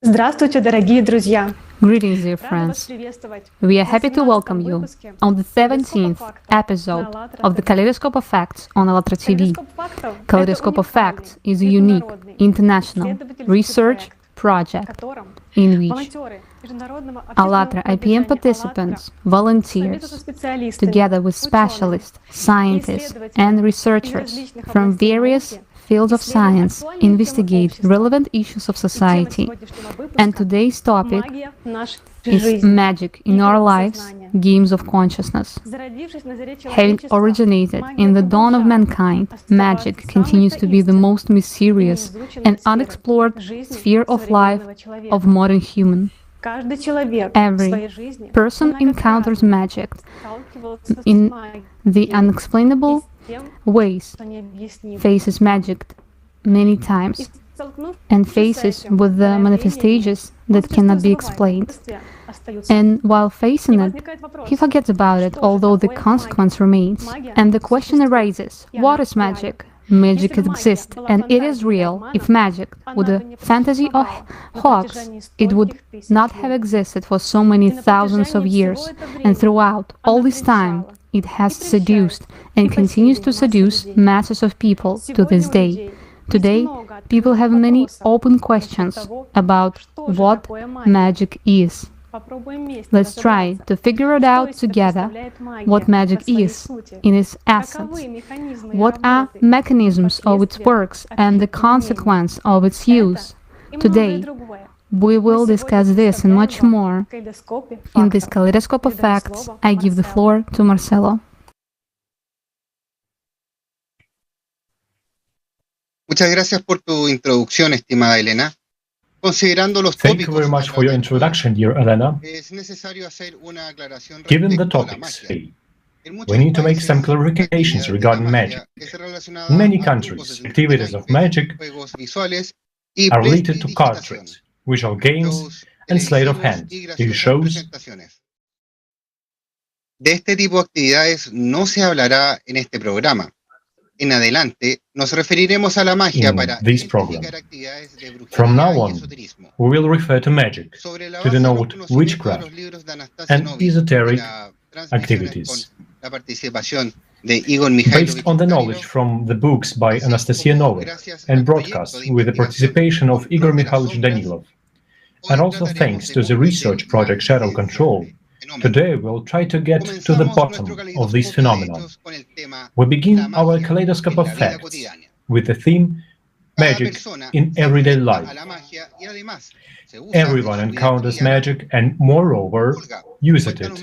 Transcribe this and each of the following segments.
Здравствуйте, дорогие друзья! Greetings, dear friends. We are happy to welcome you on the 17th episode of the Kaleidoscope of Facts on ALLATRA TV. Kaleidoscope of Facts is a unique, international research project in which ALLATRA IPM participants, volunteers, together with specialists, scientists and researchers from various fields of science, investigate relevant issues of society. And today's topic is magic in our lives, games of consciousness. Having originated in the dawn of mankind, magic continues to be the most mysterious and unexplored sphere of life of modern human. Every person encounters magic in the unexplainable ways, faces magic many times, and faces with the manifestations that cannot be explained. And while facing it, he forgets about it, although the consequence remains. And the question arises, what is magic? Magic exists, and it is real. If magic were a fantasy or hoax, it would not have existed for so many thousands of years, and throughout all this time, it has seduced and continues to seduce masses of people to this day. Today, people have many open questions about what magic is. Let's try to figure it out together what magic is in its essence, what are mechanisms of its works and the consequence of its use. Today, we will discuss this and much more. In this Kaleidoscope of Facts, I give the floor to Marcelo. Muchas gracias por tu introducción, estimada Elena. Considerando los Thank you very much for your introduction, dear Elena. Given the topics, we need to make some clarifications regarding magic. In many countries, activities of magic are related to card tricks, visual games, and sleight of hand, TV shows. De este tipo de actividades no se hablará en este programa. En adelante, nos referiremos a la magia para identificar actividades de brujería From now y on, esoterismo. we will refer to magic, to denote witchcraft and esoteric activities, La participación de Igor Mikhailovich based on the knowledge from the books by Anastasia Novik and broadcast with the participation of Igor Mikhailovich Danilov. And also thanks to the research project Shadow Control, today we'll try to get to the bottom of this phenomenon. We begin our Kaleidoscope of Facts with the theme Magic in Everyday Life. Everyone encounters magic and, moreover, uses it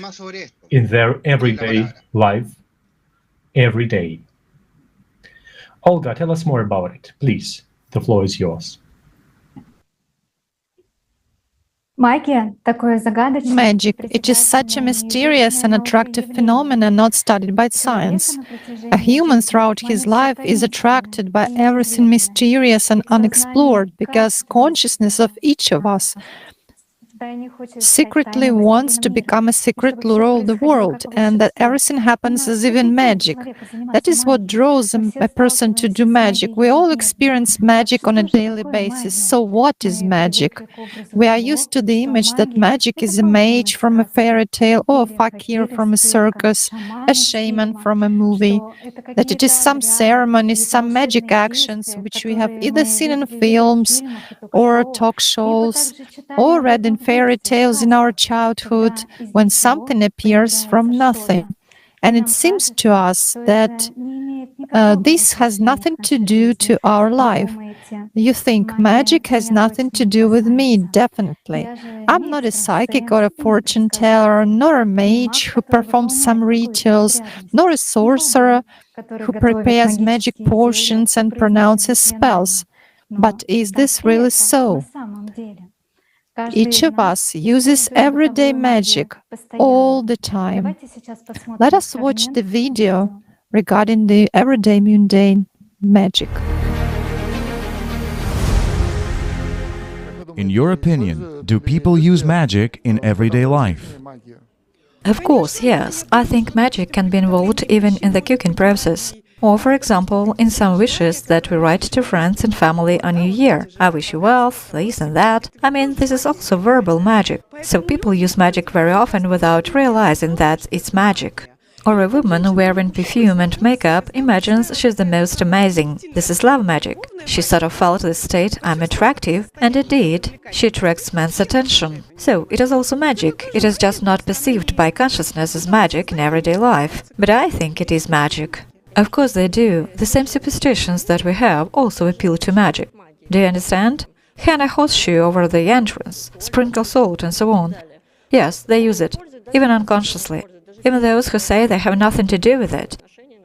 in their everyday life, every day. Olga, tell us more about it, please. The floor is yours. Magic, it is such a mysterious and attractive phenomenon not studied by science. A human throughout his life is attracted by everything mysterious and unexplored because consciousness of each of us secretly wants to become a secret ruler of the world, and that everything happens as if in magic. That is what draws a person to do magic. We all experience magic on a daily basis. So what is magic? We are used to the image that magic is a mage from a fairy tale or a fakir from a circus, a shaman from a movie, that it is some ceremonies, some magic actions which we have either seen in films or talk shows or read in fairy tales in our childhood when something appears from nothing. And it seems to us that this has nothing to do to our life. You think magic has nothing to do with me? Definitely. I'm not a psychic or a fortune teller, nor a mage who performs some rituals, nor a sorcerer who prepares magic potions and pronounces spells. But is this really so? Each of us uses everyday magic all the time. Let us watch the video regarding the everyday mundane magic. In your opinion, do people use magic in everyday life? Of course, yes. I think magic can be involved even in the cooking process. Or, for example, in some wishes that we write to friends and family on New Year. I wish you wealth, this and that. I mean, this is also verbal magic. So people use magic very often without realizing that it's magic. Or a woman wearing perfume and makeup imagines she's the most amazing. This is love magic. She sort of felt this state, I'm attractive, and indeed, she attracts men's attention. So, it is also magic. It is just not perceived by consciousness as magic in everyday life. But I think it is magic. Of course they do. The same superstitions that we have also appeal to magic. Do you understand? Hang a horseshoe over the entrance, sprinkle salt and so on. Yes, they use it, even unconsciously. Even those who say they have nothing to do with it.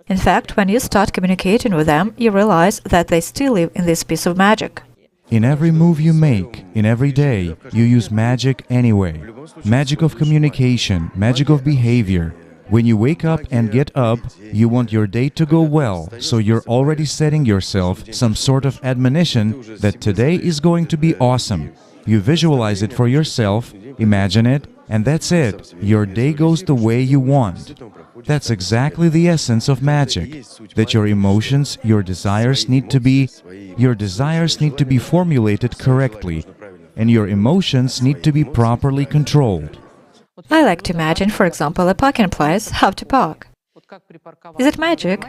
In fact, when you start communicating with them, you realize that they still live in this piece of magic. In every move you make, in every day, you use magic anyway. Magic of communication, magic of behavior. When you wake up and get up, you want your day to go well, so you're already setting yourself some sort of admonition that today is going to be awesome. You visualize it for yourself, imagine it, and that's it. Your day goes the way you want. That's exactly the essence of magic, that your emotions, your desires need to be formulated correctly, and your emotions need to be properly controlled. I like to imagine, for example, a parking place, how to park. Is it magic?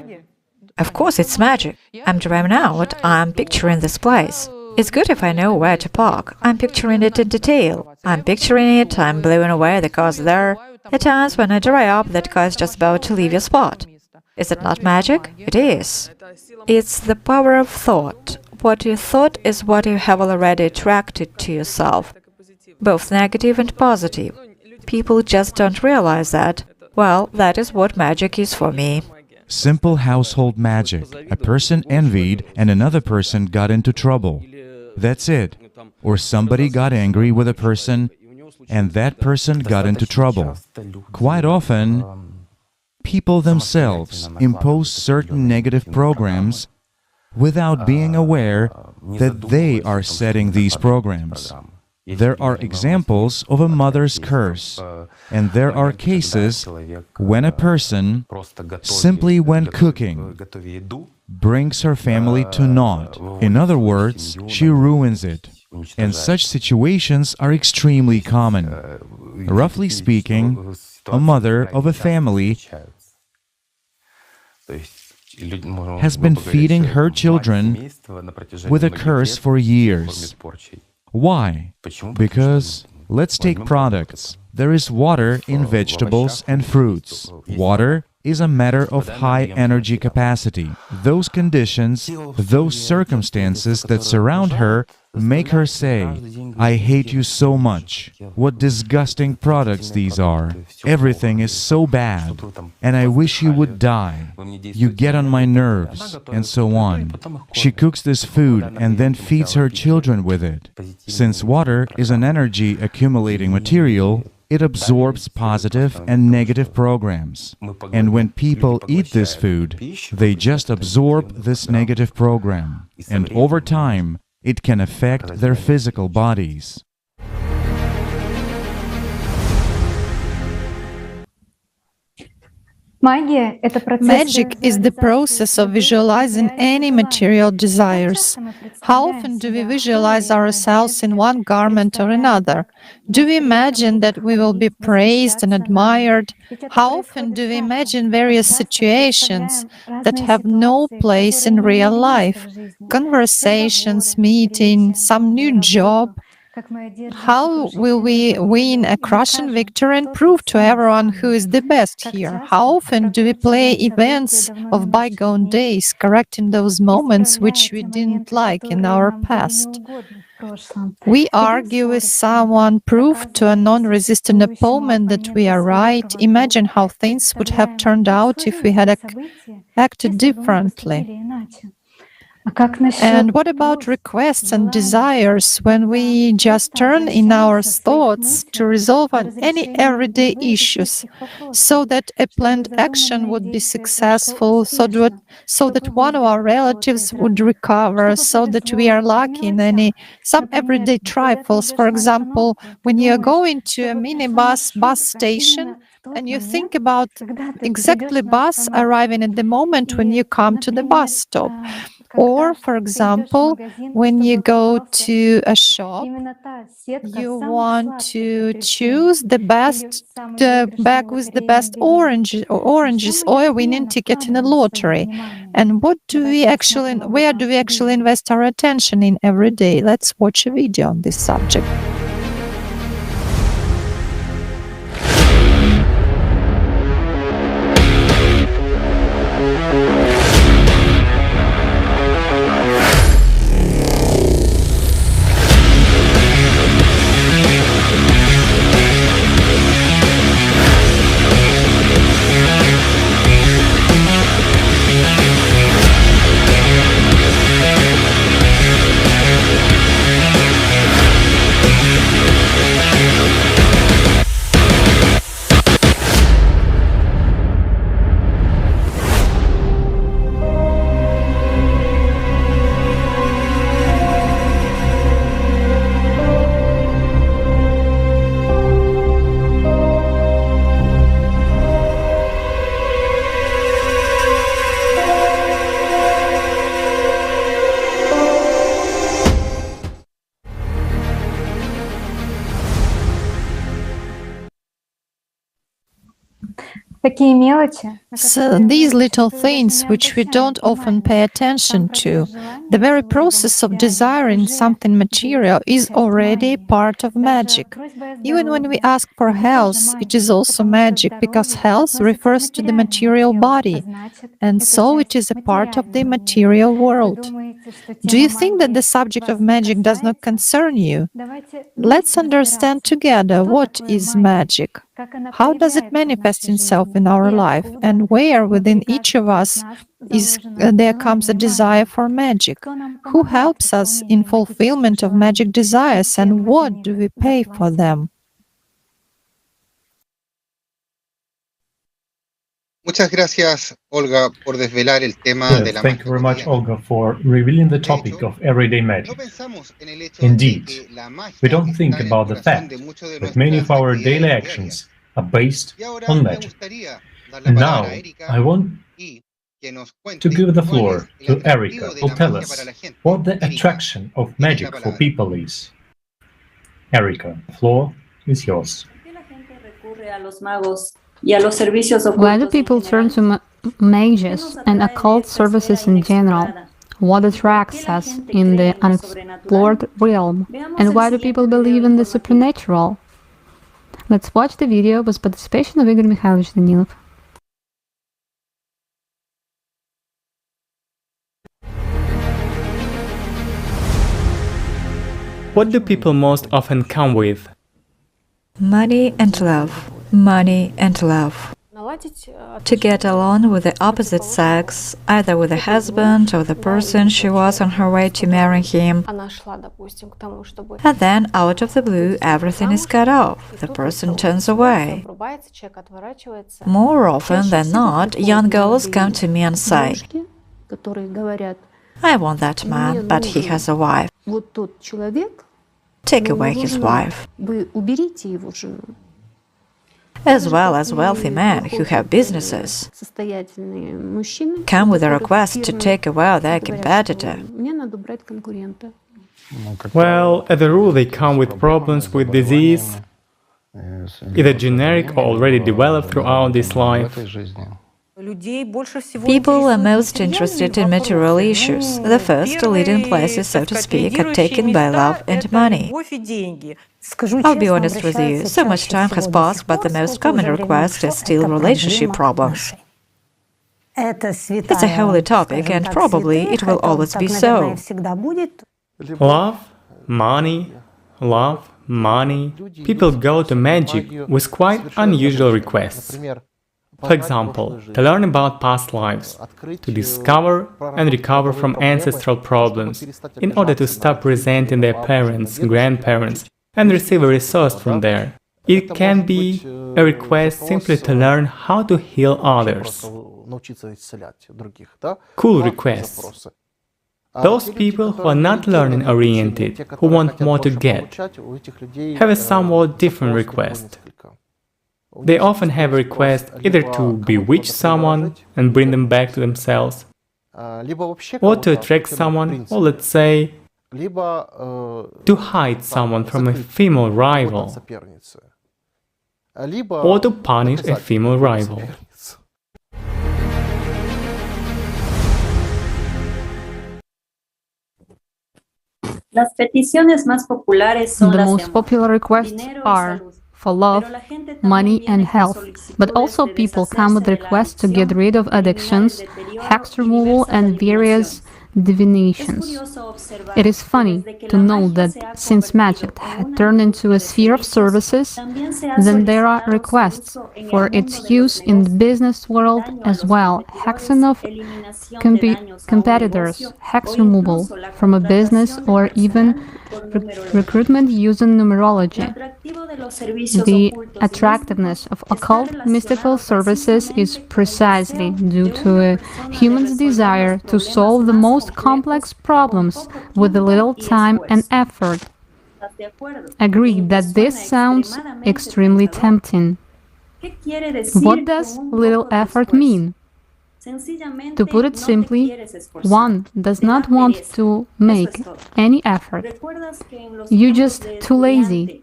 Of course it's magic. I'm driving out, I'm picturing this place. It's good if I know where to park. I'm picturing it in detail. I'm picturing it, I'm blowing away the cars there. At times when I drive up, that car is just about to leave your spot. Is it not magic? It is. It's the power of thought. What you thought is what you have already attracted to yourself, both negative and positive. People just don't realize that. Well, that is what magic is for me. Simple household magic. A person envied and another person got into trouble. That's it. Or somebody got angry with a person and that person got into trouble. Quite often, people themselves impose certain negative programs without being aware that they are setting these programs. There are examples of a mother's curse, and there are cases when a person, simply when cooking, brings her family to naught. In other words, she ruins it. And such situations are extremely common. Roughly speaking, a mother of a family has been feeding her children with a curse for years. Why? Because, let's take products. There is water in vegetables and fruits. Water is a matter of high energy capacity. Those conditions, those circumstances that surround her make her say, I hate you so much. What disgusting products these are. Everything is so bad. And I wish you would die. You get on my nerves, and so on. She cooks this food and then feeds her children with it. Since water is an energy accumulating material, it absorbs positive and negative programs. And when people eat this food, they just absorb this negative program. And over time, it can affect their physical bodies. Magic is the process of visualizing any material desires. How often do we visualize ourselves in one garment or another? Do we imagine that we will be praised and admired? How often do we imagine various situations that have no place in real life? Conversations, meeting, some new job. How will we win a crushing victory and prove to everyone who is the best here? How often do we play events of bygone days, correcting those moments which we didn't like in our past? We argue with someone, prove to a non-resistant opponent that we are right, imagine how things would have turned out if we had acted differently. And what about requests and desires when we just turn in our thoughts to resolve on any everyday issues, so that a planned action would be successful, so that one of our relatives would recover, so that we are lucky in some everyday trifles. For example, when you are going to a minibus bus station, And you think about exactly bus arriving at the moment when you come to the bus stop. Or, for example, when you go to a shop, you want to choose the best bag with the best oranges or a winning ticket in a lottery. And where do we actually invest our attention in every day? Let's watch a video on this subject. So these little things which we don't often pay attention to, the very process of desiring something material is already part of magic. Even when we ask for health, it is also magic because health refers to the material body, and so it is a part of the material world. Do you think that the subject of magic does not concern you? Let's understand together what is magic. How does it manifest itself in our life, and where within each of us there comes a desire for magic? Who helps us in fulfillment of magic desires, and what do we pay for them? Muchas gracias, Olga, por desvelar el tema de la Thank you very much, Olga, for revealing the topic of everyday magic. Indeed, we don't think about the fact that many of our daily actions are based on magic. And now, I want to give the floor to Erica, who will tell us what the attraction of magic for people is. Erica, the floor is yours. Why do people turn to mages and occult services in general? What attracts us in the unexplored realm? And why do people believe in the supernatural? Let's watch the video with participation of Igor Mikhailovich Danilov. What do people most often come with? Money and love. Money and love. To get along with the opposite sex, either with the husband or the person she was on her way to marry him, and then out of the blue everything is cut off, the person turns away. More often than not, young girls come to me and say, I want that man, but he has a wife. Take away his wife. As well as wealthy men who have businesses come with a request to take away their competitor. Well, as a rule, they come with problems with disease, either generic or already developed throughout this life. People are most interested in material issues. The first leading places, so to speak, are taken by love and money. I'll be honest with you, so much time has passed, but the most common request is still relationship problems. It's a holy topic, and probably it will always be so. Love, money, love, money. People go to magic with quite unusual requests. For example, to learn about past lives, to discover and recover from ancestral problems, in order to stop resenting their parents, grandparents, and receive a resource from there. It can be a request simply to learn how to heal others. Cool requests. Those people who are not learning-oriented, who want more to get, have a somewhat different request. They often have a request either to bewitch someone and bring them back to themselves, or to attract someone, or let's say, to hide someone from a female rival, or to punish a female rival. The most popular requests are for love, money and health, but also people come with requests to get rid of addictions, hex removal and various divinations. It is funny to know that since magic had turned into a sphere of services, then there are requests for its use in the business world as well, hexing of competitors, hex removal from a business, or even recruitment using numerology. The attractiveness of occult mystical services is precisely due to a human's desire to solve the most complex problems with a little time and effort. Agree that this sounds extremely tempting. What does little effort mean? To put it simply, one does not want to make any effort. You're just too lazy.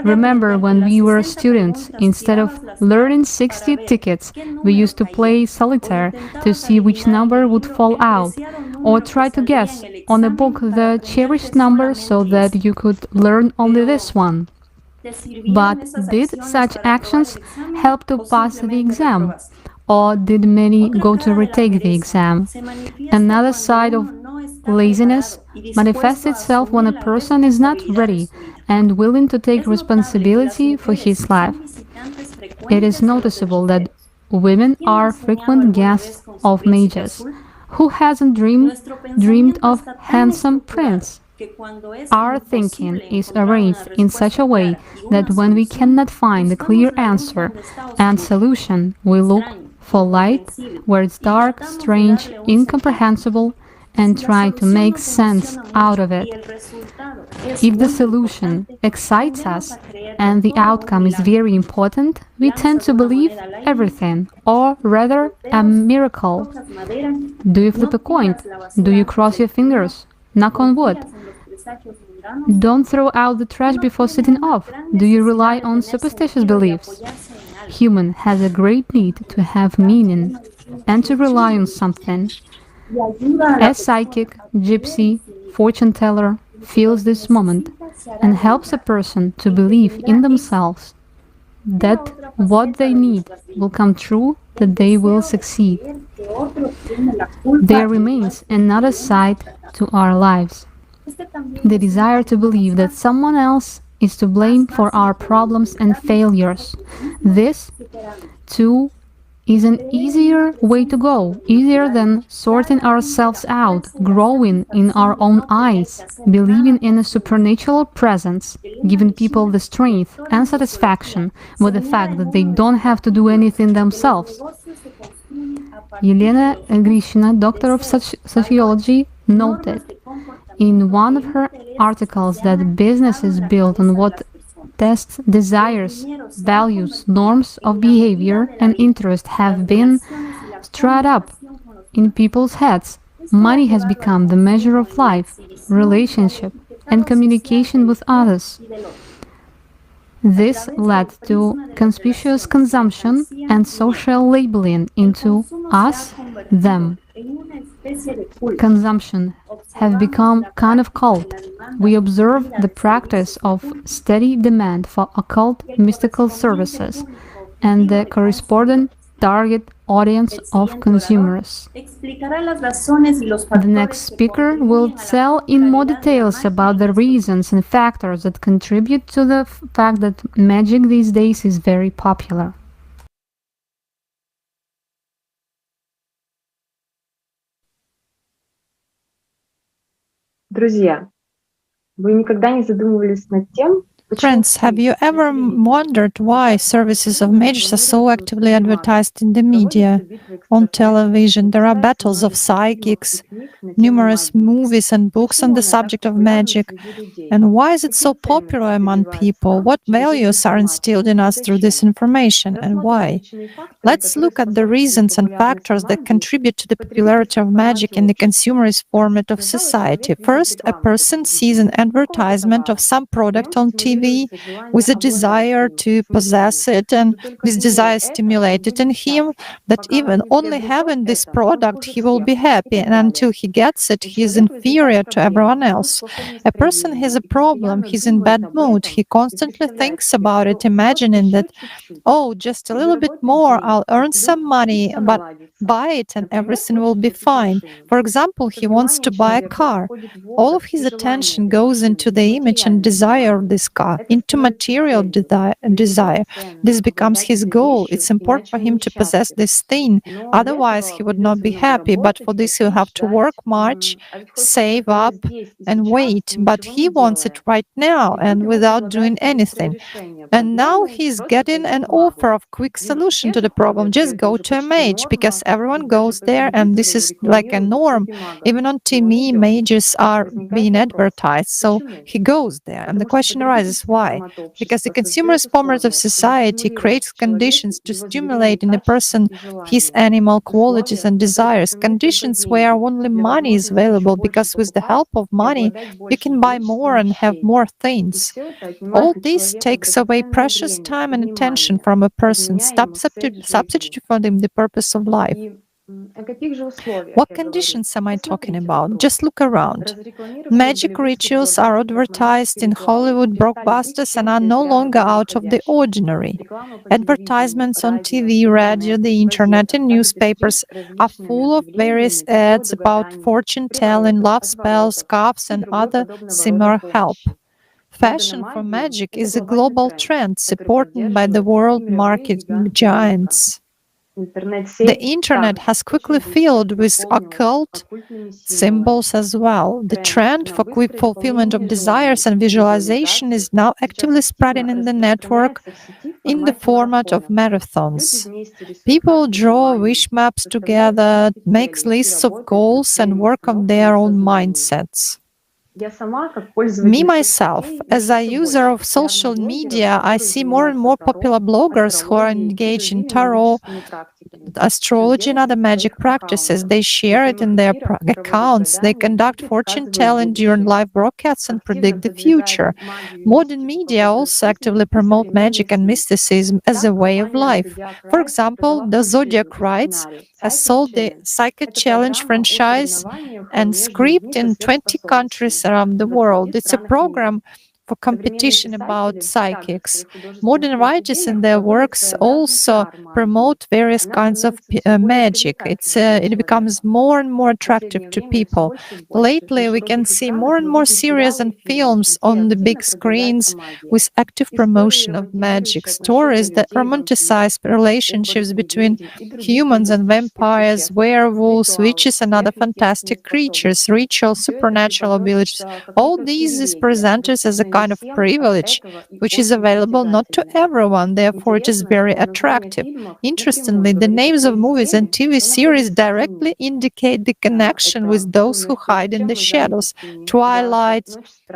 Remember when we were students, instead of learning 60 tickets, we used to play solitaire to see which number would fall out, or try to guess on a book the cherished number so that you could learn only this one. But did such actions help to pass the exam? Or did many go to retake the exam? Another side of laziness manifests itself when a person is not ready and willing to take responsibility for his life. It is noticeable that women are frequent guests of mages. Who hasn't dreamed of handsome prince? Our thinking is arranged in such a way that when we cannot find a clear answer and solution, we look for light where it's dark, strange, incomprehensible, and try to make sense out of it. If the solution excites us and the outcome is very important, we tend to believe everything, or rather a miracle. Do you flip a coin? Do you cross your fingers? Knock on wood? Don't throw out the trash before setting off. Do you rely on superstitious beliefs? Human has a great need to have meaning and to rely on something. A psychic, gypsy, fortune teller feels this moment and helps a person to believe in themselves, that what they need will come true, that they will succeed. There remains another side to our lives. The desire to believe that someone else is to blame for our problems and failures. This, too, is an easier way to go, easier than sorting ourselves out, growing in our own eyes, believing in a supernatural presence, giving people the strength and satisfaction with the fact that they don't have to do anything themselves. Elena Grishina, doctor of sociology, noted in one of her articles that business is built on what tests desires, values, norms of behavior and interest have been stirred up in people's heads. Money has become the measure of life, relationship, and communication with others. This led to conspicuous consumption and social labeling into us, them. Consumption have become kind of cult. We observe the practice of steady demand for occult mystical services and the corresponding target audience of consumers. The next speaker will tell in more details about the reasons and factors that contribute to the fact that magic these days is very popular. Друзья, вы никогда не задумывались над тем, Friends, have you ever wondered why services of magic are so actively advertised in the media? On television, there are battles of psychics, numerous movies and books on the subject of magic. And why is it so popular among people? What values are instilled in us through this information, and why? Let's look at the reasons and factors that contribute to the popularity of magic in the consumerist format of society. First, a person sees an advertisement of some product on TV with a desire to possess it, and this desire is stimulated in him that even only having this product he will be happy, and until he gets it he is inferior to everyone else. A person has a problem, he's in bad mood, he constantly thinks about it, imagining that, oh, just a little bit more, I'll earn some money, but buy it and everything will be fine. For example, he wants to buy a car. All of his attention goes into the image and desire of this car, into material desire. This becomes his goal. It's important for him to possess this thing. Otherwise, he would not be happy. But for this, he'll have to work much, save up, and wait. But he wants it right now and without doing anything. And now he's getting an offer of quick solution to the problem. Just go to a mage, because everyone goes there, and this is like a norm. Even on TV, mages are being advertised, so he goes there. And the question arises, why? Because the consumerist format of society creates conditions to stimulate in a person his animal qualities and desires, conditions where only money is available, because with the help of money you can buy more and have more things. All this takes away precious time and attention from a person, substitute for them the purpose of life. What conditions am I talking about? Just look around. Magic rituals are advertised in Hollywood blockbusters and are no longer out of the ordinary. Advertisements on TV, radio, the internet, and newspapers are full of various ads about fortune-telling, love spells, scarves, and other similar help. Fashion for magic is a global trend supported by the world market giants. The internet has quickly filled with occult symbols as well. The trend for quick fulfillment of desires and visualization is now actively spreading in the network in the format of marathons. People draw wish maps together, make lists of goals, and work on their own mindsets. Me, myself, as a user of social media, I see more and more popular bloggers who are engaged in tarot, astrology, and other magic practices. They share it in their accounts. They conduct fortune-telling during live broadcasts and predict the future. Modern media also actively promote magic and mysticism as a way of life. For example, the Zodiac Rites has sold the Psychic Challenge franchise and script in 20 countries around the world. It's a program for competition about psychics. Modern writers in their works also promote various kinds of magic. It becomes more and more attractive to people. Lately, we can see more and more series and films on the big screens with active promotion of magic, stories that romanticize relationships between humans and vampires, werewolves, witches, and other fantastic creatures, rituals, supernatural abilities. All these is presented as a kind of privilege, which is available not to everyone, therefore it is very attractive. Interestingly, the names of movies and TV series directly indicate the connection with those who hide in the shadows. Twilight,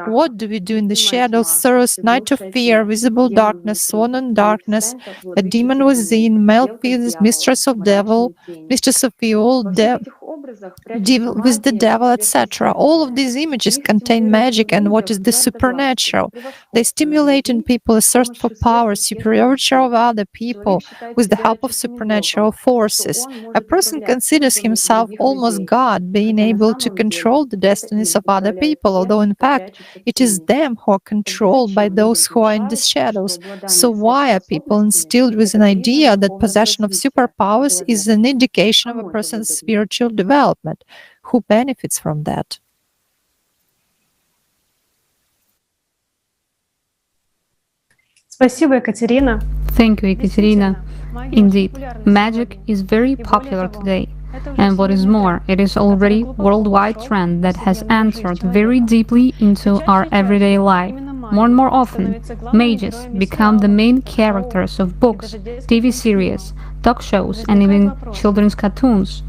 What Do We Do in the Shadows, Thirst, Night of Fear, Visible Darkness, Swan and Darkness, A Demon Within, Malfeas, Mistress of Devil, Mistress of Evil, Devil with the Devil, etc. All of these images contain magic and what is the supernatural. They stimulate in people a thirst for power, superiority over other people with the help of supernatural forces. A person considers himself almost God, being able to control the destinies of other people, although in fact it is them who are controlled by those who are in the shadows. So why are people instilled with an idea that possession of superpowers is an indication of a person's spiritual development? Who benefits from that? Thank you, Ekaterina. Indeed, magic is very popular today. And what is more, it is already a worldwide trend that has entered very deeply into our everyday life. more and more often, mages become the main characters of books, TV series, talk shows, and even children's cartoons.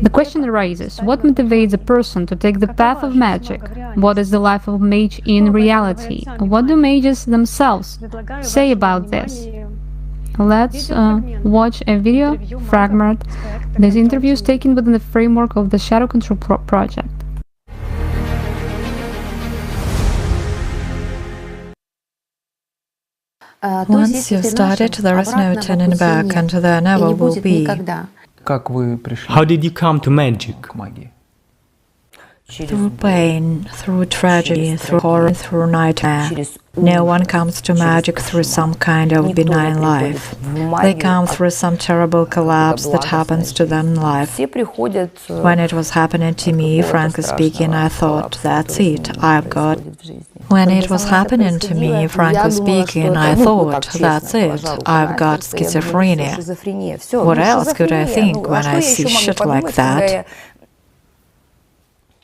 The question arises, what motivates a person to take the path of magic? What is the life of a mage in reality? What do mages themselves say about this? Let's watch a video fragment. This interview is taken within the framework of the Shadow Control project. Once you've started, there is no turning back, and there never will be. How did you come to magic? Through pain, through tragedy, through horror, through nightmare. No one comes to magic through some kind of benign life. They come through some terrible collapse that happens to them in life. When it was happening to me, frankly speaking, I thought, that's it, I've got... When it was happening to me, frankly speaking, I thought, that's it, I've got schizophrenia. What else could I think when I see shit like that?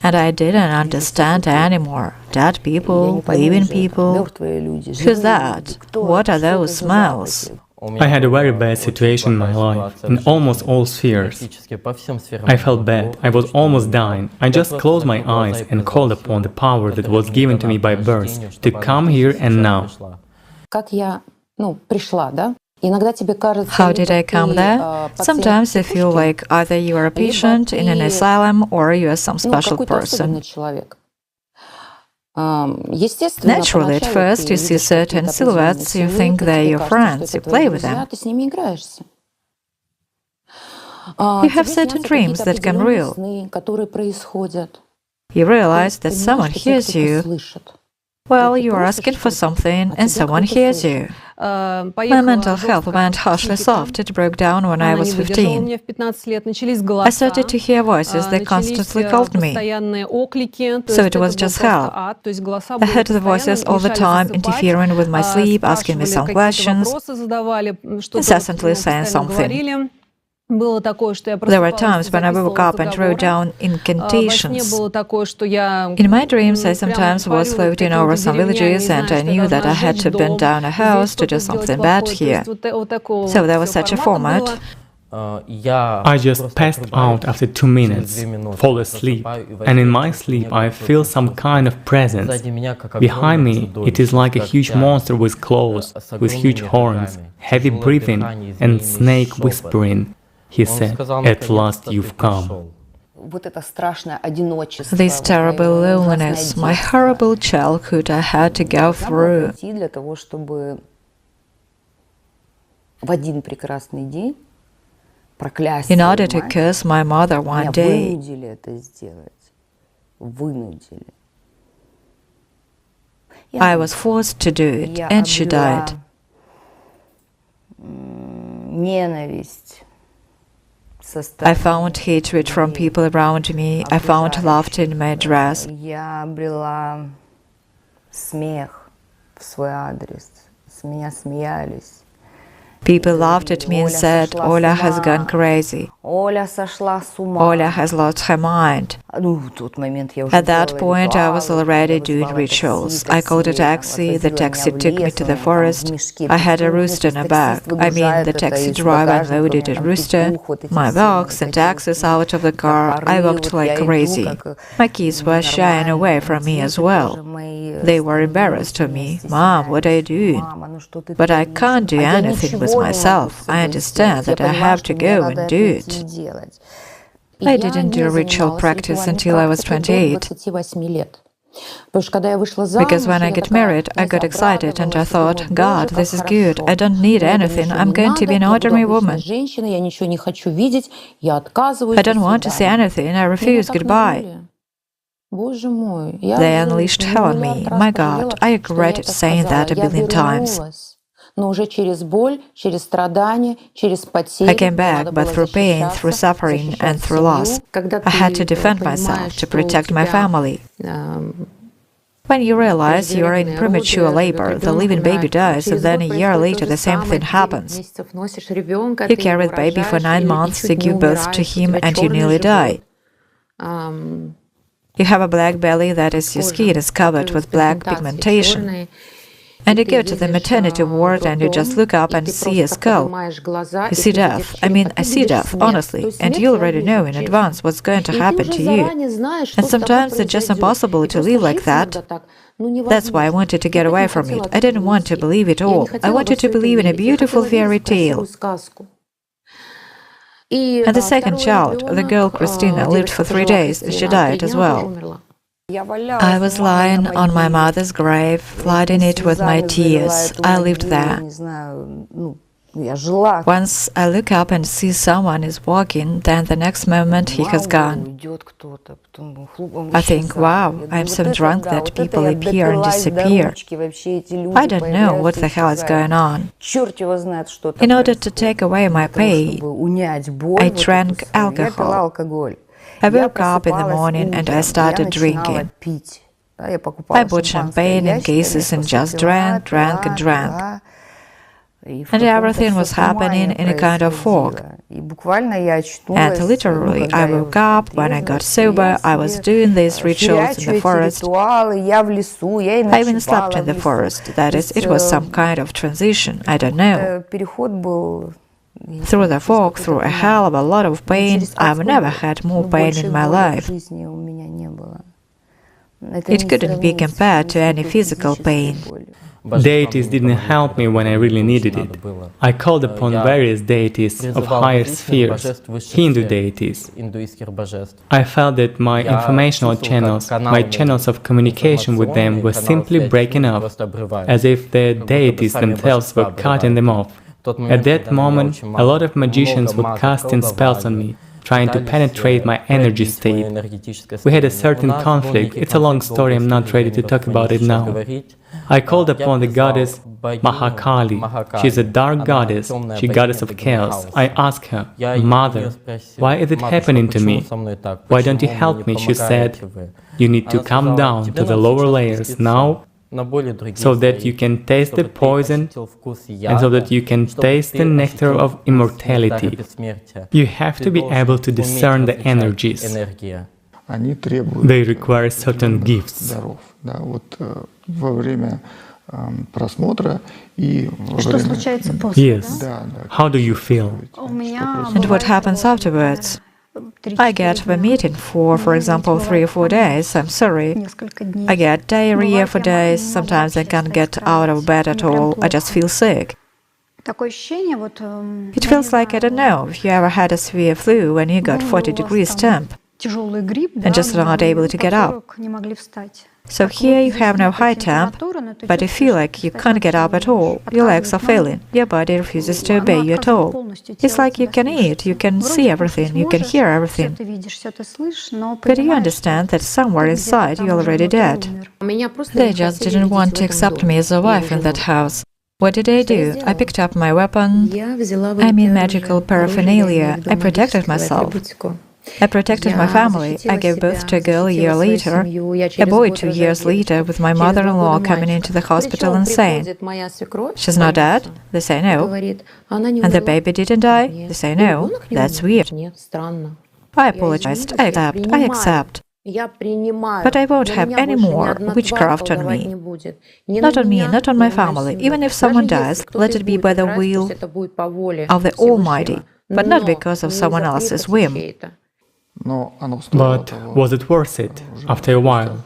And I didn't understand anymore. Dead people, living people. Who's that? What are those smells? I had a very bad situation in my life, in almost all spheres. I felt bad, I was almost dying. I just closed my eyes and called upon the power that was given to me by birth to come here and now. How did I come there? Sometimes I feel like either you are a patient in an asylum or you are some special person. Naturally, at first you see certain silhouettes, you think they're your friends, you play with them. You have certain dreams that come real. You realize that someone hears you. Well, you are asking for something and someone hears you. My mental health went harshly soft. It broke down when I was 15. I started to hear voices that constantly called me. So it was just hell. I heard the voices all the time, interfering with my sleep, asking me some questions, incessantly saying something. There were times when I woke up and wrote down incantations. In my dreams, I sometimes was floating over some villages, and I knew that I had to burn down a house to do something bad here. So there was such a format. I just passed out after 2 minutes, fall asleep, and in my sleep I feel some kind of presence. Behind me it is like a huge monster with claws, with huge horns, heavy breathing and snake whispering. He said, "At last you've come." This terrible loneliness, my horrible childhood I had to go through. In order to curse my mother one day. I was forced to do it, and she died. I found hatred from people around me. I found laughter in my dress. People laughed at me and said, Ola has gone crazy. Ola has lost her mind. At that point, I was already doing rituals. I called a taxi. The taxi took me to the forest. I had a rooster in a bag. I mean, the taxi driver unloaded a rooster, my box and axes out of the car. I walked like crazy. My kids were shying away from me as well. They were embarrassed of me. Mom, what are you doing? But I can't do anything with myself. I understand that I have to go and do it. I didn't do ritual practice until I was 28. Because when I get married, I got excited and I thought, God, this is good. I don't need anything. I'm going to be an ordinary woman. I don't want to see anything. I refuse. Goodbye. They unleashed hell on me. My God, I regretted saying that a billion times. I came back, but through pain, through suffering, and through loss. I had to defend myself, to protect my family. When you realize you are in premature labor, the living baby dies, and then a year later the same thing happens. You carry the baby for 9 months, you give birth to him, and you nearly die. You have a black belly, that is, your skin is covered with black pigmentation. And you go to the maternity ward and you just look up and see a skull. You see death. I mean, I see death, honestly, and you already know in advance what's going to happen to you. And sometimes it's just impossible to live like that. That's why I wanted to get away from it. I didn't want to believe it all. I wanted to believe in a beautiful fairy tale. And the second child, the girl Christina, lived for 3 days. She died as well. I was lying on my mother's grave, flooding it with my tears. I lived there. Once I look up and see someone is walking, then the next moment he has gone. I think, wow, I'm so drunk that people appear and disappear. I don't know what the hell is going on. In order to take away my pain, I drank alcohol. I woke up in the morning and I started drinking. I bought champagne in cases and just drank and drank. And everything was happening in a kind of fog. And literally, I woke up. When I got sober, I was doing these rituals in the forest. I even slept in the forest. That is, it was some kind of transition. I don't know. Through the fog, through a hell of a lot of pain. I've never had more pain in my life. It couldn't be compared to any physical pain. Deities didn't help me when I really needed it. I called upon various deities of higher spheres, Hindu deities. I felt that my informational channels, my channels of communication with them were simply breaking off, as if the deities themselves were cutting them off. At that moment, a lot of magicians were casting spells on me, trying to penetrate my energy state. We had a certain conflict. It's a long story, I'm not ready to talk about it now. I called upon the goddess Mahakali. She's a dark goddess, she's goddess of chaos. I asked her, Mother, why is it happening to me? Why don't you help me? She said, you need to come down to the lower layers now, so that you can taste the poison and so that you can taste the nectar of immortality. You have to be able to discern the energies. They require certain gifts. Yes. How do you feel? And what happens afterwards? I get vomiting for example, 3 or 4 days. I'm sorry. I get diarrhea for days. Sometimes I can't get out of bed at all. I just feel sick. It feels like, I don't know, if you ever had a severe flu when you got 40 degrees temp and just not able to get up. So here you have no high temp, but you feel like you can't get up at all. Your legs are failing. Your body refuses to obey you at all. It's like you can eat, you can see everything, you can hear everything. But you understand that somewhere inside you're already dead. They just didn't want to accept me as a wife in that house. What did I do? I picked up my weapon, I mean magical paraphernalia. I protected myself. I protected my family. I gave birth to a girl a year later, a boy 2 years later, with my mother-in-law coming into the hospital and saying, she's not dead? They say no. And the baby didn't die? They say no. That's weird. I apologized. I accept. But I won't have any more witchcraft on me. Not on me, not on my family. Even if someone dies, let it be by the will of the Almighty, but not because of someone else's whim. But was it worth it after a while?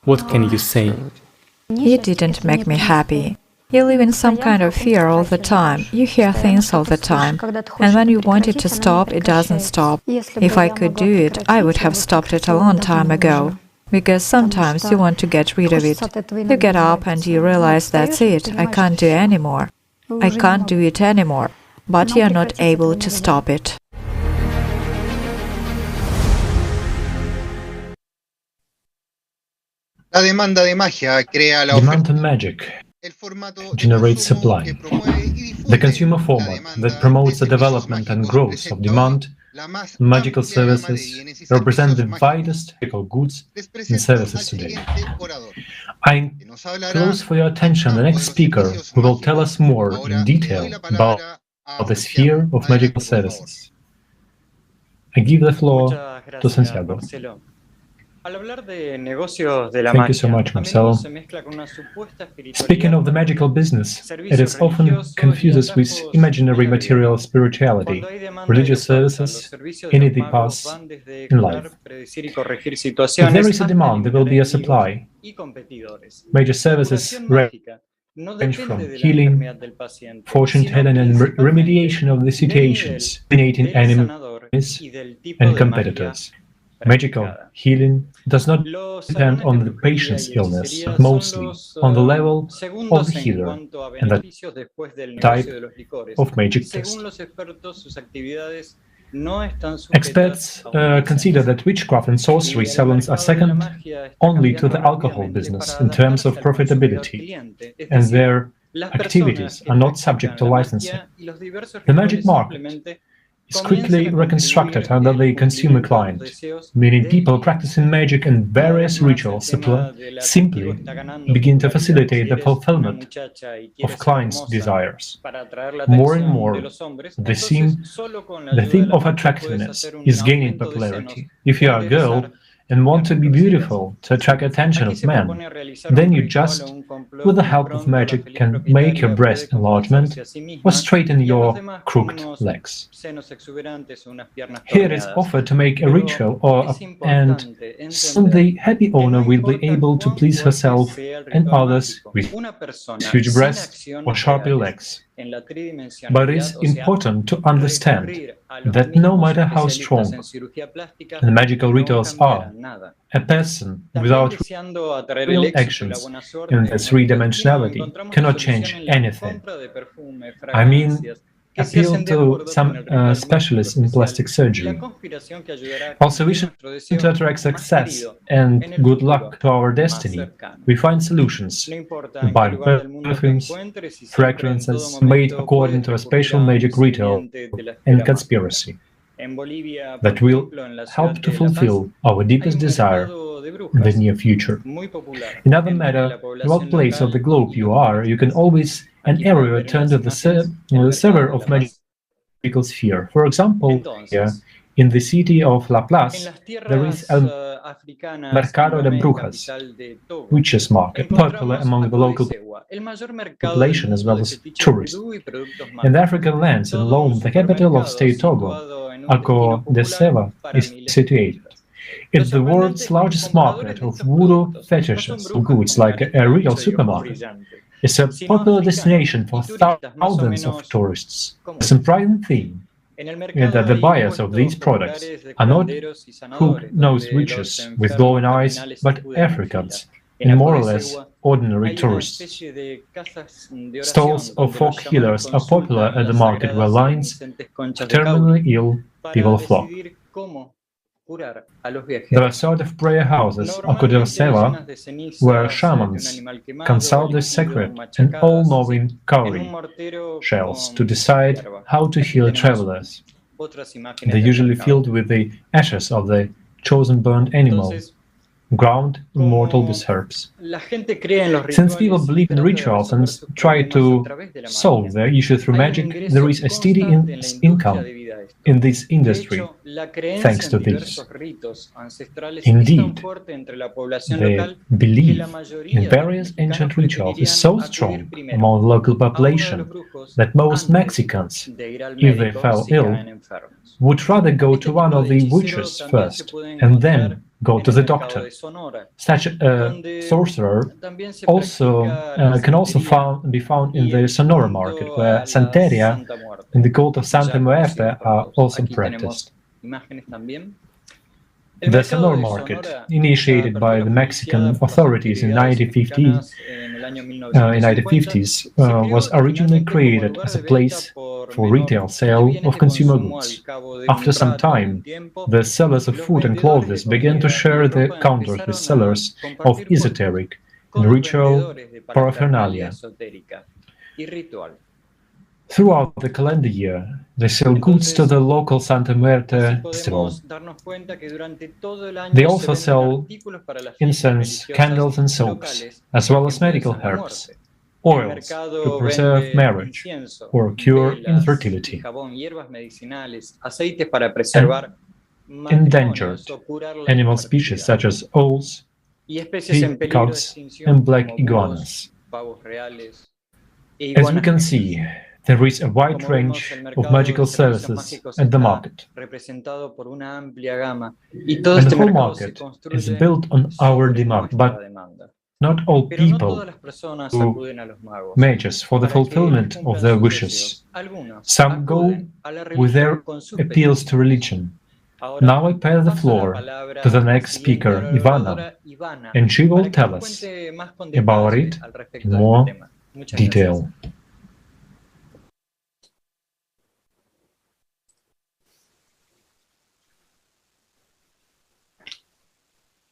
What can you say? It didn't make me happy. You live in some kind of fear all the time. You hear things all the time. And when you want it to stop, it doesn't stop. If I could do it, I would have stopped it a long time ago. Because sometimes you want to get rid of it. You get up and you realize that's it. I can't do anymore. I can't do it anymore. But you're not able to stop it. Demand and magic generates supply. The consumer format that promotes the development and growth of demand, magical services, represent the widest magical goods and services today. I close for your attention the next speaker who will tell us more in detail about the sphere of magical services. I give the floor to Santiago. Thank you so much, Marcelo. Speaking of the magical business, it is often confuses with imaginary material spirituality, religious services, any they pass in life. If there is a demand, there will be a supply. Major services range from healing, fortune-telling and remediation of the situations, eliminating enemies and competitors. Magical healing does not depend on the patient's illness, but mostly on the level of the healer and the type of magic test. Experts consider that witchcraft and sorcery salons are second only to the alcohol business in terms of profitability, and their activities are not subject to licensing. The magic market is quickly reconstructed under the consumer client, meaning people practicing magic and various rituals simply begin to facilitate the fulfillment of clients' desires. More and more, the theme of attractiveness is gaining popularity. If you are a girl and want to be beautiful to attract attention of men, then you just, with the help of magic, can make your breast enlargement or straighten your crooked legs. Here is offered to make a ritual, and soon the happy owner will be able to please herself and others with huge breasts or sharper legs. But it is important to understand that no matter how strong the magical rituals are, a person without real actions in the three-dimensionality cannot change anything. I mean, appeal to some specialists in plastic surgery. Also, we should attract success and good luck to our destiny. We find solutions by perfumes, fragrances made according to a special magic ritual and conspiracy that will help to fulfill our deepest desire in the near future. In other matter, what place of the globe you are, you can always an area turn to the server of magical sphere. For example, here in the city of La Place, there is El Mercado de Brujas, witches market, popular among the local population as well as tourists. In the African lands in Lome, the capital of state Togo, Ako de Seva is situated. It's the world's largest market of voodoo fetishes or goods, like a real supermarket. It's a popular destination for thousands of tourists. The surprising thing is that the buyers of these products are not hook-nosed witches with glowing eyes, but Africans and more or less ordinary tourists. Stalls of folk healers are popular at the market where lines of terminally ill people flock. There are sort of prayer houses, Seva, where shamans consult the sacred and all-knowing cowrie shells to decide how to heal travelers. They're usually filled with the ashes of the chosen burned animal, ground immortal with herbs. Since people believe in rituals and try to solve their issue through magic, there is a steady income in this industry thanks to this. Indeed, the belief in various ancient rituals is so strong among the local population that most Mexicans, if they fell ill, would rather go to one of the witches first and then go to the doctor. Such a sorcerer can also be found in the Sonora market, where Santeria and the cult of Santa Muerte are also practiced. The Sonora market, initiated by the Mexican authorities in 1950s, was originally created as a place for retail sale of consumer goods. After some time, the sellers of food and clothes began to share the counters with sellers of esoteric and ritual paraphernalia. Throughout the calendar year, they sell goods to the local Santa Muerte festival. They also sell incense, candles and soaps, as well as medical herbs, oils to preserve marriage or cure infertility. endangered animal species such as owls, peacocks, and black iguanas. As we can see, there is a wide range of magical services at the market. And the whole market is built on our demand, but not all people do mages for the fulfillment of their wishes. Some go with their appeals to religion. Now I pass the floor to the next speaker, Ivana, and she will tell us about it in more detail.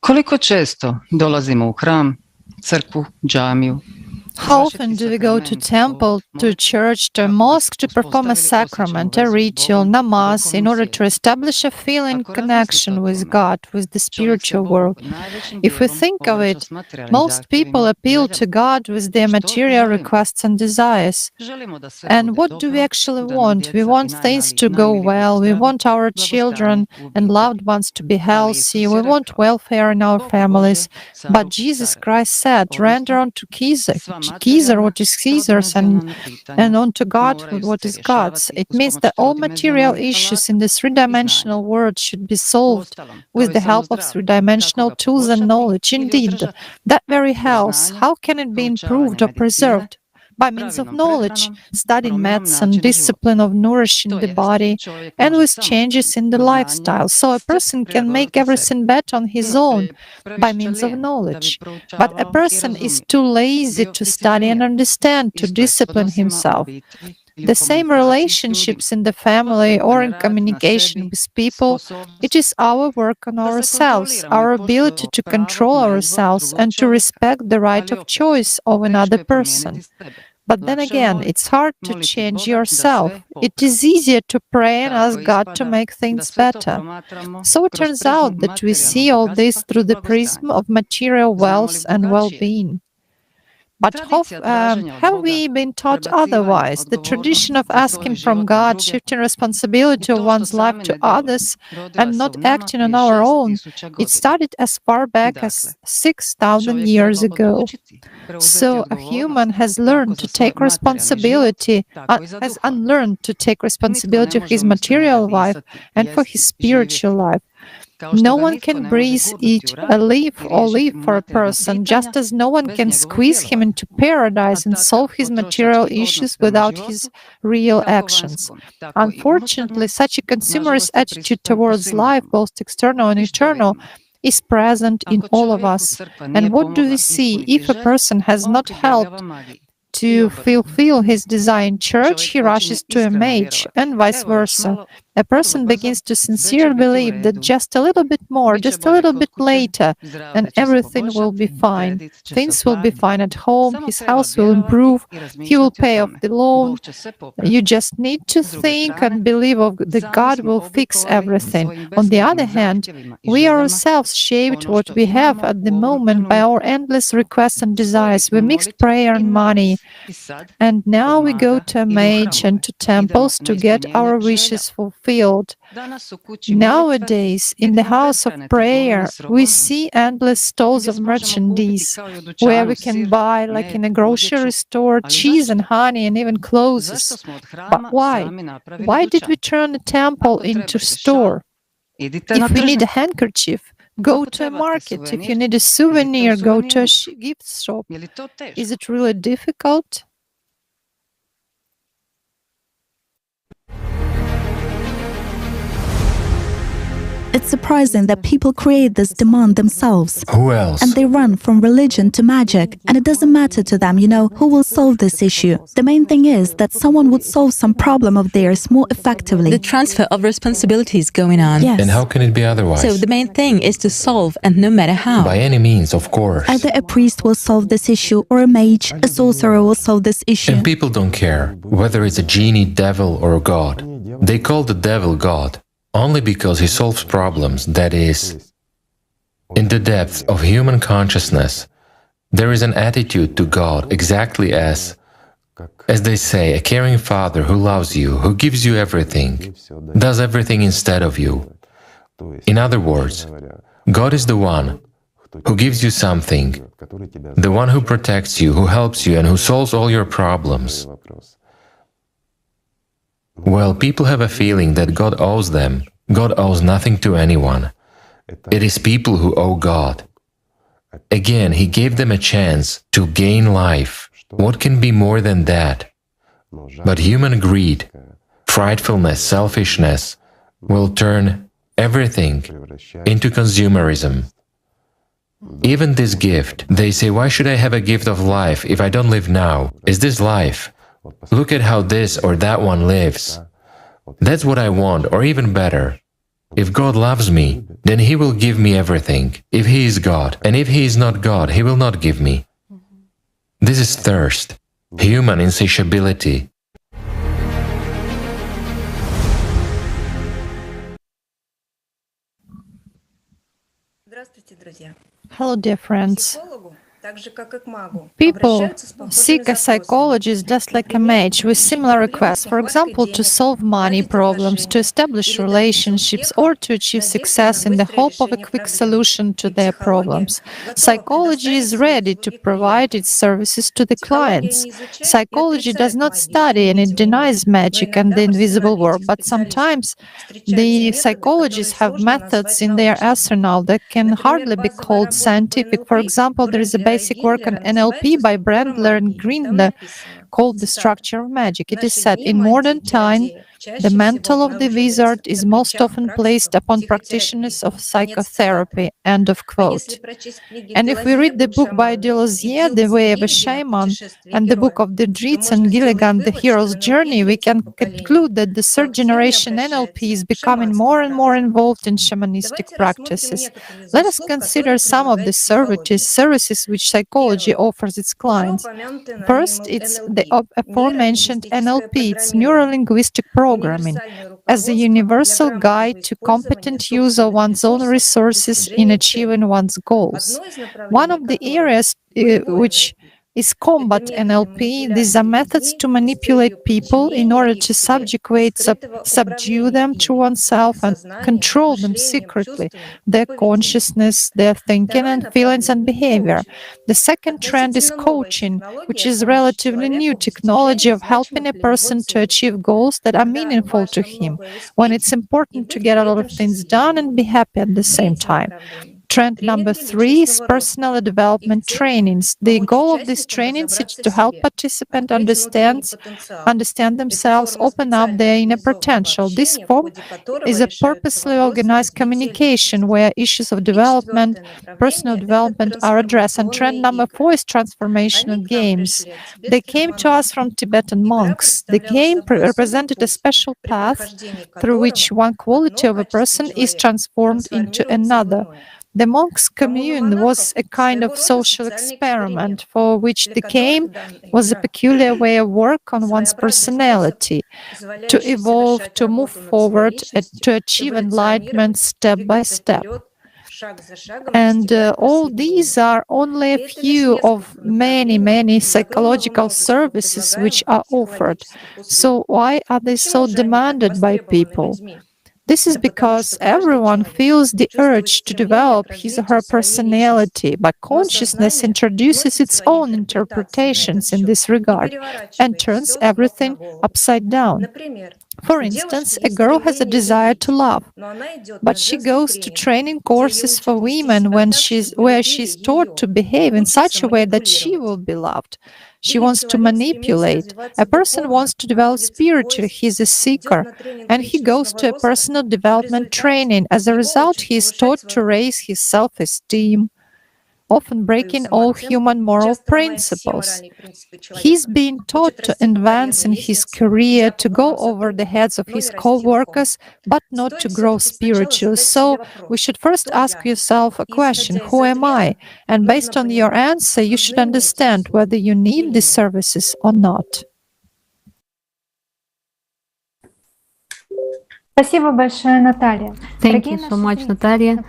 Koliko često dolazimo u hram, crkvu, džamiju? How often do we go to temple, to church, to a mosque to perform a sacrament, a ritual, namaz, in order to establish a feeling connection with God, with the spiritual world? If we think of it, most people appeal to God with their material requests and desires. And what do we actually want? We want things to go well, we want our children and loved ones to be healthy, we want welfare in our families. But Jesus Christ said, render unto Caesar what is Caesar's, and unto God what is God's. It means that all material issues in the three-dimensional world should be solved with the help of three-dimensional tools and knowledge. Indeed, that very health, how can it be improved or preserved? By means of knowledge, studying medicine, discipline of nourishing the body, and with changes in the lifestyle. So a person can make everything better on his own by means of knowledge. But a person is too lazy to study and understand, to discipline himself. The same relationships in the family or in communication with people, it is our work on ourselves, our ability to control ourselves and to respect the right of choice of another person. But then again, it's hard to change yourself. It is easier to pray and ask God to make things better. So it turns out that we see all this through the prism of material wealth and well-being. But have we been taught otherwise? The tradition of asking from God, shifting responsibility of one's life to others, and not acting on our own, it started as far back as 6,000 years ago. So a human has learned to take responsibility, has unlearned to take responsibility of his material life and for his spiritual life. No one can breathe, eat, live or live for a person, just as no one can squeeze him into paradise and solve his material issues without his real actions. Unfortunately, such a consumerist attitude towards life, both external and eternal, is present in all of us. And what do we see? If a person has not helped to fulfill his desire in church, he rushes to a mage, and vice versa. A person begins to sincerely believe that just a little bit more, just a little bit later, and everything will be fine. Things will be fine at home, his house will improve, he will pay off the loan. You just need to think and believe that God will fix everything. On the other hand, we ourselves shaped what we have at the moment by our endless requests and desires. We mixed prayer and money, and now we go to a mage and to temples to get our wishes fulfilled. Nowadays, in the house of prayer, we see endless stalls of merchandise, where we can buy, like in a grocery store, cheese and honey and even clothes. But why? Why did we turn a temple into a store? If we need a handkerchief, go to a market. If you need a souvenir, go to a gift shop. Is it really difficult? It's surprising that people create this demand themselves. Who else? And they run from religion to magic. And it doesn't matter to them, who will solve this issue. The main thing is that someone would solve some problem of theirs more effectively. The transfer of responsibilities going on. Yes. And how can it be otherwise? So the main thing is to solve, and no matter how. By any means, of course. Either a priest will solve this issue, or a mage, a sorcerer will solve this issue. And people don't care whether it's a genie, devil, or a god. They call the devil God only because he solves problems, that is, in the depths of human consciousness, there is an attitude to God exactly as they say, a caring father who loves you, who gives you everything, does everything instead of you, In other words, God is the one who gives you something, the one who protects you, who helps you, and who solves all your problems. Well, people have a feeling that God owes them. God owes nothing to anyone. It is people who owe God. Again, He gave them a chance to gain life. What can be more than that? But human greed, frightfulness, selfishness will turn everything into consumerism. Even this gift, they say, why should I have a gift of life if I don't live now? Is this life? Look at how this or that one lives. That's what I want, or even better. If God loves me, then He will give me everything, if He is God. And if He is not God, He will not give me. This is thirst, human insatiability. Hello, dear friends. People seek a psychologist just like a mage with similar requests, for example, to solve money problems, to establish relationships, or to achieve success in the hope of a quick solution to their problems. Psychology is ready to provide its services to the clients. Psychology does not study and it denies magic and the invisible world, but sometimes the psychologists have methods in their arsenal that can hardly be called scientific. For example, there is a basic work on NLP by Brandler and Grindler called The Structure of Magic. It is said, in modern time, the mantle of the wizard is most often placed upon practitioners of psychotherapy. End of quote. And if we read the book by Deleuze, The Way of a Shaman, and the book of the Dritz and Gilligan, The Hero's Journey, we can conclude that the third generation NLP is becoming more and more involved in shamanistic practices. Let us consider some of the services which psychology offers its clients. First, it's the aforementioned NLP, it's neuro-linguistic programming, as a universal guide to competent use of one's own resources in achieving one's goals. One of the areas which is combat NLP. These are methods to manipulate people in order to subdue them to oneself and control them secretly, their consciousness, their thinking and feelings and behavior. The second trend is coaching, which is relatively new technology of helping a person to achieve goals that are meaningful to him, when it's important to get a lot of things done and be happy at the same time. Trend number 3 is personal development trainings. The goal of these trainings is to help participants understand themselves, open up their inner potential. This form is a purposely organized communication where issues of development, personal development are addressed. And trend number 4 is transformational games. They came to us from Tibetan monks. The game represented a special path through which one quality of a person is transformed into another. The monks' commune was a kind of social experiment for which the game was a peculiar way of work on one's personality, to evolve, to move forward, to achieve enlightenment step by step. And all these are only a few of many psychological services which are offered. So why are they so demanded by people? This is because everyone feels the urge to develop his or her personality, but consciousness introduces its own interpretations in this regard and turns everything upside down. For instance, a girl has a desire to love, but she goes to training courses for women where she's taught to behave in such a way that she will be loved. She wants to manipulate. A person wants to develop spiritually. He's a seeker, and he goes to a personal development training. As a result, he is taught to raise his self-esteem, often breaking all human moral principles. He's being taught to advance in his career, to go over the heads of his co-workers, but not to grow spiritually. So we should first ask yourself a question: who am I? And based on your answer, you should understand whether you need these services or not. Thank you so much, Natalia.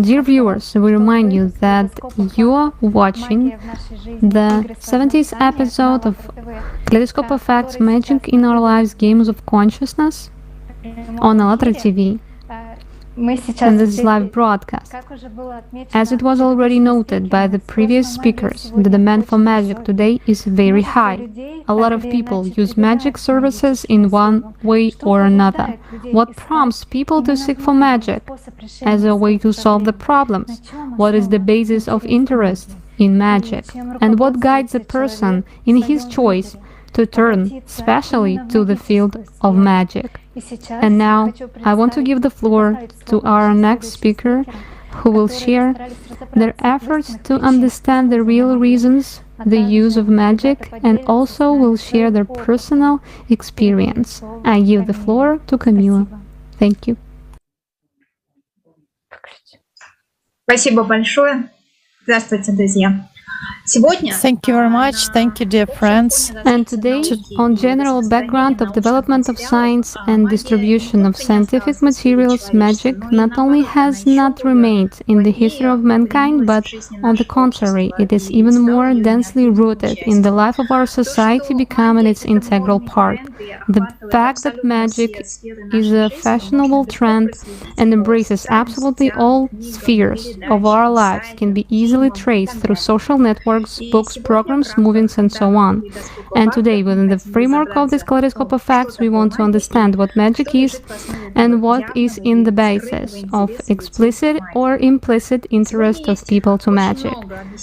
Dear viewers, we remind you that you are watching the 70th episode of Kaleidoscope of Facts, Magic in Our Lives, Games of Consciousness on ALLATRA TV. in this live broadcast. As it was already noted by the previous speakers, the demand for magic today is very high. A lot of people use magic services in one way or another. What prompts people to seek for magic as a way to solve the problems? What is the basis of interest in magic? And what guides a person in his choice to turn specially to the field of magic? And now, I want to give the floor to our next speaker, who will share their efforts to understand the real reasons, the use of magic, and also will share their personal experience. I give the floor to Camila. Thank you. Спасибо большое. Здравствуйте, друзья. Thank you very much. Thank you, dear friends. And today, on general background of development of science and distribution of scientific materials, magic not only has not remained in the history of mankind, but on the contrary, it is even more densely rooted in the life of our society, becoming its integral part. The fact that magic is a fashionable trend and embraces absolutely all spheres of our lives can be easily traced through social networks, books, programs, movies, and so on. And today, within the framework of this Kaleidoscope of Facts, we want to understand what magic is and what is in the basis of explicit or implicit interest of people to magic.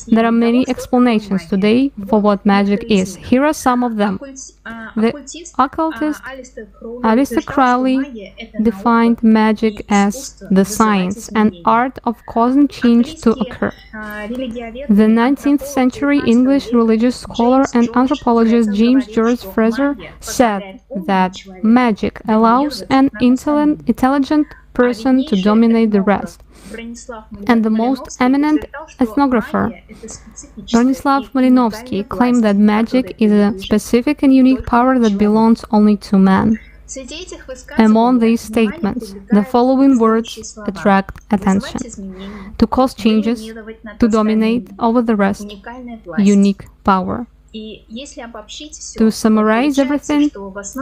There are many explanations today for what magic is. Here are some of them. The occultist Aleister Crowley defined magic as the science and art of causing change to occur. The 19th century English religious scholar and anthropologist James George Frazer said that magic allows an intelligent person to dominate the rest. And the most eminent ethnographer, Bronislaw Malinovsky, claimed that magic is a specific and unique power that belongs only to man. Among these statements, the following words attract attention: to cause changes, to dominate over the rest, unique power. To summarize everything,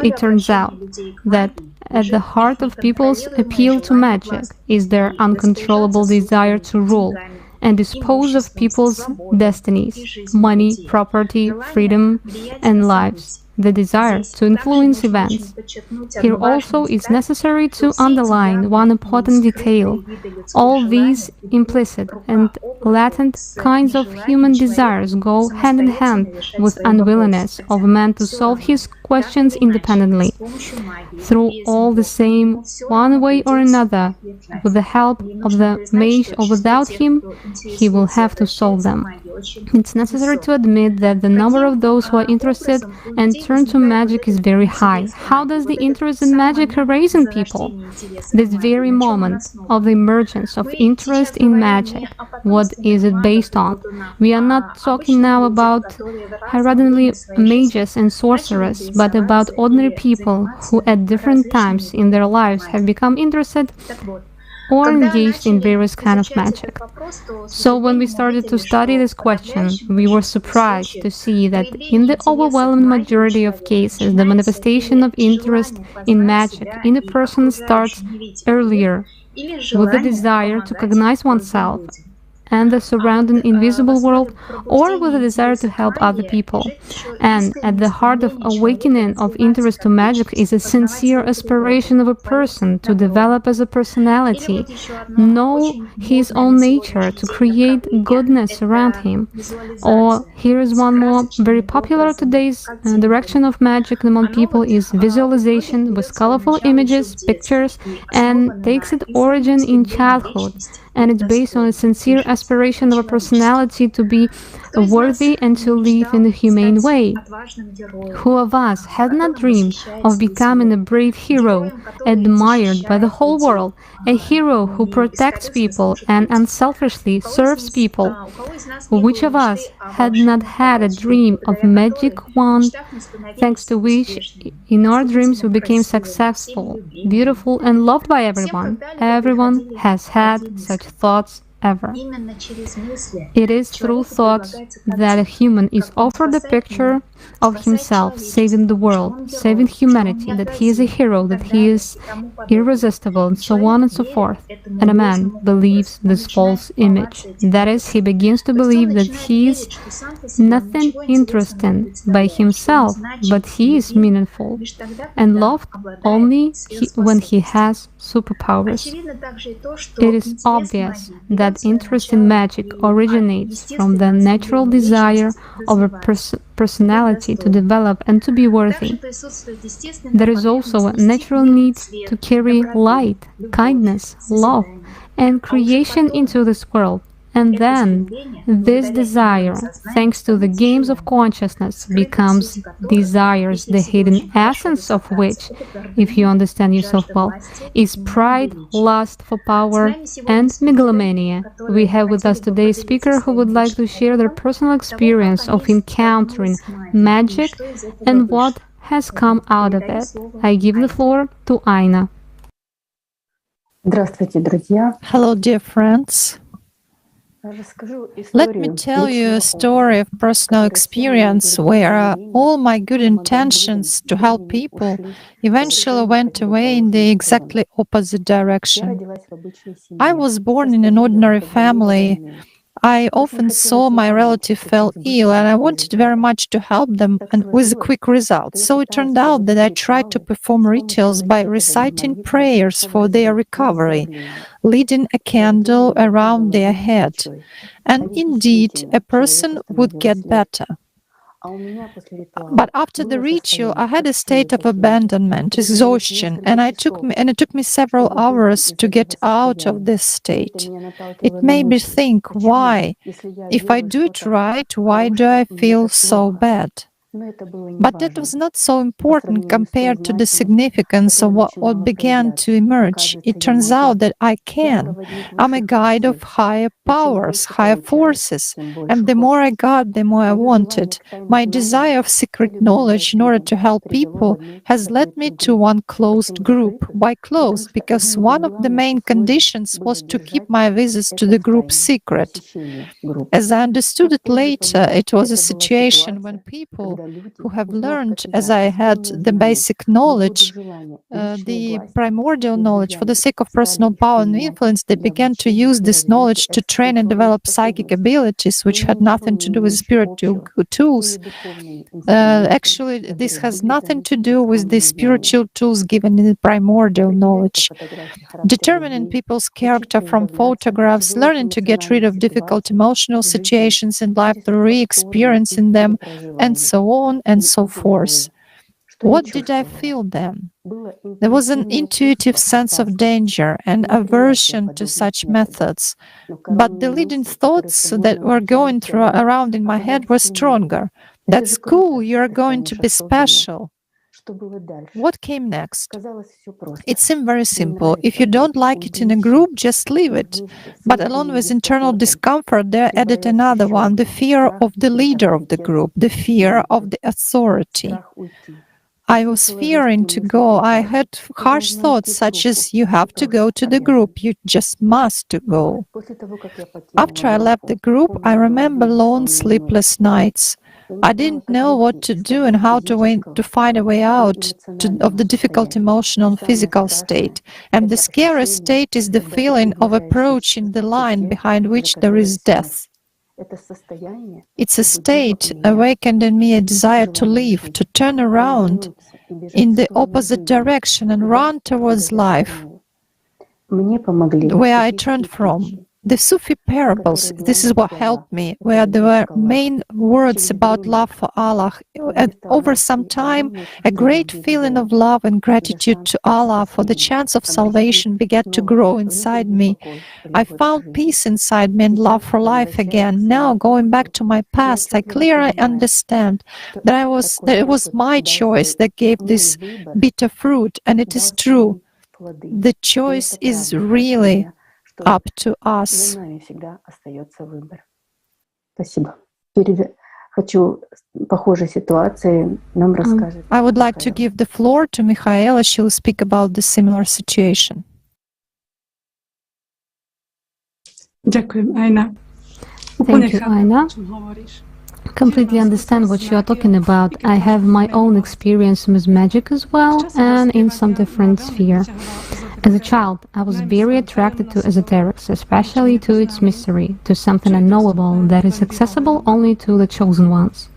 it turns out that at the heart of people's appeal to magic is their uncontrollable desire to rule and dispose of people's destinies, money, property, freedom, and lives. The desire to influence events. Here also is necessary to underline one important detail. All these implicit and latent kinds of human desires go hand in hand with unwillingness of man to solve his questions independently, through all the same, one way or another, with the help of the mage or without him, he will have to solve them. It's necessary to admit that the number of those who are interested and turn to magic is very high. How does the interest in magic arise in people? This very moment of the emergence of interest in magic, what is it based on? We are not talking now about hereditary mages and sorcerers, but about ordinary people who at different times in their lives have become interested or engaged in various kinds of magic. So when we started to study this question, we were surprised to see that in the overwhelming majority of cases, the manifestation of interest in magic in a person starts earlier, with the desire to cognize oneself and the surrounding invisible world, or with a desire to help other people. And at the heart of awakening of interest to magic is a sincere aspiration of a person to develop as a personality, know his own nature, to create goodness around him. Or here is one more very popular today's direction of magic among people is visualization with colorful images, pictures, and takes its origin in childhood. And it's based on a sincere aspiration of a personality to be worthy and to live in a humane way. Who of us had not dreamed of becoming a brave hero, admired by the whole world, a hero who protects people and unselfishly serves people? Which of us had not had a dream of a magic wand, thanks to which in our dreams we became successful, beautiful, and loved by everyone? Everyone has had such thoughts ever. It is through thoughts that a human is offered a picture of himself, saving the world, saving humanity, that he is a hero, that he is irresistible, and so on and so forth. And a man believes this false image. That is, he begins to believe that he is nothing interesting by himself, but he is meaningful and loved only when he has superpowers. It is obvious that interest in magic originates from the natural desire of a personality to develop and to be worthy. There is also a natural need to carry light, kindness, love, and creation into this world. And then, this desire, thanks to the games of consciousness, becomes desires, the hidden essence of which, if you understand yourself well, is pride, lust for power, and megalomania. We have with us today a speaker who would like to share their personal experience of encountering magic and what has come out of it. I give the floor to Aina. Hello, dear friends. Let me tell you a story of personal experience where all my good intentions to help people eventually went away in the exactly opposite direction. I was born in an ordinary family. I often saw my relative fell ill, and I wanted very much to help them and with a quick result. So it turned out that I tried to perform rituals by reciting prayers for their recovery, leading a candle around their head. And indeed, a person would get better. But after the ritual, I had a state of abandonment, exhaustion, and it took me several hours to get out of this state. It made me think, why? If I do it right, why do I feel so bad? But that was not so important compared to the significance of what began to emerge. It turns out that I can. I'm a guide of higher powers, higher forces, and the more I got, the more I wanted. My desire of secret knowledge in order to help people has led me to one closed group. Why closed? Because one of the main conditions was to keep my visits to the group secret. As I understood it later, it was a situation when people who have learned, as I had, the basic knowledge, the primordial knowledge, for the sake of personal power and influence, they began to use this knowledge to train and develop psychic abilities, which had nothing to do with spiritual tools. Actually, this has nothing to do with the spiritual tools given in the primordial knowledge. Determining people's character from photographs, learning to get rid of difficult emotional situations in life through re-experiencing them, and so on and so forth. What did I feel then? There was an intuitive sense of danger and aversion to such methods, but the leading thoughts that were going around in my head were stronger. That's cool, you're going to be special. What came next? It seemed very simple. If you don't like it in a group, just leave it. But along with internal discomfort, there added another one, the fear of the leader of the group, the fear of the authority. I was fearing to go. I had harsh thoughts such as, you have to go to the group, you just must go. After I left the group, I remember long, sleepless nights. I didn't know what to do and how to find a way out of the difficult emotional and physical state. And the scariest state is the feeling of approaching the line behind which there is death. It's a state awakened in me a desire to leave, to turn around in the opposite direction and run towards life, where I turned from. The Sufi parables, this is what helped me, where there were main words about love for Allah. And over some time, a great feeling of love and gratitude to Allah for the chance of salvation began to grow inside me. I found peace inside me and love for life again. Now, going back to my past, I clearly understand that it was my choice that gave this bitter fruit, and it is true. The choice is really up to us. I would like to give the floor to Mikhaela. She will speak about the similar situation. Thank you, Aina. completely understand what you are talking about. I have my own experience with magic as well, and in some different sphere. As a child, I was very attracted to esoterics, especially to its mystery, to something unknowable that is accessible only to the chosen ones.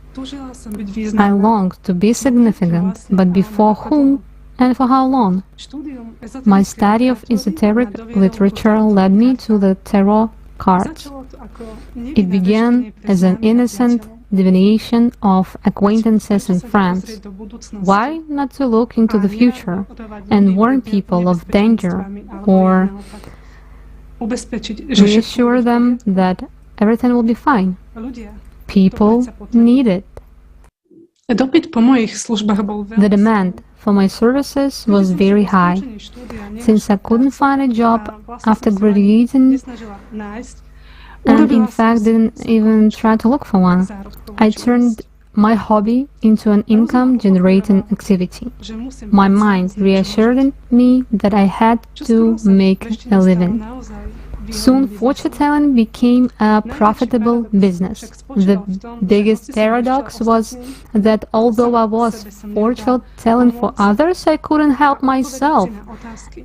I longed to be significant, but before whom and for how long? My study of esoteric literature led me to the tarot cards. It began as an innocent divination of acquaintances in France. Why not to look into the future and warn people of danger or reassure them that everything will be fine? People need it. The demand for my services was very high. Since I couldn't find a job after graduating, and in fact didn't even try to look for one, I turned my hobby into an income-generating activity. My mind reassured me that I had to make a living. Soon fortune-telling became a profitable business. The biggest paradox was that although I was fortune-telling for others, I couldn't help myself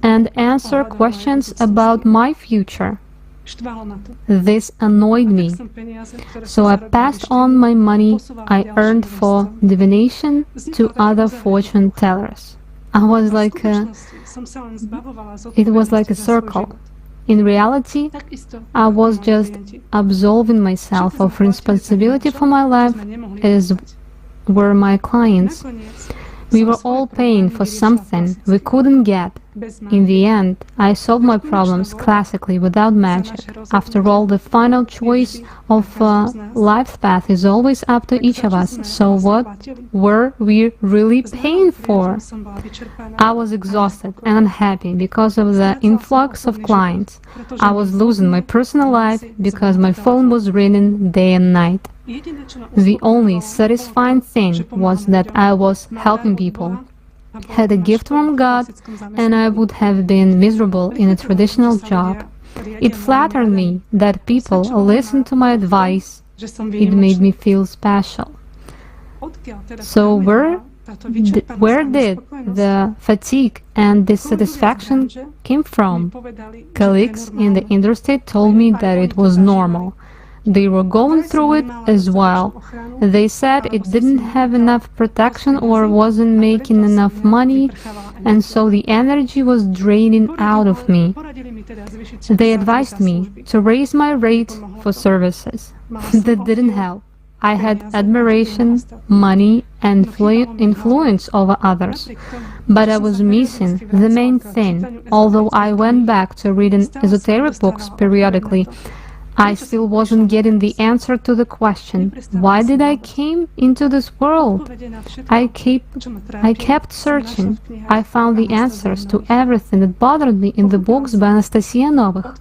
and answer questions about my future. This annoyed me, so I passed on my money I earned for divination to other fortune tellers. It was like a circle. In reality, I was just absolving myself of responsibility for my life, as were my clients. We were all paying for something we couldn't get. In the end, I solved my problems classically without magic. After all, the final choice of life's path is always up to each of us. So what were we really paying for? I was exhausted and unhappy because of the influx of clients. I was losing my personal life because my phone was ringing day and night. The only satisfying thing was that I was helping people, had a gift from God, and I would have been miserable in a traditional job. It flattered me that people listened to my advice. It made me feel special. So where did the fatigue and dissatisfaction came from? Colleagues in the industry told me that it was normal. They were going through it as well. They said it didn't have enough protection or wasn't making enough money, and so the energy was draining out of me. They advised me to raise my rate for services. That didn't help. I had admiration, money, and influence over others. But I was missing the main thing. Although I went back to reading esoteric books periodically, I still wasn't getting the answer to the question, why did I came into this world? I kept searching. I found the answers to everything that bothered me in the books by Anastasia Novych.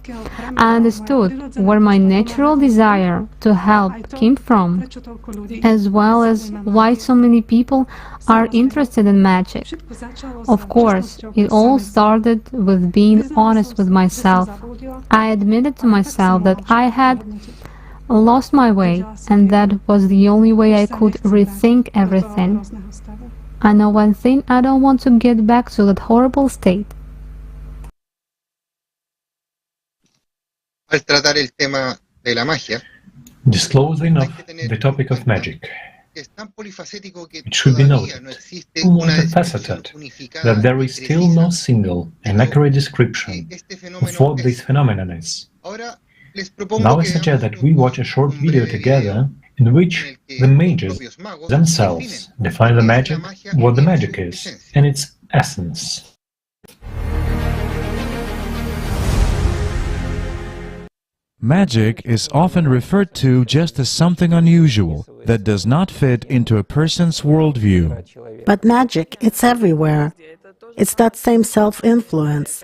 I understood where my natural desire to help came from, as well as why so many people are interested in magic. Of course, it all started with being honest with myself. I admitted to myself that I had lost my way, and that was the only way I could rethink everything. I know one thing, I don't want to get back to that horrible state. Disclosing of the topic of magic, it should be noted, so multifaceted, that there is still no single and accurate description of what this phenomenon is. Now I suggest that we watch a short video together in which the mages themselves define the magic, what the magic is, and its essence. Magic is often referred to just as something unusual that does not fit into a person's worldview. But magic, it's everywhere. It's that same self-influence.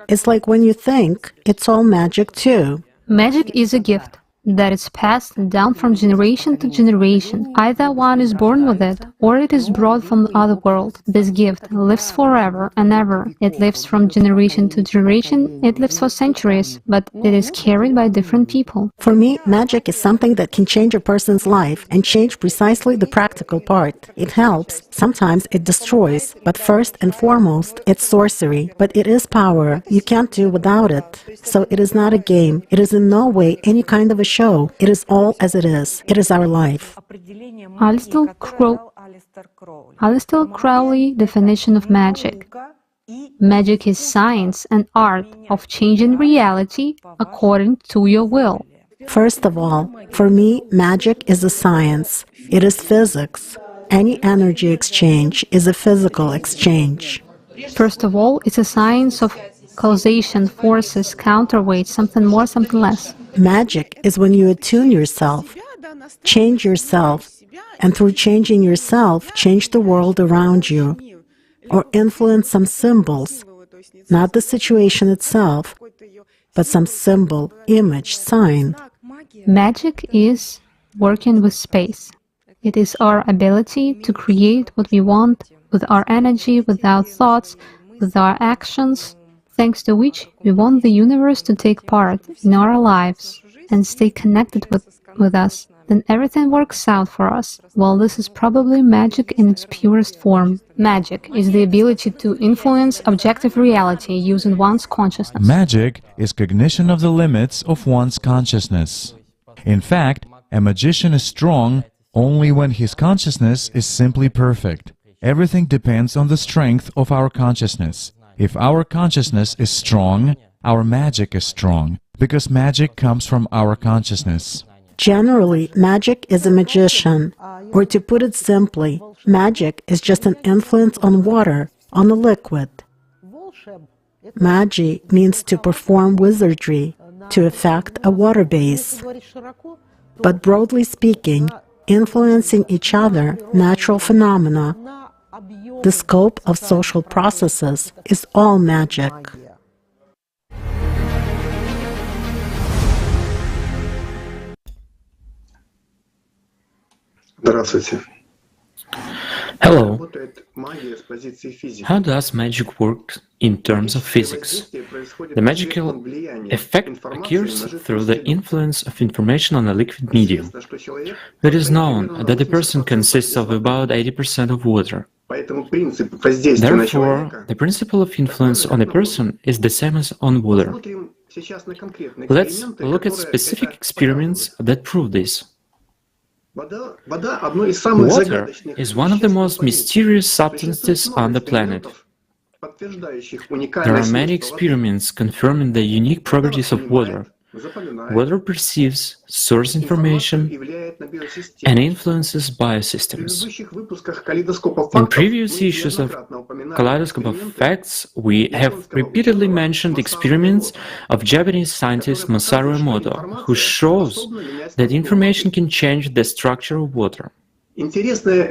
It's like when you think, it's all magic too. Magic is a gift. that is passed down from generation to generation. Either one is born with it, or it is brought from the other world. This gift lives forever and ever. It lives from generation to generation. It lives for centuries, but it is carried by different people. For me, magic is something that can change a person's life and change precisely the practical part. It helps. Sometimes it destroys. But first and foremost, it's sorcery. But it is power. You can't do without it. So it is not a game. It is in no way any kind of a show. It is all as it is. It is our life. Aleister Crowley definition of magic. Magic is science and art of changing reality according to your will. First of all, for me, magic is a science. It is physics. Any energy exchange is a physical exchange. First of all, it's a science of causation, forces, counterweight, something more, something less. Magic is when you attune yourself, change yourself, and through changing yourself, change the world around you, or influence some symbols, not the situation itself, but some symbol, image, sign. Magic is working with space. It is our ability to create what we want with our energy, with our thoughts, with our actions, thanks to which we want the universe to take part in our lives and stay connected with us. Then everything works out for us. Well, this is probably magic in its purest form. Magic is the ability to influence objective reality using one's consciousness. Magic is cognition of the limits of one's consciousness. In fact, a magician is strong only when his consciousness is simply perfect. Everything depends on the strength of our consciousness. If our consciousness is strong, our magic is strong, because magic comes from our consciousness. Generally, magic is a magician, or to put it simply, magic is just an influence on water, on a liquid. Magi means to perform wizardry, to affect a water base. But broadly speaking, influencing each other, natural phenomena, the scope of social processes is all magic. Hello. How does magic work in terms of physics? The magical effect occurs through the influence of information on a liquid medium. It is known that the person consists of about 80% of water. Therefore, the principle of influence on a person is the same as on water. Let's look at specific experiments that prove this. Water is one of the most mysterious substances on the planet. There are many experiments confirming the unique properties of water. Water perceives, stores information, and influences biosystems. In previous issues of Kaleidoscope of Facts, we have repeatedly mentioned experiments of Japanese scientist Masaru Emoto, who shows that information can change the structure of water. Interesting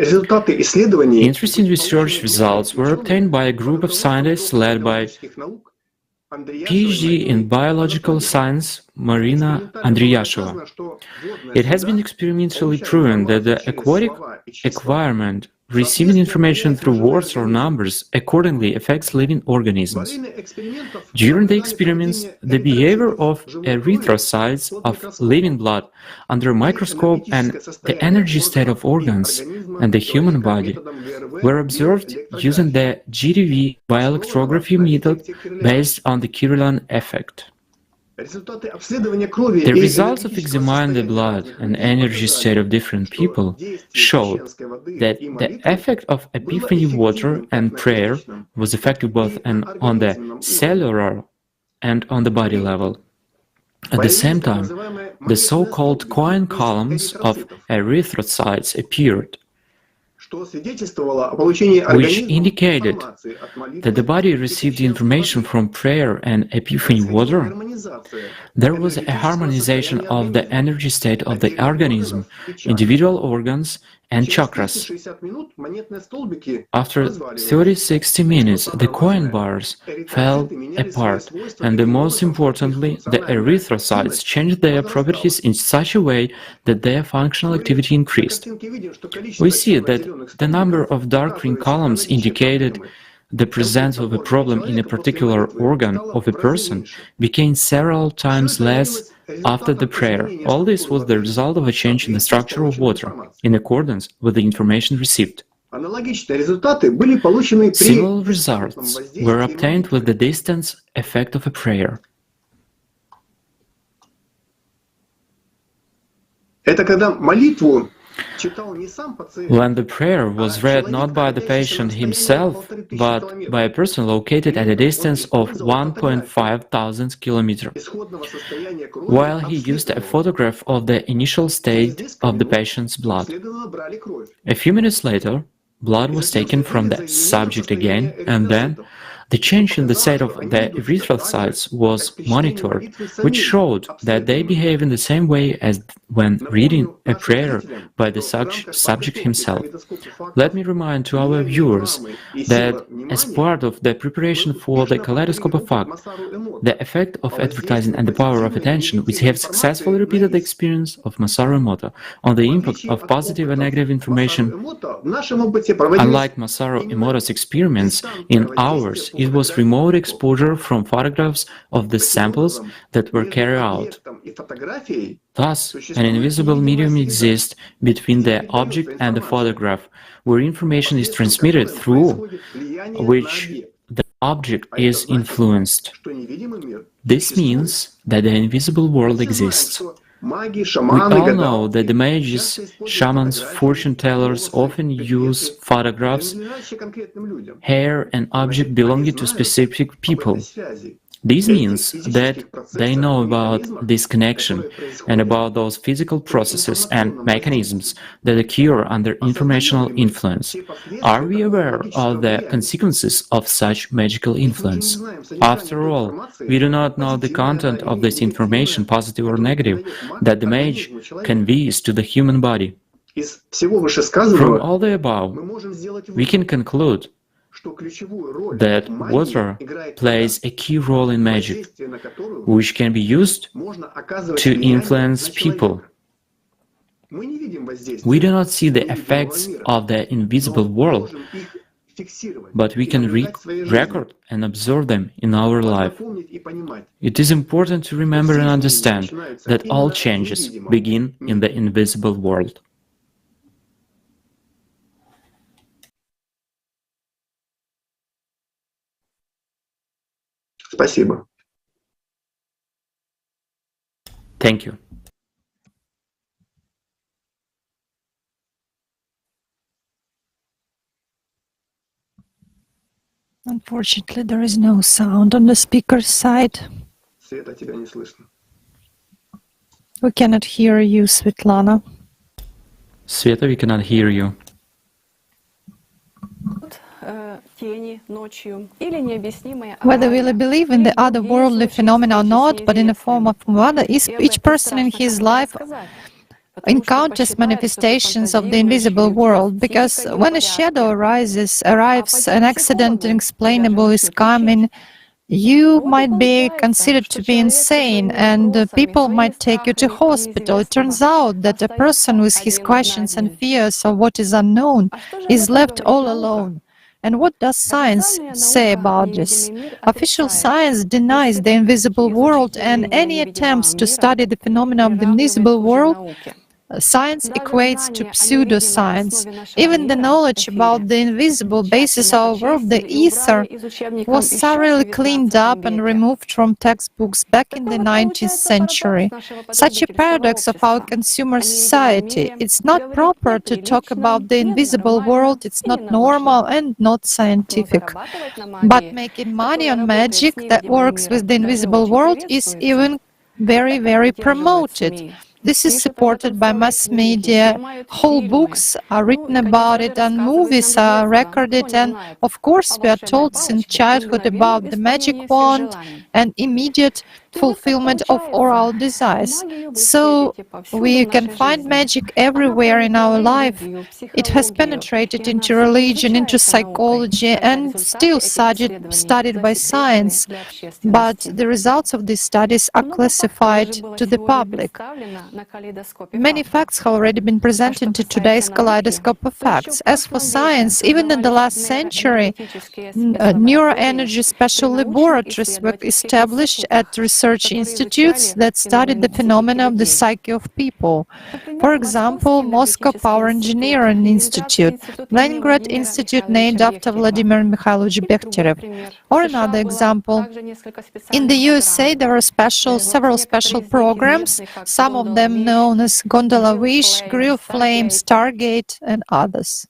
research results were obtained by a group of scientists led by PhD in biological science Marina Andriyasheva. It has been experimentally proven that the aquatic environment receiving information through words or numbers accordingly affects living organisms. During the experiments, the behavior of erythrocytes of living blood under a microscope and the energy state of organs and the human body were observed using the GDV bioelectrography method based on the Kirlian effect. The results of examining the blood and energy state of different people showed that the effect of epiphany water and prayer was effective both on the cellular and on the body level. At the same time, the so-called coin columns of erythrocytes appeared, which indicated that the body received the information from prayer and epiphany water There was a harmonization of the energy state of the organism, individual organs, and chakras. After 30-60 minutes, the coin bars fell apart, and most importantly, the erythrocytes changed their properties in such a way that their functional activity increased. We see that the number of dark green columns indicated the presence of a problem in a particular organ of a person became several times less after the prayer. All this was the result of a change in the structure of water, in accordance with the information received. Similar results were obtained with the distance effect of a prayer. When the prayer was read not by the patient himself, but by a person located at a distance of 1,500 kilometers, while he used a photograph of the initial state of the patient's blood. A few minutes later, blood was taken from the subject again, and then the change in the state of the erythrocytes was monitored, which showed that they behave in the same way as when reading a prayer by the subject himself. Let me remind to our viewers that as part of the preparation for the Kaleidoscope of Facts, the effect of advertising and the power of attention, we have successfully repeated the experience of Masaru Emoto on the impact of positive and negative information. Unlike Masaru Emoto's experiments in ours, it was remote exposure from photographs of the samples that were carried out. Thus, an invisible medium exists between the object and the photograph, where information is transmitted through which the object is influenced. This means that the invisible world exists. We all know that the mages, shamans, fortune tellers often use photographs, hair, and objects belonging to specific people. This means that they know about this connection and about those physical processes and mechanisms that occur under informational influence. Are we aware of the consequences of such magical influence? After all, we do not know the content of this information, positive or negative, that the mage conveys to the human body. From all the above, we can conclude that water plays a key role in magic, which can be used to influence people. We do not see the effects of the invisible world, but we can record and observe them in our life. It is important to remember and understand that all changes begin in the invisible world. Спасибо. Thank you. Unfortunately, there is no sound on the speaker's side. Света, тебя не слышно. We cannot hear you, Svetlana. Sveta, we cannot hear you. Whether we believe in the otherworldly phenomena or not, but in the form of Mada, each person in his life encounters manifestations of the invisible world, because when a shadow arrives, an accident unexplainable is coming, you might be considered to be insane, and people might take you to hospital. It turns out that a person with his questions and fears of what is unknown is left all alone. And what does science say about this? Official science denies the invisible world, and any attempts to study the phenomena of the invisible world, science equates to pseudoscience. Even the knowledge about the invisible basis of our world, the ether, was thoroughly cleaned up and removed from textbooks back in the 19th century. Such a paradox of our consumer society. It's not proper to talk about the invisible world, it's not normal and not scientific. But making money on magic that works with the invisible world is even very, very promoted. This is supported by mass media, whole books are written about it, and movies are recorded, and of course we are told since childhood about the magic wand and immediate fulfillment of oral desires. So we can find magic everywhere in our life. It has penetrated into religion, into psychology, and still studied by science. But the results of these studies are classified to the public. Many facts have already been presented in today's Kaleidoscope of Facts. As for science, even in the last century, neuroenergy special laboratories were established at research institutes that studied the phenomena of the psyche of people. For example, Moscow Power Engineering Institute, Leningrad Institute named after Vladimir Mikhailovich Bekhterev. Or another example, in the USA there are several special programs, some of them known as Gondola Wish, Grill Flame, Stargate, and others.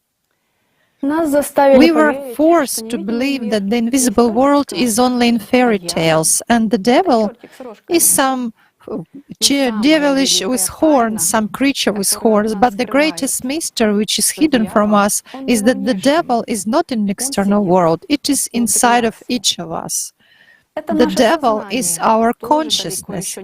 We were forced to believe that the invisible world is only in fairy tales, and the devil is some devilish with horns, some creature with horns. But the greatest mystery which is hidden from us is that the devil is not in the external world, it is inside of each of us. The devil is our consciousness,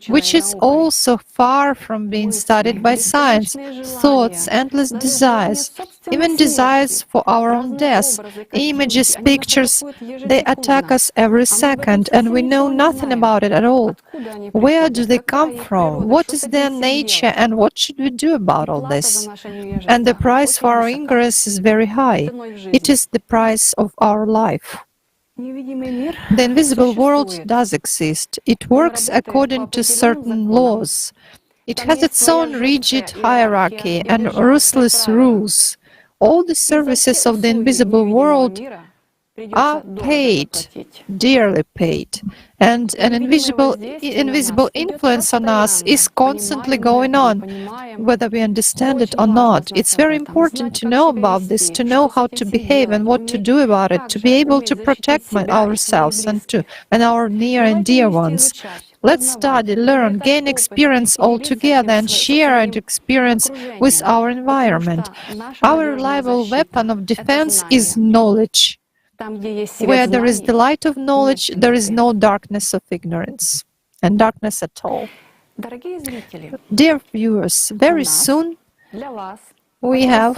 which is also far from being studied by science. Thoughts, endless desires, even desires for our own death, images, pictures, they attack us every second, and we know nothing about it at all. Where do they come from? What is their nature, and what should we do about all this? And the price for our ingress is very high. It is the price of our life. The invisible world does exist. It works according to certain laws. It has its own rigid hierarchy and ruthless rules. All the services of the invisible world are paid, dearly paid, and an invisible influence on us is constantly going on, whether we understand it or not. It's very important to know about this, to know how to behave and what to do about it, to be able to protect ourselves and our near and dear ones. Let's study, learn, gain experience all together and share our experience with our environment. Our reliable weapon of defense is knowledge. Where there is the light of knowledge, there is no darkness of ignorance, and darkness at all. Dear viewers, very soon we have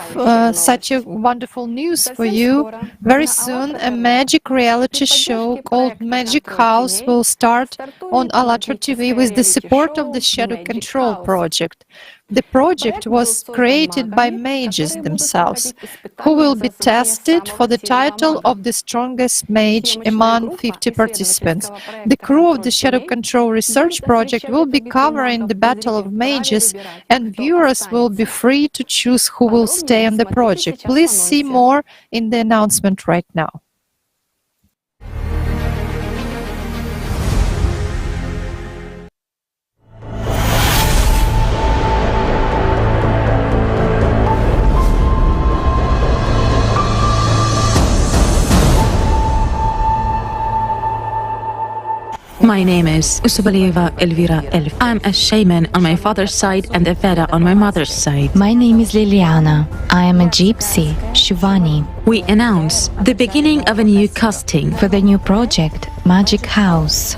such a wonderful news for you. Very soon a magic reality show called Magic House will start on ALLATRA TV with the support of the Shadow Control project. The project was created by mages themselves, who will be tested for the title of the strongest mage among 50 participants. The crew of the Shadow Control Research Project will be covering the Battle of Mages, and viewers will be free to choose who will stay on the project. Please see more in the announcement right now. My name is Usubalieva Elvira Elf. I'm a shaman on my father's side and a Veda on my mother's side. My name is Liliana. I am a gypsy, Shivani. We announce the beginning of a new casting for the new project, Magic House.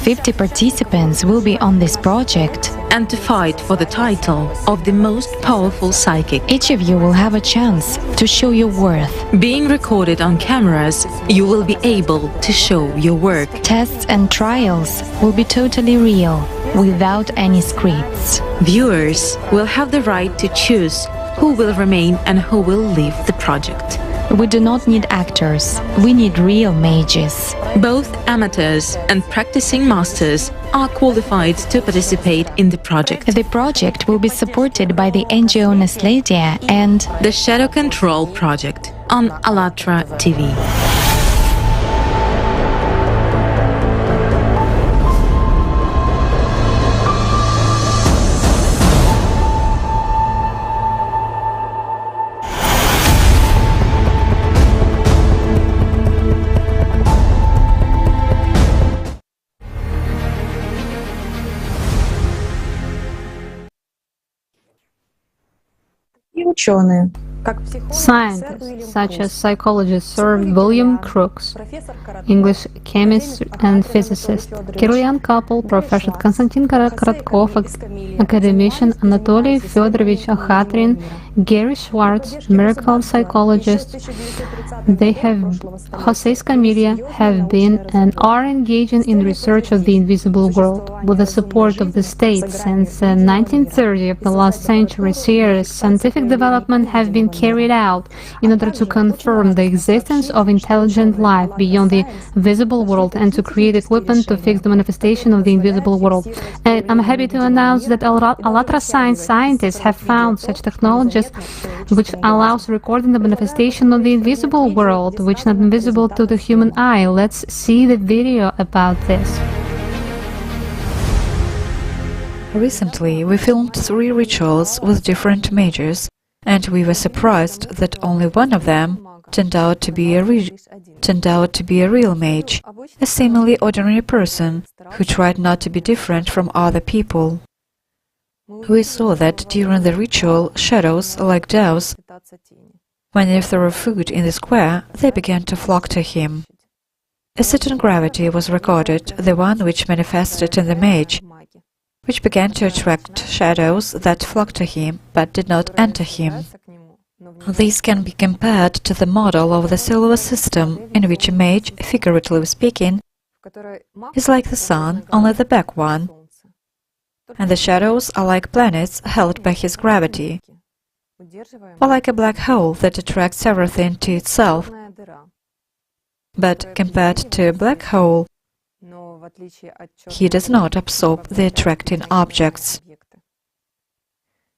"50 participants will be on this project and to fight for the title of the most powerful psychic. Each of you will have a chance to show your worth. Being recorded on cameras, you will be able to show your work. Tests and trials will be totally real, without any scripts. Viewers will have the right to choose who will remain and who will leave the project. We do not need actors, we need real mages. Both amateurs and practicing masters are qualified to participate in the project. The project will be supported by the NGO Naslediya and the Shadow Control Project on ALLATRA TV. Ученые Scientists, such as psychologists Sir William Crookes, English chemist and physicist, Kirlian couple, Professor Konstantin Korotkov, academician Anatoly Fyodorovich Akhatrin, Gary Schwartz, miracle psychologist, Jose Escamilla have been and are engaging in research of the invisible world. With the support of the state since 1930 of the last century, serious scientific development have been carried out in order to confirm the existence of intelligent life beyond the visible world and to create equipment to fix the manifestation of the invisible world. And I'm happy to announce that ALLATRA scientists have found such technologies which allows recording the manifestation of the invisible world, which is not invisible to the human eye. Let's see the video about this. Recently, we filmed 3 rituals with different mages, and we were surprised that only one of them turned out to be a real mage, a seemingly ordinary person who tried not to be different from other people. We saw that during the ritual, shadows, like doves, when he threw food in the square, they began to flock to him. A certain gravity was recorded, the one which manifested in the mage, which began to attract shadows that flocked to him but did not enter him. This can be compared to the model of the solar system, in which a mage, figuratively speaking, is like the sun, only the back one, and the shadows are like planets held by his gravity, or like a black hole that attracts everything to itself. But compared to a black hole, he does not absorb the attracting objects.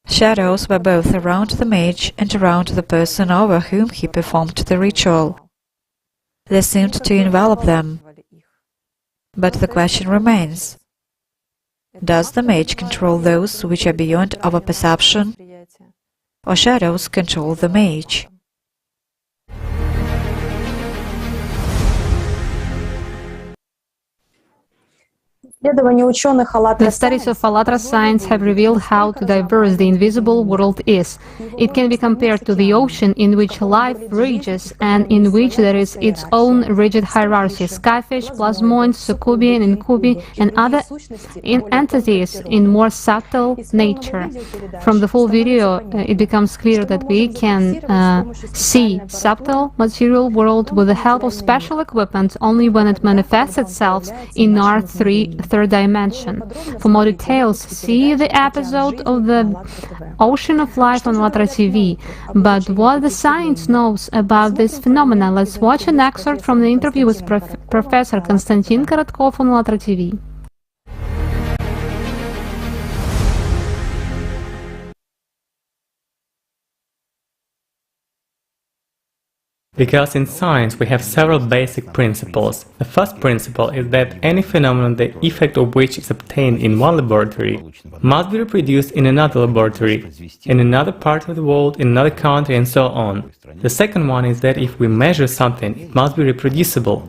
Shadows were both around the mage and around the person over whom he performed the ritual. They seemed to envelop them. But the question remains: does the mage control those which are beyond our perception, or shadows control the mage? The studies of ALLATRA science have revealed how diverse the invisible world is. It can be compared to the ocean in which life rages and in which there is its own rigid hierarchy: skyfish, plasmoids, succubi and incubi, and other entities in more subtle nature. From the full video, it becomes clear that we can see subtle material world with the help of special equipment only when it manifests itself in our third dimension. For more details, see the episode of the Ocean of Life on ALLATRA TV. But what the science knows about this phenomena? Let's watch an excerpt from the interview with Professor Konstantin Korotkov on ALLATRA TV. Because in science we have several basic principles. The first principle is that any phenomenon, the effect of which is obtained in one laboratory, must be reproduced in another laboratory, in another part of the world, in another country, and so on. The second one is that if we measure something, it must be reproducible.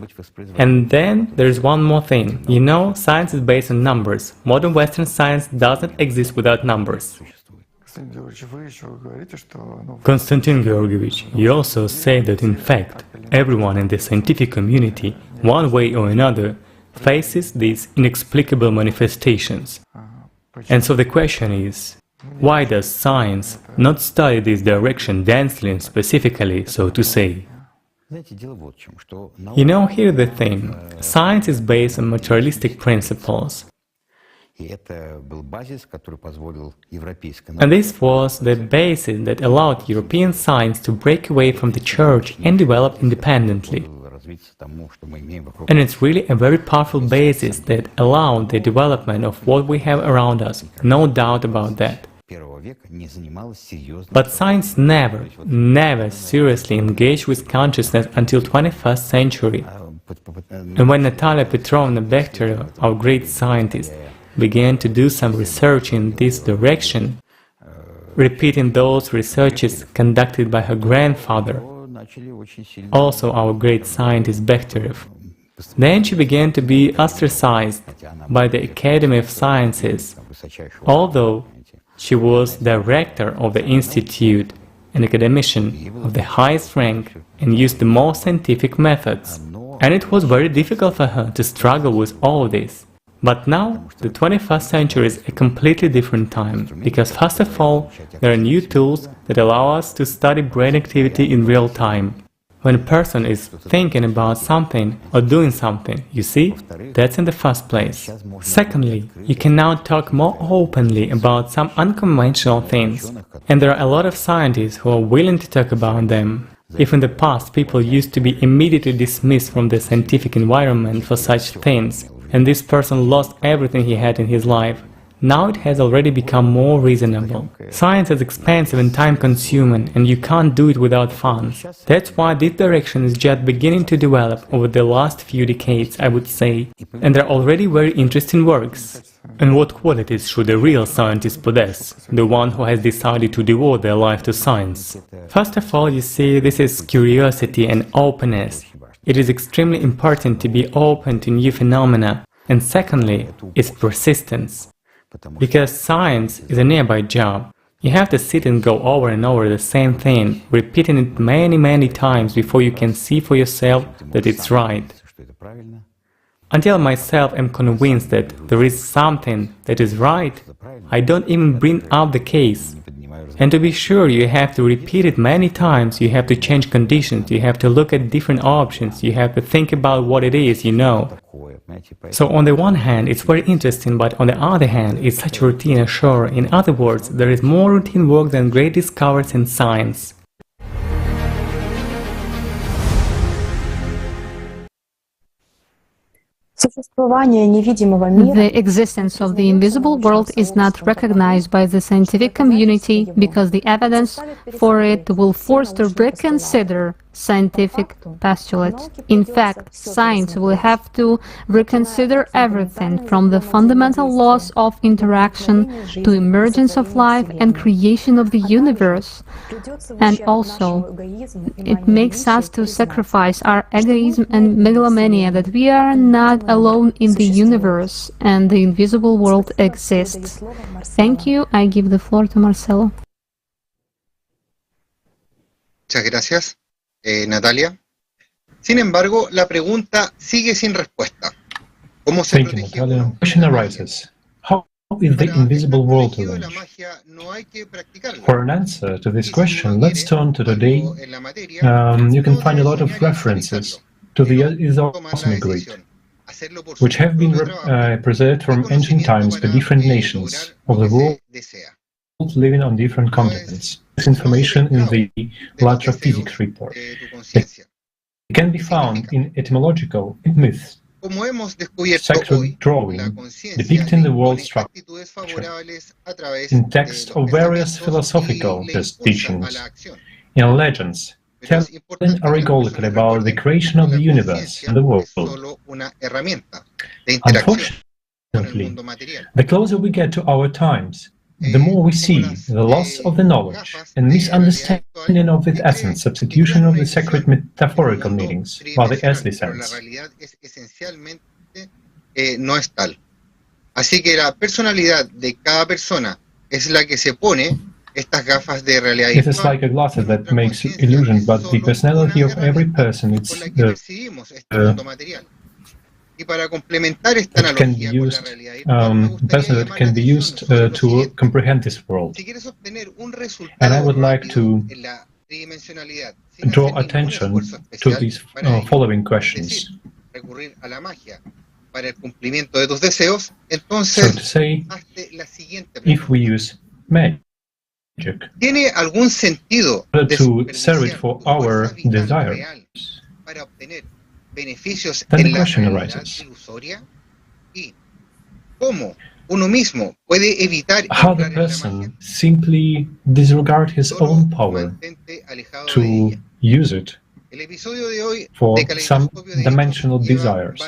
And then there is one more thing. You know, science is based on numbers. Modern Western science doesn't exist without numbers. Konstantin Georgievich, you also say that in fact, everyone in the scientific community, one way or another, faces these inexplicable manifestations. And so the question is, why does science not study this direction densely and specifically, so to say? You know, here's the thing. Science is based on materialistic principles. And this was the basis that allowed European science to break away from the Church and develop independently. And it's really a very powerful basis that allowed the development of what we have around us, no doubt about that. But science never seriously engaged with consciousness until 21st century. And when Natalia Petrovna Bekhterev, our great scientist, began to do some research in this direction, repeating those researches conducted by her grandfather, also our great scientist Bekhterev. Then she began to be ostracized by the Academy of Sciences, although she was director of the institute an academician of the highest rank and used the most scientific methods. And it was very difficult for her to struggle with all this. But now, the 21st century is a completely different time, because first of all, there are new tools that allow us to study brain activity in real time. When a person is thinking about something or doing something, you see, that's in the first place. Secondly, you can now talk more openly about some unconventional things, and there are a lot of scientists who are willing to talk about them. If in the past people used to be immediately dismissed from the scientific environment for such things, and this person lost everything he had in his life, now it has already become more reasonable. Science is expensive and time-consuming, and you can't do it without funds. That's why this direction is just beginning to develop over the last few decades, I would say, and there are already very interesting works. And what qualities should a real scientist possess, the one who has decided to devote their life to science? First of all, you see, this is curiosity and openness. It is extremely important to be open to new phenomena. And secondly, is persistence. Because science is a nearby job. You have to sit and go over and over the same thing, repeating it many times before you can see for yourself that it's right. Until myself am convinced that there is something that is right, I don't even bring up the case. And to be sure, you have to repeat it many times, you have to change conditions, you have to look at different options, you have to think about what it is, you know. So on the one hand, it's very interesting, but on the other hand, it's such a routine ashore. In other words, there is more routine work than great discoveries in science. The existence of the invisible world is not recognized by the scientific community because the evidence for it will force to reconsider scientific postulates. In fact, science will have to reconsider everything from the fundamental laws of interaction to emergence of life and creation of the universe. And also, it makes us to sacrifice our egoism and megalomania that we are not alone in the universe and the invisible world exists. Thank you. I give the floor to Marcelo. Muchas gracias, Natalia. Sin embargo, la pregunta sigue sin respuesta. ¿Cómo se protege uno? Question arises. How is the invisible world arranged? For an answer to this question, let's turn to today. You can find a lot of references to the isosmic grid, which have been preserved from ancient times by different nations of the world living on different continents. This information in the ALLATRA Physics report. It can be found in etymological myths, sacred drawing depicting the world structure, in texts of various philosophical teachings, in legends, telling allegorically about the creation of the universe and the world. Unfortunately, the closer we get to our times, the more we see the loss of the knowledge and misunderstanding of its essence, substitution of the sacred metaphorical meanings by the earthly sense. No es tal. Así que la personalidad de cada persona es la que se pone estas gafas de realidad virtual. It is like a glasses that makes illusions, but the personality of every person is Y para complementar esta analogía con la realidad virtual, that can be used to comprehend this world. And I would like to draw attention to these following questions. So to say, if we use magic to serve it for our desires, then the question arises, how the person simply disregard his own power to use it for some dimensional desires.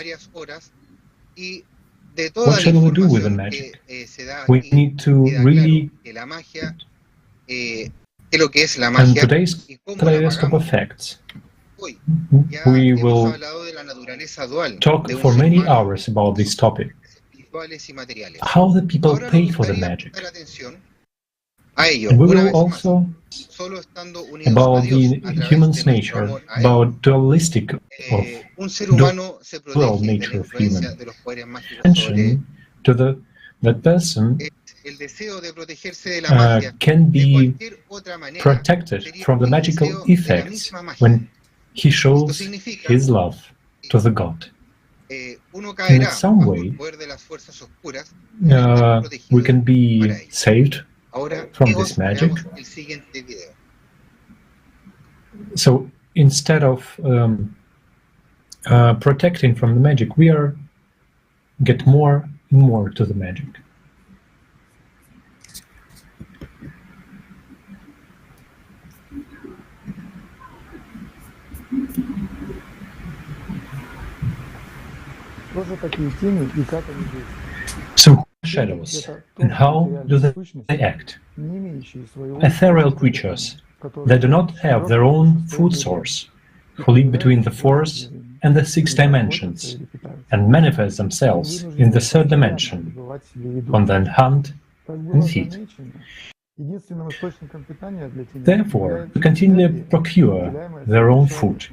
What shall we do with the magic? We need to really, and today's Kaleidoscope of Facts, we will talk for many hours about this topic. How the people pay for the magic. a ello. And we Una will vez más, also solo estando unidos about a Dios the a través human's de nuestro nature, amor a Él. about dualistic of Un ser humano se dual protege de la nature of influencia human. de los poderes mágicos sobre Attention to that person el deseo de protegerse de la magia can de be cualquier otra manera protected sería from the el magical deseo de la effects misma magia. when he Esto shows significa his love to the God. Uno And caerá in some bajo way, el poder de las fuerzas oscuras para estar we protegido can be para ello. saved Ahora, from amigos, this magic. veamos el siguiente video. So instead of protecting from the magic, we are get more and more to the magic. So who are shadows and how do they act? Ethereal creatures that do not have their own food source, who live between the fourth and the sixth dimensions, and manifest themselves in the third dimension, on then hunt and feed. Therefore, to continually procure their own food.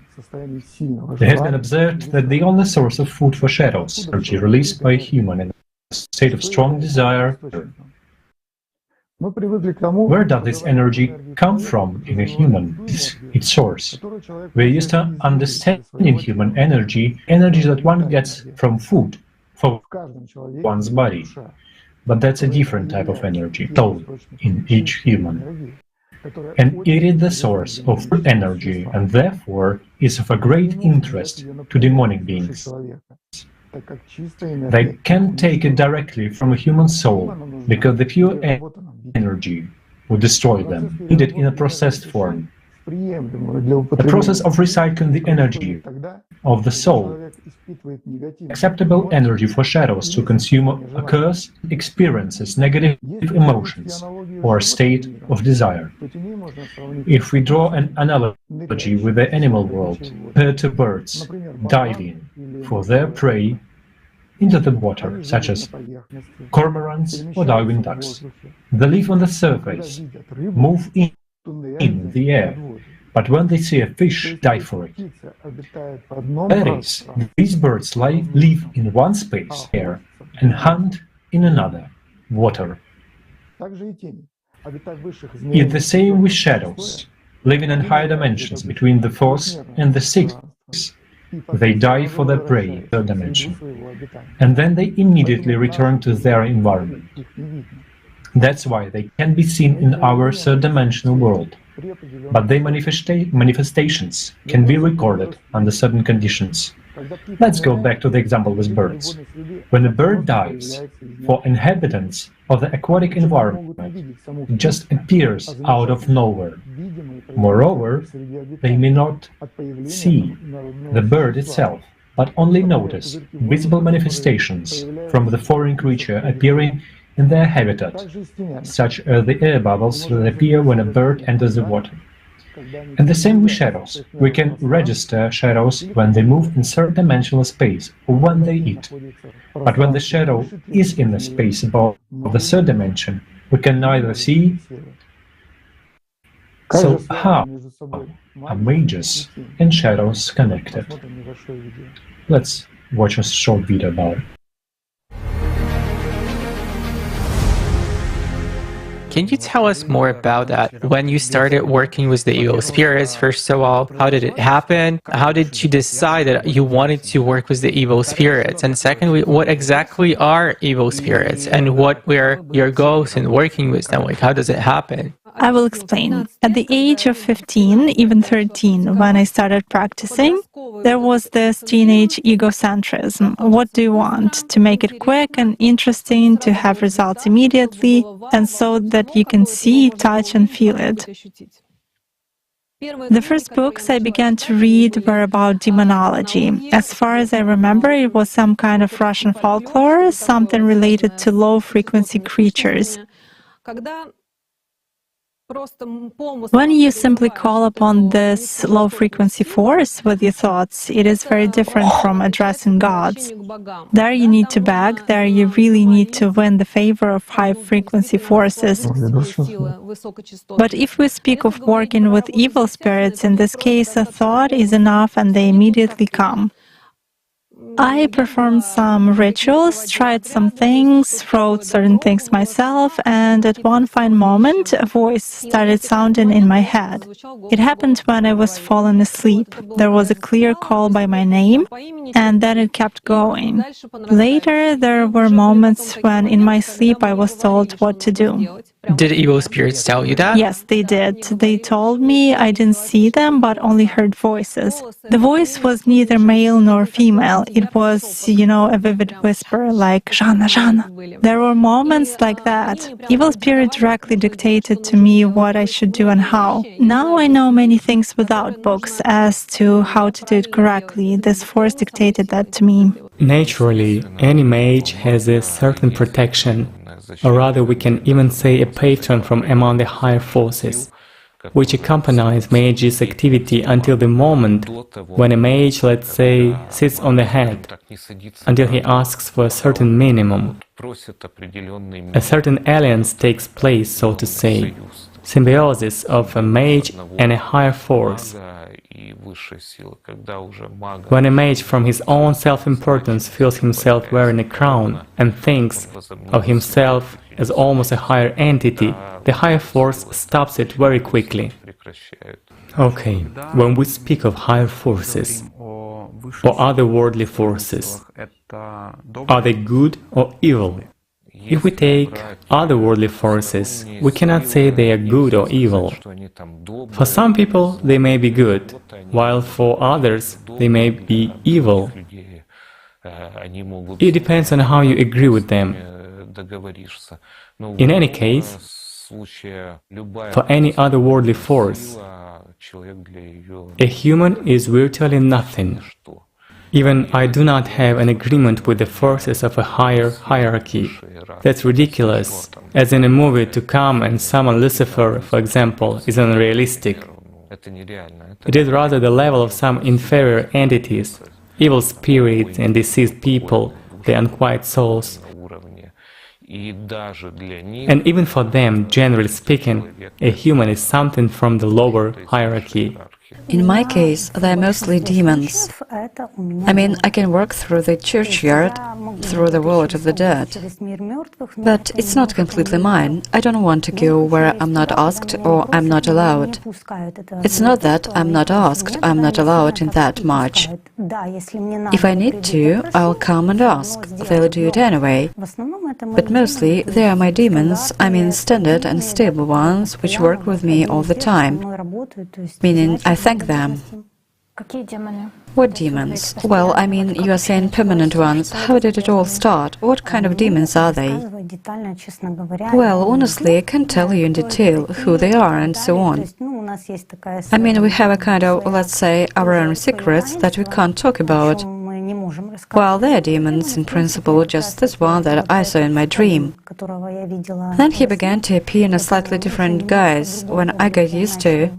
It has been observed that the only source of food for shadows, energy released by a human in a state of strong desire. Where does this energy come from in a human? Its source. We're used to understanding human energy that one gets from food for one's body. But that's a different type of energy, soul, in each human. And it is the source of energy, and therefore is of a great interest to demonic beings. They can't take it directly from a human soul, because the pure energy would destroy them, needed in a processed form. The process of recycling the energy of the soul, acceptable energy for shadows to consume occurs, experiences negative emotions or a state of desire. If we draw an analogy with the animal world, compared to birds diving for their prey into the water, such as cormorants or diving ducks. They live on the surface, move in the air, but when they see a fish, dive for it. That is, these birds live in one space, air, and hunt in another, water. It's the same with shadows, living in higher dimensions between the fourth and the sixth. They dive for their prey, third dimension, and then they immediately return to their environment. That's why they can be seen in our third-dimensional world, but their manifestations can be recorded under certain conditions. Let's go back to the example with birds. When a bird dives for inhabitants of the aquatic environment, it just appears out of nowhere. Moreover, they may not see the bird itself, but only notice visible manifestations from the foreign creature appearing in their habitat, such as the air bubbles that appear when a bird enters the water. And the same with shadows. We can register shadows when they move in third-dimensional space or when they eat. But when the shadow is in the space above the third dimension, we can neither see. So how are mages and shadows connected? Let's watch a short video about it. Can you tell us more about that? When you started working with the evil spirits, first of all, how did it happen? How did you decide that you wanted to work with the evil spirits? And secondly, what exactly are evil spirits? And what were your goals in working with them? Like, how does it happen? I will explain. At the age of 15, even 13, when I started practicing, there was this teenage egocentrism. What do you want? To make it quick and interesting, to have results immediately, and so that you can see, touch, and feel it. The first books I began to read were about demonology. As far as I remember, it was some kind of Russian folklore, something related to low-frequency creatures. When you simply call upon this low-frequency force with your thoughts, it is very different from addressing gods. There you need to beg, there you really need to win the favor of high-frequency forces. But if we speak of working with evil spirits, in this case a thought is enough and they immediately come. I performed some rituals, tried some things, wrote certain things myself, and at one fine moment a voice started sounding in my head. It happened when I was falling asleep. There was a clear call by my name, and then it kept going. Later there were moments when in my sleep I was told what to do. Did evil spirits tell you that? Yes, they did. They told me I didn't see them, but only heard voices. The voice was neither male nor female. It was, a vivid whisper, like, Жанна, Жанна. There were moments like that. Evil spirit directly dictated to me what I should do and how. Now I know many things without books as to how to do it correctly. This force dictated that to me. Naturally, any mage has a certain protection, or rather we can even say a patron from among the higher forces, which accompanies mage's activity until the moment when a mage, let's say, sits on the head, until he asks for a certain minimum. A certain alliance takes place, so to say, symbiosis of a mage and a higher force. When a mage from his own self-importance feels himself wearing a crown and thinks of himself as almost a higher entity, the higher force stops it very quickly. Okay, when we speak of higher forces or otherworldly forces, are they good or evil? If we take otherworldly forces, we cannot say they are good or evil. For some people, they may be good, while for others, they may be evil. It depends on how you agree with them. In any case, for any otherworldly force, a human is virtually nothing. Even I do not have an agreement with the forces of a higher hierarchy. That's ridiculous. As in a movie, to come and summon Lucifer, for example, is unrealistic. It is rather the level of some inferior entities, evil spirits and deceased people, the unquiet souls. And even for them, generally speaking, a human is something from the lower hierarchy. In my case, they're mostly demons. I mean, I can work through the churchyard, through the world of the dead. But it's not completely mine. I don't want to go where I'm not asked or I'm not allowed. It's not that I'm not asked, I'm not allowed in that much. If I need to, I'll come and ask. They'll do it anyway. But mostly, they are my demons, I mean standard and stable ones, which work with me all the time. Meaning, I thank them. What demons? Well, I mean, you are saying permanent ones. How did it all start? What kind of demons are they? Well, honestly, I can't tell you in detail who they are and so on. I mean, we have a kind of, let's say, our own secrets that we can't talk about. Well, they are demons, in principle, just this one that I saw in my dream. Then he began to appear in a slightly different guise when I got used to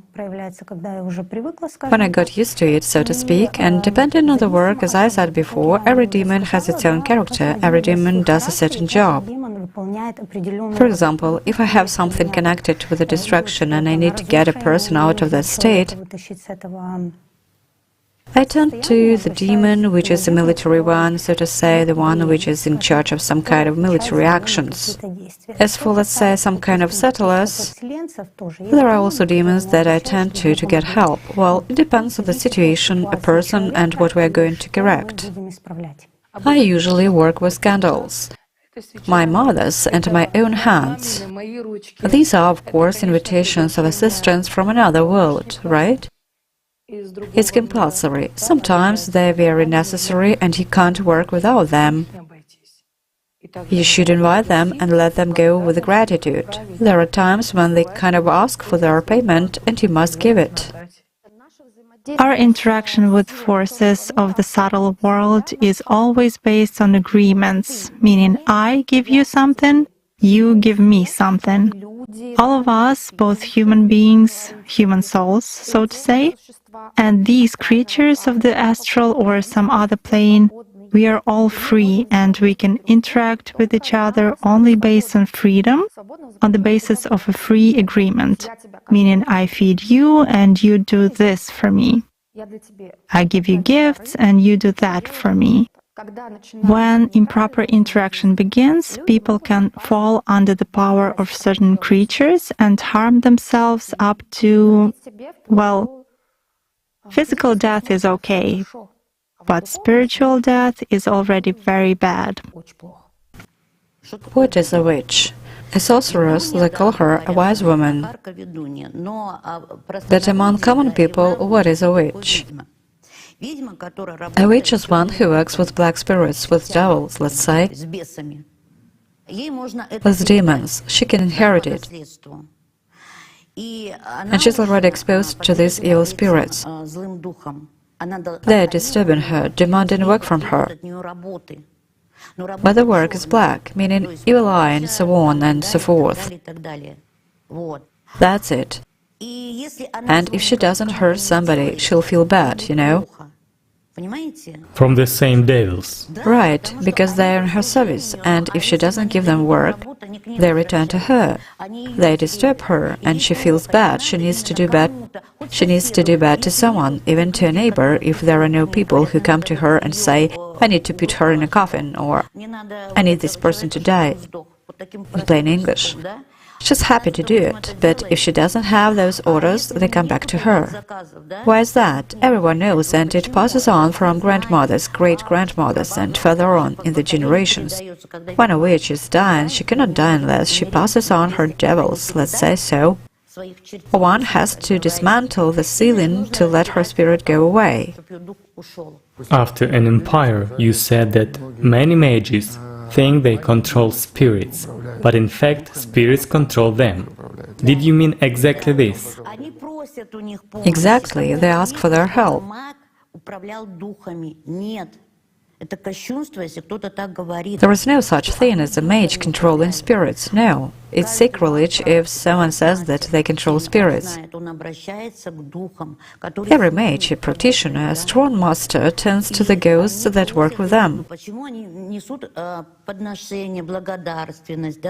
it, so to speak, and depending on the work, as I said before, every demon has its own character, every demon does a certain job. For example, if I have something connected with a distraction and I need to get a person out of that state, I turn to the demon, which is a military one, so to say, the one which is in charge of some kind of military actions. As for, let's say, some kind of settlers, there are also demons that I turn to get help. Well, it depends on the situation, a person, and what we are going to correct. I usually work with candles, my mother's and my own hands. These are, of course, invitations of assistance from another world, right? It's compulsory. Sometimes they're very necessary and you can't work without them. You should invite them and let them go with gratitude. There are times when they kind of ask for their payment and you must give it. Our interaction with forces of the subtle world is always based on agreements, meaning I give you something, you give me something. All of us, both human beings, human souls, so to say, and these creatures of the astral or some other plane, we are all free and we can interact with each other only based on freedom, on the basis of a free agreement, meaning I feed you and you do this for me. I give you gifts and you do that for me. When improper interaction begins, people can fall under the power of certain creatures and harm themselves up to, well, physical death is okay, but spiritual death is already very bad. What is a witch? A sorceress, they call her a wise woman. But among common people, what is a witch? A witch is one who works with black spirits, with devils, let's say, with demons. She can inherit it. And she's already exposed to these evil spirits. They are disturbing her, demanding work from her. But the work is black, meaning evil eye and so on and so forth. That's it. And if she doesn't hurt somebody, she'll feel bad, you know? From the same devils. Right, because they are in her service, and if she doesn't give them work, they return to her. They disturb her, and she feels bad. She needs to do bad. She needs to do bad to someone, even to a neighbor, if there are no people who come to her and say, I need to put her in a coffin, or I need this person to die, in plain English. She's happy to do it, but if she doesn't have those orders, they come back to her. Why is that? Everyone knows, and it passes on from grandmothers, great-grandmothers, and further on in the generations. When a witch is dying, she cannot die unless she passes on her devils, let's say so. One has to dismantle the ceiling to let her spirit go away. After an empire, you said that many mages think they control spirits, but in fact spirits control them. Did you mean exactly this? Exactly, they ask for their help. There is no such thing as a mage controlling spirits, no. It's sacrilege if someone says that they control spirits. Every mage, a practitioner, a strong master, turns to the ghosts that work with them.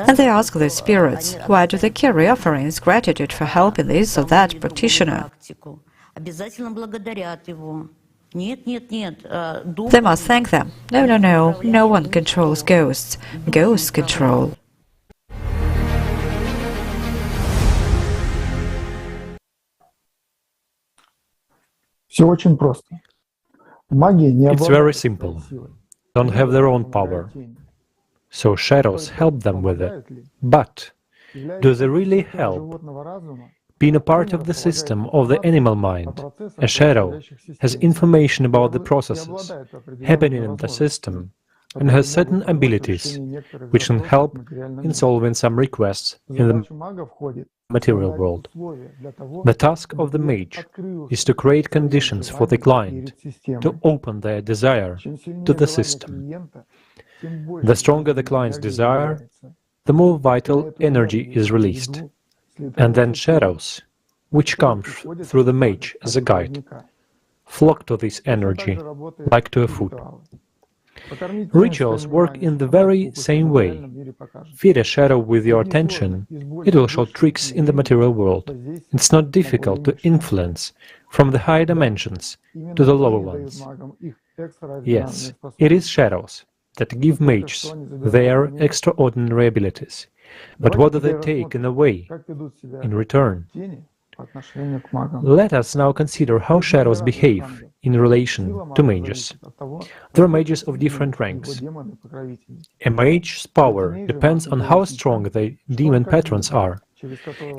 And they ask their spirits, why do they carry offerings, gratitude for helping this or that practitioner? They must thank them. No, no one controls ghosts. Ghosts control. It's very simple. Don't have their own power. So shadows help them with it. But do they really help? Being a part of the system of the animal mind, a shadow has information about the processes happening in the system and has certain abilities which can help in solving some requests in the material world. The task of the mage is to create conditions for the client to open their desire to the system. The stronger the client's desire, the more vital energy is released. And then shadows, which come through the mage as a guide, flock to this energy like to a food. Rituals work in the very same way. Feed a shadow with your attention, it will show tricks in the material world. It's not difficult to influence from the higher dimensions to the lower ones. Yes, it is shadows that give mages their extraordinary abilities. But what do they take in a way, in return? Let us now consider how shadows behave in relation to mages. There are mages of different ranks. A mage's power depends on how strong the demon patrons are.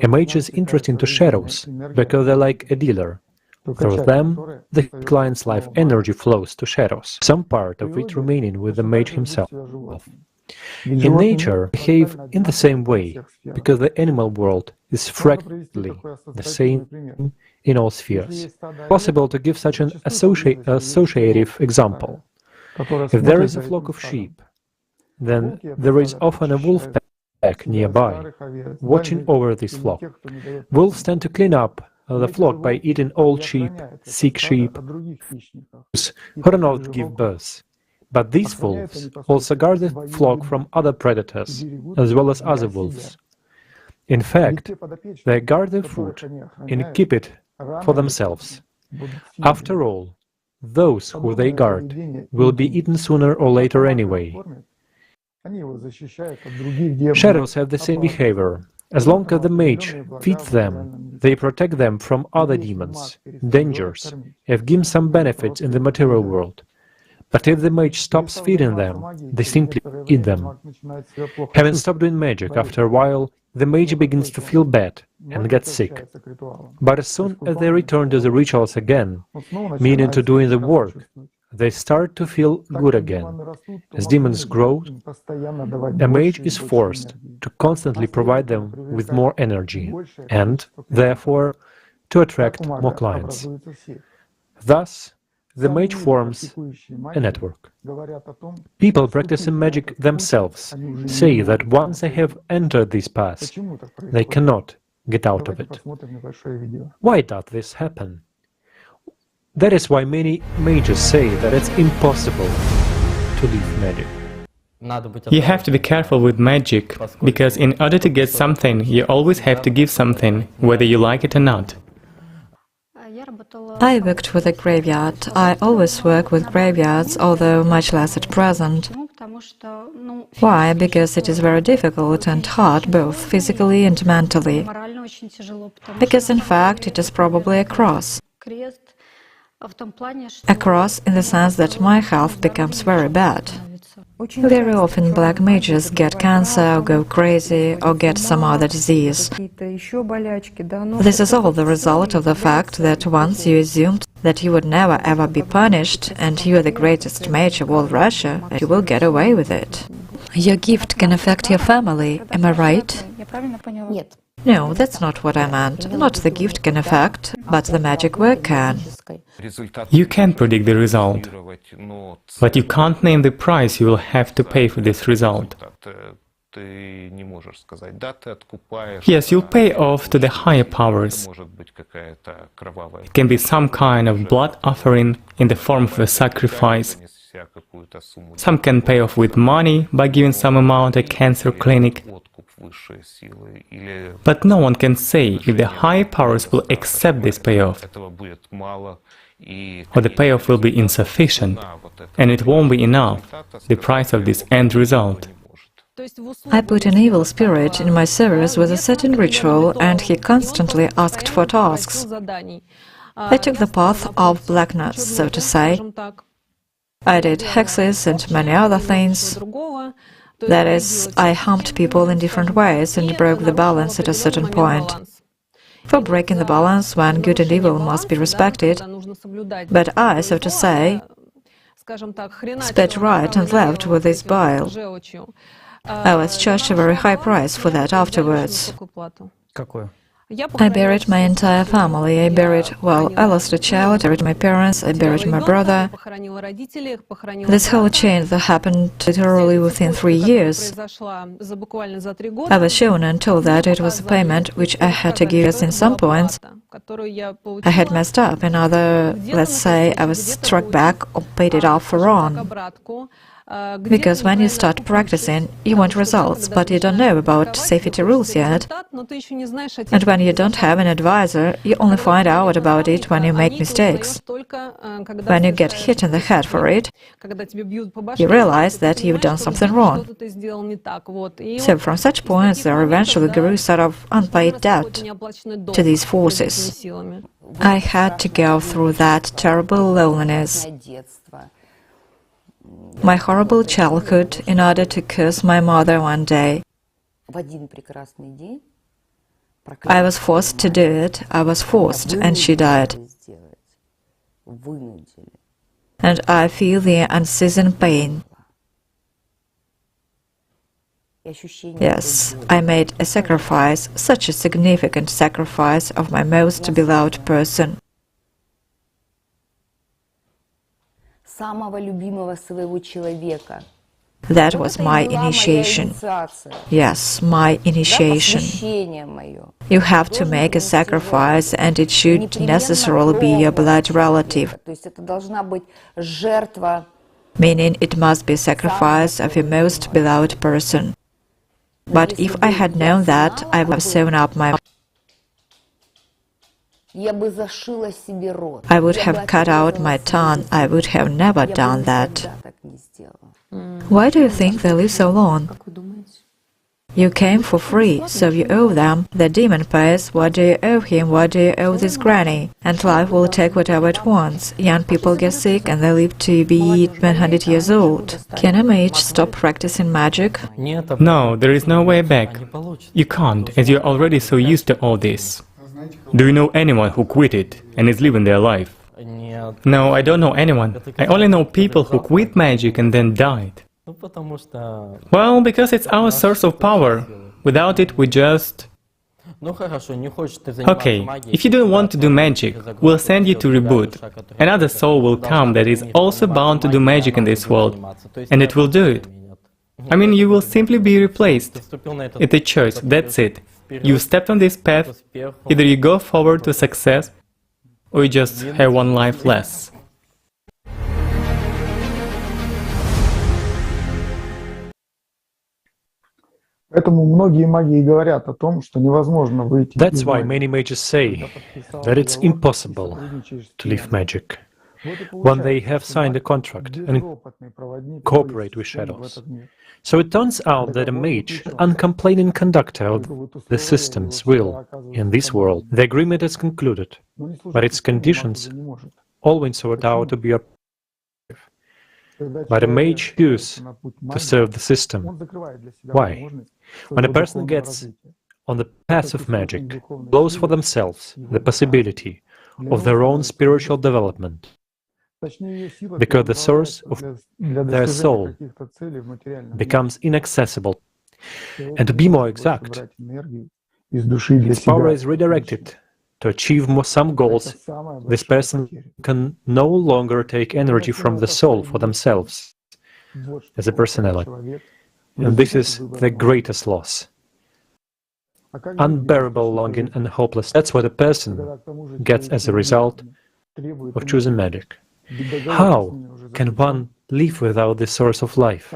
A mage is interesting to shadows because they're like a dealer. Through them, the client's life energy flows to shadows, some part of it remaining with the mage himself. In nature, behave in the same way, because the animal world is fractally the same in all spheres. Possible to give such an associative example. If there is a flock of sheep, then there is often a wolf back nearby, watching over this flock. Wolves tend to clean up the flock by eating old sheep, sick sheep, who do not give birth. But these wolves also guard the flock from other predators, as well as other wolves. In fact, they guard their food and keep it for themselves. After all, those who they guard will be eaten sooner or later anyway. Shadows have the same behavior. As long as the mage feeds them, they protect them from other demons, dangers, and give some benefits in the material world. But if the mage stops feeding them, they simply eat them. Having stopped doing magic, after a while, the mage begins to feel bad and get sick. But as soon as they return to the rituals again, meaning to doing the work, they start to feel good again. As demons grow, a mage is forced to constantly provide them with more energy and, therefore, to attract more clients. Thus, the mage forms a network. People practicing magic themselves say that once they have entered this path, they cannot get out of it. Why does this happen? That is why many mages say that it's impossible to leave magic. You have to be careful with magic, because in order to get something, you always have to give something, whether you like it or not. I worked with a graveyard. I always work with graveyards, although much less at present. Why? Because it is very difficult and hard, both physically and mentally. Because in fact it is probably a cross. A cross in the sense that my health becomes very bad. Very often black mages get cancer, or go crazy, or get some other disease. This is all the result of the fact that once you assumed that you would never ever be punished, and you are the greatest mage of all Russia, you will get away with it. Your gift can affect your family, am I right? No, that's not what I meant. Not the gift can affect, but the magic work can. You can predict the result, but you can't name the price you will have to pay for this result. Yes, you'll pay off to the higher powers. It can be some kind of blood offering in the form of a sacrifice. Some can pay off with money by giving some amount at a cancer clinic. But no one can say if the higher powers will accept this payoff, or the payoff will be insufficient, and it won't be enough, the price of this end result. I put an evil spirit in my service with a certain ritual, and he constantly asked for tasks. I took the path of blackness, so to say. I did hexes and many other things. That is, I harmed people in different ways and broke the balance at a certain point. For breaking the balance, when good and evil must be respected, but I, so to say, spat right and left with this bile. I was charged a very high price for that afterwards. I buried my entire family. I buried, well, I lost a child, I buried my parents, I buried my brother. This whole chain that happened literally within 3 years. I was shown and told that it was a payment which I had to give, as in some points I had messed up, in other, let's say, I was struck back or paid it off for wrong. Because when you start practicing, you want results, but you don't know about safety rules yet. And when you don't have an advisor, you only find out about it when you make mistakes. When you get hit in the head for it, you realize that you've done something wrong. So from such points, there eventually grew sort of unpaid debt to these forces. I had to go through that terrible loneliness, my horrible childhood, in order to curse my mother one day. I was forced to do it, I was forced, and she died. And I feel the unceasing pain. Yes, I made a sacrifice, such a significant sacrifice of my most beloved person. That was my initiation. Yes, my initiation. You have to make a sacrifice, and it should necessarily be your blood relative. Meaning it must be a sacrifice of your most beloved person. But if I had known that, I would have sewn up my I would have cut out my tongue. I would have never done that. Why do you think they live so long? You came for free, so you owe them. The demon pays. What do you owe him? What do you owe this granny? And life will take whatever it wants. Young people get sick and they live to be 100 years old. Can a mage stop practicing magic? No, there is no way back. You can't, as you're already so used to all this. Do you know anyone who quit it and is living their life? No, I don't know anyone. I only know people who quit magic and then died. Well, because it's our source of power. Without it, we just... Okay, if you don't want to do magic, we'll send you to reboot. Another soul will come that is also bound to do magic in this world, and it will do it. I mean, you will simply be replaced. It's a choice, that's it. You stepped on this path, either you go forward to success, or you just have one life less. That's why many mages say that it's impossible to leave magic when they have signed a contract and cooperate with shadows. So it turns out that a mage, uncomplaining conductor of the system's will in this world, the agreement is concluded, but its conditions always sort out to be operative. But a mage chooses to serve the system. Why? When a person gets on the path of magic, blows for themselves the possibility of their own spiritual development, because the source of their soul becomes inaccessible. And to be more exact, its power is redirected to achieve some goals. This person can no longer take energy from the soul for themselves as a personality. And this is the greatest loss. Unbearable longing and hopeless. That's what a person gets as a result of choosing magic. How can one live without the source of life?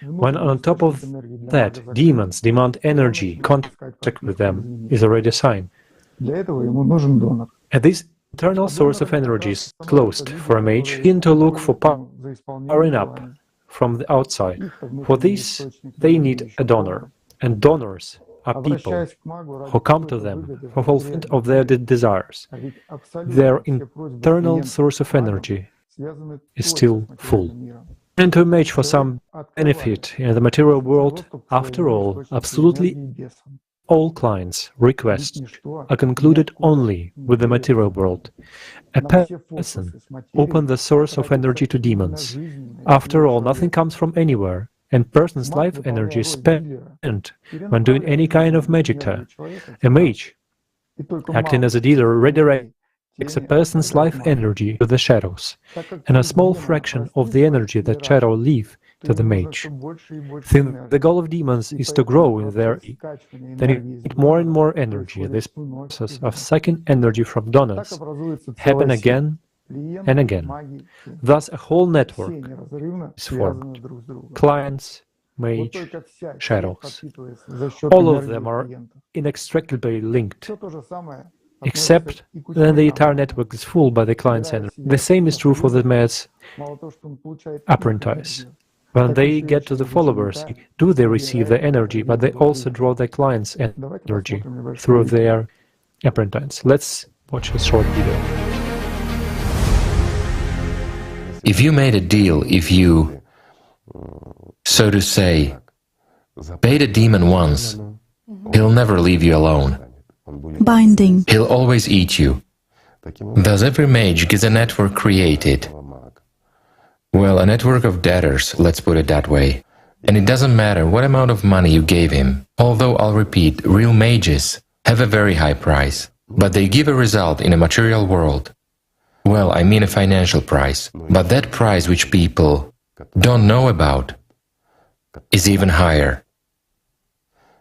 When on top of that, demons demand energy, contact with them is already a sign. And this internal source of energy is closed for a mage to look for powering up from the outside. For this, they need a donor. And donors are people who come to them for fulfillment of their desires. Their internal source of energy is still full. And to a mage for some benefit in the material world, after all, absolutely all clients' requests are concluded only with the material world. A person opens the source of energy to demons. After all, nothing comes from anywhere, and person's life energy is spent when doing any kind of magic. A mage, acting as a dealer, redirects a person's life energy to the shadows, and a small fraction of the energy that shadow leave to the mage. Since the goal of demons is to grow in their they need more and more energy. This process of sucking energy from donors happen again and again. Thus a whole network is formed. Clients, mage, shadows. All of them are inextricably linked, except when the entire network is full by the client's energy. The same is true for the mayor's apprentice. When they get to the followers, they receive the energy, but they also draw their client's energy through their apprentice. Let's watch a short video. If you made a deal, if you, so to say, paid a demon once, he'll never leave you alone. Binding. He'll always eat you. Thus every mage gets a network created. Well, a network of debtors, let's put it that way. And it doesn't matter what amount of money you gave him, although I'll repeat, real mages have a very high price, but they give a result in a material world. Well, I mean a financial price, but that price which people don't know about, is even higher.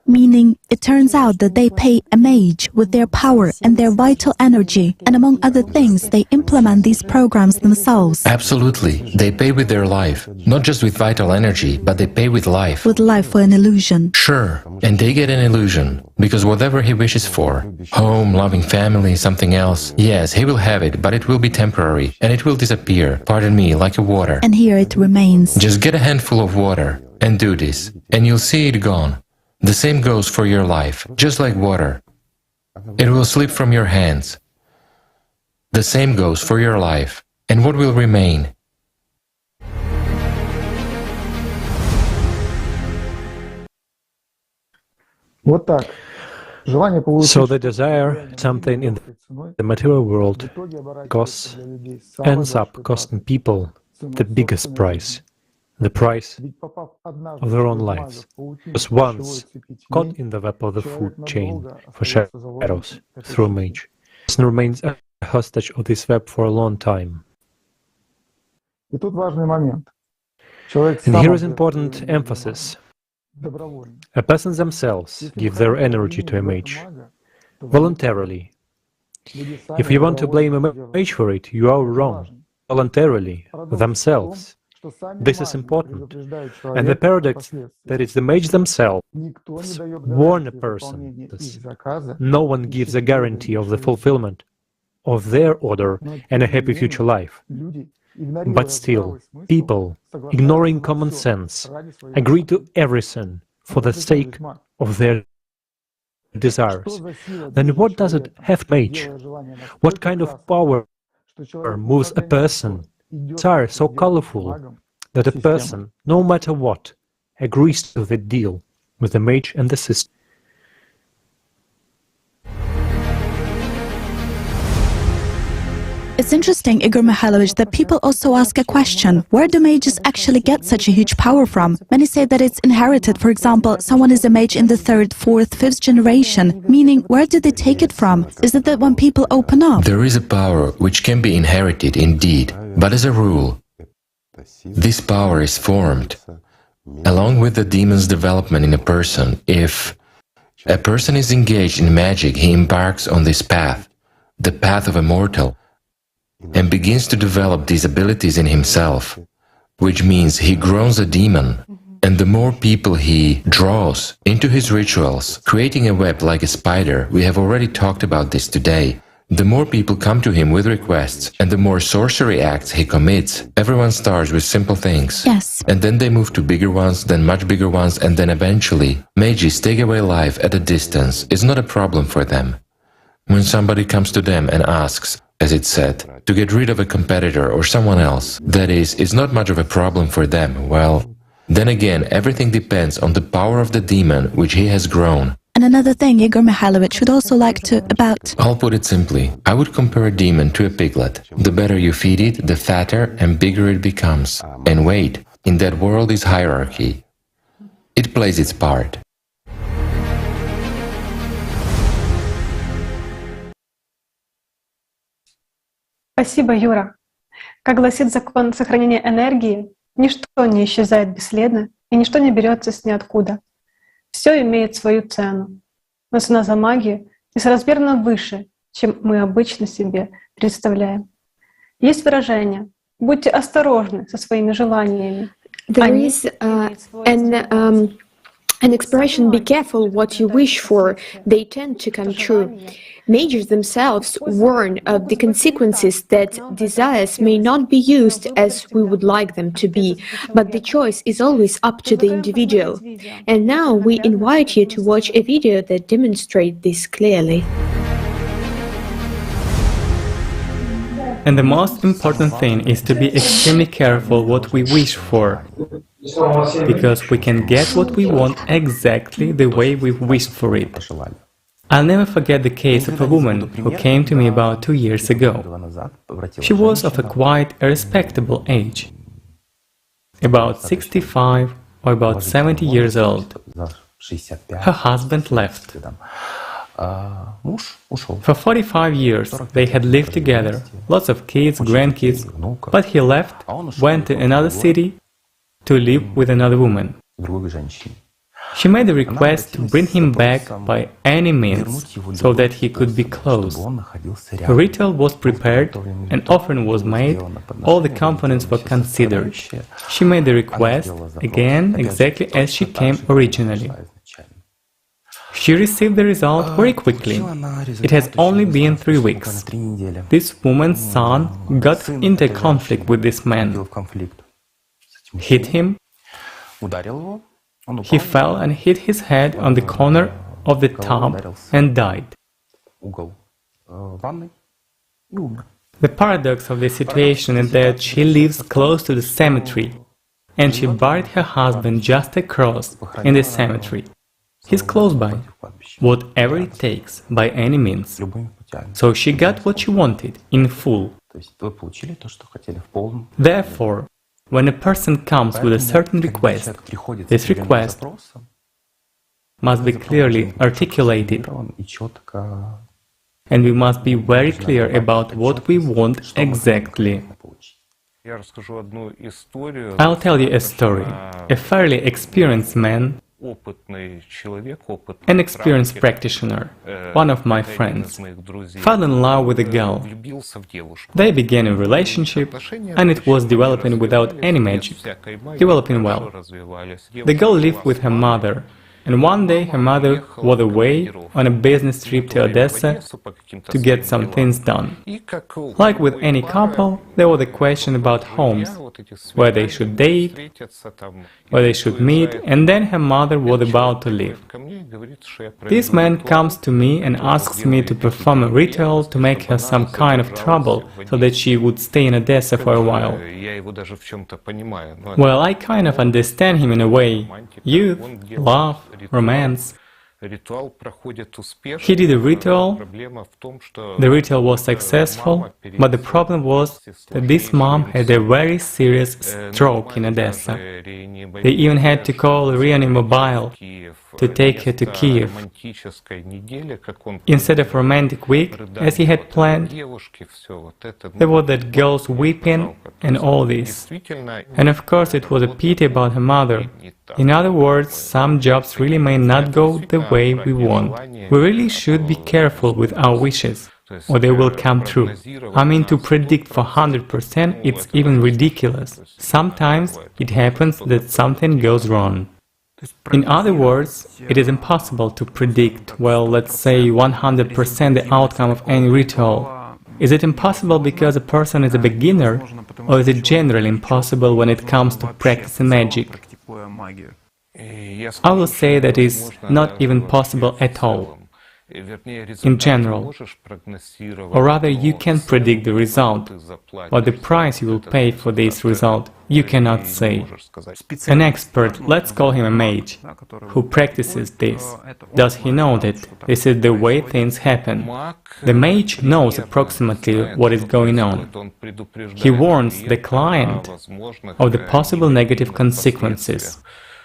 Meaning, it turns out that they pay a mage with their power and their vital energy, and among other things, they implement these programs themselves. Absolutely. They pay with their life. Not just with vital energy, but they pay with life. With life for an illusion. Sure. And they get an illusion. Because whatever he wishes for, home, loving family, something else, yes, he will have it, but it will be temporary, and it will disappear, pardon me, like a water. And here it remains. Just get a handful of water and do this, and you'll see it gone. The same goes for your life, just like water. It will slip from your hands. The same goes for your life. And what will remain? So the desire something in the material world ends up costing people the biggest price. The price of their own lives. Because once caught in the web of the food chain for shadows through a mage, person remains a hostage of this web for a long time. And here is important emphasis. A person themselves give their energy to a mage, voluntarily. If you want to blame a mage for it, you are wrong. Voluntarily, themselves. This is important. And the paradox that it's the mage themselves warn a person. No one gives a guarantee of the fulfillment of their order and a happy future life. But still, people, ignoring common sense, agree to everything for the sake of their desires. Then what does it have mage? What kind of power moves a person? Desire so colorful that a person, no matter what, agrees to the deal with the mage and the system. It's interesting, Igor Mikhailovich, that people also ask a question. Where do mages actually get such a huge power from? Many say that it's inherited. For example, someone is a mage in the 3rd, 4th, 5th generation. Meaning, where do they take it from? Is it that when people open up? There is a power which can be inherited indeed, but as a rule, this power is formed along with the demon's development in a person. If a person is engaged in magic, he embarks on this path, the path of a mortal, and begins to develop these abilities in himself, which means he grows a demon. And the more people he draws into his rituals, creating a web like a spider, we have already talked about this today, the more people come to him with requests, and the more sorcery acts he commits. Everyone starts with simple things. Yes. And then they move to bigger ones, then much bigger ones, and then eventually, mages take away life at a distance. It's not a problem for them. When somebody comes to them and asks, as it's said, to get rid of a competitor or someone else, that is, it's not much of a problem for them, well, then again, everything depends on the power of the demon which he has grown. And another thing Igor Mikhailovich would also like to about... I'll put it simply. I would compare a demon to a piglet. The better you feed it, the fatter and bigger it becomes. And wait, in that world is hierarchy. It plays its part. Спасибо, Юра. Как гласит закон сохранения энергии, ничто не исчезает бесследно, и ничто не берется с ниоткуда. Все имеет свою цену, но цена за магию несоразмерно выше, чем мы обычно себе представляем. Есть выражение «будьте осторожны со своими желаниями». There is an expression, be careful what you wish for, they tend to come true. Mages themselves warn of the consequences that desires may not be used as we would like them to be, but the choice is always up to the individual. And now we invite you to watch a video that demonstrates this clearly. And the most important thing is to be extremely careful what we wish for, because we can get what we want exactly the way we wished for it. I'll never forget the case of a woman who came to me about 2 years ago. She was of a quite respectable age, about 65 or about 70 years old. Her husband left. For 45 years they had lived together, lots of kids, grandkids, but he left, went to another city to live with another woman. She made a request to bring him back by any means, so that he could be close. A ritual was prepared, an offering was made, all the components were considered. She made the request, again, exactly as she came originally. She received the result very quickly. It has only been 3 weeks. This woman's son got into conflict with this man, hit him. He fell and hit his head on the corner of the tub and died. The paradox of the situation is that she lives close to the cemetery, and she buried her husband just across in the cemetery. He's close by, whatever it takes, by any means. So she got what she wanted, in full. Therefore, when a person comes with a certain request, this request must be clearly articulated, and we must be very clear about what we want exactly. I'll tell you a story. A fairly experienced man, an experienced practitioner, one of my friends, fell in love with a girl. They began a relationship, and it was developing without any magic, developing well. The girl lived with her mother, and one day her mother was away on a business trip to Odessa to get some things done. Like with any couple, there was a question about homes, where they should date, where they should meet, and then her mother was about to leave. This man comes to me and asks me to perform a ritual to make her some kind of trouble, so that she would stay in Odessa for a while. Well, I kind of understand him in a way. Youth, love, romance. He did a ritual, the ritual was successful, but the problem was that this mom had a very serious stroke in Odessa. They even had to call Reanimobile to take her to Kiev. Instead of romantic week, as he had planned, there was that girl's weeping and all this. And of course it was a pity about her mother. In other words, some jobs really may not go the way we want. We really should be careful with our wishes, or they will come true. I mean, to predict for 100%, it's even ridiculous. Sometimes it happens that something goes wrong. In other words, it is impossible to predict, well, let's say 100% the outcome of any ritual. Is it impossible because a person is a beginner, or is it generally impossible when it comes to practicing magic? I will say that is not even possible at all. In general, or rather you can predict the result, but the price you will pay for this result you cannot say. An expert, let's call him a mage, who practices this, does he know that this is the way things happen? The mage knows approximately what is going on. He warns the client of the possible negative consequences.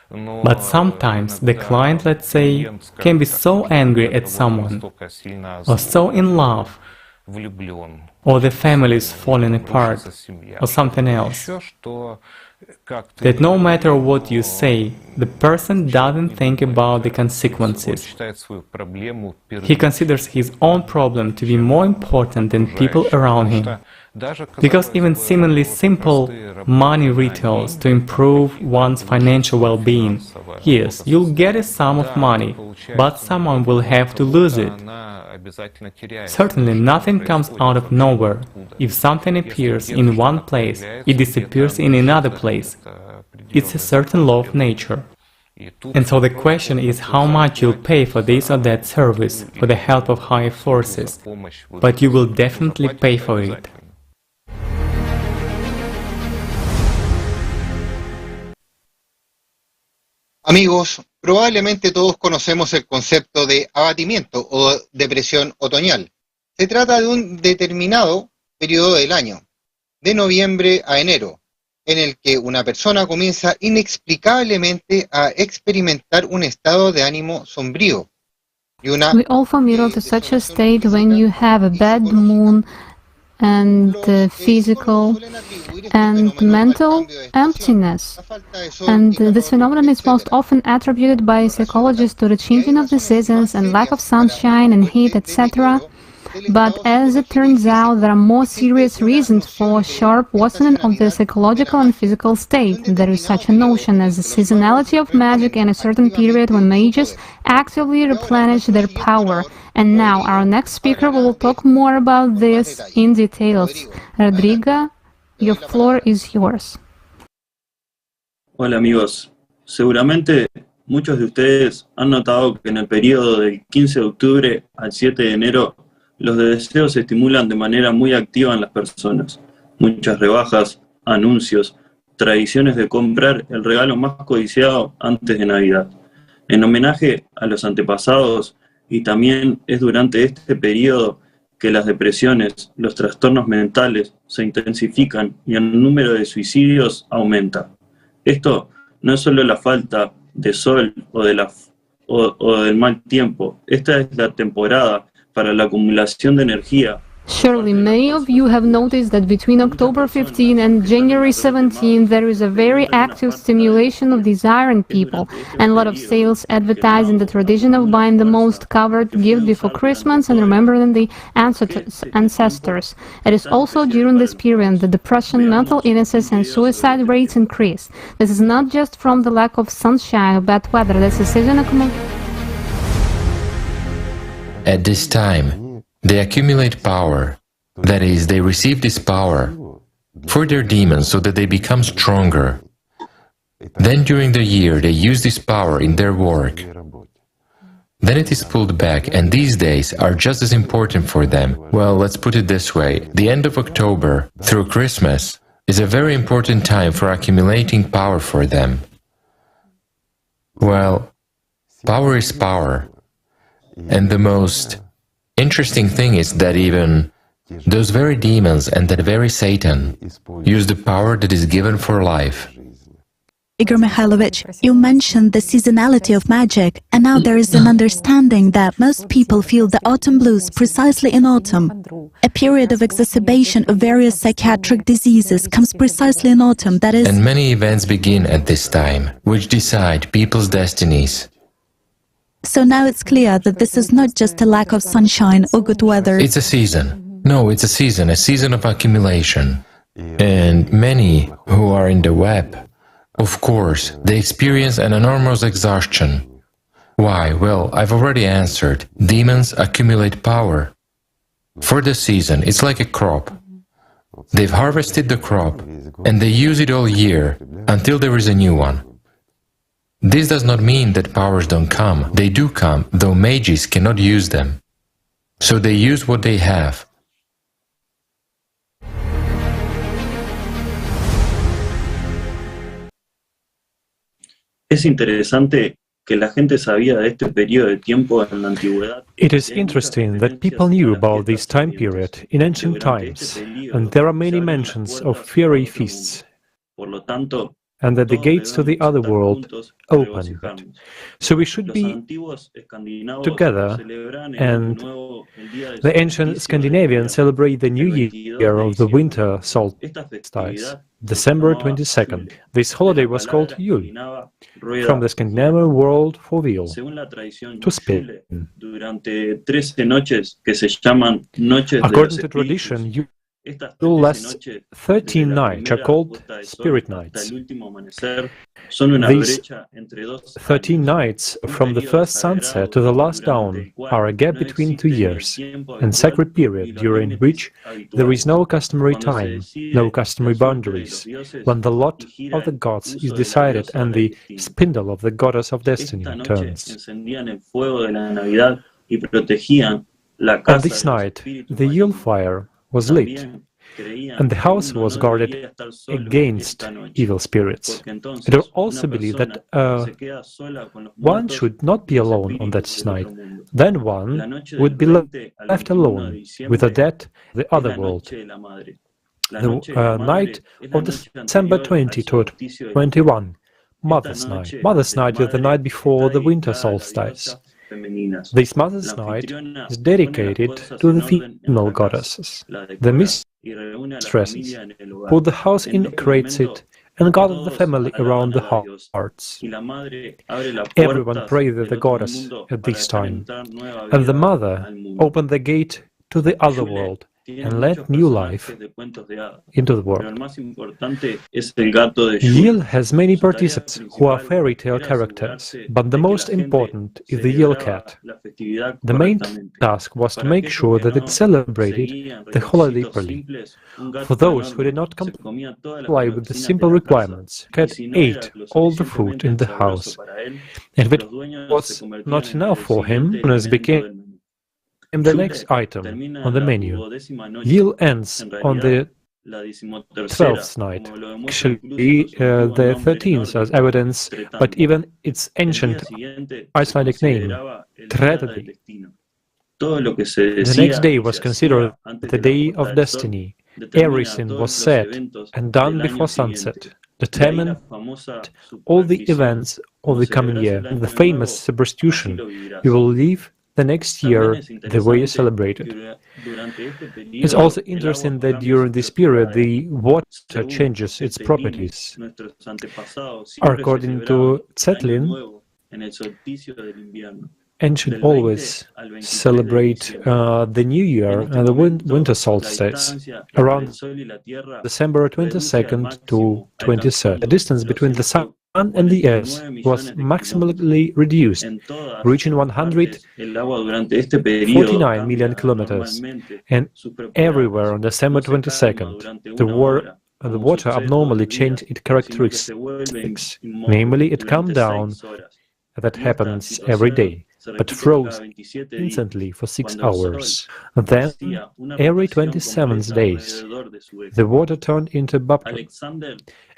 But sometimes the client, let's say, can be so angry at someone, or so in love, or the family is falling apart, or something else, that no matter what you say, the person doesn't think about the consequences. He considers his own problem to be more important than people around him. Because even seemingly simple money rituals to improve one's financial well-being, yes, you'll get a sum of money, but someone will have to lose it. Certainly nothing comes out of nowhere. If something appears in one place, it disappears in another place. It's a certain law of nature. And so the question is how much you'll pay for this or that service, for the help of higher forces. But you will definitely pay for it. Amigos, probablemente todos conocemos el concepto de abatimiento o depresión otoñal. Se trata de un determinado periodo del año, de noviembre a enero, en el que una persona comienza inexplicablemente a experimentar un estado de ánimo sombrío. We all familiar to such a state when you have a bad moon and physical and mental emptiness. And this phenomenon is most often attributed by psychologists to the changing of the seasons and lack of sunshine and heat, etc. But as it turns out, there are more serious reasons for sharp worsening of the psychological and physical state. There is such a notion as the seasonality of magic in a certain period when mages actively replenish their power. And now our next speaker will talk more about this in details. Rodrigo, your floor is yours. Hola amigos, seguramente muchos de ustedes han notado que en el periodo del 15 de octubre al 7 de enero los deseos se estimulan de manera muy activa en las personas. Muchas rebajas, anuncios, tradiciones de comprar el regalo más codiciado antes de Navidad. En homenaje a los antepasados, y también es durante este periodo que las depresiones, los trastornos mentales se intensifican y el número de suicidios aumenta. Esto no es solo la falta de sol o del mal tiempo, esta es la temporada para la acumulación de energía. Surely many of you have noticed that between October 15 and January 17 there is a very active stimulation of desire in people, and a lot of sales advertising the tradition of buying the most covered gift before Christmas and remembering the ancestors. It is also during this period that depression, mental illnesses and suicide rates increase. This is not just from the lack of sunshine or bad weather, this is seasonal. At this time, they accumulate power, that is, they receive this power for their demons so that they become stronger. Then during the year they use this power in their work. Then it is pulled back, and these days are just as important for them. Well, let's put it this way, the end of October through Christmas is a very important time for accumulating power for them. Well, power is power, and the most interesting thing is that even those very demons and that very Satan use the power that is given for life. Igor Mikhailovich, you mentioned the seasonality of magic, and now there is an understanding that most people feel the autumn blues precisely in autumn. A period of exacerbation of various psychiatric diseases comes precisely in autumn, that is... And many events begin at this time, which decide people's destinies. So now it's clear that this is not just a lack of sunshine or good weather. It's a season. No, it's a season of accumulation. And many who are in the web, of course, they experience an enormous exhaustion. Why? Well, I've already answered. Demons accumulate power. For the season, it's like a crop. They've harvested the crop, and they use it all year, until there is a new one. This does not mean that powers don't come. They do come, though mages cannot use them. So they use what they have. Es interesante que la gente sabía de este periodo de tiempo en la antigüedad. It is interesting that people knew about this time period in ancient times, and there are many mentions of fiery feasts. Por lo tanto, and that the gates to the other world opened. So we should be together, and the ancient Scandinavians celebrate the new year of the winter solstice, December 22nd. This holiday was called Yule, from the Scandinavian word for wheel, to spin. According to tradition, Yule lasts 13 nights, are called spirit nights. These 13 nights, from the first sunset to the last dawn, are a gap between 2 years, and sacred period during which there is no customary time, no customary boundaries, when the lot of the gods is decided and the spindle of the goddess of destiny turns. On this night, the Yule fire was lit, and the house was guarded against evil spirits. It was also believed that one should not be alone on that night. Then one would be left alone with the dead, the other world. The night of December 20 to 21, Mother's Night. Mother's Night is the night before the winter solstice. This Mother's Night is dedicated to the female goddesses. The mystery stresses. Put the house in, creates it, and gather the family around the hearts. Everyone prays to the goddess at this time, and the mother opened the gate to the other world and let new life into the world. Yule has many participants who are fairy tale characters, but the most important is the Yule cat. The main task was to make sure that it celebrated the holiday properly. For those who did not comply with the simple requirements, cat ate all the food in the house, and if it was not enough for him, it became the next item on the menu. Yule ends on the 12th night, actually the 13th as evidence, but even its ancient Icelandic name, Tragedy. The next day was considered the day of destiny. Everything was said and done before sunset, determined all the events of the coming year. The famous superstition, you will live the next year the way you celebrate it. It's also interesting that during this period the water changes its properties. According to Zetlin, ancient always celebrate the New Year and the winter solstice around December 22nd to 23rd. The distance between the sun and the earth was maximally reduced, reaching 149 million kilometers, and everywhere on December 22nd, the water abnormally changed its characteristics, namely it calmed down, that happens every day, but froze instantly for 6 hours. Then, every 27 days, the water turned into baptism.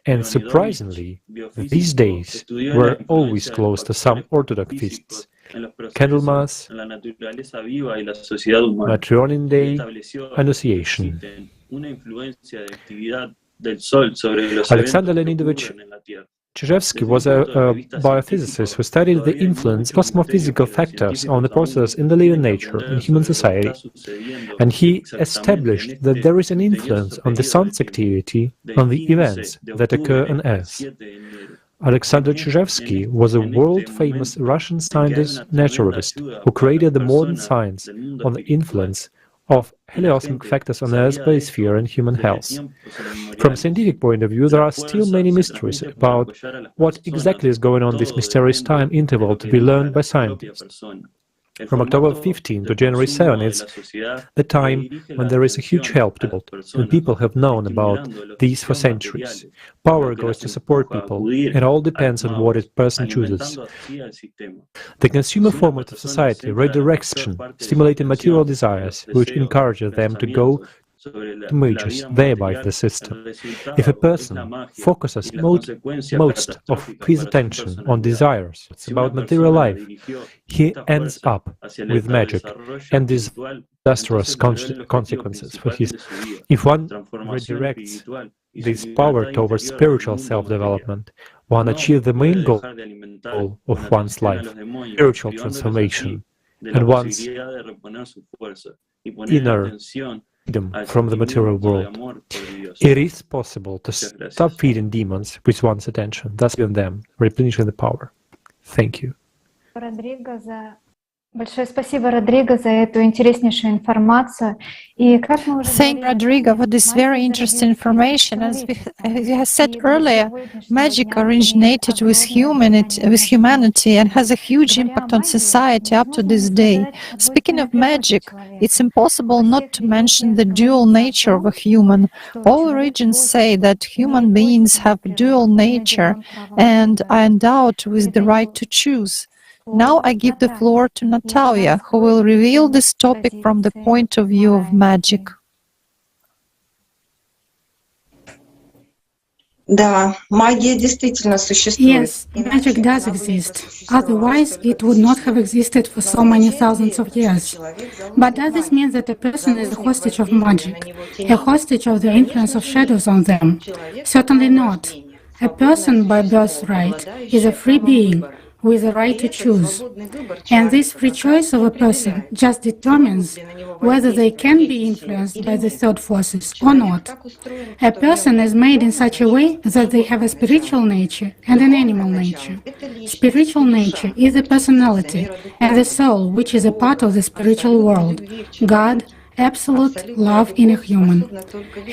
And surprisingly, these days were always close to some Orthodox feasts, Candlemas, Matryonin Day, Annunciation. Alexander Leonidovich Chizhevsky was a biophysicist who studied the influence of cosmophysical factors on the processes in the living nature in human society, and he established that there is an influence on the sun's activity on the events that occur on Earth. Alexander Chizhevsky was a world-famous Russian scientist-naturalist who created the modern science on the influence of heliosmic factors on Earth's biosphere and human health. From a scientific point of view, there are still many mysteries about what exactly is going on in this mysterious time interval to be learned by scientists. From October 15 to January 7, it's the time when there is a huge help to people, and people have known about these for centuries. Power goes to support people, and all depends on what a person chooses. The consumer format of society redirects, stimulating material desires, which encourages them to go to majors, thereby the system. If a person focuses most of his attention on desires, it's about material life, he ends up with magic and disastrous consequences for his. If one redirects this power towards spiritual self-development, one achieves the main goal of one's life, spiritual transformation, and one's inner freedom from the material world. It is possible to stop feeding demons with one's attention, thus giving them, replenishing the power. Thank you. Большое спасибо, Родриго, за эту интереснейшую информацию. Thank Rodrigo for this very interesting information. As we have said earlier, magic originated with humanity and has a huge impact on society up to this day. Speaking of magic, it's impossible not to mention the dual nature of a human. All religions say that human beings have a dual nature and are endowed with the right to choose. Now I give the floor to Natalia, who will reveal this topic from the point of view of magic. Yes, magic does exist. Otherwise, it would not have existed for so many thousands of years. But does this mean that a person is a hostage of magic, a hostage of the influence of shadows on them? Certainly not. A person by birthright is a free being, with the right to choose. And this free choice of a person just determines whether they can be influenced by the third forces or not. A person is made in such a way that they have a spiritual nature and an animal nature. Spiritual nature is the personality and the soul, which is a part of the spiritual world, God, absolute love in a human.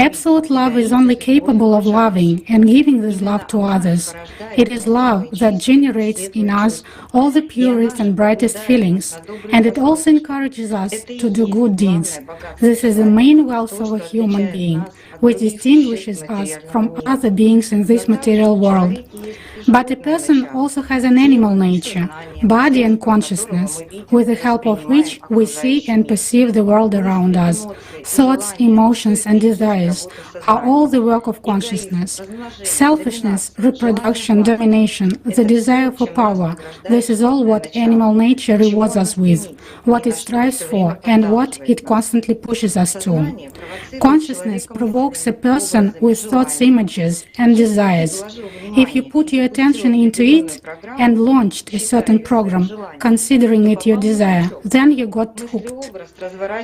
Absolute love is only capable of loving and giving this love to others. It is love that generates in us all the purest and brightest feelings, and it also encourages us to do good deeds. This is the main wealth of a human being, which distinguishes us from other beings in this material world. But a person also has an animal nature, body and consciousness, with the help of which we see and perceive the world around us. Thoughts, emotions, and desires are all the work of consciousness. Selfishness, reproduction, domination, the desire for power, this is all what animal nature rewards us with, what it strives for, and what it constantly pushes us to. Consciousness provokes a person with thoughts, images, and desires. If you put your attention into it and launched a certain program, considering it your desire, then you got hooked.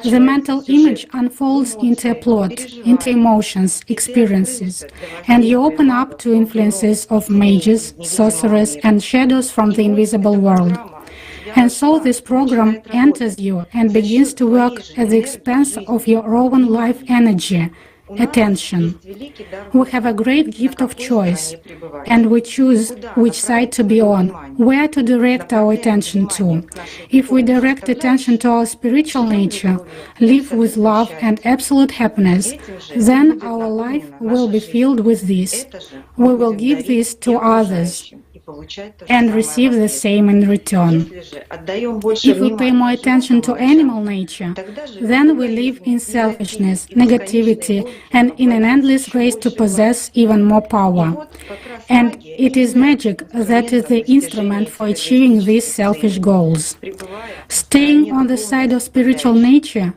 The mental image unfolds into a plot, into emotions, experiences, and you open up to influences of mages, sorcerers, and shadows from the invisible world. And so this program enters you and begins to work at the expense of your own life energy, attention. We have a great gift of choice, and we choose which side to be on, where to direct our attention to. If we direct attention to our spiritual nature, live with love and absolute happiness, then our life will be filled with this. We will give this to others and receive the same in return. If we pay more attention to animal nature, then we live in selfishness, negativity, and in an endless race to possess even more power. And it is magic that is the instrument for achieving these selfish goals. Staying on the side of spiritual nature,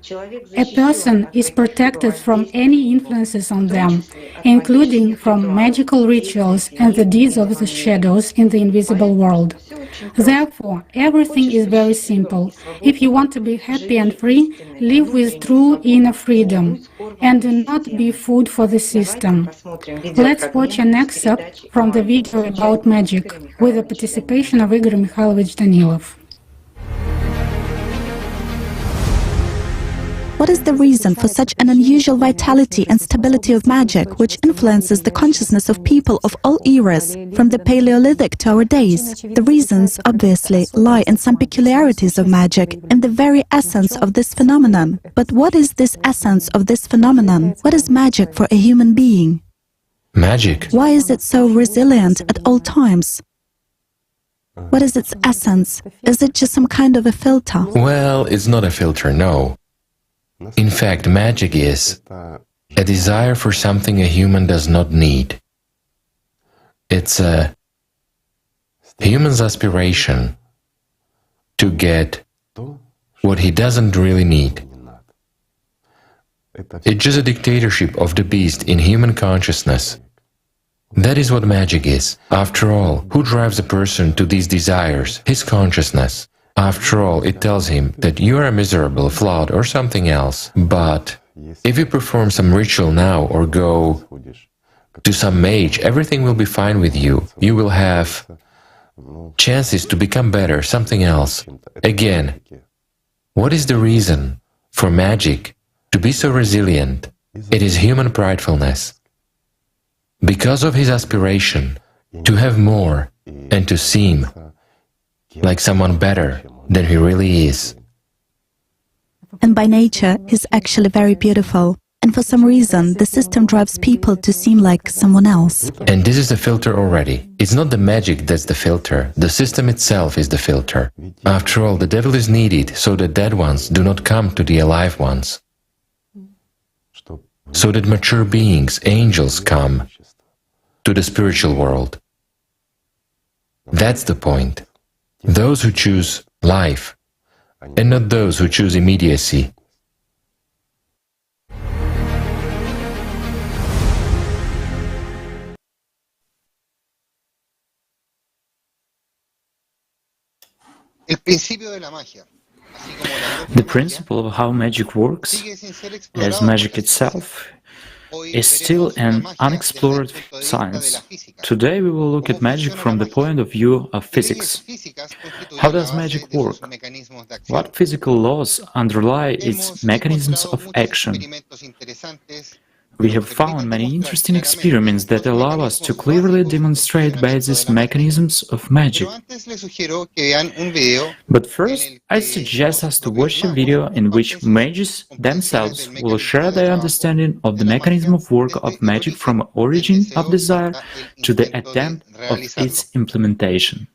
a person is protected from any influences on them, including from magical rituals and the deeds of the shadows in the invisible world. Therefore, everything is very simple. If you want to be happy and free, live with true inner freedom and do not be food for the system. Let's watch an excerpt from the video about magic with the participation of Igor Mikhailovich Danilov. What is the reason for such an unusual vitality and stability of magic, which influences the consciousness of people of all eras, from the Paleolithic to our days? The reasons, obviously, lie in some peculiarities of magic, in the very essence of this phenomenon. But what is this essence of this phenomenon? What is magic for a human being? Magic. Why is it so resilient at all times? What is its essence? Is it just some kind of a filter? Well, it's not a filter, no. In fact, magic is a desire for something a human does not need. It's a human's aspiration to get what he doesn't really need. It's just a dictatorship of the beast in human consciousness. That is what magic is. After all, who drives a person to these desires? His consciousness. After all, it tells him that you are miserable, flawed, or something else. But if you perform some ritual now or go to some mage, everything will be fine with you. You will have chances to become better, something else. Again, what is the reason for magic to be so resilient? It is human pridefulness. Because of his aspiration to have more and to seem like someone better than he really is. And by nature, he's actually very beautiful. And for some reason, the system drives people to seem like someone else. And this is the filter already. It's not the magic that's the filter. The system itself is the filter. After all, the devil is needed so that dead ones do not come to the alive ones. So that mature beings, angels, come to the spiritual world. That's the point. Those who choose life, and not those who choose immediacy. El principio de la magia. The principle of how magic works, as magic itself, is still an unexplored science. Today we will look at magic from the point of view of physics. How does magic work? What physical laws underlie its mechanisms of action? We have found many interesting experiments that allow us to clearly demonstrate by these mechanisms of magic. But first, I suggest us to watch a video in which mages themselves will share their understanding of the mechanism of work of magic from origin of desire to the attempt of its implementation.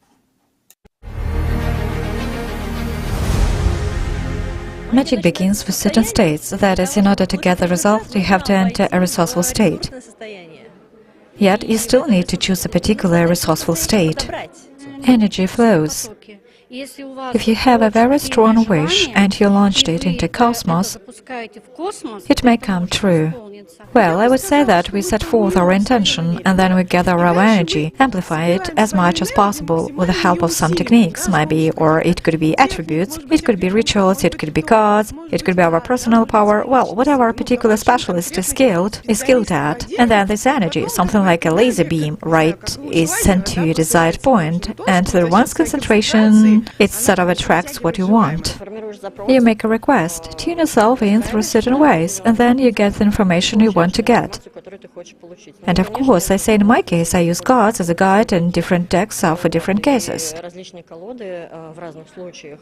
Magic begins with certain states, that is, in order to get the result, you have to enter a resourceful state. Yet, you still need to choose a particular resourceful state. Energy flows. If you have a very strong wish and you launched it into cosmos, it may come true. Well, I would say that we set forth our intention and then we gather our energy, amplify it as much as possible with the help of some techniques, maybe, or it could be attributes, it could be rituals, it could be cards, it could be our personal power, well, whatever a particular specialist is skilled at. And then this energy, something like a laser beam, right, is sent to your desired point, and through one's concentration, it sort of attracts what you want. You make a request, tune yourself in through certain ways, and then you get the information you want to get. And of course, I say in my case, I use cards as a guide, and different decks are for different cases.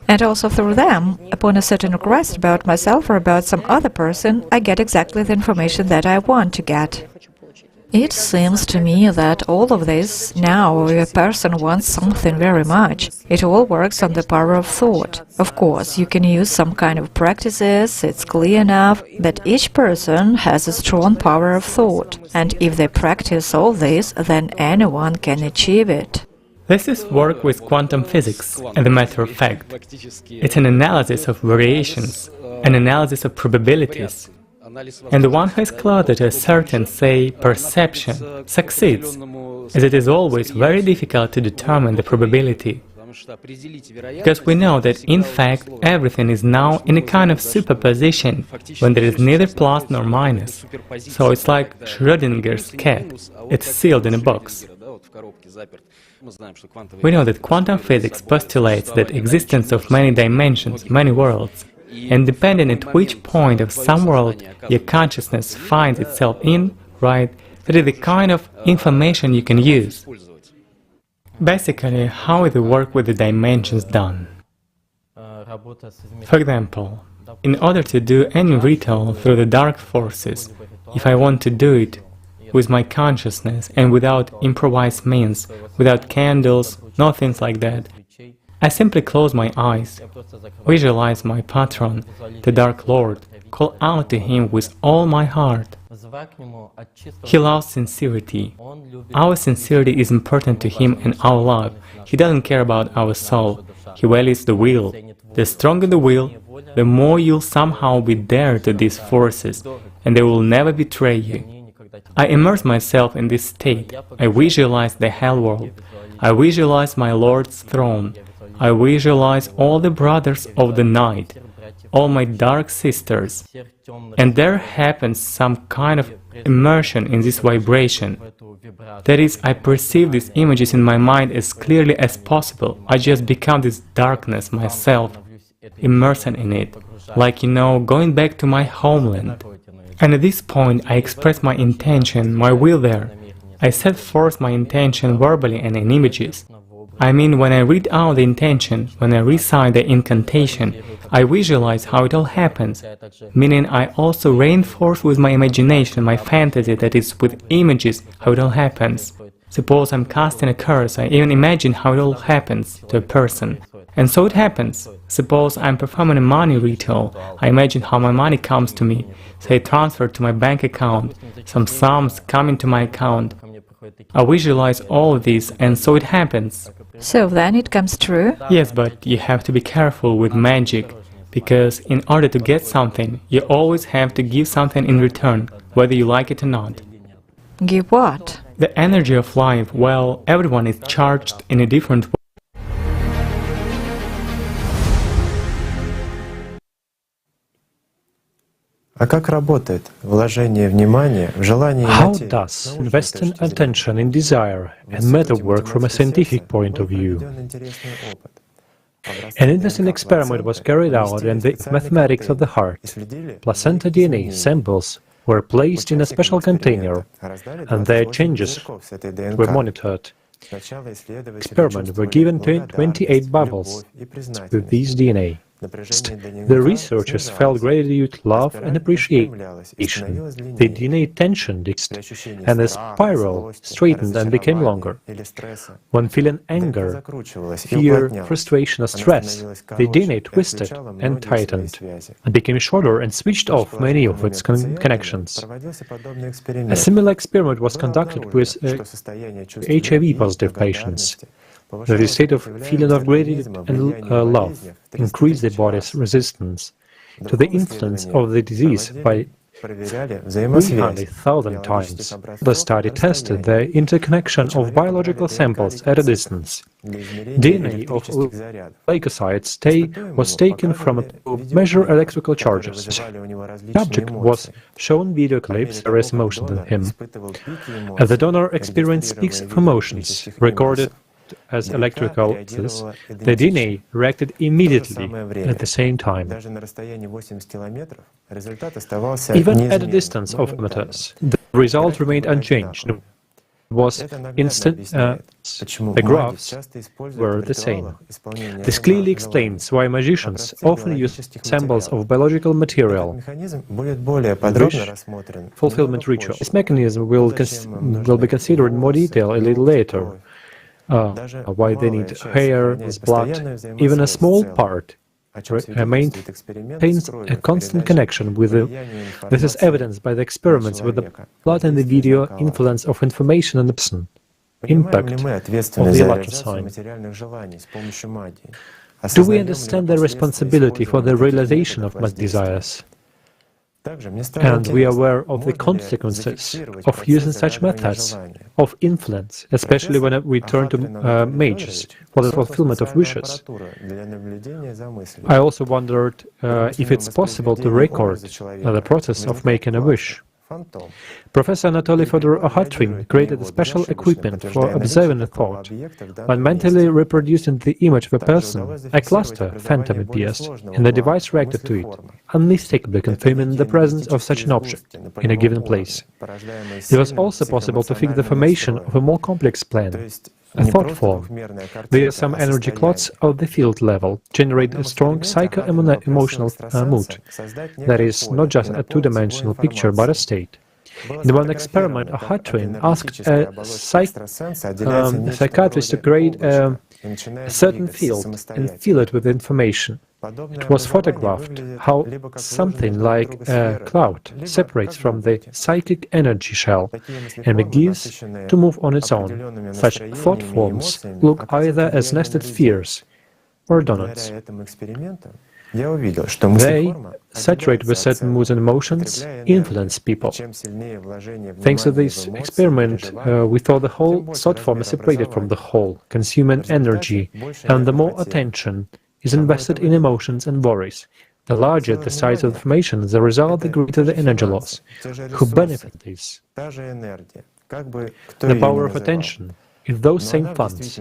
And also through them, upon a certain request about myself or about some other person, I get exactly the information that I want to get. It seems to me that all of this, now a person wants something very much. It all works on the power of thought. Of course, you can use some kind of practices, it's clear enough that each person has a strong power of thought. And if they practice all this, then anyone can achieve it. This is work with quantum physics, as a matter of fact. It's an analysis of variations, an analysis of probabilities. And the one who is closer to a certain, say, perception, succeeds, as it is always very difficult to determine the probability. Because we know that, in fact, everything is now in a kind of superposition, when there is neither plus nor minus. So it's like Schrödinger's cat, it's sealed in a box. We know that quantum physics postulates the existence of many dimensions, many worlds. And depending at which point of some world your consciousness finds itself in, right, that is the kind of information you can use. Basically, how is the work with the dimensions done? For example, in order to do any ritual through the dark forces, if I want to do it with my consciousness and without improvised means, without candles, no things like that, I simply close my eyes, visualize my patron, the Dark Lord, call out to him with all my heart. He loves sincerity. Our sincerity is important to him and our love. He doesn't care about our soul. He values the will. The stronger the will, the more you'll somehow be there to these forces, and they will never betray you. I immerse myself in this state. I visualize the hell world. I visualize my Lord's throne. I visualize all the brothers of the night, all my dark sisters, and there happens some kind of immersion in this vibration. That is, I perceive these images in my mind as clearly as possible. I just become this darkness myself, immersing in it, like, going back to my homeland. And at this point I express my intention, my will there. I set forth my intention verbally and in images. I mean, when I read out the intention, when I recite the incantation, I visualize how it all happens, meaning I also reinforce with my imagination, my fantasy, that is, with images, how it all happens. Suppose I'm casting a curse, I even imagine how it all happens to a person. And so it happens. Suppose I'm performing a money ritual, I imagine how my money comes to me, say transferred to my bank account, some sums come into my account. I visualize all of this, and so it happens. So then it comes true? Yes, but you have to be careful with magic, because in order to get something, you always have to give something in return, whether you like it or not. Give what? The energy of life. Well, everyone is charged in a different way. How does investing attention in desire and matter work from a scientific point of view? An interesting experiment was carried out in the mathematics of the heart. Placenta DNA samples were placed in a special container, and their changes were monitored. Experiments were given 28 bubbles with these DNA. The researchers felt gratitude, love, and appreciation. The DNA tension decreased, and the spiral straightened and became longer. When feeling anger, fear, frustration, or stress, the DNA twisted and tightened, and became shorter and switched off many of its connections. A similar experiment was conducted with HIV-positive patients. The state of feeling of gratitude and love increased the body's resistance to the influence of the disease by 300,000 times. The study tested the interconnection of biological samples at a distance. DNA of leukocytes was taken from to measure electrical charges. The subject was shown video clips, various emotions in him. As the donor experienced peaks of emotions recorded as electrical pulses, the DNA reacted immediately at the same time. Even at a distance of meters, the result remained unchanged. It was instant. The graphs were the same. This clearly explains why magicians often use samples of biological material. Wish fulfillment ritual. This mechanism will be considered in more detail a little later. Why they need hair, blood, even a small part maintains a constant connection with the. This is evidenced by the experiments with the blood and the video influence of information on the person, impact of the ALLATRA sign. Do we understand the responsibility for the realization of my desires? And we are aware of the consequences of using such methods of influence, especially when we turn to mages for the fulfillment of wishes. I also wondered if it's possible to record the process of making a wish. Professor Anatoly Fedor-Ohatrin created a special equipment for observing a thought. When mentally reproducing the image of a person, a cluster phantom appears, and the device reacted to it, unmistakably confirming the presence of such an object in a given place. It was also possible to fix the formation of a more complex plan, a thought form. There are some energy clots of the field level generate a strong psycho-emotional mood. That is not just a two-dimensional picture, but a state. In one experiment, Ohatrin asked a psychiatrist to create a certain field and fill it with information. It was photographed how something like a cloud separates from the psychic energy shell and begins to move on its own. Such thought forms look either as nested spheres or donuts. They, saturated with certain moods and emotions, influence people. Thanks to this experiment, we thought the whole thought form is separated from the whole, consuming energy, and the more attention is invested in emotions and worries. The larger the size of the information, the result, the greater the energy loss. Who benefit this? The power of attention. If those same funds,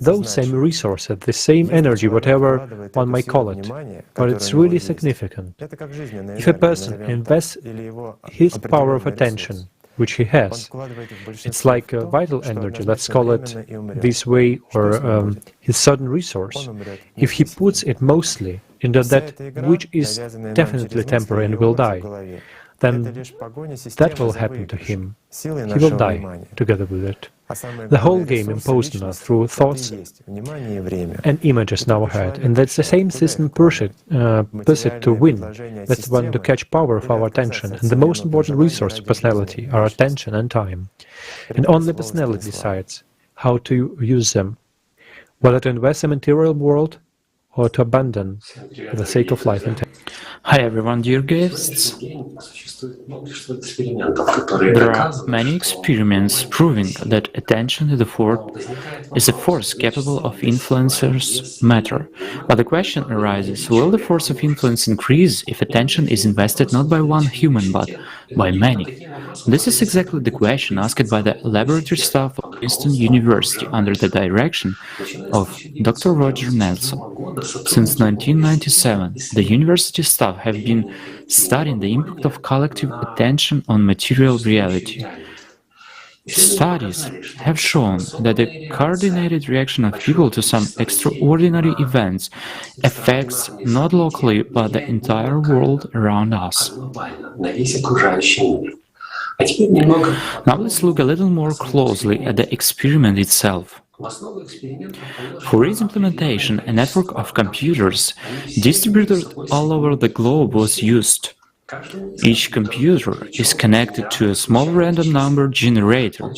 those same resources, the same energy, whatever one might call it, but it's really significant. If a person invests his power of attention, which he has, it's like a vital energy, let's call it this way, or his sudden resource. If he puts it mostly into that which is definitely temporary and will die, then that will happen to him. He will die together with it. The whole game imposed on us through thoughts and images in our head, and that's the same system pursued to win. That's the one to catch power of our attention, and the most important resource of personality are attention and time. And only personality decides how to use them, whether to invest in the material world or to abandon for the sake of life and time. Hi everyone, dear guests. There are many experiments proving that attention to the force is a force capable of influencers matter. But the question arises, will the force of influence increase if attention is invested not by one human but by many? This is exactly the question asked by the laboratory staff of Princeton University under the direction of Dr. Roger Nelson. Since 1997, the university staff have been studying the impact of collective attention on material reality. Studies have shown that the coordinated reaction of people to some extraordinary events affects not locally but the entire world around us. Now let's look a little more closely at the experiment itself. For its implementation, a network of computers distributed all over the globe was used. Each computer is connected to a small random number generator.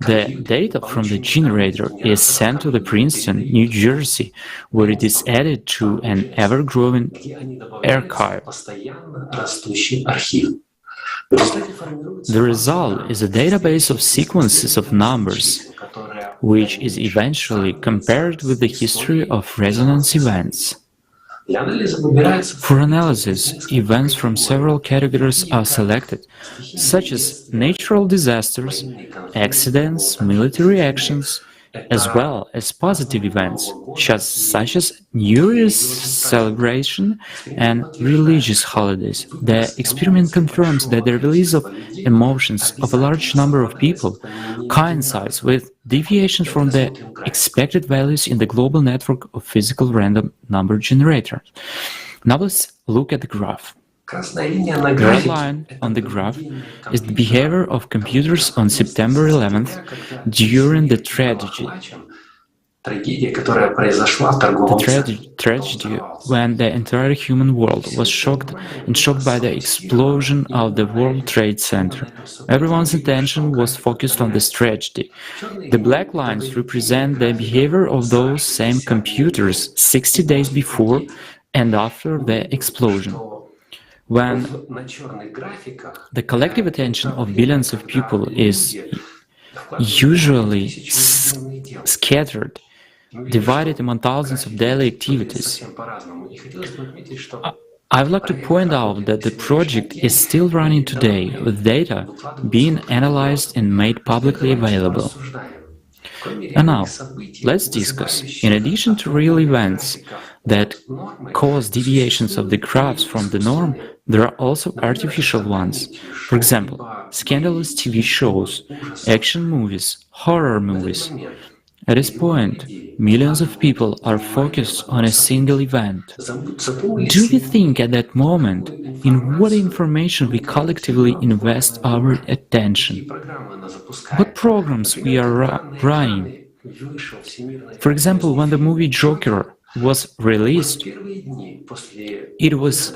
The data from the generator is sent to the Princeton, New Jersey, where it is added to an ever-growing archive. The result is a database of sequences of numbers, which is eventually compared with the history of resonance events. For analysis, events from several categories are selected, such as natural disasters, accidents, military actions, as well as positive events, such as New Year's celebration and religious holidays. The experiment confirms that the release of emotions of a large number of people coincides with deviations from the expected values in the global network of physical random number generators. Now let's look at the graph. The red line on the graph is the behavior of computers on September 11th during the tragedy. The tragedy when the entire human world was shocked by the explosion of the World Trade Center. Everyone's attention was focused on this tragedy. The black lines represent the behavior of those same computers 60 days before and after the explosion. When the collective attention of billions of people is usually scattered, divided among thousands of daily activities. I would like to point out that the project is still running today, with data being analyzed and made publicly available. And now, let's discuss, in addition to real events that cause deviations of the graphs from the norm, there are also artificial ones. For example, scandalous TV shows, action movies, horror movies. At this point, millions of people are focused on a single event. Do we think at that moment in what information we collectively invest our attention? What programs we are running? For example, when the movie Joker was released, it was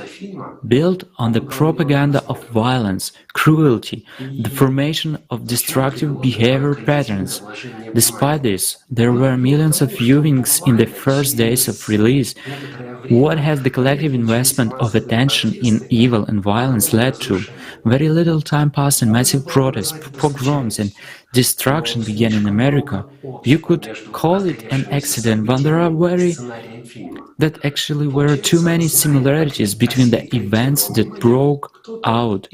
built on the propaganda of violence, cruelty, the formation of destructive behavior patterns. Despite this, there were millions of viewings in the first days of release. What has the collective investment of attention in evil and violence led to? Very little time passed and massive protests, pogroms and destruction began in America. You could call it an accident, but there are that actually were too many similarities between the events that broke out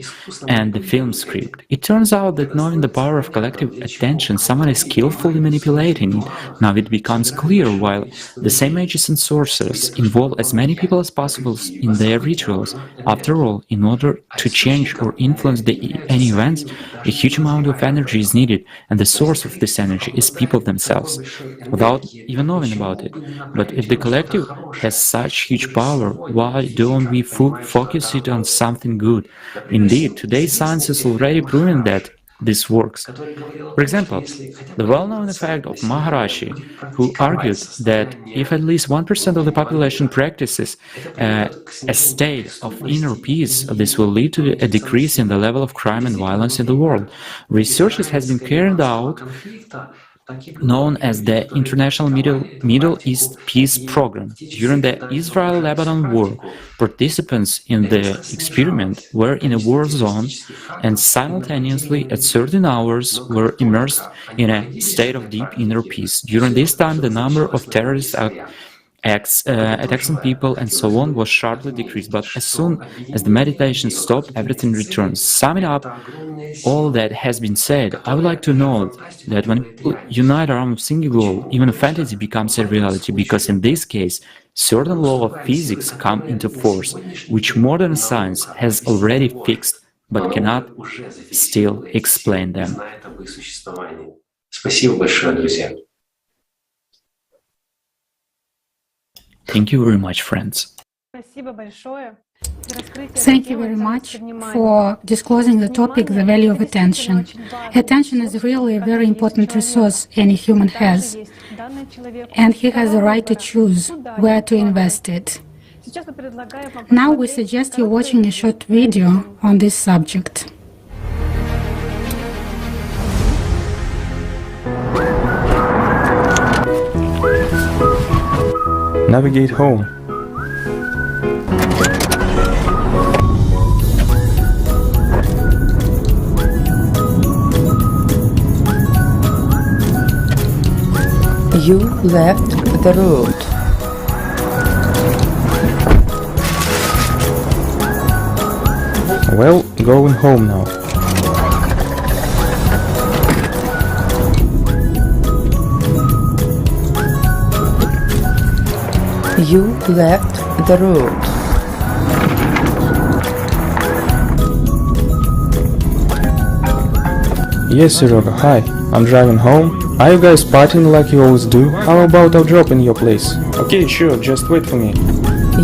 and the film script. It turns out that knowing the power of collective attention, someone is skillfully manipulating it. Now it becomes clear while the same mages and sorcerers involve as many people as possible in their rituals. After all, in order to change or influence any events, a huge amount of energy is needed, and the source of this energy is people themselves, without even knowing about it. But if the collective has such huge power, why don't we focus it on something good? Indeed, today's science is already proving that this works. For example, the well-known effect of Maharishi, who argued that if at least 1% of the population practices a state of inner peace, this will lead to a decrease in the level of crime and violence in the world. Research has been carried out known as the International Middle East Peace Program. During the Israel-Lebanon War, participants in the experiment were in a war zone and simultaneously at certain hours were immersed in a state of deep inner peace. During this time, the number of terrorist attacks on people and so on was sharply decreased, but as soon as the meditation stopped, everything returned. Summing up all that has been said, I would like to note that when people unite around a single goal, even a fantasy becomes a reality, because in this case, certain laws of physics come into force, which modern science has already fixed, but cannot still explain them. Thank you very much, friends. Thank you very much for disclosing the topic, the value of attention. Attention is really a very important resource any human has, and he has the right to choose where to invest it. Now we suggest you watching a short video on this subject. Navigate home. You left the road. Well, going home now. You left the road. Yes, Siroga, hi. I'm driving home. Are you guys partying like you always do? How about I'll drop in your place? Okay, sure, just wait for me.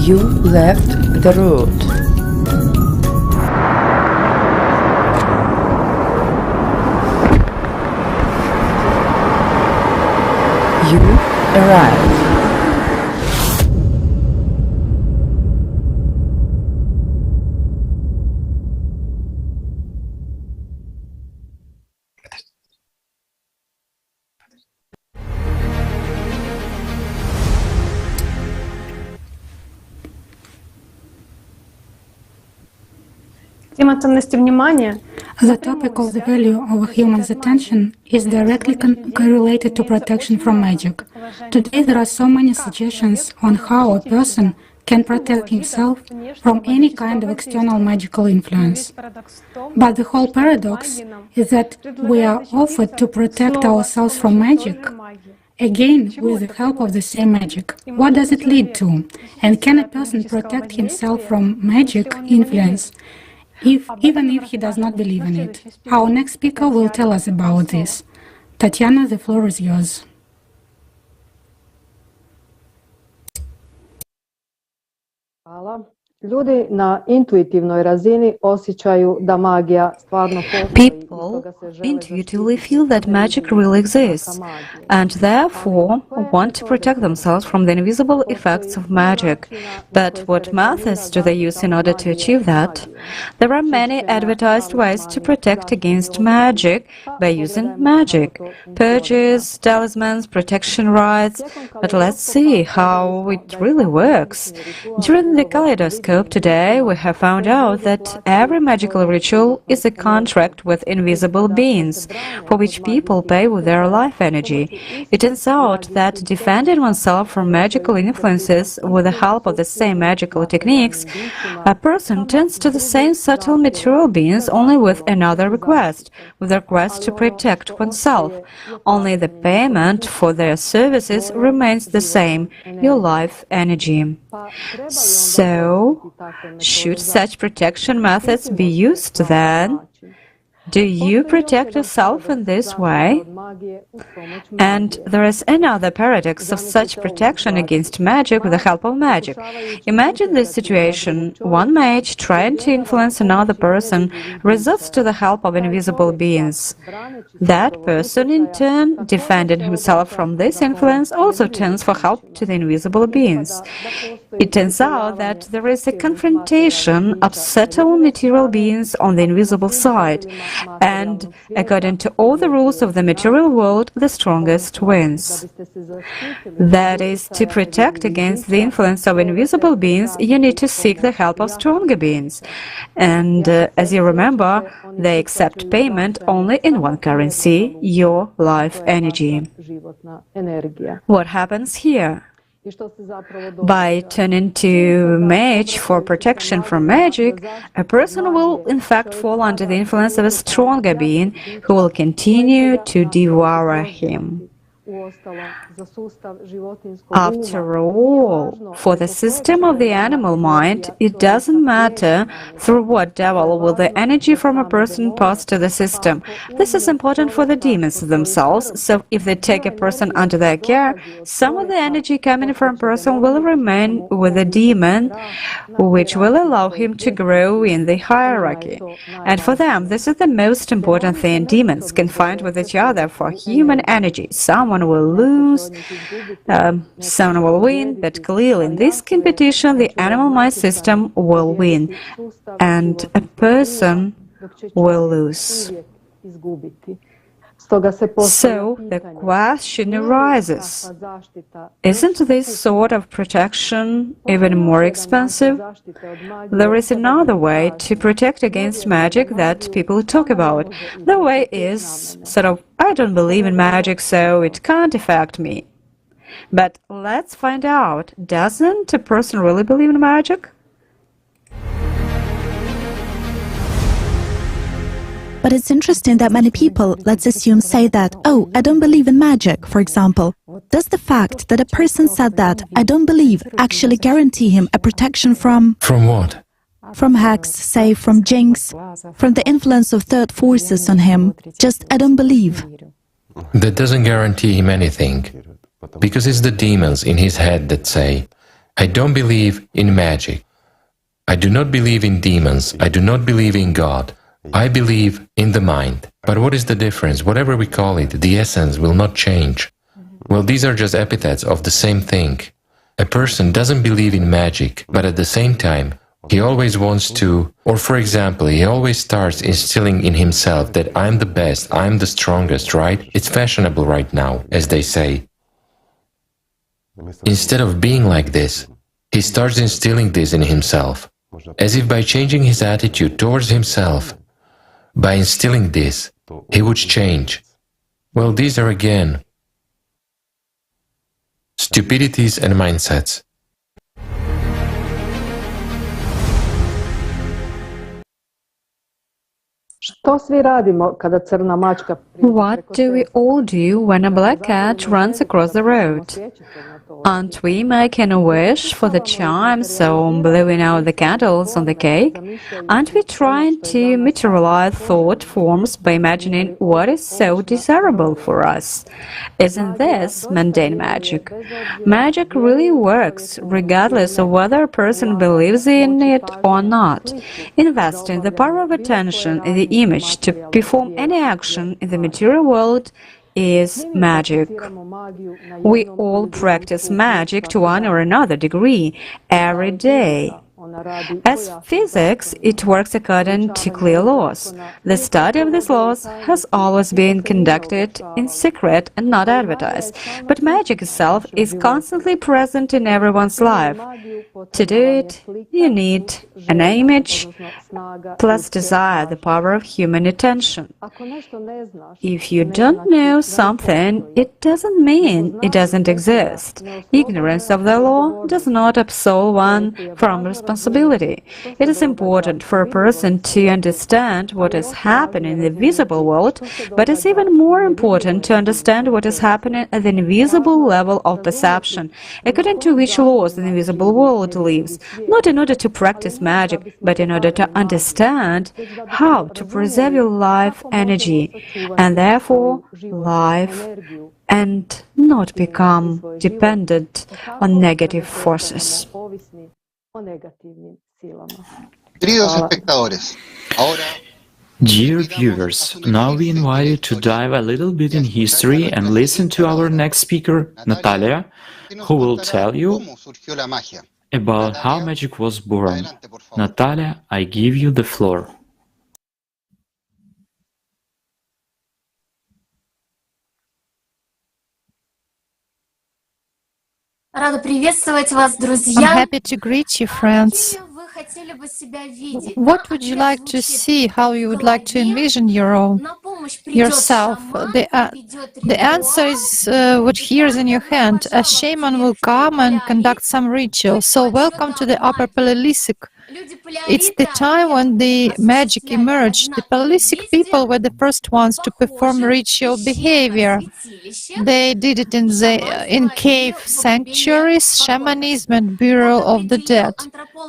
You left the road. You arrived. The topic of the value of a human's attention is directly correlated to protection from magic. Today there are so many suggestions on how a person can protect himself from any kind of external magical influence. But the whole paradox is that we are offered to protect ourselves from magic, again with the help of the same magic. What does it lead to? And can a person protect himself from magic influence even if he does not believe in it? Our next speaker will tell us about this. Tatiana, the floor is yours. People intuitively feel that magic really exists, and therefore want to protect themselves from the invisible effects of magic. But what methods do they use in order to achieve that? There are many advertised ways to protect against magic by using magic: purges, talismans, protection rites. But let's see how it really works. During the Kaleidoscope today, we have found out that every magical ritual is a contract with invisible beings, for which people pay with their life energy. It turns out that defending oneself from magical influences with the help of the same magical techniques, a person turns to the same subtle material beings only with another request, with the request to protect oneself. Only the payment for their services remains the same, your life energy. So, should such protection methods be used then? Do you protect yourself in this way? And there is another paradox of such protection against magic with the help of magic. Imagine this situation: one mage trying to influence another person resorts to the help of invisible beings. That person, in turn, defending himself from this influence, also turns for help to the invisible beings. It turns out that there is a confrontation of subtle material beings on the invisible side, and according to all the rules of the material material world, the strongest wins. That is, to protect against the influence of invisible beings, you need to seek the help of stronger beings. And as you remember, they accept payment only in one currency, your life energy. What happens here? By turning to mage for protection from magic, a person will in fact fall under the influence of a stronger being who will continue to devour him. After all, for the system of the animal mind, it doesn't matter through what devil will the energy from a person pass to the system. This is important for the demons themselves, so if they take a person under their care, some of the energy coming from a person will remain with the demon, which will allow him to grow in the hierarchy. And for them, this is the most important thing demons can find with each other for human energy. Someone will lose, someone will win, but clearly in this competition the animal mind system will win, and a person will lose. So the question arises, isn't this sort of protection even more expensive? There is another way to protect against magic that people talk about. The way is sort of, I don't believe in magic, so it can't affect me. But let's find out, doesn't a person really believe in magic? But it's interesting that many people, let's assume, say that, oh, I don't believe in magic, for example. Does the fact that a person said that, I don't believe, actually guarantee him a protection from... From what? From hacks, say, from jinx, from the influence of third forces on him? Just, I don't believe. That doesn't guarantee him anything, because it's the demons in his head that say, I don't believe in magic. I do not believe in demons. I do not believe in God. I believe in the mind. But what is the difference? Whatever we call it, the essence will not change. Well, these are just epithets of the same thing. A person doesn't believe in magic, but at the same time, he always wants to, or for example, he always starts instilling in himself that I'm the best, I'm the strongest, right? It's fashionable right now, as they say. Instead of being like this, he starts instilling this in himself, as if by changing his attitude towards himself, by instilling this, he would change. Well, these are again stupidities and mindsets. What do we all do when a black cat runs across the road? Aren't we making a wish for the charm, so blowing out the candles on the cake? Aren't we trying to materialize thought forms by imagining what is so desirable for us? Isn't this mundane magic? Magic really works, regardless of whether a person believes in it or not. Investing the power of attention in the image to perform any action in the material world is magic. We all practice magic to one or another degree every day. As physics, it works according to clear laws. The study of these laws has always been conducted in secret and not advertised, but magic itself is constantly present in everyone's life. To do it, you need an image plus desire, the power of human attention. If you don't know something, it doesn't mean it doesn't exist. Ignorance of the law does not absolve one from responsibility. It is important for a person to understand what is happening in the visible world, but it's even more important to understand what is happening at the invisible level of perception, according to which laws the invisible world lives, not in order to practice magic, but in order to understand how to preserve your life energy, and therefore life, and not become dependent on negative forces. Dear viewers, now we invite you to dive a little bit in history and listen to our next speaker, Natalia, who will tell you about how magic was born. Natalia, I give you the floor. I'm happy to greet you, friends. What would you like to see? How you would like to envision yourself? The answer is what here is in your hand. A shaman will come and conduct some ritual. So welcome to the Upper Paleolithic. It's the time when the magic emerged. The Paleolithic people were the first ones to perform ritual behavior. They did it in cave sanctuaries, shamanism, and burial of the dead.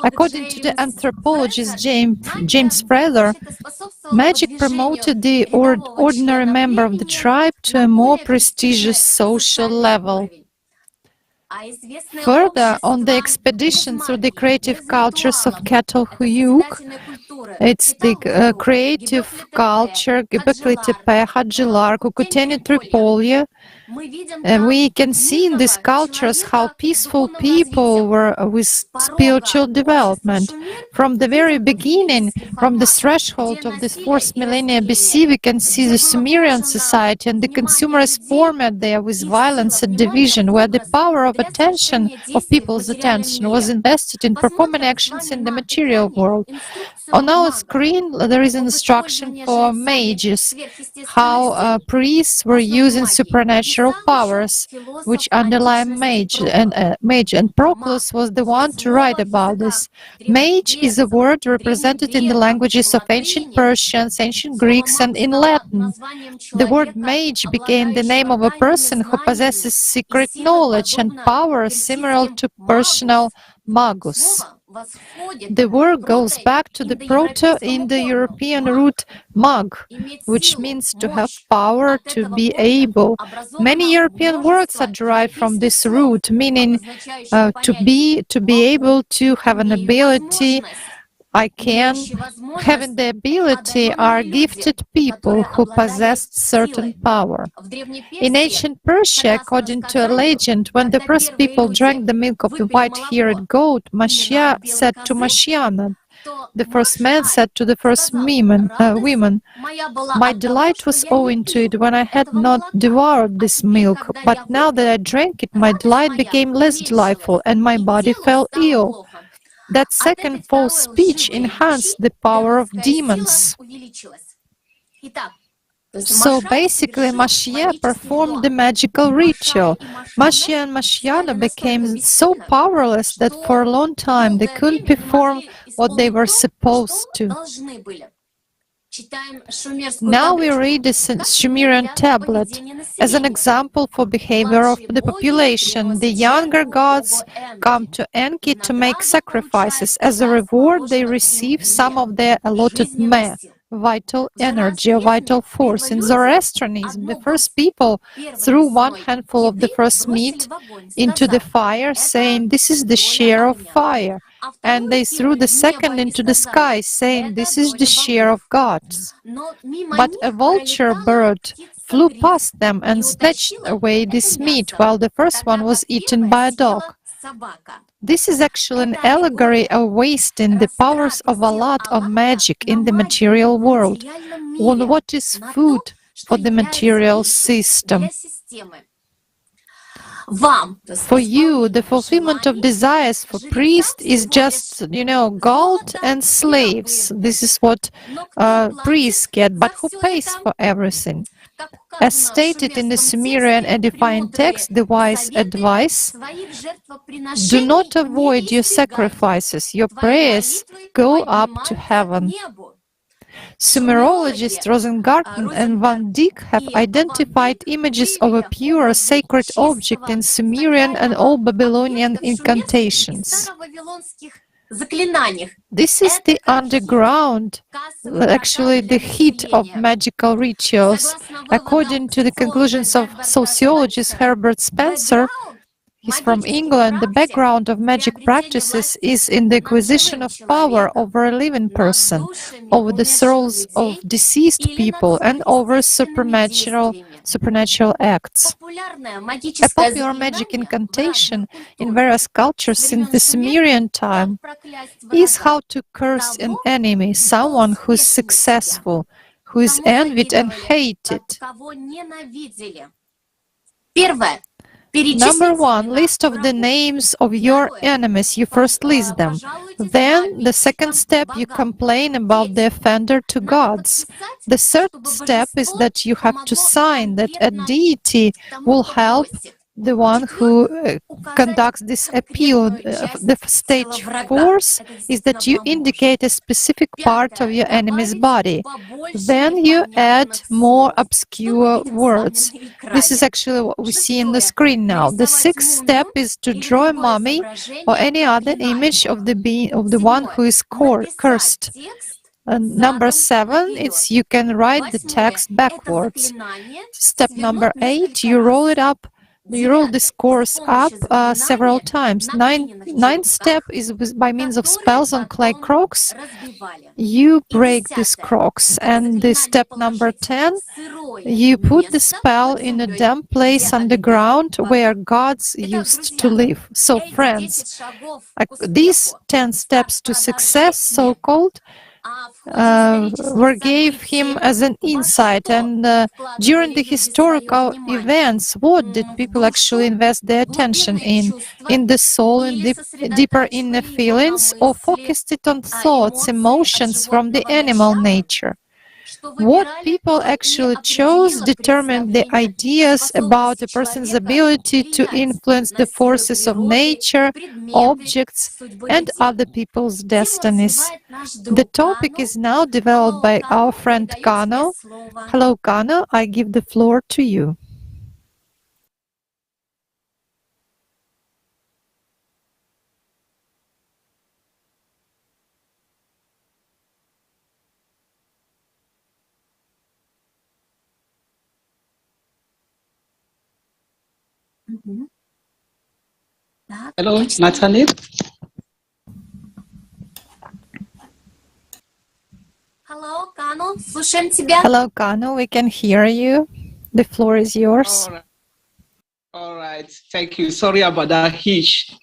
According to the anthropologist James Fraser, magic promoted the ordinary member of the tribe to a more prestigious social level. Further, on the expedition through the creative cultures of Kettle-Huyuk, it's the creative culture, Göbekli Tepe, Hadjilar, Kukuteni, Tripoli. We can see in these cultures how peaceful people were with spiritual development. From the very beginning, from the threshold of the 4th millennia BC, we can see the Sumerian society and the consumerist format there with violence and division, where the power of attention, of people's attention, was invested in performing actions in the material world. On our screen, there is an instruction for mages, how priests were using supernatural powers, which underlie mage, and Proclus was the one to write about this. Mage is a word represented in the languages of ancient Persians, ancient Greeks, and in Latin. The word mage became the name of a person who possesses secret knowledge and power similar to Persian magus. The word goes back to the Proto-Indo-European root mag, which means to have power, to be able. Many European words are derived from this root, meaning to be able to have an ability. Having the ability are gifted people who possessed certain power. In ancient Persia, according to a legend, when the first people drank the milk of the white-haired goat, Mashia said to Mashiana, the first man said to the first women, "My delight was owing to it when I had not devoured this milk, but now that I drank it, my delight became less delightful and my body fell ill." That second false speech enhanced the power of demons. So basically, Mashia performed the magical ritual. Mashia and Mashiana became so powerless that for a long time they couldn't perform what they were supposed to. Now we read the Sumerian tablet as an example for behavior of the population. The younger gods come to Enki to make sacrifices. As a reward, they receive some of their allotted meh, vital energy or vital force. In Zoroastrianism, the first people threw one handful of the first meat into the fire, saying, "This is the share of fire." And they threw the second into the sky, saying, "This is the share of gods." But a vulture bird flew past them and snatched away this meat, while the first one was eaten by a dog. This is actually an allegory of wasting the powers of Allat on magic in the material world, on what is food for the material system. For you, the fulfillment of desires for priests is just, gold and slaves. This is what priests get, but who pays for everything? As stated in the Sumerian edifying text, the wise advice, "Do not avoid your sacrifices, your prayers go up to heaven." Sumerologists Rosengarten and Van Dyck have identified images of a pure sacred object in Sumerian and Old Babylonian incantations. This is the underground, actually the heat of magical rituals. According to the conclusions of sociologist Herbert Spencer, he's from England, the background of magic practices is in the acquisition of power over a living person, over the souls of deceased people, and over supernatural acts. A popular magic incantation in various cultures since the Sumerian time is how to curse an enemy, someone who is successful, who is envied and hated. Number one, list of the names of your enemies. You first list them. Then, the second step, you complain about the offender to gods. The third step is that you have to sign that a deity will help the one who conducts this appeal. The stage 4 is that you indicate a specific part of your enemy's body. Then you add more obscure words. This is actually what we see in the screen now. The sixth step is to draw a mummy or any other image of the one who is cursed. Number 7 is you can write the text backwards. Step number 8, you roll it up. You roll this course up several times. Ninth step is by means of spells on clay crocks. You break these crocks. And the step number 10, you put the spell in a damp place underground where gods used to live. So friends, these 10 steps to success, so-called, were gave him as an insight, and during the historical events, what did people actually invest their attention in the soul and deeper inner feelings, or focused it on thoughts, emotions from the animal nature? What people actually chose determined the ideas about a person's ability to influence the forces of nature, objects, and other people's destinies. The topic is now developed by our friend Kano. Hello, Kano, I give the floor to you. Hello, Natalie. Hello, Kano, we can hear you. The floor is yours. All right. Thank you. Sorry about that hitch.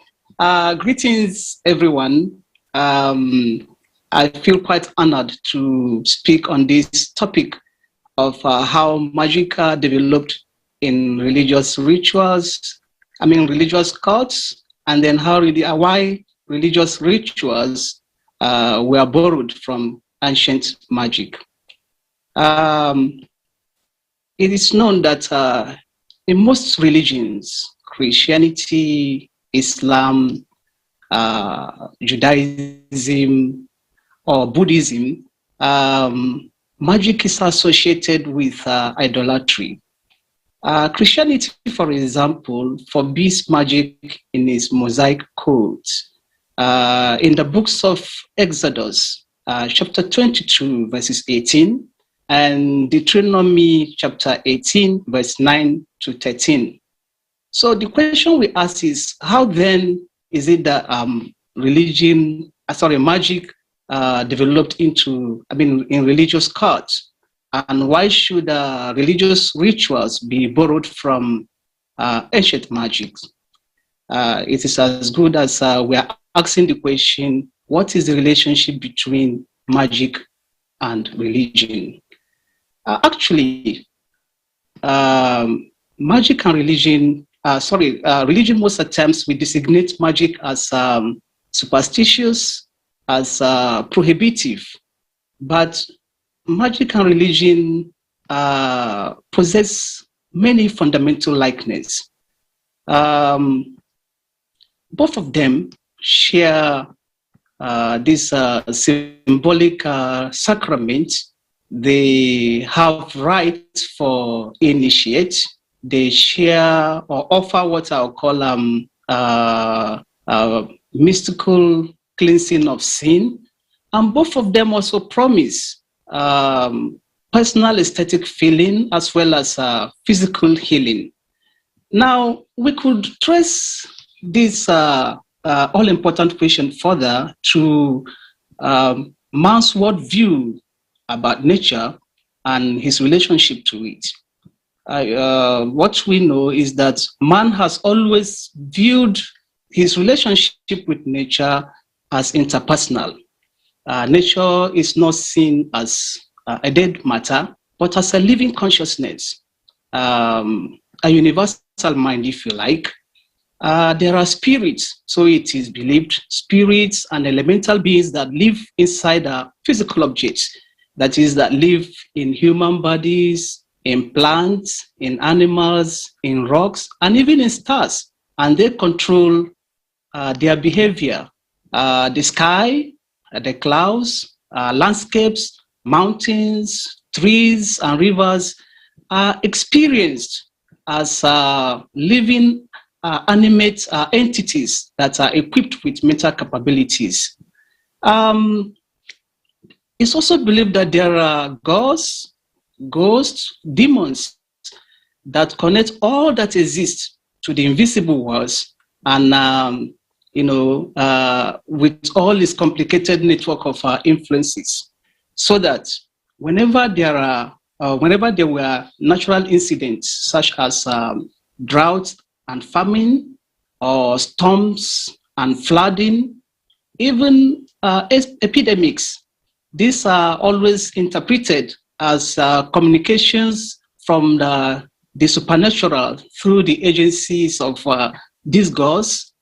Greetings, everyone. I feel quite honored to speak on this topic of how magic developed in religious rituals, religious cults, and then why religious rituals were borrowed from ancient magic. It is known that in most religions, Christianity, Islam, Judaism, or Buddhism, magic is associated with idolatry. Christianity, for example, forbids magic in its Mosaic codes. In the books of Exodus, chapter 22, verses 18, and Deuteronomy chapter 18, verse 9 to 13. So the question we ask is, how then is it that magic developed in religious cults? And why should religious rituals be borrowed from ancient magic? It is as good as we are asking the question, what is the relationship between magic and religion? Magic and religion, religion most times we designate magic as superstitious, as prohibitive, but magic and religion possess many fundamental likeness. Both of them share this symbolic sacrament. They have rites for initiate. They share or offer what I'll call mystical cleansing of sin. And both of them also promise personal aesthetic feeling as well as physical healing. Now, we could trace this all-important question further to man's worldview about nature and his relationship to it. What we know is that man has always viewed his relationship with nature as interpersonal. Nature is not seen as a dead matter, but as a living consciousness. a universal mind, if you like. There are spirits, so it is believed, spirits and elemental beings that live inside physical objects, that is, that live in human bodies, in plants, in animals, in rocks, and even in stars. And they control their behavior. The sky, the clouds, landscapes, mountains, trees, and rivers are experienced as living animate entities that are equipped with mental capabilities. It's also believed that there are gods, ghosts, demons that connect all that exists to the invisible worlds, and with all its complicated network of influences, so that whenever there were natural incidents such as drought and famine, or storms and flooding, even epidemics, these are always interpreted as communications from the supernatural through the agencies of these gods,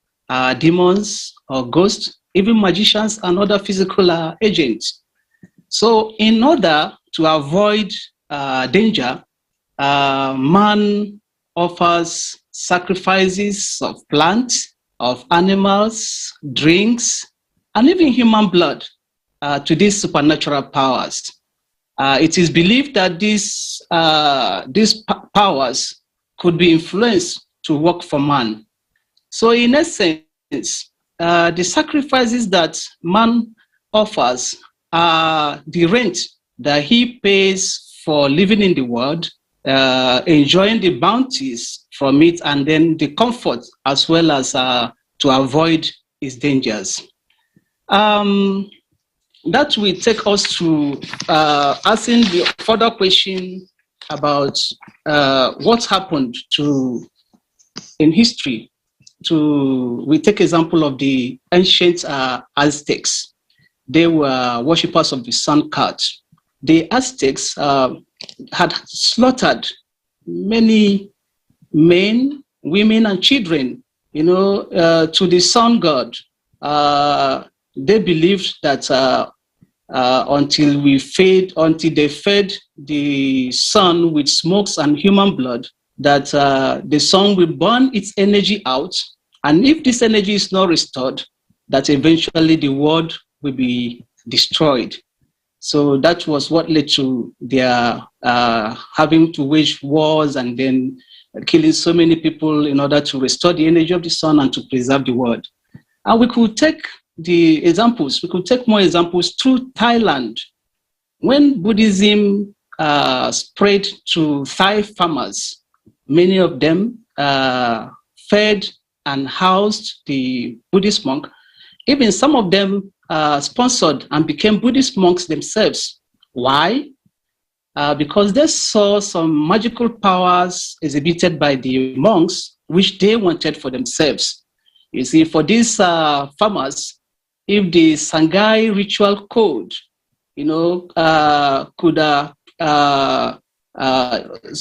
demons, or ghosts, even magicians and other physical agents. So in order to avoid danger, man offers sacrifices of plants, of animals, drinks, and even human blood to these supernatural powers. It is believed that these powers could be influenced to work for man. So in essence, the sacrifices that man offers are the rent that he pays for living in the world, enjoying the bounties from it, and then the comfort as well as to avoid its dangers. That will take us to asking the further question about what happened in history. We take example of the ancient Aztecs. They were worshippers of the sun god. The Aztecs had slaughtered many men, women, and children, to the sun god. They believed that until they fed the sun with smokes and human blood, that the sun will burn its energy out, and if this energy is not restored, that eventually the world will be destroyed. So that was what led to their having to wage wars and then killing so many people in order to restore the energy of the sun and to preserve the world. And we could take more examples through Thailand. When Buddhism spread to Thai farmers, many of them fed and housed the Buddhist monk. Even some of them sponsored and became Buddhist monks themselves. Why? Because they saw some magical powers exhibited by the monks, which they wanted for themselves. You see, for these farmers, if the Sangai ritual code, could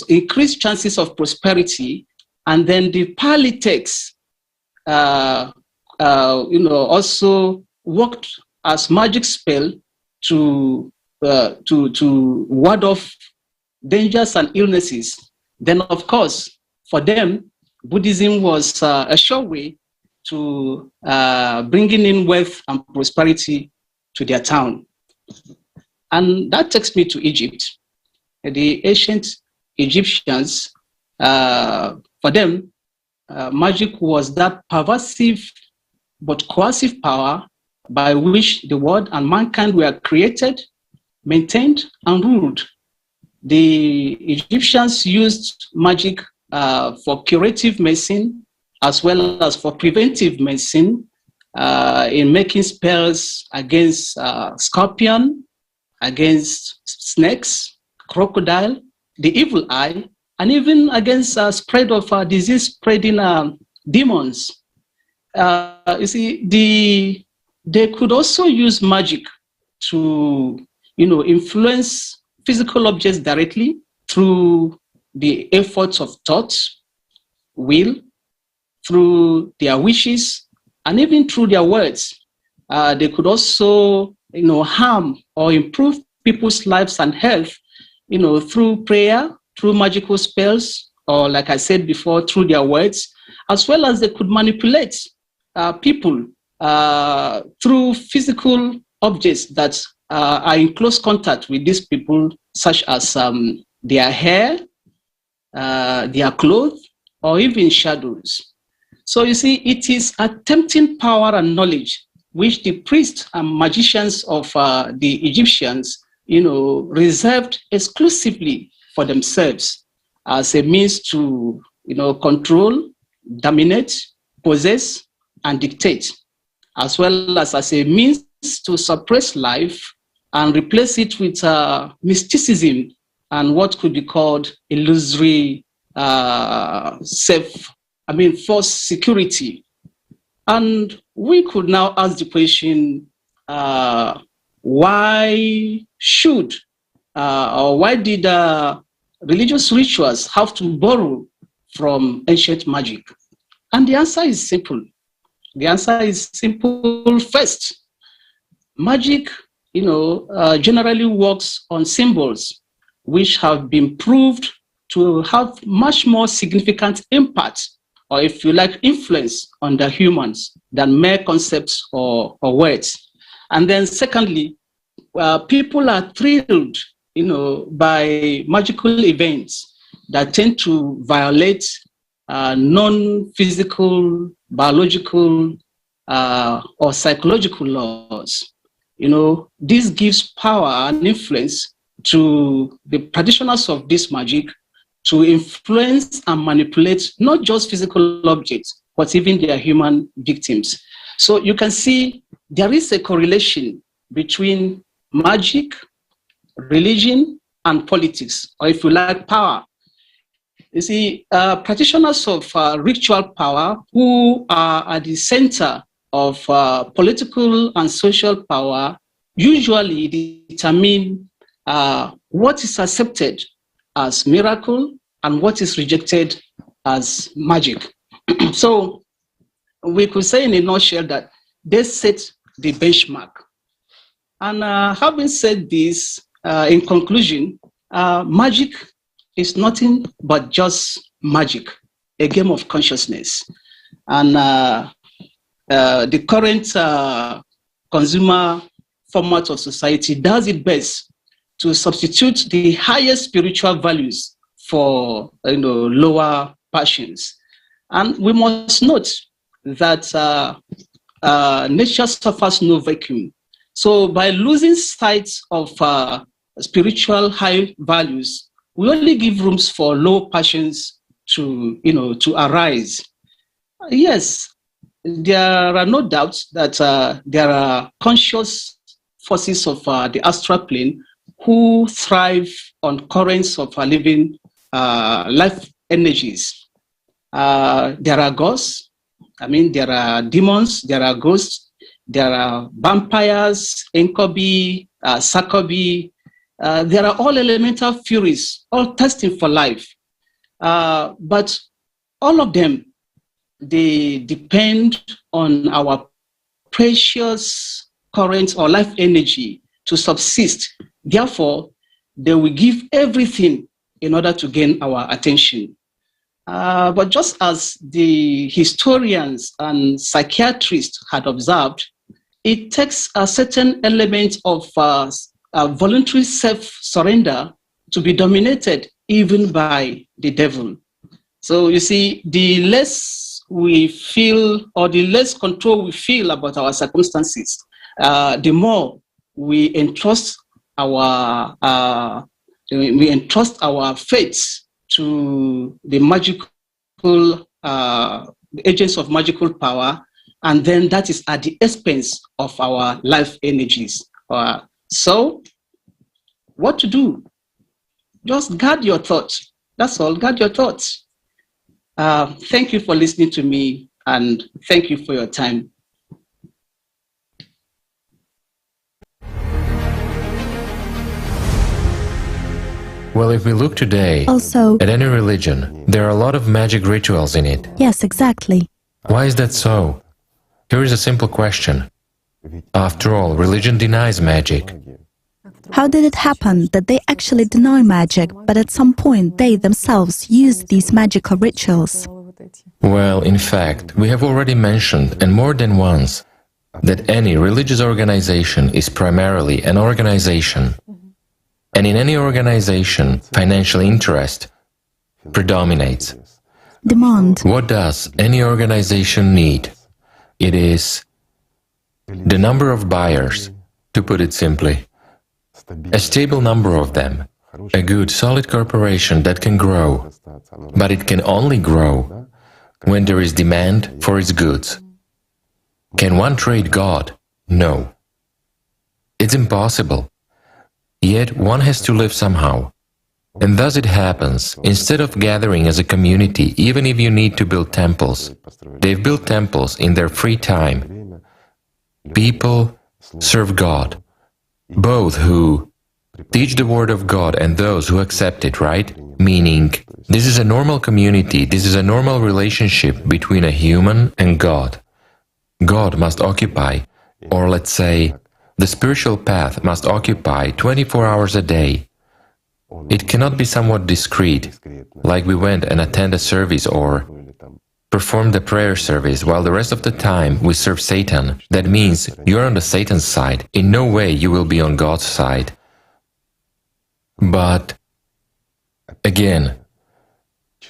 increase chances of prosperity, and then the Pali text, also worked as magic spell to ward off dangers and illnesses. Then, of course, for them, Buddhism was a sure way to bringing in wealth and prosperity to their town. And that takes me to Egypt. The ancient Egyptians, for them, magic was that pervasive but coercive power by which the world and mankind were created, maintained, and ruled. The Egyptians used magic for curative medicine as well as for preventive medicine, in making spells against scorpion, against snakes, crocodile, the evil eye, and even against spread of disease-spreading demons. You see, they could also use magic to, influence physical objects directly through the efforts of thought, will, through their wishes, and even through their words. They could also, harm or improve people's lives and health, through prayer, through magical spells, or like I said before, through their words, as well as they could manipulate people through physical objects that are in close contact with these people, such as their hair, their clothes, or even shadows. So you see, it is attempting power and knowledge which the priests and magicians of the Egyptians, reserved exclusively for themselves as a means to, control, dominate, possess, and dictate, as well as a means to suppress life and replace it with mysticism and what could be called illusory false security. And we could now ask the question, why should or why did religious rituals have to borrow from ancient magic? And the answer is simple. The answer is simple. First, magic, generally works on symbols which have been proved to have much more significant impact, or if you like, influence on the humans than mere concepts or words. And then secondly, people are thrilled, by magical events that tend to violate non-physical, biological, or psychological laws. This gives power and influence to the practitioners of this magic to influence and manipulate not just physical objects, but even their human victims. So you can see there is a correlation between magic, religion, and politics, or if you like, power. You see, practitioners of ritual power who are at the center of political and social power usually determine what is accepted as miracle and what is rejected as magic. So we could say in a nutshell that they set the benchmark. And having said this, in conclusion, magic is nothing but just magic, a game of consciousness. And the current consumer format of society does its best to substitute the highest spiritual values for lower passions. And we must note that nature suffers no vacuum. So by losing sight of spiritual high values, we only give rooms for low passions to arise. Yes, there are no doubts that there are conscious forces of the astral plane who thrive on currents of living life energies. There are ghosts, there are demons, there are ghosts, there are vampires, incubi, succubi. There are all elemental furies, all testing for life. But all of them, they depend on our precious current or life energy to subsist. Therefore, they will give everything in order to gain our attention. But just as the historians and psychiatrists had observed, it takes a certain element of voluntary self-surrender to be dominated even by the devil. So you see, the less we feel or the less control we feel about our circumstances, the more we entrust our fates to the magical agents of magical power, and then that is at the expense of our life energies. So, what to do? Just guard your thoughts. That's all. Guard your thoughts. Thank you for listening to me, and thank you for your time. Well, if we look today Also, at any religion, there are a lot of magic rituals in it. yes, exactly. Why is that so? Here is a simple question. After all, religion denies magic. How did it happen that they actually deny magic, but at some point they themselves use these magical rituals? Well, in fact, we have already mentioned, and more than once, that any religious organization is primarily an organization. And in any organization, financial interest predominates. Demand. What does any organization need? It is the number of buyers, to put it simply. A stable number of them. A good, solid corporation that can grow. But it can only grow when there is demand for its goods. Can one trade God? No. It's impossible. Yet one has to live somehow. And thus it happens, instead of gathering as a community, even if you need to build temples, they've built temples in their free time. People serve God, both who teach the word of God and those who accept it, right? Meaning, this is a normal community, this is a normal relationship between a human and God. God must occupy, or let's say, the spiritual path must occupy 24 hours a day. It cannot be somewhat discreet, like we went and attend a service or perform the prayer service while the rest of the time we serve Satan. That means you're on the Satan's side. In no way you will be on God's side. But, again,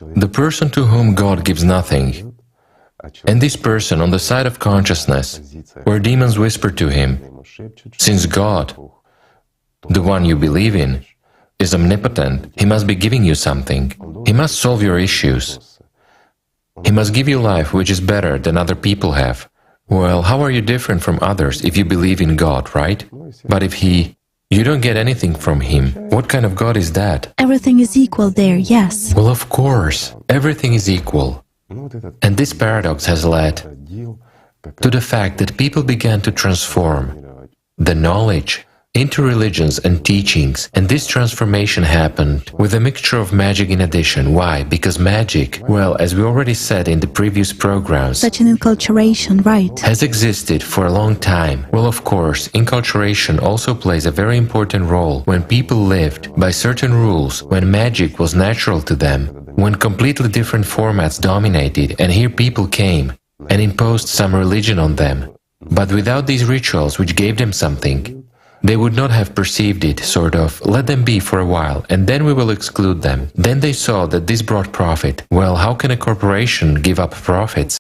the person to whom God gives nothing, and this person on the side of consciousness, where demons whisper to him, since God, the one you believe in, is omnipotent, he must be giving you something. He must solve your issues. He must give you life which is better than other people have. Well, how are you different from others if you believe in God, right? But if you don't get anything from him, what kind of God is that? Everything is equal there, yes. Well, of course, everything is equal. And this paradox has led to the fact that people began to transform the knowledge into religions and teachings, and this transformation happened with a mixture of magic in addition. Why? Because magic, well, as we already said in the previous programs, Such an enculturation, right? has existed for a long time. Well, of course, enculturation also plays a very important role when people lived by certain rules, when magic was natural to them, when completely different formats dominated, and here people came and imposed some religion on them. But without these rituals which gave them something, they would not have perceived it, sort of, let them be for a while, and then we will exclude them. Then they saw that this brought profit. Well, how can a corporation give up profits?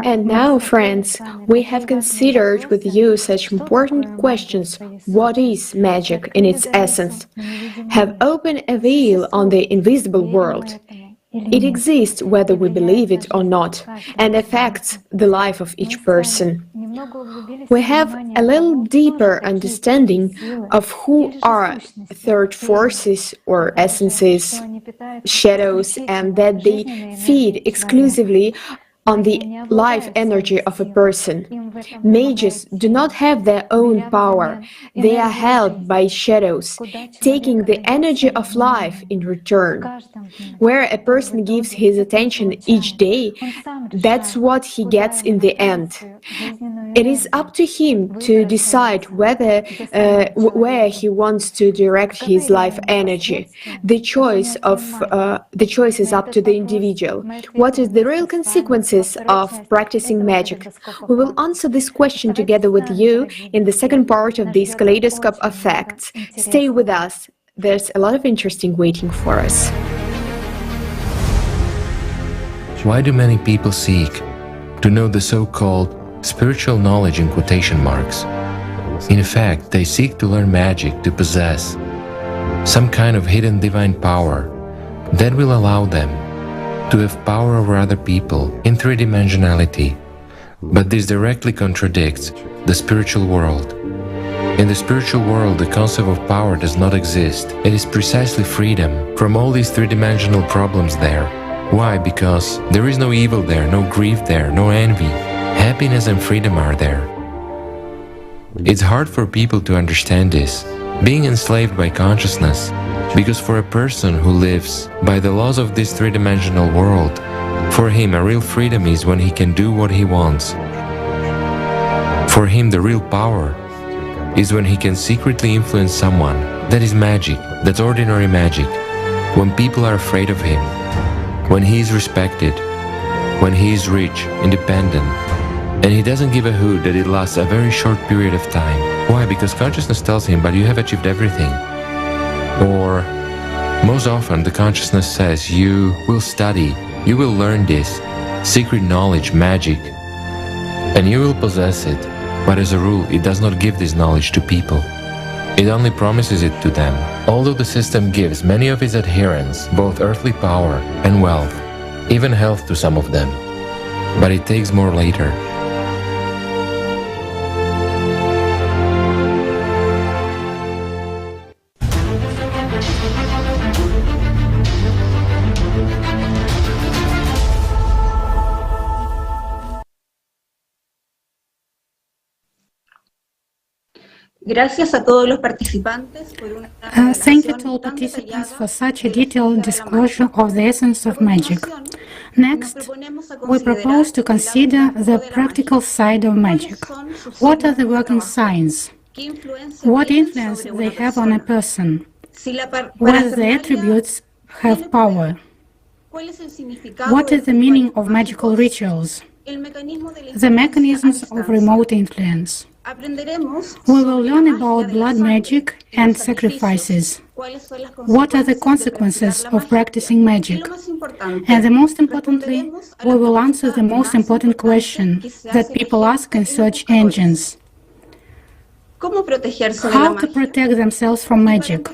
And now, friends, we have considered with you such important questions. What is magic in its essence? Have opened a veil on the invisible world. It exists whether we believe it or not, and affects the life of each person. We have a little deeper understanding of who are third forces or essences, shadows, and that they feed exclusively on the life energy of a person. Mages do not have their own power. They are held by shadows, taking the energy of life in return. Where a person gives his attention each day, that's what he gets in the end. It is up to him to decide whether where he wants to direct his life energy. The choice is up to the individual. What is the real consequences of practicing magic? We will answer this question together with you in the second part of this Kaleidoscope of Facts. Stay with us. There's a lot of interesting waiting for us. Why do many people seek to know the so-called spiritual knowledge in quotation marks? In fact, they seek to learn magic to possess some kind of hidden divine power that will allow them to have power over other people in three-dimensionality. But this directly contradicts the spiritual world. In the spiritual world, the concept of power does not exist. It is precisely freedom from all these three-dimensional problems there. Why? Because there is no evil there, no grief there, no envy. Happiness and freedom are there. It's hard for people to understand this, being enslaved by consciousness, because for a person who lives by the laws of this three-dimensional world, for him a real freedom is when he can do what he wants. For him the real power is when he can secretly influence someone. That is magic, that's ordinary magic. When people are afraid of him, when he is respected, when he is rich, independent, and he doesn't give a hoot that it lasts a very short period of time. Why? Because consciousness tells him, but you have achieved everything. Or, most often the consciousness says, you will study, you will learn this, secret knowledge, magic, and you will possess it. But as a rule, it does not give this knowledge to people. It only promises it to them. Although the system gives many of its adherents both earthly power and wealth, even health to some of them. But it takes more later. Thank you to all participants for such a detailed disclosure of the essence of magic. Next, we propose to consider the practical side of magic. What are the working signs? What influence they have on a person? Whether the attributes have power? What is the meaning of magical rituals? The mechanisms of remote influence. We will learn about blood magic and sacrifices. What are the consequences of practicing magic? And the most importantly, we will answer the most important question that people ask in search engines. How to protect themselves from magic?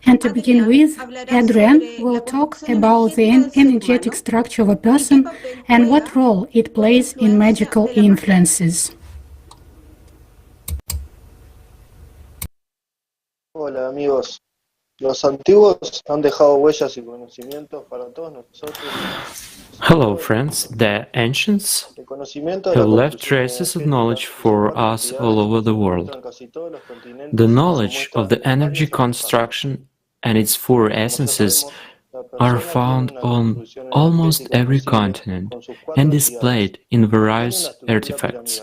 And to begin with, Adrian will talk about the energetic structure of a person and what role it plays in magical influences. Hola amigos, los antiguos han dejado huellas y conocimientos para todos nosotros. Hello friends, the ancients have left traces of knowledge for us all over the world. The knowledge of the energy construction and its four essences are found on almost every continent and displayed in various artifacts.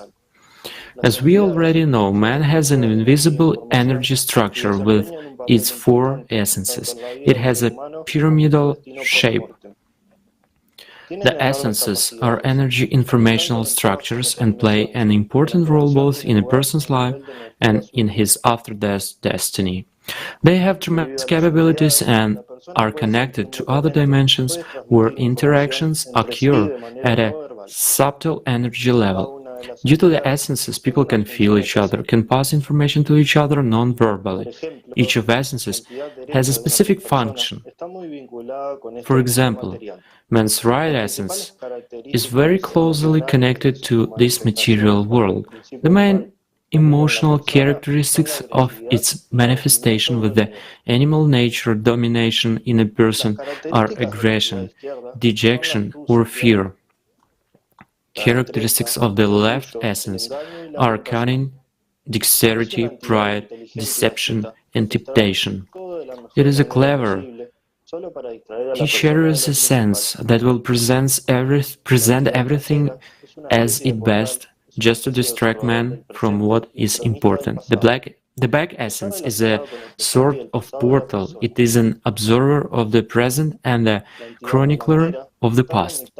As we already know, man has an invisible energy structure with its four essences. It has a pyramidal shape. The essences are energy informational structures and play an important role both in a person's life and in his after-death destiny. They have tremendous capabilities and are connected to other dimensions where interactions occur at a subtle energy level. Due to the essences, people can feel each other, can pass information to each other non-verbally. Each of essences has a specific function. For example, man's right essence is very closely connected to this material world. The main emotional characteristics of its manifestation with the animal nature domination in a person are aggression, dejection, or fear. Characteristics of the left essence are cunning, dexterity, pride, deception, and temptation. It is a clever, teacherous sense that will present everything as its best, just to distract man from what is important. The back essence is a sort of portal. It is an observer of the present and a chronicler of the past.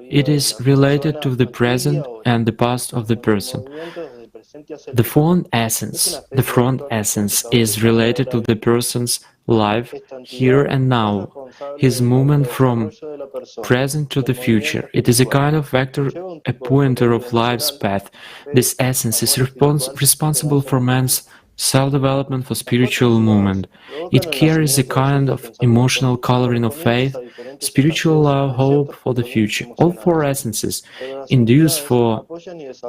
It is related to the present and the past of the person. The front essence is related to the person's life here and now, his movement from present to the future. It is a kind of vector, a pointer of life's path. This essence is responsible for man's self-development, for spiritual movement. It carries a kind of emotional coloring of faith, spiritual love, hope for the future. All four essences induce for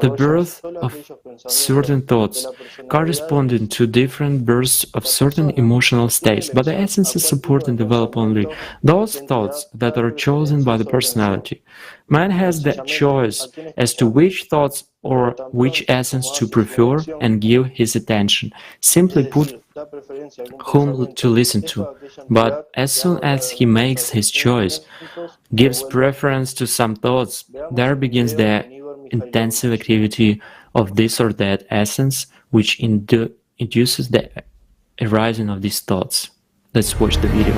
the birth of certain thoughts, corresponding to different bursts of certain emotional states, but the essences support and develop only those thoughts that are chosen by the personality. Man has the choice as to which thoughts or which essence to prefer and give his attention. Simply put, whom to listen to. But as soon as he makes his choice, gives preference to some thoughts, there begins the intensive activity of this or that essence, which induces the arising of these thoughts. Let's watch the video.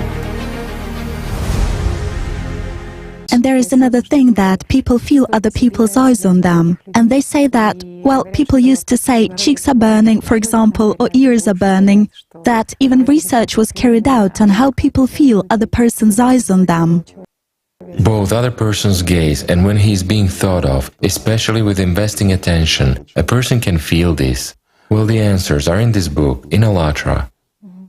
And there is another thing, that people feel other people's eyes on them. And they say that, well, people used to say cheeks are burning, for example, or ears are burning, that even research was carried out on how people feel other person's eyes on them. Both other person's gaze and when he is being thought of, especially with investing attention, a person can feel this. Well, the answers are in this book, in ALLATRA.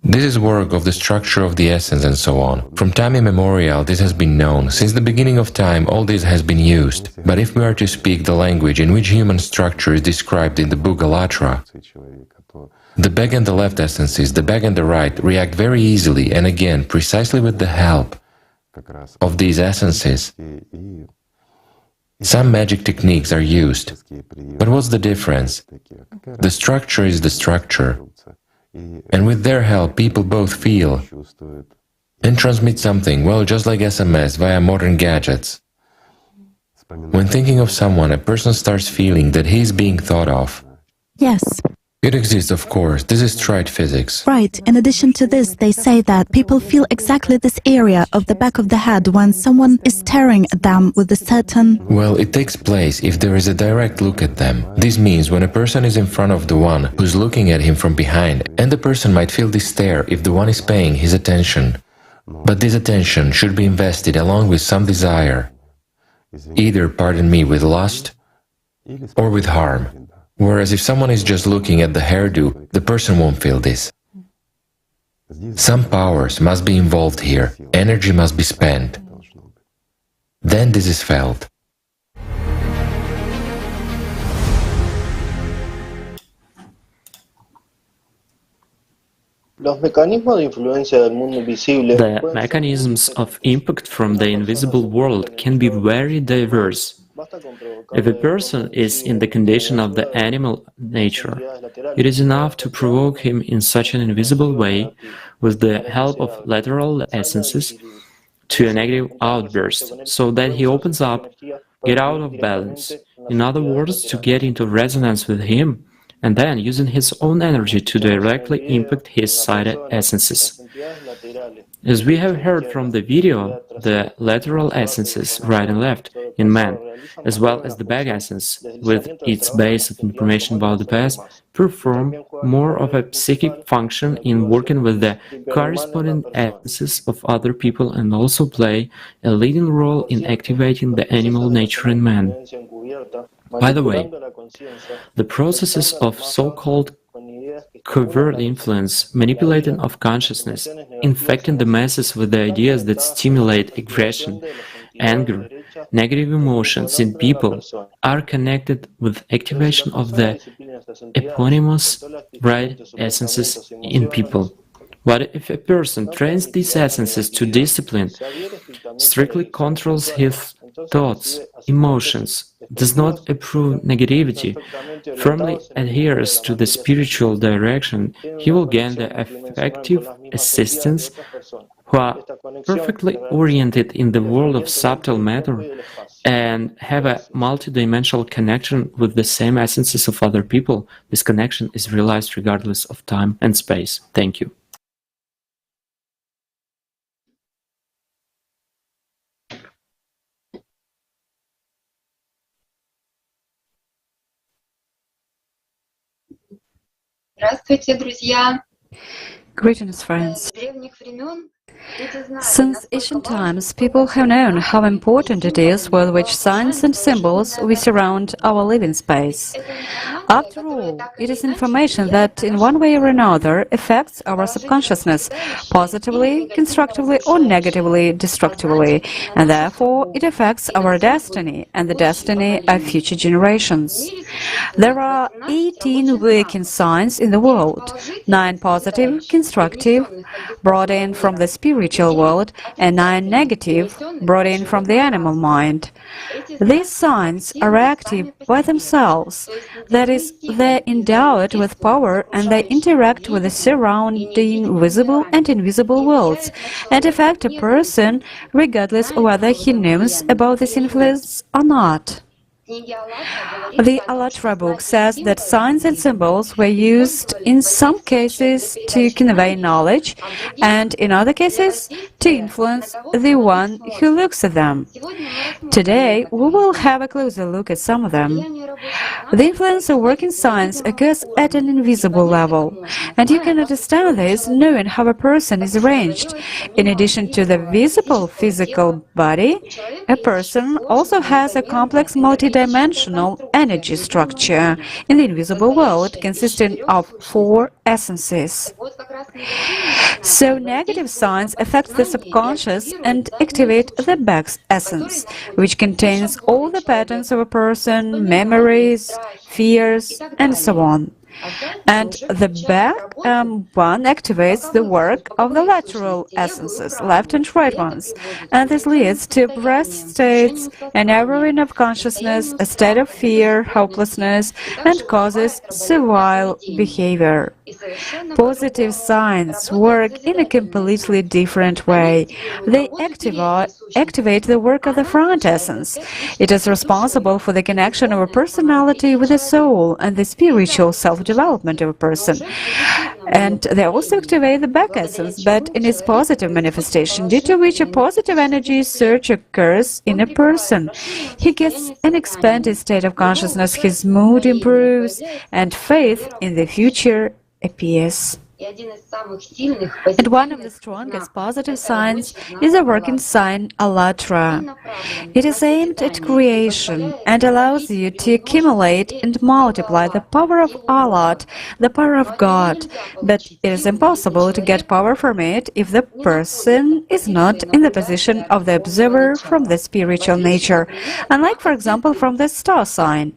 This is work of the structure of the essence and so on. From time immemorial this has been known. Since the beginning of time all this has been used. But if we are to speak the language in which human structure is described in the book ALLATRA, the back and the left essences, the back and the right, react very easily and again precisely with the help of these essences. Some magic techniques are used. But what's the difference? The structure is the structure. And with their help people both feel and transmit something, well, just like SMS via modern gadgets. When thinking of someone, a person starts feeling that he is being thought of. Yes. It exists, of course. This is tried physics. Right. In addition to this, they say that people feel exactly this area of the back of the head when someone is staring at them with a certain... Well, it takes place if there is a direct look at them. This means when a person is in front of the one who's looking at him from behind, and the person might feel this stare if the one is paying his attention. But this attention should be invested along with some desire, either, pardon me, with lust or with harm. Whereas if someone is just looking at the hairdo, the person won't feel this. Some powers must be involved here, energy must be spent. Then this is felt. The mechanisms of impact from the invisible world can be very diverse. If a person is in the condition of the animal nature, it is enough to provoke him in such an invisible way, with the help of lateral essences, to a negative outburst, so that he opens up, get out of balance. In other words, to get into resonance with him, and then using his own energy to directly impact his side essences. As we have heard from the video, the lateral essences, right and left, in man, as well as the back essence, with its base of information about the past, perform more of a psychic function in working with the corresponding essences of other people and also play a leading role in activating the animal nature in man. By the way, the processes of so-called covert influence, manipulating of consciousness, infecting the masses with the ideas that stimulate aggression, anger, negative emotions in people, are connected with activation of the eponymous right essences in people. But if a person trains these essences to discipline, strictly controls his thoughts, emotions, does not approve negativity, firmly adheres to the spiritual direction, he will gain the effective assistants who are perfectly oriented in the world of subtle matter and have a multidimensional connection with the same essences of other people. This connection is realized regardless of time and space. Thank you. Здравствуйте, друзья! Greetings, friends. С древних времен Since ancient times, people have known how important it is with which signs and symbols we surround our living space. After all, it is information that, in one way or another, affects our subconsciousness, positively, constructively, or negatively, destructively, and therefore it affects our destiny and the destiny of future generations. There are 18 working signs in the world, 9 positive, constructive, brought in from the spiritual world, and 9 negative, brought in from the animal mind. These signs are active by themselves, that is, they're endowed with power and they interact with the surrounding visible and invisible worlds and affect a person regardless of whether he knows about this influence or not. The ALLATRA book says that signs and symbols were used in some cases to convey knowledge and in other cases to influence the one who looks at them. Today we will have a closer look at some of them. The influence of working signs occurs at an invisible level, and you can understand this knowing how a person is arranged. In addition to the visible physical body, a person also has a complex multidimensional energy structure in the invisible world consisting of 4 essences. So negative signs affect the subconscious and activate the back essence, which contains all the patterns of a person, memories, fears, and so on. And the back one activates the work of the lateral essences, left and right ones, and this leads to oppressed states, a narrowing of consciousness, a state of fear, hopelessness, and causes servile behavior. Positive signs work in a completely different way. They activate the work of the front essence. It is responsible for the connection of a personality with the soul and the spiritual self-development of a person. And they also activate the back essence, but in its positive manifestation, due to which a positive energy surge occurs in a person. He gets an expanded state of consciousness, his mood improves, and faith in the future appears. And one of the strongest positive signs is a working sign ALLATRA. It is aimed at creation and allows you to accumulate and multiply the power of Allat, the power of God, but it is impossible to get power from it if the person is not in the position of the observer from the spiritual nature, unlike, for example, from the star sign.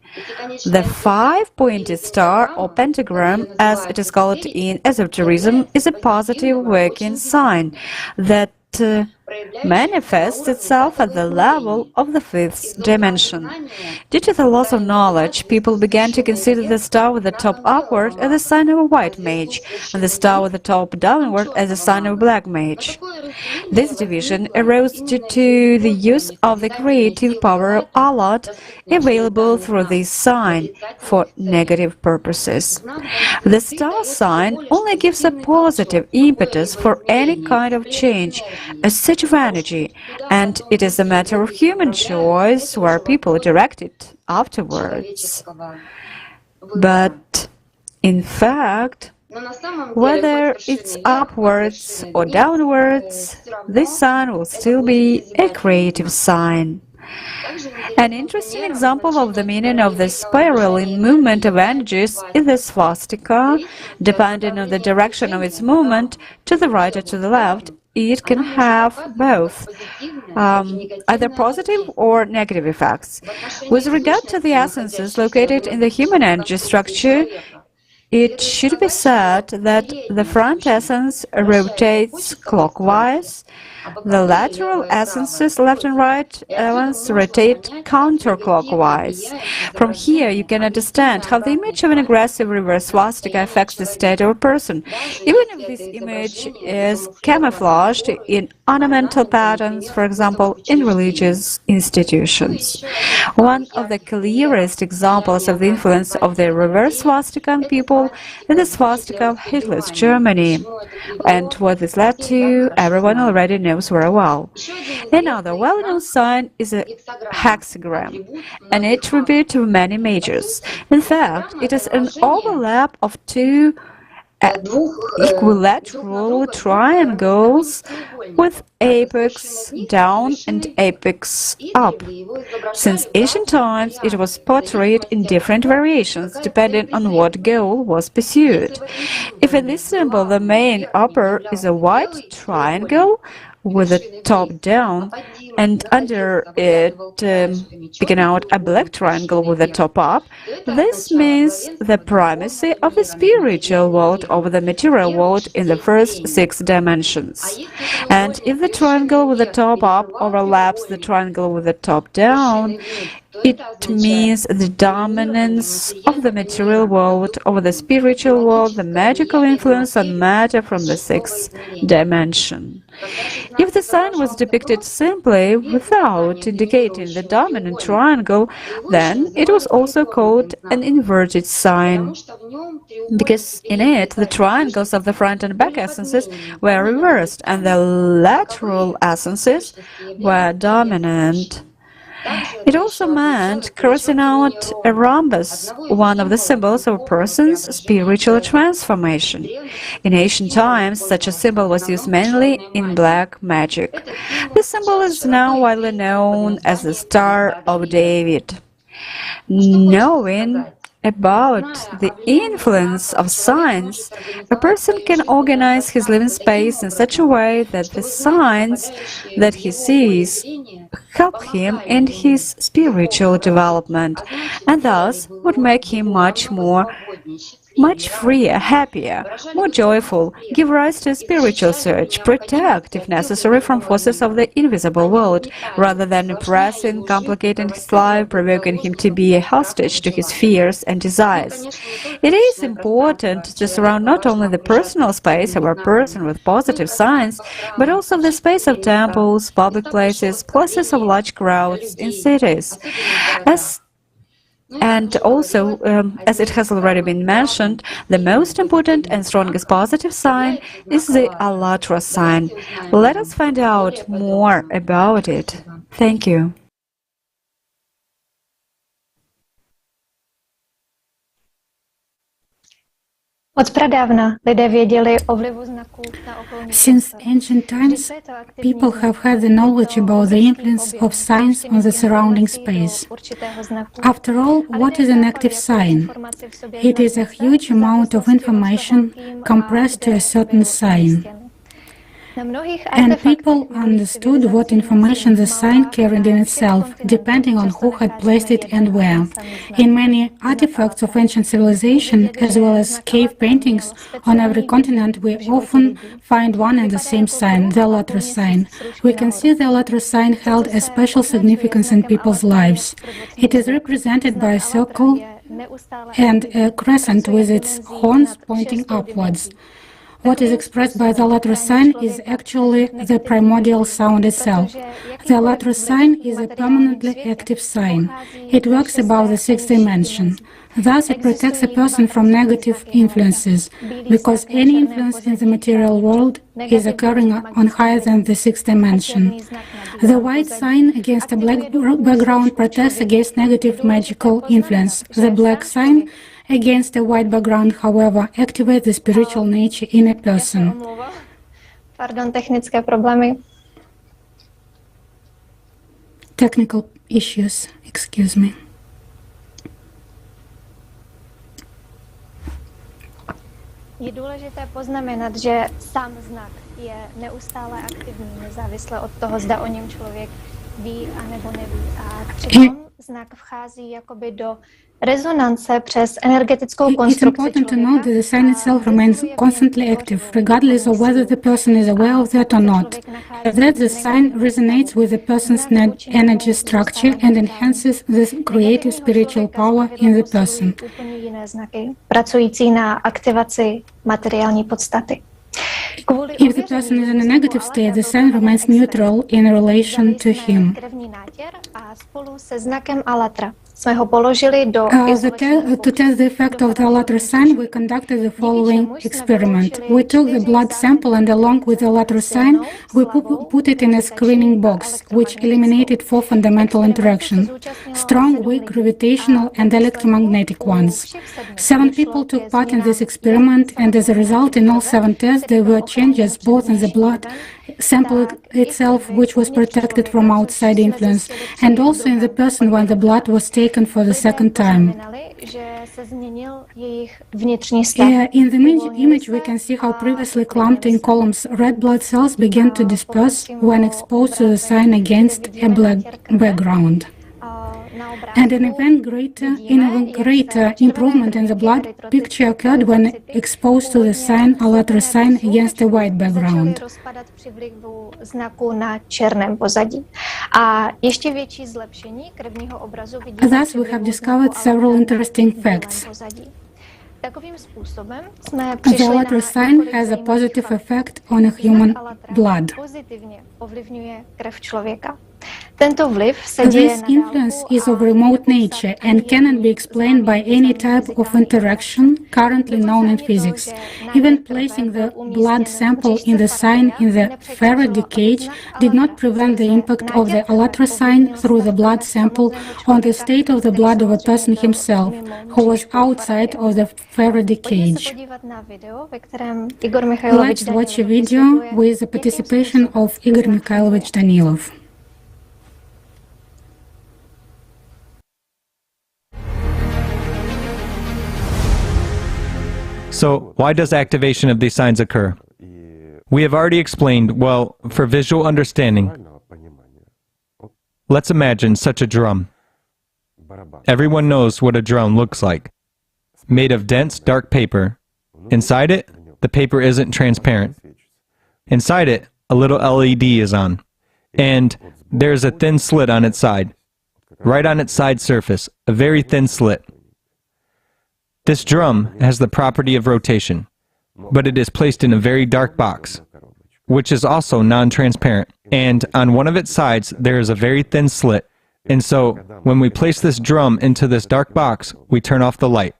The 5-pointed star or pentagram, as it is called in esotericism, is a positive working sign that manifests itself at the level of the 5th dimension. Due to the loss of knowledge, people began to consider the star with the top upward as a sign of a white mage, and the star with the top downward as a sign of a black mage. This division arose due to the use of the creative power of Allat available through this sign for negative purposes. The star sign only gives a positive impetus for any kind of change, a surge of energy, and it is a matter of human choice where people direct it afterwards. But, in fact, whether it's upwards or downwards, this sign will still be a creative sign. An interesting example of the meaning of the spiraling movement of energies is the swastika. Depending on the direction of its movement, to the right or to the left, it can have both, either positive or negative effects. With regard to the essences located in the human energy structure, it should be said that the front essence rotates clockwise, the lateral essences, left and right ones, rotate counterclockwise. From here, you can understand how the image of an aggressive reverse swastika affects the state of a person, even if this image is camouflaged in ornamental patterns, for example, in religious institutions. One of the clearest examples of the influence of the reverse swastika on people is the swastika of Hitler's Germany, and what this led to, everyone already knows very well. Another well-known sign is a hexagram, an attribute of many majors. In fact, it is an overlap of 2 equilateral triangles with apex down and apex up. Since ancient times, it was portrayed in different variations depending on what goal was pursued. If in this symbol the main upper is a white triangle with the top down, and under it picking out a black triangle with the top up, this means the primacy of the spiritual world over the material world in the first 6 dimensions. And if the triangle with the top up overlaps the triangle with the top down, it means the dominance of the material world over the spiritual world, the magical influence on matter from the 6th dimension. If the sign was depicted simply without indicating the dominant triangle, then it was also called an inverted sign, because in it the triangles of the front and back essences were reversed and the lateral essences were dominant. It also meant crossing out a rhombus, one of the symbols of a person's spiritual transformation. In ancient times, such a symbol was used mainly in black magic. This symbol is now widely known as the Star of David. Knowing about the influence of signs, a person can organize his living space in such a way that the signs that he sees help him in his spiritual development, and thus would make him much freer, happier, more joyful, give rise to a spiritual search, protect, if necessary, from forces of the invisible world, rather than oppressing, complicating his life, provoking him to be a hostage to his fears and desires. It is important to surround not only the personal space of a person with positive signs, but also the space of temples, public places, places of large crowds in cities. And also, as it has already been mentioned, the most important and strongest positive sign is the ALLATRA sign. Let us find out more about it. Thank you. Since ancient times, people have had the knowledge about the influence of signs on the surrounding space. After all, what is an active sign? It is a huge amount of information compressed to a certain sign. And people understood what information the sign carried in itself, depending on who had placed it and where. In many artifacts of ancient civilization, as well as cave paintings on every continent, we often find one and the same sign, the ALLATRA sign. We can see the ALLATRA sign held a special significance in people's lives. It is represented by a circle and a crescent with its horns pointing upwards. What is expressed by the ALLATRA sign is actually the primordial sound itself. The ALLATRA sign is a permanently active sign. It works above the 6th dimension. Thus, it protects a person from negative influences, because any influence in the material world is occurring on higher than the 6th dimension. The white sign against a black background protects against negative magical influence. The black sign against a white background, however, activates the spiritual nature in a person. Technical issues, excuse me. Je důležité poznamenat, že sám znak je neustále aktivní, nezávisle od toho, zda o něm člověk ví anebo neví. A přitom znak vchází jakoby do rezonance přes energetickou konstrukci. It's important to note that the sign itself remains constantly active, regardless of whether the person is aware of that or not. That the sign resonates with the person's energy structure and enhances the creative spiritual power in the person. Pracující na aktivaci materiální podstaty. If the person is in a negative state, the sign remains neutral in relation to him. To test the effect of the ALLATRA sign, we conducted the following experiment. We took the blood sample and along with the ALLATRA sign, we put it in a screening box, which eliminated 4 fundamental interactions: strong, weak, gravitational, and electromagnetic ones. 7 people took part in this experiment, and as a result, in all 7 tests, there were changes both in the blood sample itself, which was protected from outside influence, and also in the person when the blood was taken for the second time. In the image, we can see how previously clumped in columns red blood cells began to disperse when exposed to the sign against a black background. And an even greater improvement in the blood picture occurred when exposed to the sign, ALLATRA sign, against a white background. Thus, we have discovered several interesting facts. The ALLATRA sign has a positive effect on a human blood. This influence is of remote nature and cannot be explained by any type of interaction currently known in physics. Even placing the blood sample in the sign in the Faraday cage did not prevent the impact of the ALLATRA sign through the blood sample on the state of the blood of a person himself, who was outside of the Faraday cage. Let's watch a video with the participation of Igor Mikhailovich Danilov. So, why does activation of these signs occur? We have already explained, well, for visual understanding. Let's imagine such a drum. Everyone knows what a drum looks like. Made of dense, dark paper. Inside it, the paper isn't transparent. Inside it, a little LED is on. And there's a thin slit on its side. Right on its side surface, a very thin slit. This drum has the property of rotation, but it is placed in a very dark box, which is also non-transparent, and on one of its sides there is a very thin slit, and so when we place this drum into this dark box, we turn off the light.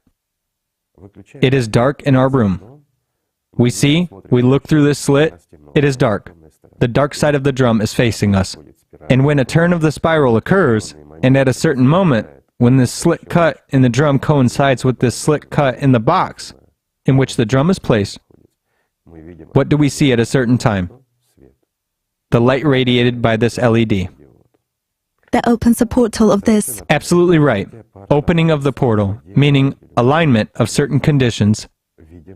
It is dark in our room. We look through this slit, it is dark. The dark side of the drum is facing us, and when a turn of the spiral occurs, and at a certain moment, when this slit cut in the drum coincides with this slit cut in the box in which the drum is placed, what do we see at a certain time? The light radiated by this LED. That opens the portal of this. Absolutely right. Opening of the portal, meaning alignment of certain conditions,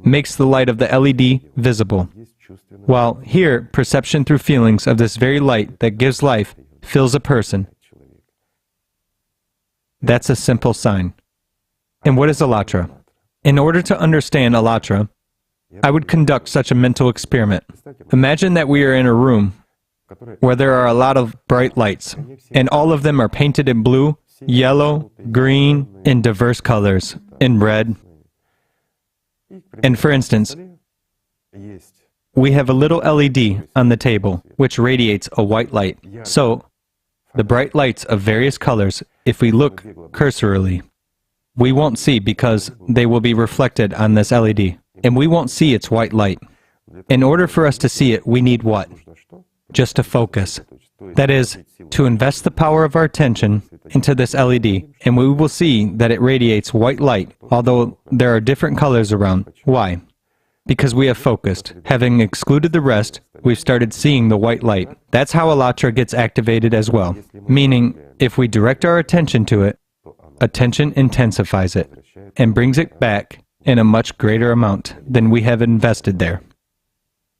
makes the light of the LED visible. While here, perception through feelings of this very light that gives life fills a person. That's a simple sign. And what is ALLATRA? In order to understand ALLATRA, I would conduct such a mental experiment. Imagine that we are in a room where there are a lot of bright lights, and all of them are painted in blue, yellow, green, in diverse colors, in red. And for instance, we have a little LED on the table, which radiates a white light. So, the bright lights of various colors, if we look cursorily, we won't see because they will be reflected on this LED, and we won't see its white light. In order for us to see it, we need what? Just to focus. That is, to invest the power of our attention into this LED, and we will see that it radiates white light, although there are different colors around. Why? Because we have focused. Having excluded the rest, we've started seeing the white light. That's how ALLATRA gets activated as well. Meaning, if we direct our attention to it, attention intensifies it, and brings it back in a much greater amount than we have invested there.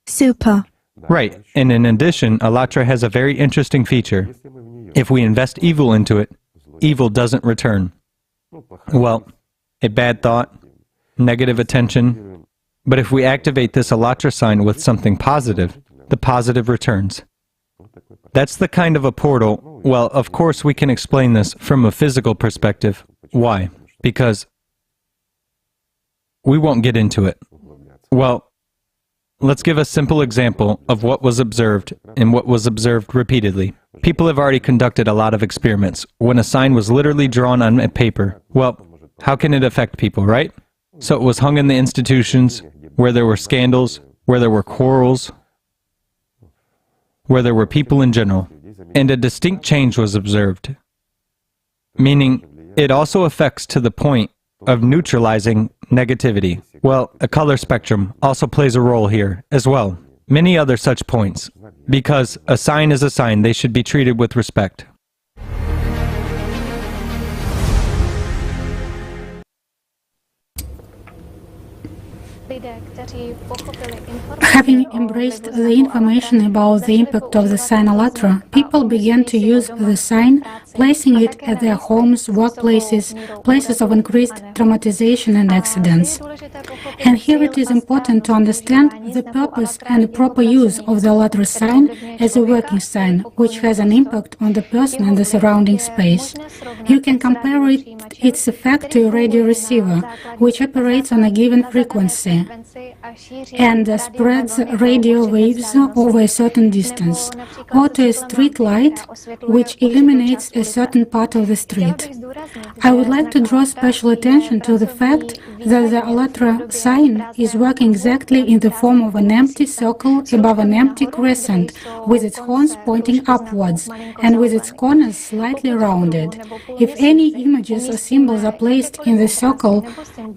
Super. Right, and in addition, ALLATRA has a very interesting feature. If we invest evil into it, evil doesn't return. Well, a bad thought, negative attention. But if we activate this ALLATRA sign with something positive, the positive returns. That's the kind of a portal. Well, of course we can explain this from a physical perspective. Why? Because we won't get into it. Well, Let's give a simple example of what was observed and what was observed repeatedly. People have already conducted a lot of experiments when a sign was literally drawn on a paper. Well, how can it affect people, right? So it was hung in the institutions where there were scandals, where there were quarrels, where there were people in general. And a distinct change was observed, meaning it also affects to the point of neutralizing negativity. Well, a color spectrum also plays a role here as well. Many other such points. Because a sign is a sign, they should be treated with respect. Having embraced the information about the impact of the sign ALLATRA, people began to use the sign, placing it at their homes, workplaces, places of increased traumatization and accidents. And here it is important to understand the purpose and proper use of the ALLATRA sign as a working sign, which has an impact on the person and the surrounding space. You can compare its effect to a radio receiver, which operates on a given frequency and spreads radio waves over a certain distance, or to a street light, which illuminates a certain part of the street. I would like to draw special attention to the fact that the ALLATRA sign is working exactly in the form of an empty circle above an empty crescent, with its horns pointing upwards and with its corners slightly rounded. If any images or symbols are placed in the circle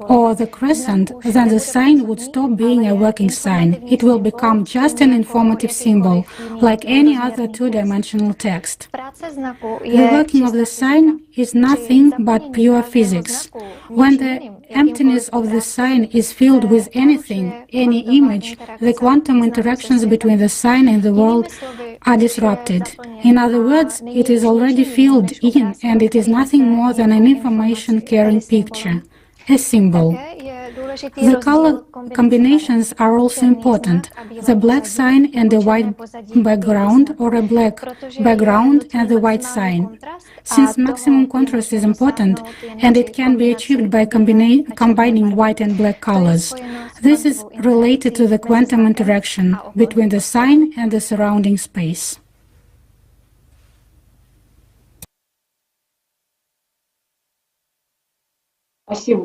or the crescent, then the sign would stop being a working sign. It will become just an informative symbol, like any other two-dimensional text. The working of the sign is nothing but pure physics. When the emptiness of the sign is filled with anything, any image, the quantum interactions between the sign and the world are disrupted. In other words, it is already filled in, and it is nothing more than an information-carrying picture, a symbol. The color combinations are also important. The black sign and the white background, or a black background and the white sign. Since maximum contrast is important, and it can be achieved by combining white and black colors, this is related to the quantum interaction between the sign and the surrounding space. Thank you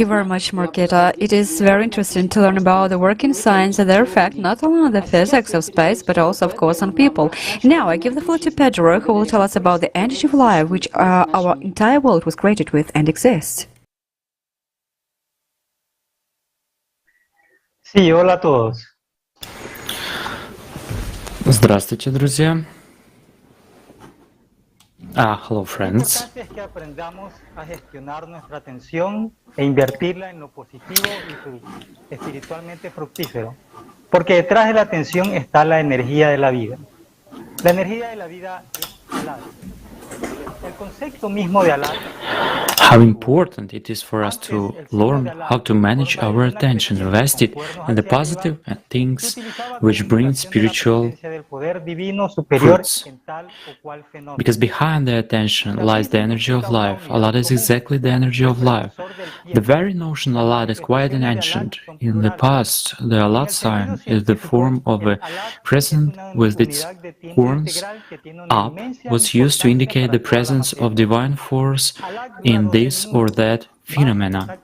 very much, Marketa. It is very interesting to learn about the working signs and their effect not only on the physics of space, but also, of course, on people. Now, I give the floor to Pedro, who will tell us about the energy of life, which our entire world was created with and exists. Sí, hola a todos. Здравствуйте, друзья. Hello, friends. Lo importante es que aprendamos a gestionar nuestra atención e invertirla en lo positivo y espiritualmente fructífero, porque detrás de la atención está la energía de la vida. La energía de la vida es Allat. El concepto mismo de Allat. How important it is for us to learn how to manage our attention, invest it in the positive things which bring spiritual fruits. Because behind the attention lies the energy of life. Allat is exactly the energy of life. The very notion Allat is quite ancient. In the past, the Allat sign is the form of a crescent with its horns up, was used to indicate the presence of divine force in this or that phenomena.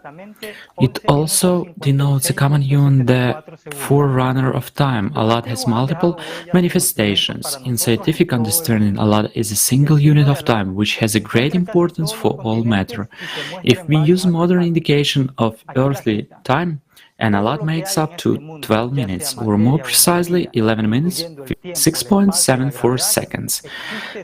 It also denotes a common union, the forerunner of time. Allat has multiple manifestations. In scientific understanding, Allat is a single unit of time, which has a great importance for all matter. If we use modern indication of earthly time, and Allat makes up to 12 minutes, or more precisely 11 minutes, 6.74 seconds.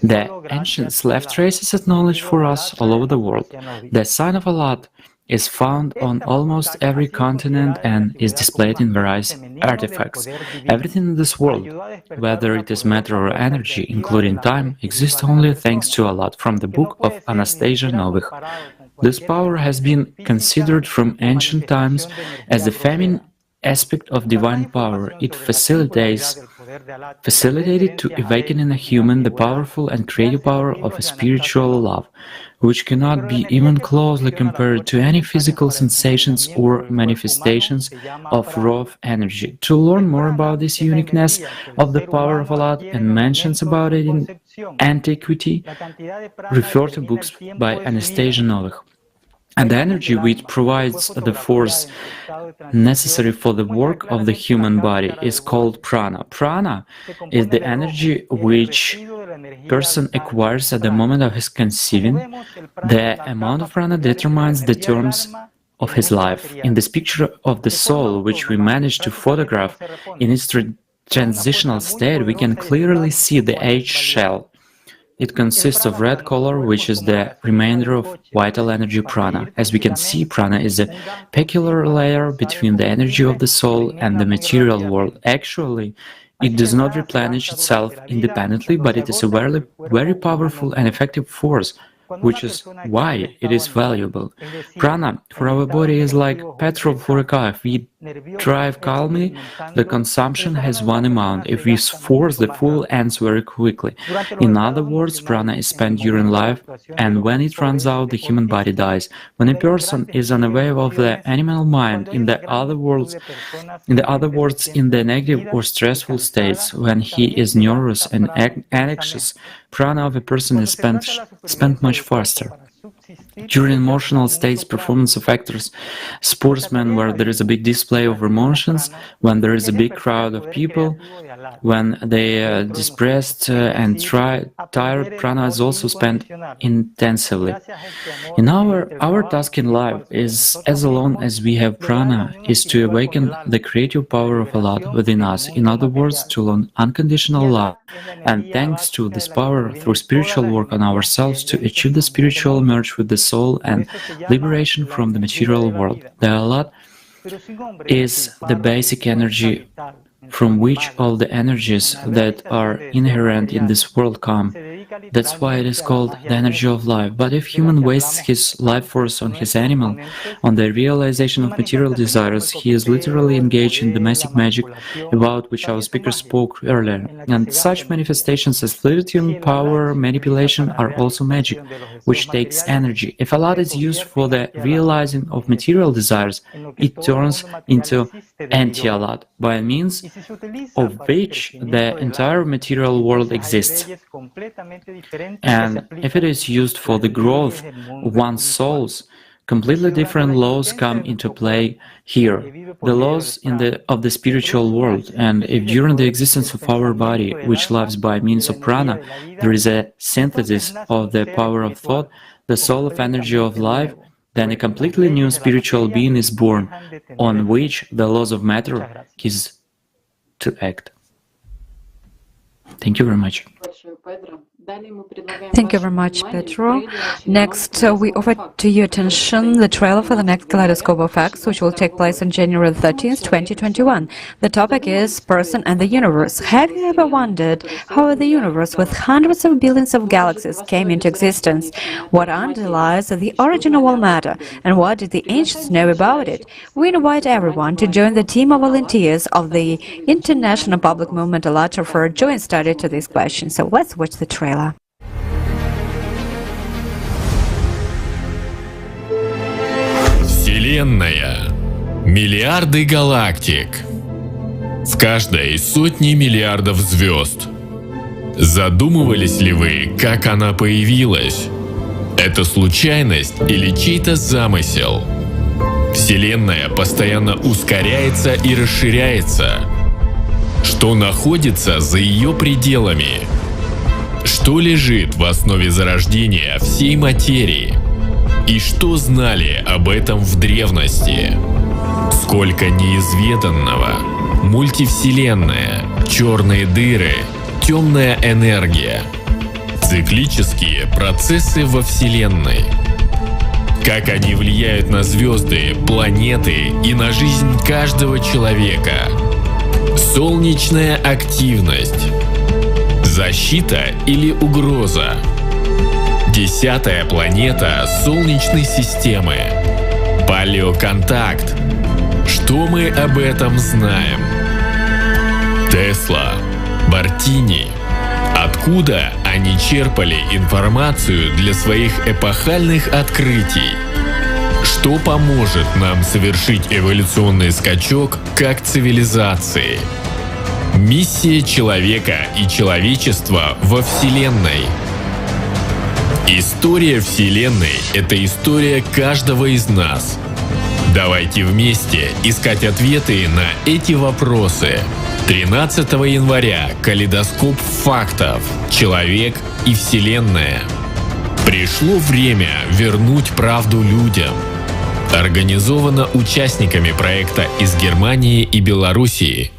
The ancients left traces of knowledge for us all over the world. The sign of Allat is found on almost every continent and is displayed in various artifacts. Everything in this world, whether it is matter or energy, including time, exists only thanks to Allat, from the book of Anastasia Novych. This power has been considered from ancient times as the feminine aspect of divine power. It facilitated to awaken in a human the powerful and creative power of a spiritual love, which cannot be even closely compared to any physical sensations or manifestations of raw energy. To learn more about this uniqueness of the power of Allat and mentions about it in antiquity, refer to books by Anastasia Novych. And the energy which provides the force necessary for the work of the human body is called prana. Prana is the energy which person acquires at the moment of his conceiving. The amount of prana determines the terms of his life. In this picture of the soul, which we managed to photograph in its transitional state, we can clearly see the egg shell. It consists of red color, which is the remainder of vital energy prana. As we can see, prana is a peculiar layer between the energy of the soul and the material world. Actually, it does not replenish itself independently, but it is a very powerful and effective force, which is why it is valuable. Prana for our body is like petrol for a car. If we drive calmly, the consumption has one amount. If we force, the fuel ends very quickly. In other words, prana is spent during life, and when it runs out, the human body dies. When a person is unaware of the animal mind, in the other words, in the negative or stressful states, when he is nervous and anxious, prana of a person is spent much faster. During emotional states, performance of actors, sportsmen, where there is a big display of emotions, when there is a big crowd of people, when they are depressed and tired, prana is also spent intensively. In our task in life is, as long as we have prana, is to awaken the creative power of Allat within us. In other words, to learn unconditional love, and thanks to this power, through spiritual work on ourselves, to achieve the spiritual merge with the soul and liberation from the material world. The Allat is the basic energy from which all the energies that are inherent in this world come. That's why it is called the energy of life. But if human wastes his life force on his animal, on the realization of material desires, he is literally engaged in domestic magic, about which our speaker spoke earlier. And such manifestations as flirting, power, manipulation are also magic, which takes energy. If Allat is used for the realizing of material desires, it turns into anti-Allat, by means of which the entire material world exists. And if it is used for the growth of one's souls, completely different laws come into play here, the laws of the spiritual world. And if during the existence of our body, which lives by means of prana, there is a synthesis of the power of thought, the soul of energy of life, then a completely new spiritual being is born, on which the laws of matter is to act. Thank you very much. Thank you very much, Petro. Next, we offer to your attention the trailer for the next Kaleidoscope of Facts, which will take place on January 13th, 2021. The topic is Person and the Universe. Have you ever wondered how the universe with hundreds of billions of galaxies came into existence? What underlies the origin of all matter, and what did the ancients know about it? We invite everyone to join the team of volunteers of the international public movement ALLATRA for a joint study to this question. So let's watch the trailer. Вселенная. Миллиарды галактик. В каждой сотни миллиардов звезд. Задумывались ли вы, как она появилась? Это случайность или чей-то замысел? Вселенная постоянно ускоряется и расширяется. Что находится за ее пределами? Что лежит в основе зарождения всей материи? И что знали об этом в древности? Сколько неизведанного? Мультивселенная, черные дыры, темная энергия, циклические процессы во Вселенной. Как они влияют на звезды, планеты и на жизнь каждого человека? Солнечная активность. Защита или угроза? 10-я планета Солнечной системы. Палеоконтакт. Что мы об этом знаем? Тесла, Мартини. Откуда они черпали информацию для своих эпохальных открытий? Что поможет нам совершить эволюционный скачок как цивилизации? Миссия человека и человечества во Вселенной. История Вселенной – это история каждого из нас. Давайте вместе искать ответы на эти вопросы. 13 января «Калейдоскоп фактов. Человек и Вселенная». Пришло время вернуть правду людям. Организовано участниками проекта из Германии и Белоруссии.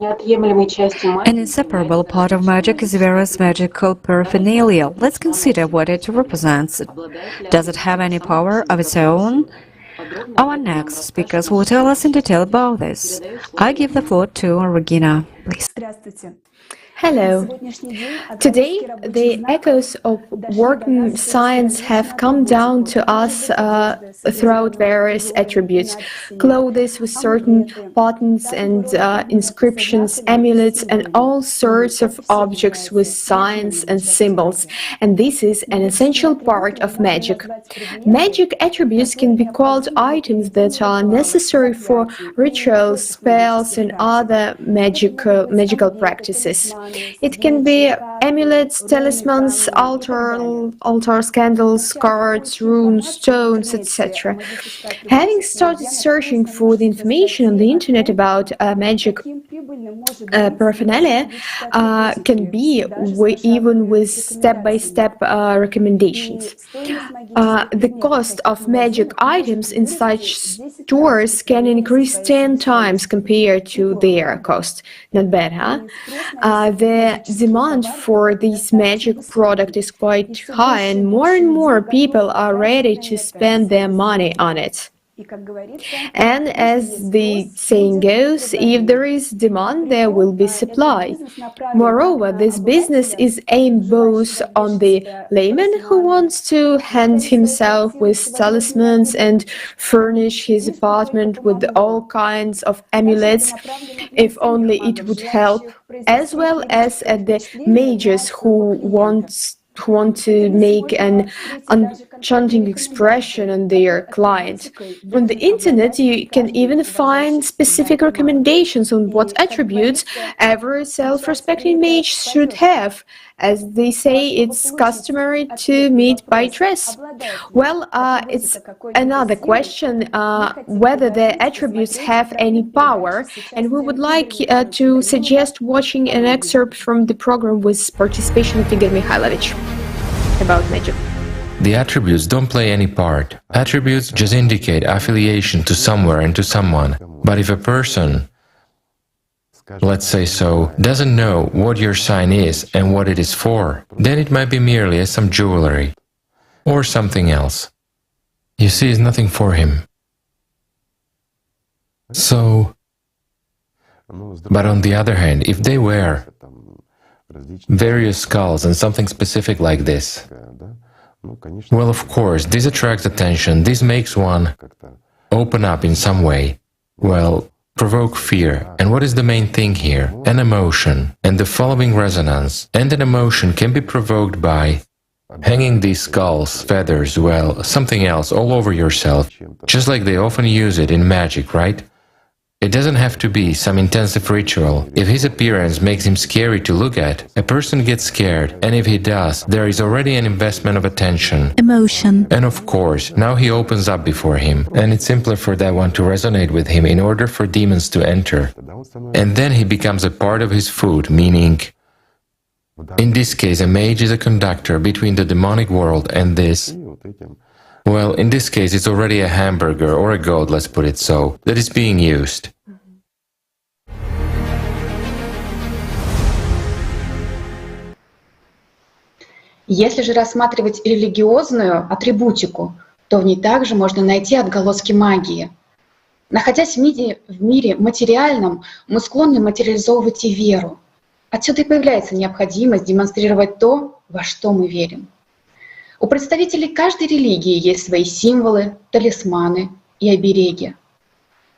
An inseparable part of magic is various magical paraphernalia. Let's consider what it represents. Does it have any power of its own? Our next speakers will tell us in detail about this. I give the floor to Regina, please. Hello. Today, the echoes of working science have come down to us throughout various attributes. Clothes with certain patterns and inscriptions, amulets, and all sorts of objects with signs and symbols. And this is an essential part of magic. Magic attributes can be called items that are necessary for rituals, spells, and other magical practices. It can be amulets, talismans, altars, candles, cards, runes, stones, etc. Having started searching for the information on the internet about magic paraphernalia, can be even with step-by-step recommendations. The cost of magic items in such stores can increase 10 times compared to their cost. Not bad, huh? The demand for this magic product is quite high, and more people are ready to spend their money on it. And as the saying goes, if there is demand, there will be supply. Moreover, this business is aimed both on the layman who wants to hand himself with talismans and furnish his apartment with all kinds of amulets, if only it would help, as well as at the mages who want to make an enchanting expression on their client. On the internet, you can even find specific recommendations on what attributes every self-respecting mage should have. As they say, it's customary to meet by dress. Well, it's another question whether the attributes have any power, and we would like to suggest watching an excerpt from the program with participation of Igor Mikhailovich about magic. The attributes don't play any part. Attributes just indicate affiliation to somewhere and to someone. But if a person, let's say so, doesn't know what your sign is and what it is for, then it might be merely as some jewelry or something else. You see, it's nothing for him. So, but on the other hand, if they wear various skulls and something specific like this, well, of course, this attracts attention, this makes one open up in some way. Well, provoke fear. And what is the main thing here? An emotion. And the following resonance. And an emotion can be provoked by hanging these skulls, feathers, well, something else all over yourself, just like they often use it in magic, right? It doesn't have to be some intensive ritual. If his appearance makes him scary to look at, a person gets scared, and if he does, there is already an investment of attention. Emotion. And of course, now he opens up before him, and it's simpler for that one to resonate with him in order for demons to enter. And then he becomes a part of his food, meaning, in this case, a mage is a conductor between the demonic world and this. Well, in this case, it's already a hamburger or a goat, let's put it so, that is being used. Если же рассматривать религиозную атрибутику, то в ней также можно найти отголоски магии. Находясь в мире материальном, мы склонны материализовывать и веру. Отсюда и появляется необходимость демонстрировать то, во что мы верим. У представителей каждой религии есть свои символы, талисманы и обереги.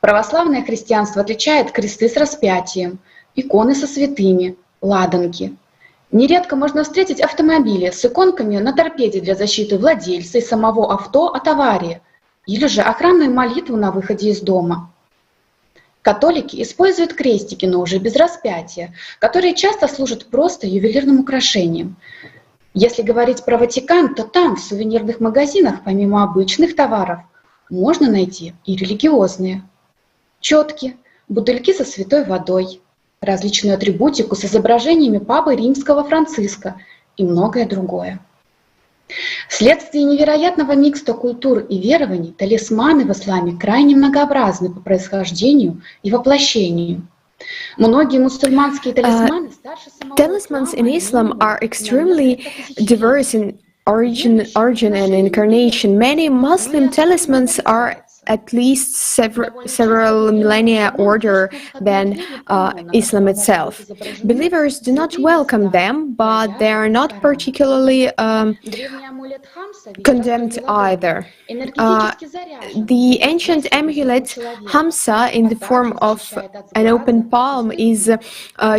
Православное христианство отличает кресты с распятием, иконы со святыми, ладанки. Нередко можно встретить автомобили с иконками на торпеде для защиты владельца и самого авто от аварии, или же охранную молитву на выходе из дома. Католики используют крестики, но уже без распятия, которые часто служат просто ювелирным украшением. Если говорить про Ватикан, то там, в сувенирных магазинах, помимо обычных товаров, можно найти и религиозные. Четки, бутыльки со святой водой, различную атрибутику с изображениями Папы Римского Франциска и многое другое. Вследствие невероятного микса культур и верований талисманы в исламе крайне многообразны по происхождению и воплощению. Многие мусульманские талисманы старше самого Talismans in Islam are extremely diverse in origin and incarnation. Many Muslim talismans are at least several millennia older than Islam itself. Believers do not welcome them, but they are not particularly condemned either. The ancient amulet Hamsa, in the form of an open palm, is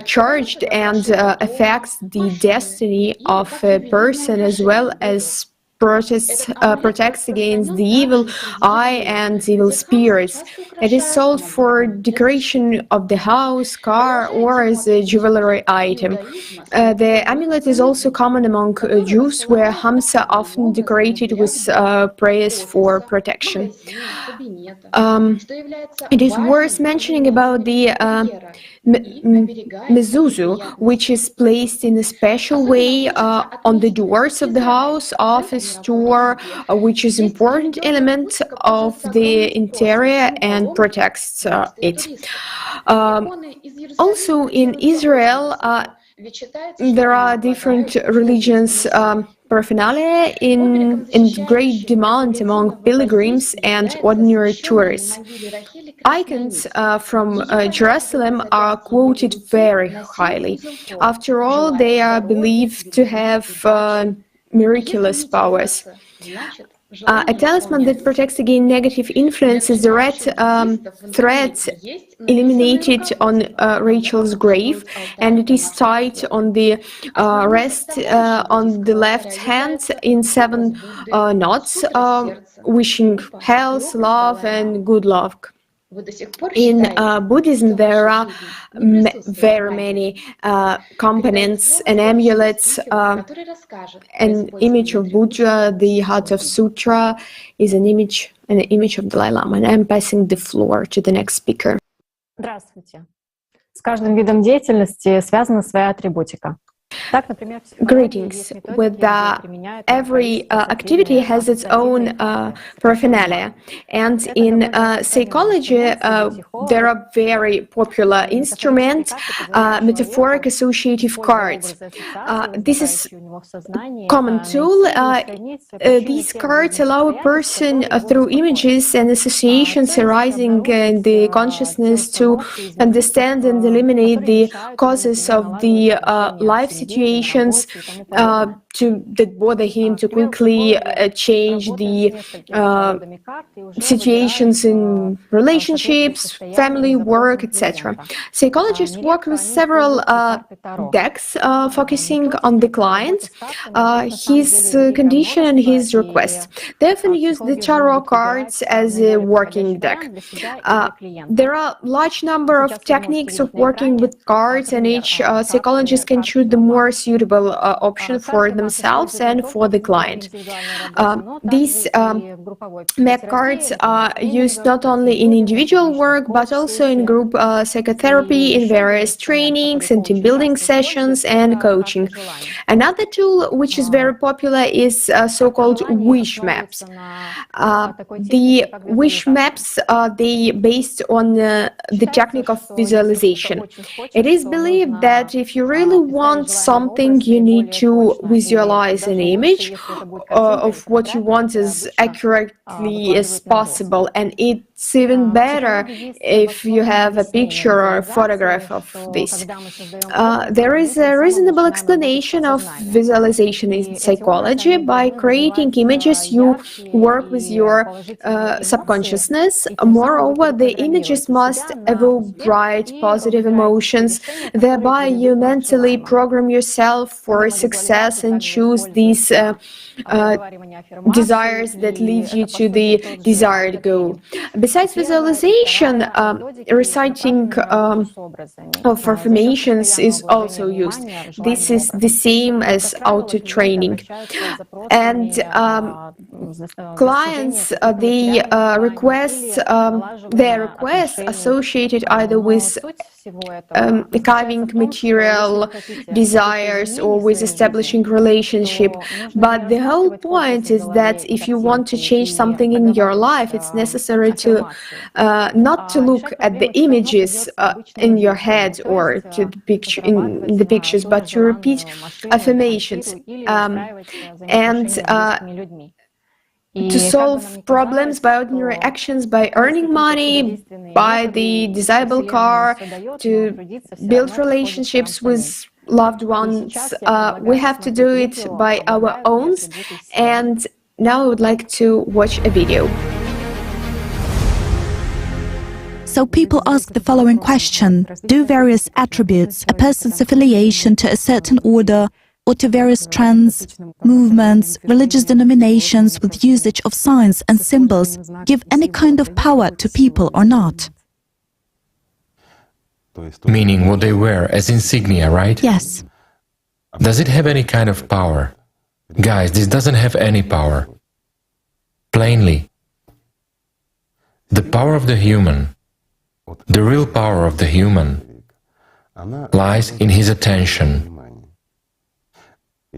charged and affects the destiny of a person as well as protects against the evil eye and evil spirits. It is sold for decoration of the house, car, or as a jewelry item. The amulet is also common among Jews, where Hamsa often decorated with prayers for protection. It is worth mentioning about the mezuzah, which is placed in a special way on the doors of the house, office, store, which is an important element of the interior and protects it. Also in Israel, there are different religions paraphernalia in great demand among pilgrims and ordinary tourists. Icons from Jerusalem are quoted very highly. After all, they are believed to have miraculous powers. A talisman that protects against negative influences, the red thread illuminated on Rachel's grave, and it is tied on the wrist on the left hand in 7 knots, wishing health, love, and good luck. In Buddhism, there are very many components and amulets. An image of Buddha, the Heart of Sutra, is an image of Dalai Lama. And I'm passing the floor to the next speaker. Здравствуйте. С каждым видом деятельности связана своя атрибутика. Greetings. With every activity has its own paraphernalia, and in psychology there are very popular instruments, metaphoric associative cards. This is a common tool. These cards allow a person through images and associations arising in the consciousness to understand and eliminate the causes of the life situations that bother him, to quickly change the situations in relationships, family, work, etc. Psychologists work with several decks focusing on the client, his condition and his request. They often use the tarot cards as a working deck. There are large number of techniques of working with cards, and each psychologist can choose the more suitable option for themselves and for the client. These MAC cards are used not only in individual work but also in group psychotherapy, in various trainings and team building sessions and coaching. Another tool which is very popular is so-called wish maps. The wish maps are based on the technique of visualization. It is believed that if you really want something, you need to visualize an image of what you want as accurately as possible, and it it's even better if you have a picture or a photograph of this. There is a reasonable explanation of visualization in psychology. By creating images, you work with your subconsciousness. Moreover, the images must evoke bright, positive emotions. Thereby, you mentally program yourself for success and choose these desires that lead you to the desired goal. Besides visualization, reciting of affirmations is also used. This is the same as auto-training. And clients, their requests associated either with achieving material desires or with establishing relationship. But the whole point is that if you want to change something in your life, it's necessary to not to look at the images in your head or to the picture in the pictures, but to repeat affirmations to solve problems by ordinary actions, by earning money, buy the desirable car, to build relationships with loved ones. We have to do it by our own. And now I would like to watch a video. So people ask the following question: do various attributes, a person's affiliation to a certain order, or to various trends, movements, religious denominations with usage of signs and symbols give any kind of power to people or not? Meaning what they wear as insignia, right? Yes. Does it have any kind of power? Guys, this doesn't have any power. Plainly. The power of the human, the real power of the human, lies in his attention.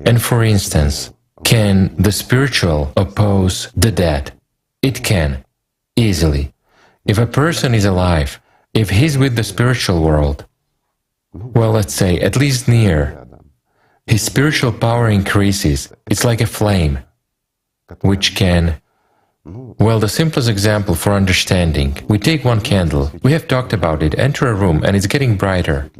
And for instance, can the spiritual oppose the dead? It can, easily. If a person is alive, if he's with the spiritual world, well, let's say, at least near, his spiritual power increases. It's like a flame, which can... Well, the simplest example for understanding, we take one candle, we have talked about it, enter a room and it's getting brighter.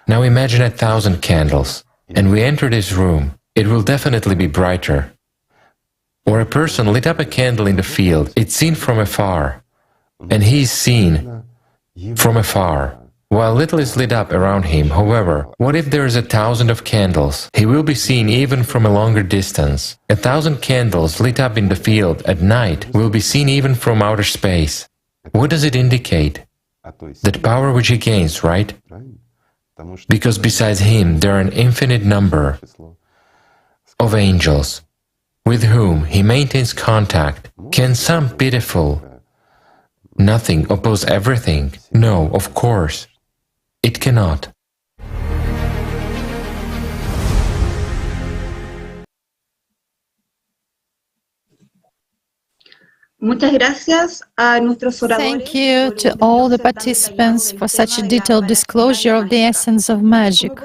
Now imagine 1,000 candles, and we enter this room. It will definitely be brighter. Or a person lit up a candle in the field, it's seen from afar, and he is seen from afar, while little is lit up around him. However, what if there is 1,000 of candles? He will be seen even from a longer distance. 1,000 candles lit up in the field at night will be seen even from outer space. What does it indicate? That power which he gains, right? Because besides him there are an infinite number of angels with whom he maintains contact. Can some pitiful nothing oppose everything? No, of course, it cannot. Thank you to all the participants for such a detailed disclosure of the essence of magic.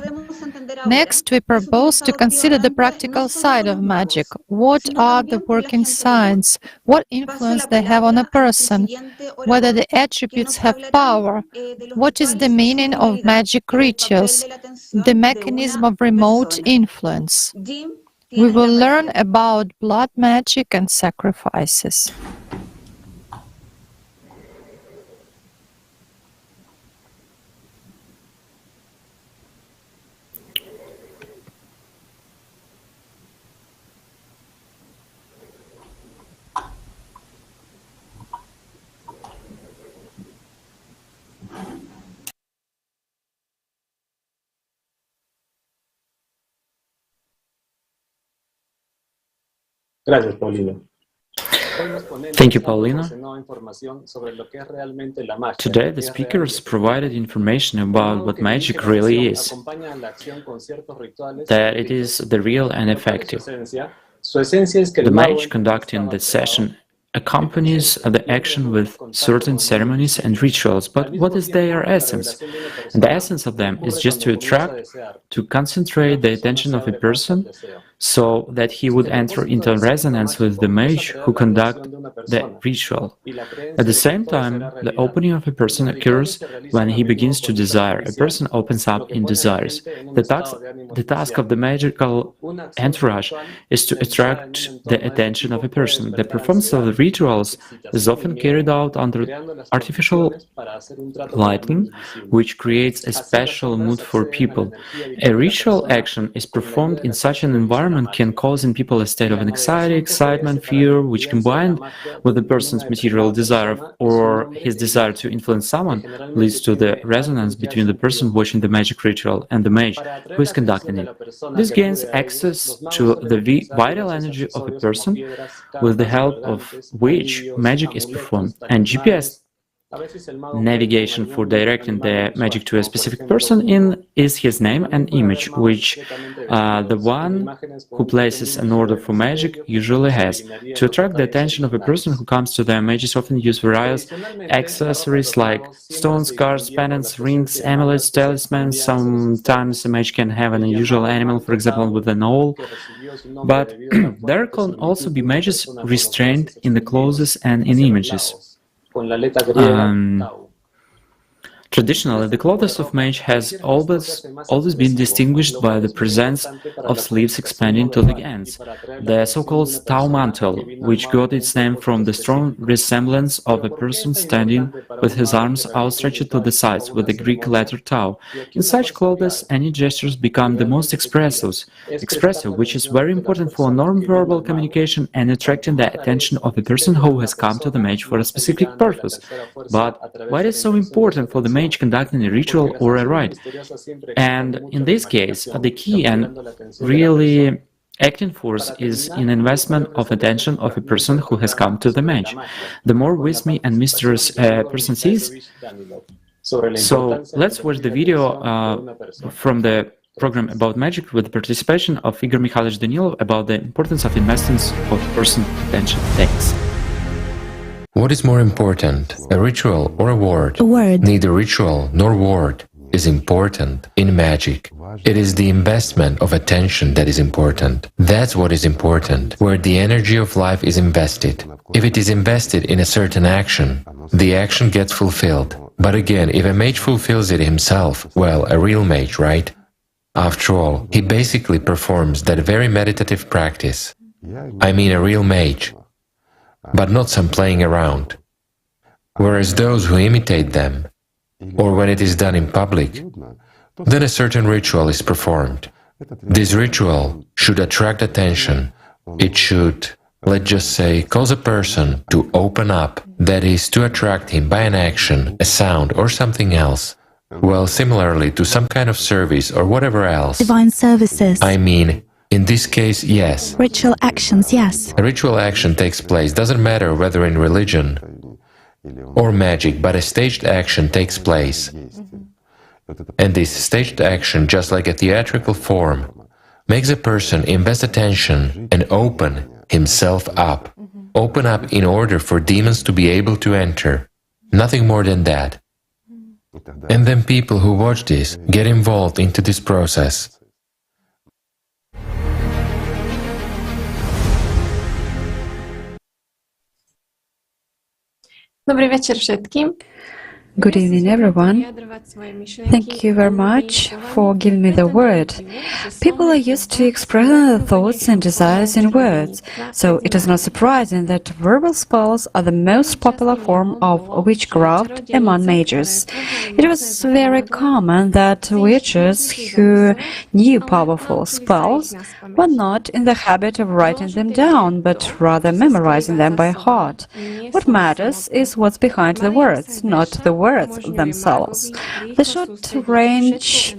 Next, we propose to consider the practical side of magic. What are the working signs? What influence they have on a person? Whether the attributes have power? What is the meaning of magic rituals? The mechanism of remote influence. We will learn about blood magic and sacrifices. Thank you, Paulina. Today, the speakers provided information about what magic really is, that it is the real and effective. The magic conducted in this session accompanies the action with certain ceremonies and rituals, but what is their essence? And the essence of them is just to attract, to concentrate the attention of a person, so that he would enter into resonance with the mage who conduct the ritual. At the same time, the opening of a person occurs when he begins to desire. A person opens up in desires. The task of the magical entourage is to attract the attention of a person. The performance of the rituals is often carried out under artificial lighting, which creates a special mood for people. A ritual action is performed in such an environment can cause in people a state of anxiety, excitement, fear, which combined with the person's material desire or his desire to influence someone leads to the resonance between the person watching the magic ritual and the mage who is conducting it. This gains access to the vital energy of a person with the help of which magic is performed, and GPS navigation for directing the magic to a specific person is his name and image, which the one who places an order for magic usually has. To attract the attention of a person who comes to them, mages often use various accessories like stones, cards, pendants, rings, amulets, talismans. Sometimes a mage can have an unusual animal, for example, with an owl. But there can also be mages restrained in the clothes and in images. Traditionally, the clothes of mage has always been distinguished by the presence of sleeves expanding to the ends, the so-called Tau mantle, which got its name from the strong resemblance of a person standing with his arms outstretched to the sides with the Greek letter Tau. In such clothes, any gestures become the most expressive, which is very important for non-verbal communication and attracting the attention of a person who has come to the mage for a specific purpose. But why is it so important for the mage conducting a ritual or a rite? And in this case, the key and really acting force is in investment of attention of a person who has come to the mage. The more wispy and mysterious a person is. So let's watch the video from the program about magic with the participation of Igor Mikhailovich Danilov about the importance of investments of person attention. Thanks. What is more important, a ritual or a word? A word. Neither ritual nor word is important in magic. It is the investment of attention that is important. That's what is important, where the energy of life is invested. If it is invested in a certain action, the action gets fulfilled. But again, if a mage fulfills it himself, well, a real mage, right? After all, he basically performs that very meditative practice. I mean a real mage. But not some playing around. Whereas those who imitate them, or when it is done in public, then a certain ritual is performed. This ritual should attract attention. It should, let's just say, cause a person to open up, that is, to attract him by an action, a sound, or something else. Well, similarly to some kind of service or whatever else. Divine services. I mean, in this case, yes. Ritual actions, yes. A ritual action takes place, doesn't matter whether in religion or magic, but a staged action takes place. And this staged action, just like a theatrical form, makes a person invest attention and open himself up. Open up in order for demons to be able to enter. Nothing more than that. And then people who watch this get involved into this process. Dobry wieczór wszystkim. Good evening, everyone. Thank you very much for giving me the word. People are used to expressing their thoughts and desires in words, so it is not surprising that verbal spells are the most popular form of witchcraft among mages. It was very common that witches who knew powerful spells were not in the habit of writing them down, but rather memorizing them by heart. What matters is what's behind the words, not the words themselves. The short range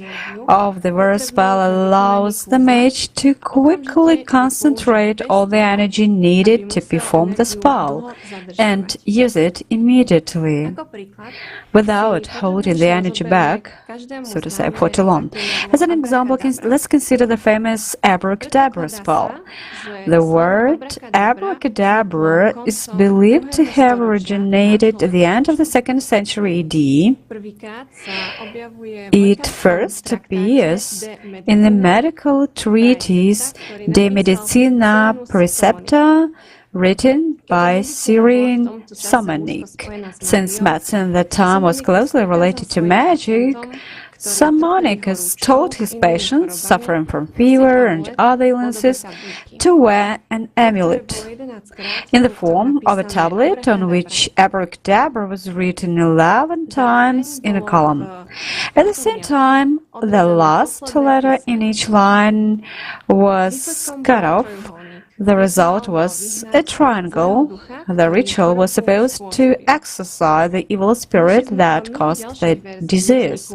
of the word spell allows the mage to quickly concentrate all the energy needed to perform the spell and use it immediately, without holding the energy back, so to say, for too long. As an example, let's consider the famous abracadabra spell. The word abracadabra is believed to have originated at the end of the 2nd century AD. It first appears in the medical treatise De Medicina Precepta, written by Syrian Samanik. Since medicine at that time was closely related to magic, Samanicus taught his patients suffering from fever and other illnesses to wear an amulet in the form of a tablet on which abracadabra was written 11 times in a column. At the same time, the last letter in each line was cut off. The result was a triangle. The ritual was supposed to exorcise the evil spirit that caused the disease.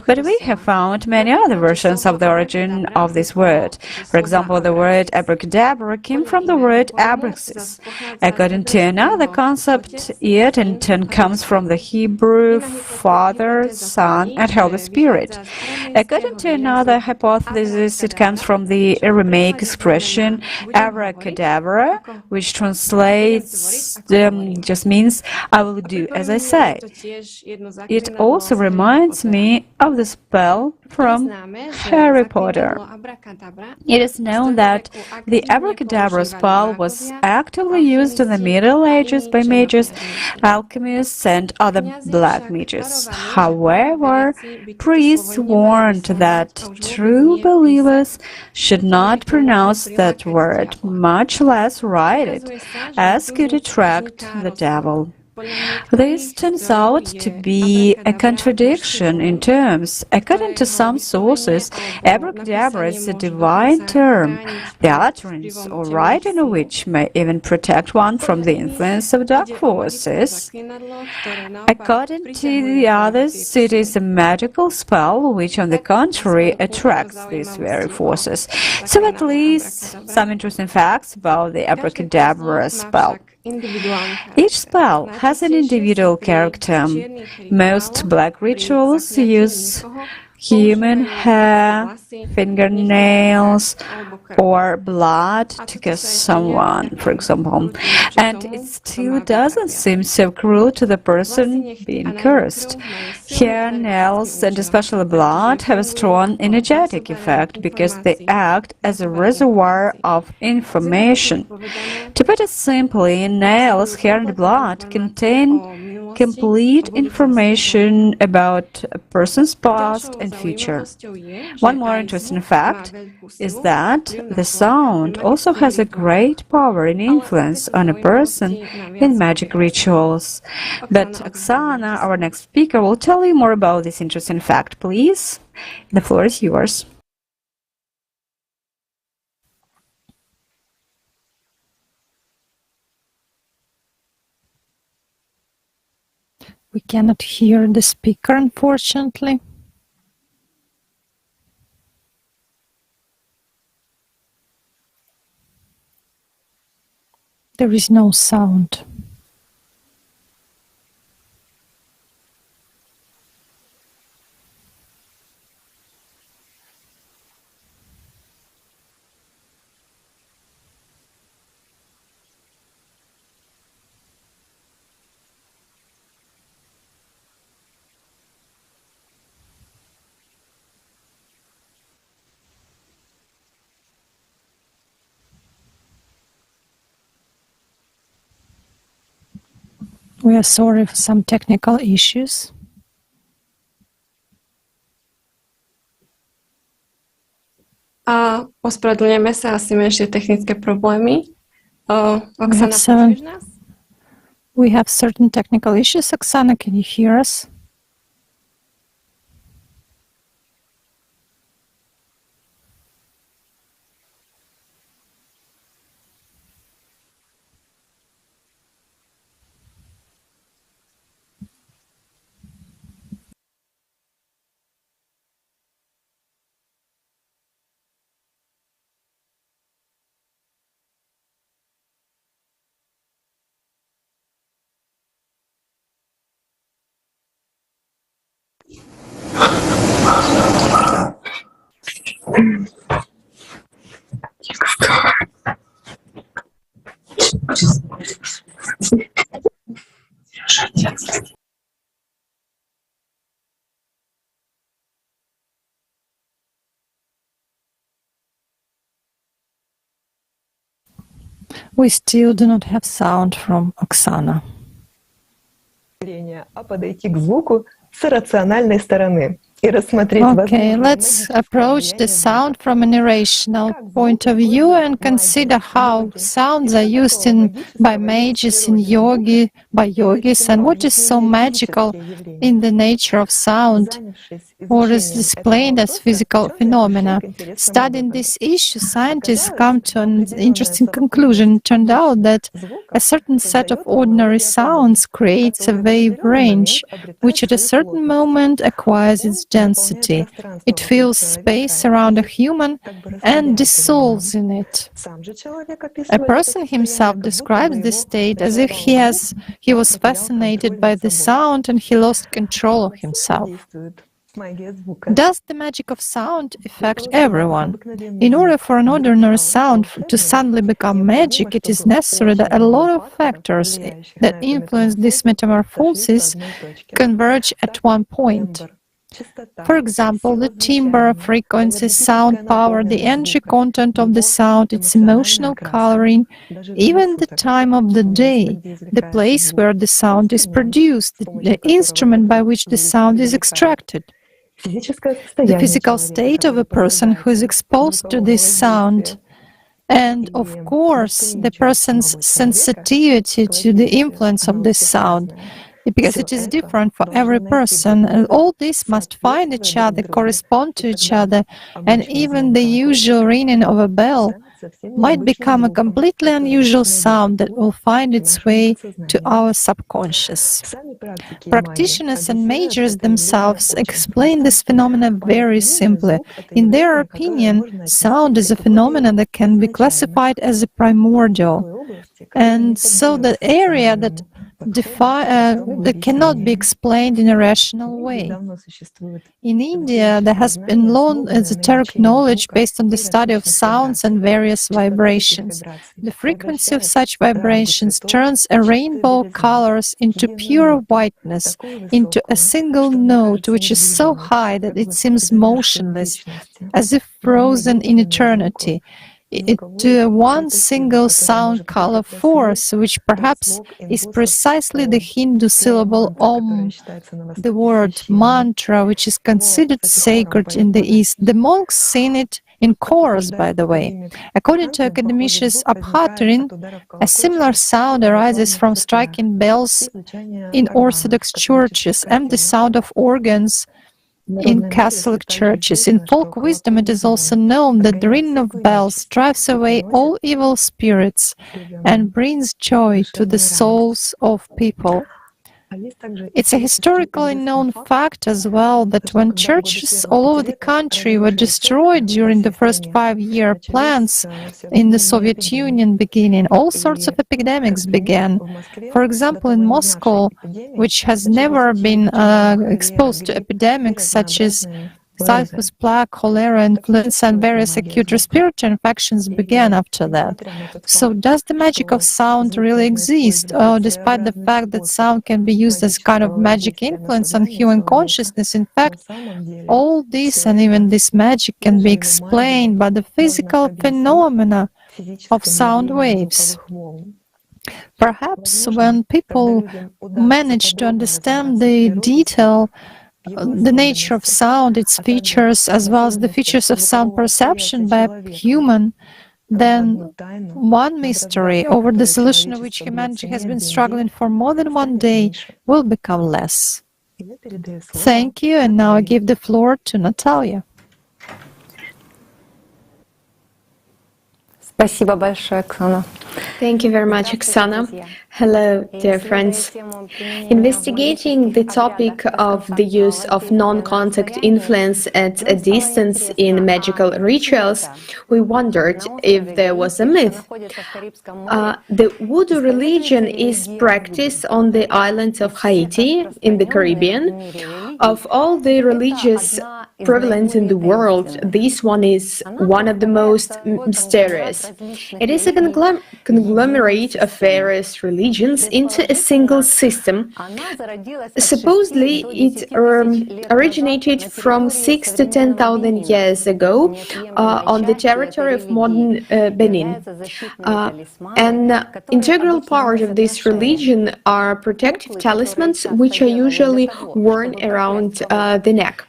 But we have found many other versions of the origin of this word. For example, the word abracadabra came from the word abraxas. According to another concept, it in turn comes from the Hebrew Father, Son, and Holy Spirit. According to another hypothesis, it comes from the Aramaic expression abracadabra, which translates just means I will do as I say. It also reminds me of the spell from Harry Potter. It is known that the abracadabra spell was actively used in the Middle Ages by mages, alchemists, and other black mages. However, priests warned that true believers should not pronounce that word, much less write it, as could attract the devil. This turns out to be a contradiction in terms. According to some sources, abracadabra is a divine term, the utterance or writing of which may even protect one from the influence of dark forces. According to the others, it is a magical spell which, on the contrary, attracts these very forces. So at least some interesting facts about the abracadabra spell. Each spell has an individual character. Most black rituals use human hair, fingernails, or blood to curse someone, for example. And it still doesn't seem so cruel to the person being cursed. Hair, nails, and especially blood have a strong energetic effect because they act as a reservoir of information. To put it simply, nails, hair, and blood contain complete information about a person's past and future. One more interesting fact is that the sound also has a great power and influence on a person in magic rituals. But Oksana, our next speaker, will tell you more about this interesting fact. Please, the floor is yours. We cannot hear the speaker, unfortunately. There is no sound. We are sorry for some technical issues. Ospravedlňujeme sa, asi menšie technické problémy. Oksana, počuješ nás? We have certain technical issues. Oksana, can you hear us? We still do not have sound from Oksana. Okay, let's approach the sound from an irrational point of view and consider how sounds are used by mages in yogi, by yogis, and what is so magical in the nature of sound, or is displayed as physical phenomena. Studying this issue, scientists come to an interesting conclusion. It turned out that a certain set of ordinary sounds creates a wave range, which at a certain moment acquires its density. It fills space around a human and dissolves in it. A person himself describes this state as if he was fascinated by the sound and he lost control of himself. Does the magic of sound affect everyone? In order for an ordinary sound to suddenly become magic, it is necessary that a lot of factors that influence this metamorphosis converge at one point. For example, the timbre, frequency, sound power, the energy content of the sound, its emotional coloring, even the time of the day, the place where the sound is produced, the instrument by which the sound is extracted, the physical state of a person who is exposed to this sound, and, of course, the person's sensitivity to the influence of this sound, because it is different for every person, and all this must find each other, correspond to each other, and even the usual ringing of a bell might become a completely unusual sound that will find its way to our subconscious. Practitioners and mages themselves explain this phenomenon very simply. In their opinion, sound is a phenomenon that can be classified as a primordial, and so the area that cannot be explained in a rational way. In India, there has been long esoteric knowledge based on the study of sounds and various vibrations. The frequency of such vibrations turns a rainbow colors into pure whiteness, into a single note which is so high that it seems motionless, as if frozen in eternity. One single sound color force, which perhaps is precisely the Hindu syllable Om, the word mantra, which is considered sacred in the East. The monks sing it in chorus, by the way. According to academician Abhatrin, a similar sound arises from striking bells in Orthodox churches and the sound of organs in Catholic churches. In folk wisdom, it is also known that the ringing of bells drives away all evil spirits and brings joy to the souls of people. It's a historically known fact as well that when churches all over the country were destroyed during the first 5-year plans in the Soviet Union beginning, all sorts of epidemics began. For example, in Moscow, which has never been exposed to epidemics such as typhus, plague, cholera, influenza, and various acute respiratory infections began after that. So does the magic of sound really exist? Despite the fact that sound can be used as kind of magic influence on human consciousness, in fact, all this and even this magic can be explained by the physical phenomena of sound waves. Perhaps when people manage to understand the nature of sound, its features, as well as the features of sound perception by a human, then one mystery, over the solution of which humanity has been struggling for more than one day, will become less. Thank you, and now I give the floor to Natalia. Спасибо большое, Оксана. Thank you very much, Oksana. Hello, dear friends. Investigating the topic of the use of non-contact influence at a distance in magical rituals, we wondered if there was a myth. The voodoo religion is practiced on the island of Haiti in the Caribbean. Of all the religious prevalent in the world, this one is one of the most mysterious. It is a conglomerate of various religions into a single system. Supposedly, it originated from 6 to 10,000 years ago on the territory of modern Benin. An integral part of this religion are protective talismans, which are usually worn around the neck.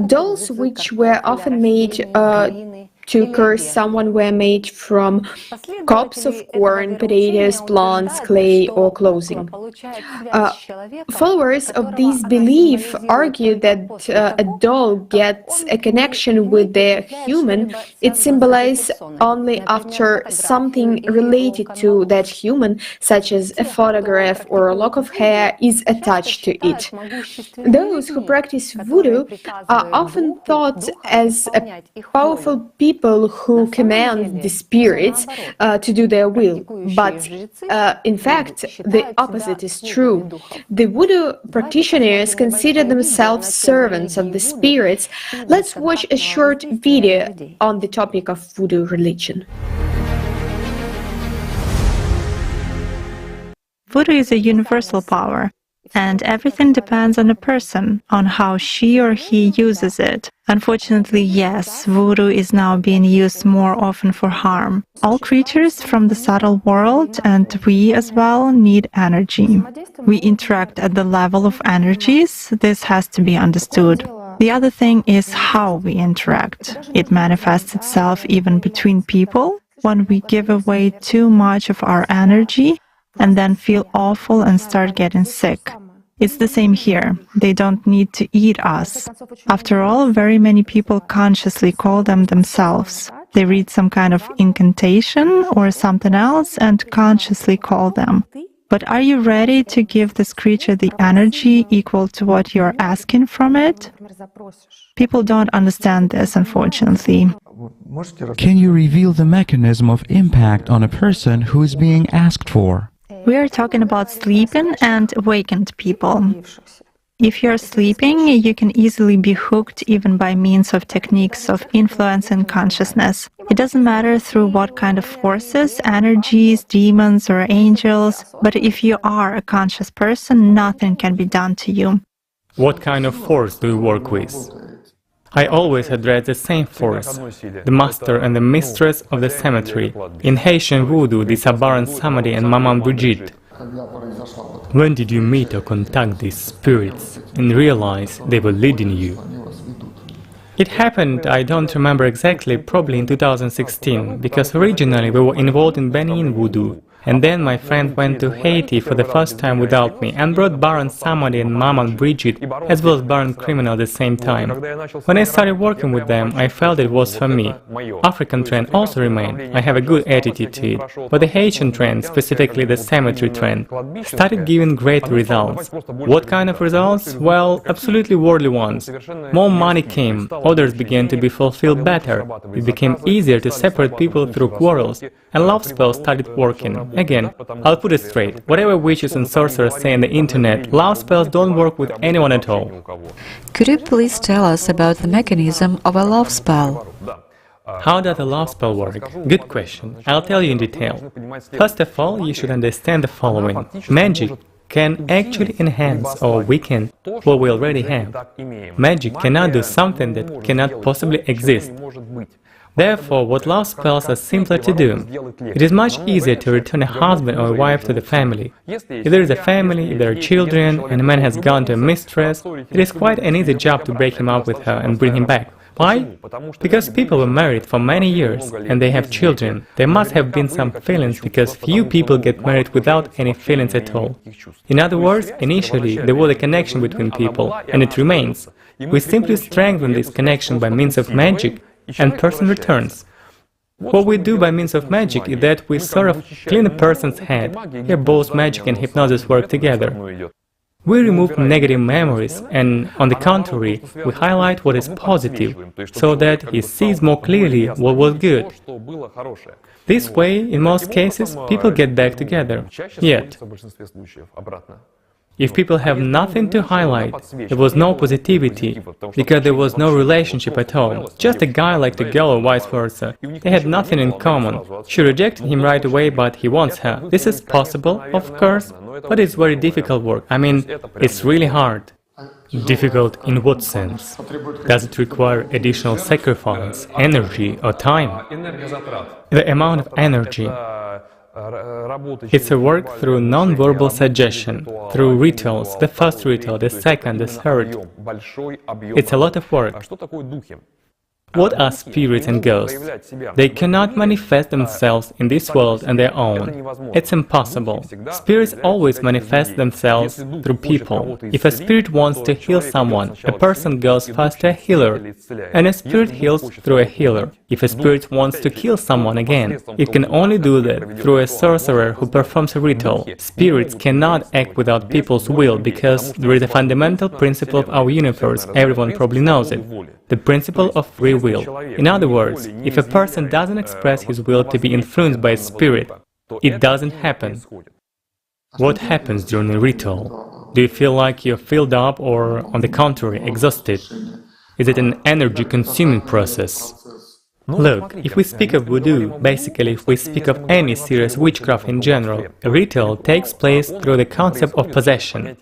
Dolls, which were often made to curse someone, were made from cobs of corn, potatoes, plants, clay, or clothing. Followers of this belief argue that a doll gets a connection with the human. It symbolizes only after something related to that human, such as a photograph or a lock of hair, is attached to it. Those who practice voodoo are often thought as powerful people who command the spirits to do their will, but in fact the opposite is true. The voodoo practitioners consider themselves servants of the spirits. Let's watch a short video on the topic of voodoo religion. Voodoo is a universal power, and everything depends on a person, on how she or he uses it. Unfortunately, yes, voodoo is now being used more often for harm. All creatures from the subtle world, and we as well, need energy. We interact at the level of energies. This has to be understood. The other thing is how we interact. It manifests itself even between people when we give away too much of our energy and then feel awful and start getting sick. It's the same here. They don't need to eat us. After all, very many people consciously call them themselves. They read some kind of incantation or something else and consciously call them. But are you ready to give this creature the energy equal to what you're asking from it? People don't understand this, unfortunately. Can you reveal the mechanism of impact on a person who is being asked for? We are talking about sleeping and awakened people. If you're sleeping, you can easily be hooked even by means of techniques of influencing consciousness. It doesn't matter through what kind of forces, energies, demons or angels, but if you are a conscious person, nothing can be done to you. What kind of force do you work with? I always address the same force, the master and the mistress of the cemetery. In Haitian voodoo, these are Baron Samedi and Maman Brigitte. When did you meet or contact these spirits and realize they were leading you? It happened, I don't remember exactly, probably in 2016, because originally we were involved in Benin voodoo. And then my friend went to Haiti for the first time without me and brought Baron Samedi and Maman Brigitte, as well as Baron Criminal at the same time. When I started working with them, I felt it was for me. African trend also remained. I have a good attitude to it. But the Haitian trend, specifically the cemetery trend, started giving great results. What kind of results? Well, absolutely worldly ones. More money came, orders began to be fulfilled better. It became easier to separate people through quarrels, and love spells started working. Again, I'll put it straight. Whatever witches and sorcerers say on the internet, love spells don't work with anyone at all. Could you please tell us about the mechanism of a love spell? How does a love spell work? Good question. I'll tell you in detail. First of all, you should understand the following. Magic can actually enhance or weaken what we already have. Magic cannot do something that cannot possibly exist. Therefore, what love spells are simpler to do. It is much easier to return a husband or a wife to the family. If there is a family, if there are children, and a man has gone to a mistress, it is quite an easy job to break him up with her and bring him back. Why? Because people were married for many years, and they have children. There must have been some feelings, because few people get married without any feelings at all. In other words, initially there was a connection between people, and it remains. We simply strengthen this connection by means of magic, and person returns. What we do by means of magic is that we sort of clean a person's head. Here both magic and hypnosis work together. We remove negative memories and, on the contrary, we highlight what is positive, so that he sees more clearly what was good. This way, in most cases, people get back together. Yet, If people have nothing to highlight, there was no positivity, because there was no relationship at all. Just a guy liked a girl or vice versa. They had nothing in common. She rejected him right away, but he wants her. This is possible, of course, but it's very difficult work. I mean, it's really hard. Difficult in what sense? Does it require additional sacrifice, energy or time? The amount of energy. It's a work through non-verbal suggestion, through rituals, the first ritual, the second, the third. It's a lot of work. What are spirits and ghosts? They cannot manifest themselves in this world on their own. It's impossible. Spirits always manifest themselves through people. If a spirit wants to heal someone, a person goes first to a healer, and a spirit heals through a healer. If a spirit wants to kill someone again, it can only do that through a sorcerer who performs a ritual. Spirits cannot act without people's will, because there is a fundamental principle of our universe, everyone probably knows it. The principle of free will. In other words, if a person doesn't express his will to be influenced by a spirit, it doesn't happen. What happens during a ritual? Do you feel like you're filled up or, on the contrary, exhausted? Is it an energy-consuming process? Look, if we speak of voodoo, basically if we speak of any serious witchcraft in general, a ritual takes place through the concept of possession.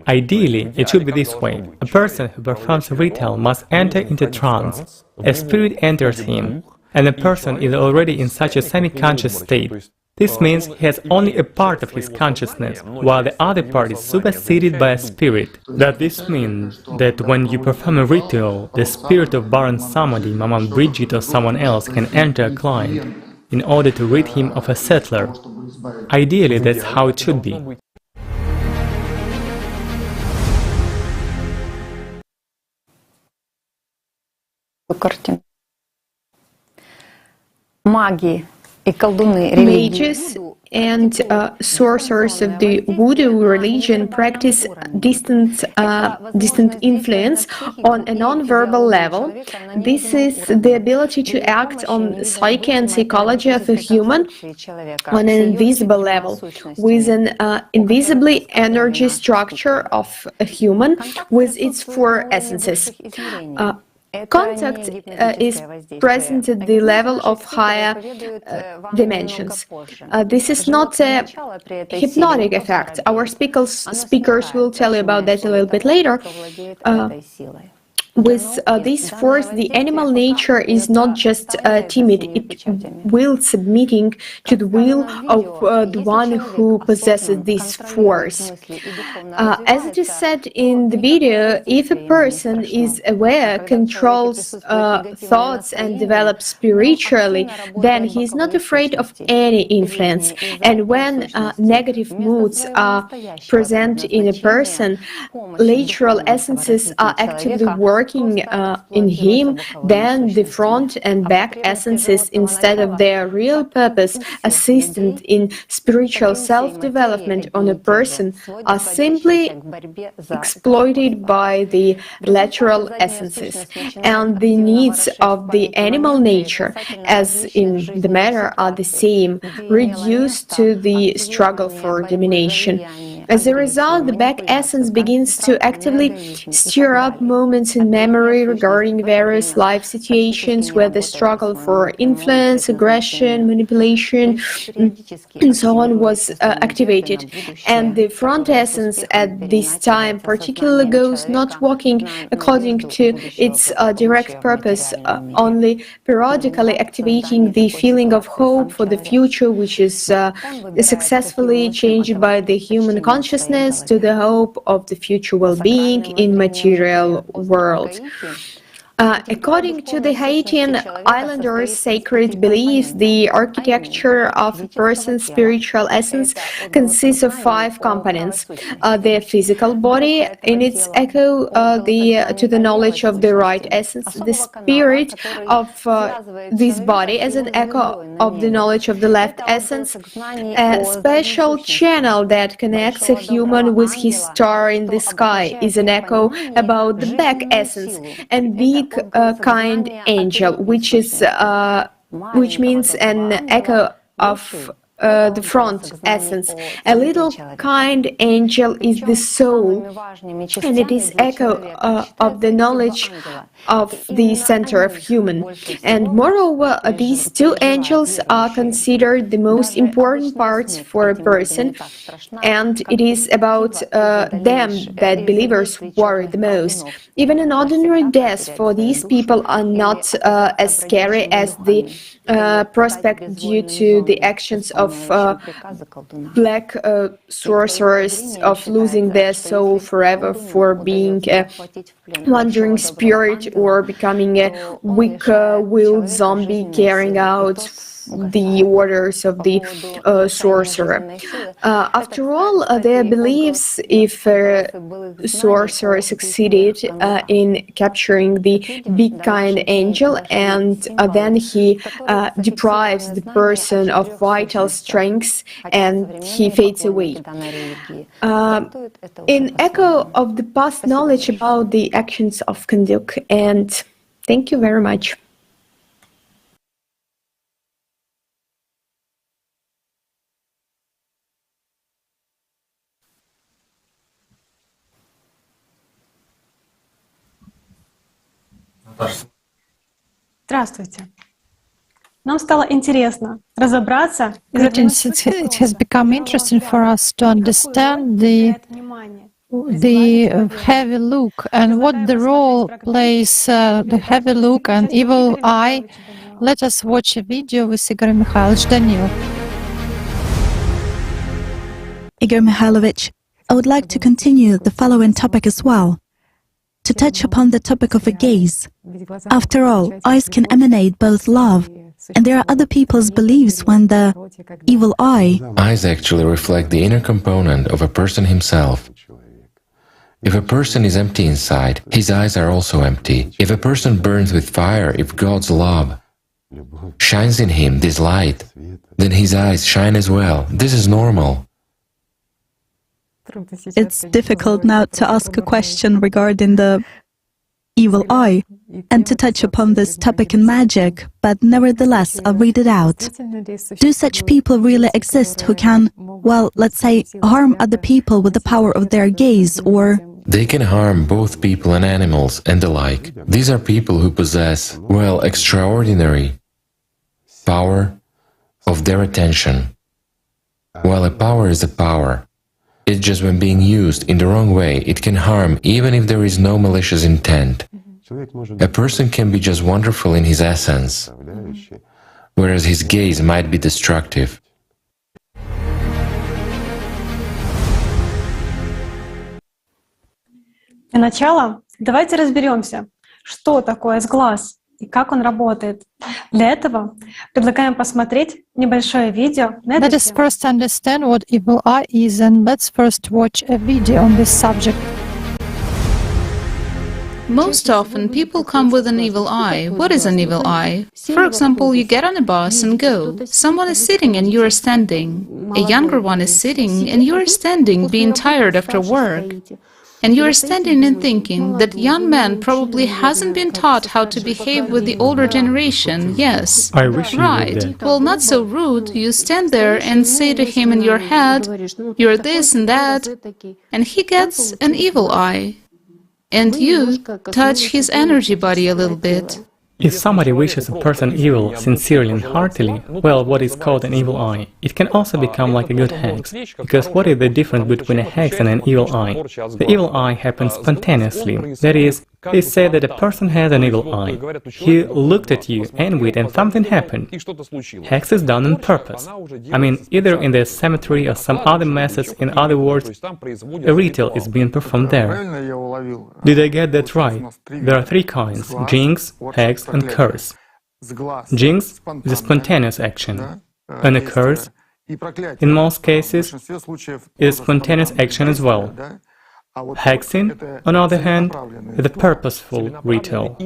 Ideally, it should be this way. A person who performs a ritual must enter into trance. A spirit enters him, and the person is already in such a semi-conscious state. This means he has only a part of his consciousness, while the other part is superseded by a spirit. Does this mean that when you perform a ritual, the spirit of Baron Samadhi, Maman Bridget or someone else can enter a client in order to rid him of a settler? Ideally, that's how it should be. Mages and sorcerers of the voodoo religion practice distant influence on a non-verbal level. This is the ability to act on psyche and psychology of a human on an invisible level, with an invisibly energy structure of a human with its four essences. Contact is present at the level of higher dimensions. This is not a hypnotic effect. Our speakers will tell you about that a little bit later. With this force, the animal nature is not just timid, it will submitting to the will of the one who possesses this force. As it is said in the video, if a person is aware, controls thoughts and develops spiritually, then he is not afraid of any influence. And when negative moods are present in a person, lateral essences are actively working in him, then the front and back essences, instead of their real purpose, assistant in spiritual self-development on a person, are simply exploited by the lateral essences. And the needs of the animal nature, as in the matter, are the same, reduced to the struggle for domination. As a result, the back essence begins to actively stir up moments in memory regarding various life situations where the struggle for influence, aggression, manipulation, and so on was activated. And the front essence at this time particularly goes not working according to its direct purpose, only periodically activating the feeling of hope for the future, which is successfully changed by the human consciousness to the hope of the future well-being in material world. According to the Haitian islanders' sacred beliefs, the architecture of a person's spiritual essence consists of 5 components. The physical body in its echo to the knowledge of the right essence, the spirit of this body as an echo of the knowledge of the left essence, a special channel that connects a human with his star in the sky is an echo about the back essence, and big kind angel, which means an echo of the front essence. A little kind angel is the soul, and it is echo of the knowledge of the center of human. And moreover, these two angels are considered the most important parts for a person, and it is about them that believers worry the most. Even an ordinary death for these people are not as scary as the prospect due to the actions of black sorcerers of losing their soul forever for being a wandering spirit or becoming a weak-willed zombie carrying out the orders of the sorcerer. After all, their beliefs, if a sorcerer succeeded in capturing the big kind angel, and then he deprives the person of vital strengths and he fades away. In echo of the past knowledge about the actions of Kanduk, and thank you very much. Здравствуйте. Нам стало интересно разобраться. Greetings. It has become interesting for us to understand the heavy look and what the role plays the heavy look and evil eye. Let us watch a video with Igor Mikhailovich Danil. Igor Mikhailovich, I would like to continue the following topic as well, to touch upon the topic of a gaze. After all, eyes can emanate both love, and there are other people's beliefs when the evil eye... Eyes actually reflect the inner component of a person himself. If a person is empty inside, his eyes are also empty. If a person burns with fire, if God's love shines in him, this light, then his eyes shine as well. This is normal. It's difficult now to ask a question regarding the evil eye and to touch upon this topic in magic, but nevertheless, I'll read it out. Do such people really exist who can, well, let's say, harm other people with the power of their gaze, or... They can harm both people and animals and the like. These are people who possess, well, extraordinary power of their attention. Well, a power is a power. It's just when being used in the wrong way, it can harm even if there is no malicious intent. A person can be just wonderful in his essence, whereas his gaze might be destructive. Для начала давайте разберемся, что такое сглаз и как он работает. Для этого предлагаем посмотреть небольшое видео на эту Let us first understand what evil eye is, and let's first watch a video on this subject. Most often, people come with an evil eye. What is an evil eye? For example, you get on a bus and go. Someone is sitting and you are standing. A younger one is sitting and you are standing, being tired after work. And you are standing and thinking that young man probably hasn't been taught how to behave with the older generation, yes. I wish you right. would that. Well, not so rude. You stand there and say to him in your head, you're this and that, and he gets an evil eye. And you touch his energy body a little bit. If somebody wishes a person evil sincerely and heartily, well, what is called an evil eye, it can also become like a good hex. Because what is the difference between a hex and an evil eye? The evil eye happens spontaneously. That is, they say that a person has an evil eye. He looked at you, envied, and something happened. Hex is done on purpose. I mean, either in the cemetery or some other methods, in other words, a ritual is being performed there. Did I get that right? There are three kinds: jinx, hex, and curse. Jinx is a spontaneous action, and a curse, in most cases, is spontaneous action as well. Hexing, on the other hand, is a purposeful ritual.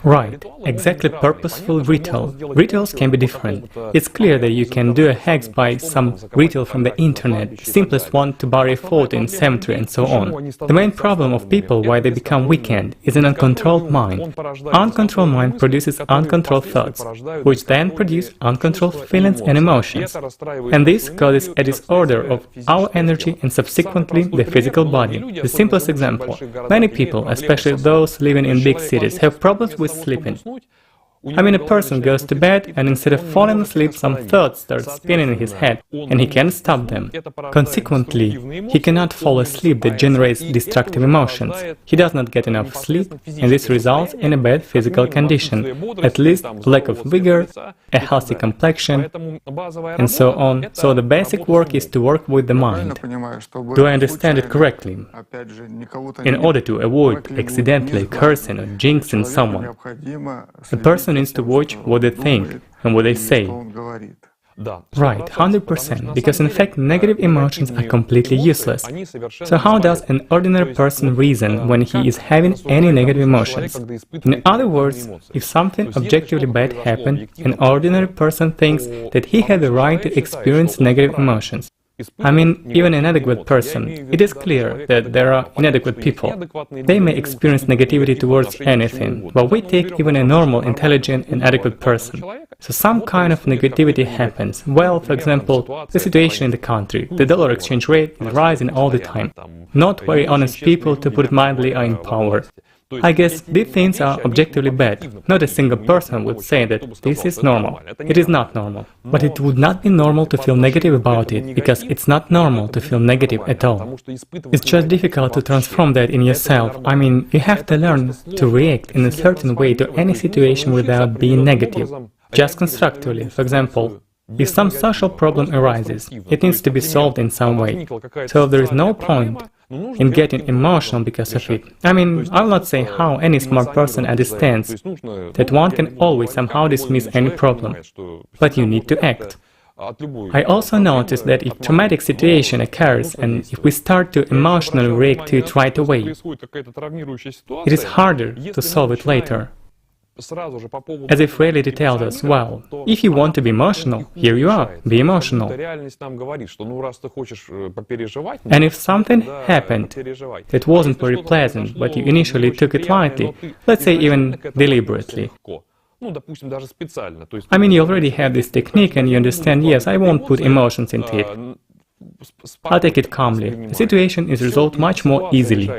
Right, exactly purposeful ritual. Rituals can be different. It's clear that you can do a hex by some ritual from the internet, the simplest one to bury a photo in cemetery and so on. The main problem of people why they become weakened is an uncontrolled mind. Uncontrolled mind produces uncontrolled thoughts, which then produce uncontrolled feelings and emotions. And this causes a disorder of our energy and subsequently the physical body. The simplest example, many people, especially those living in big cities, have problems with sleeping. I mean, a person goes to bed and instead of falling asleep, some thoughts start spinning in his head, and he can't stop them. Consequently, he cannot fall asleep that generates destructive emotions. He does not get enough sleep, and this results in a bad physical condition, at least lack of vigor, a healthy complexion, and so on. So the basic work is to work with the mind. Do I understand it correctly? In order to avoid accidentally cursing or jinxing someone, a person needs to watch what they think and what they say. Right, 100%, because in fact negative emotions are completely useless. So how does an ordinary person reason when he is having any negative emotions? In other words, if something objectively bad happened, an ordinary person thinks that he had the right to experience negative emotions. I mean, even an inadequate person. It is clear that there are inadequate people. They may experience negativity towards anything, but we take even a normal, intelligent and adequate person. So some kind of negativity happens. Well, for example, the situation in the country. The dollar exchange rate is rising all the time. Not very honest people, to put it mildly, are in power. I guess these things are objectively bad. Not a single person would say that this is normal. It is not normal. But it would not be normal to feel negative about it, because it's not normal to feel negative at all. It's just difficult to transform that in yourself. I mean, you have to learn to react in a certain way to any situation without being negative. Just constructively. For example, if some social problem arises, it needs to be solved in some way. So there is no point in getting emotional because of it. I mean, I will not say how any smart person understands that one can always somehow dismiss any problem, but you need to act. I also noticed that if traumatic situation occurs and if we start to emotionally react to it right away, it is harder to solve it later. As if reality tells us, well, if you want to be emotional, here you are, be emotional. And if something happened that wasn't very pleasant, but you initially took it lightly, let's say even deliberately, I mean, you already have this technique and you understand, yes, I won't put emotions into it. I'll take it calmly. The situation is resolved much more easily.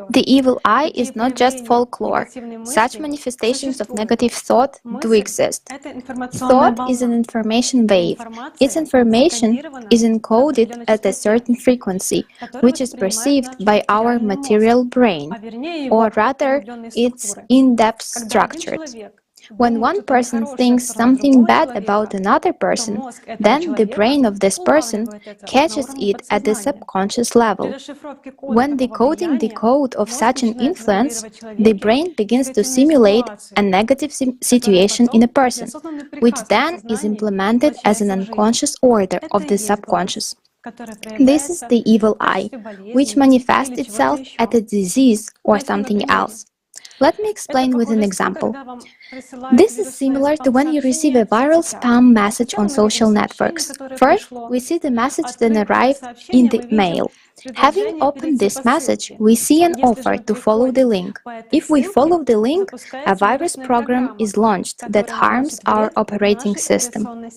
The evil eye is not just folklore. Such manifestations of negative thought do exist. Thought is an information wave. Its information is encoded at a certain frequency, which is perceived by our material brain, or rather, it's in-depth structured. When one person thinks something bad about another person, then the brain of this person catches it at the subconscious level. When decoding the code of such an influence, the brain begins to simulate a negative situation in a person, which then is implemented as an unconscious order of the subconscious. This is the evil eye, which manifests itself as a disease or something else. Let me explain with an example. This is similar to when you receive a viral spam message on social networks. First, we see the message then arrive in the mail. Having opened this message, we see an offer to follow the link. If we follow the link, a virus program is launched that harms our operating system.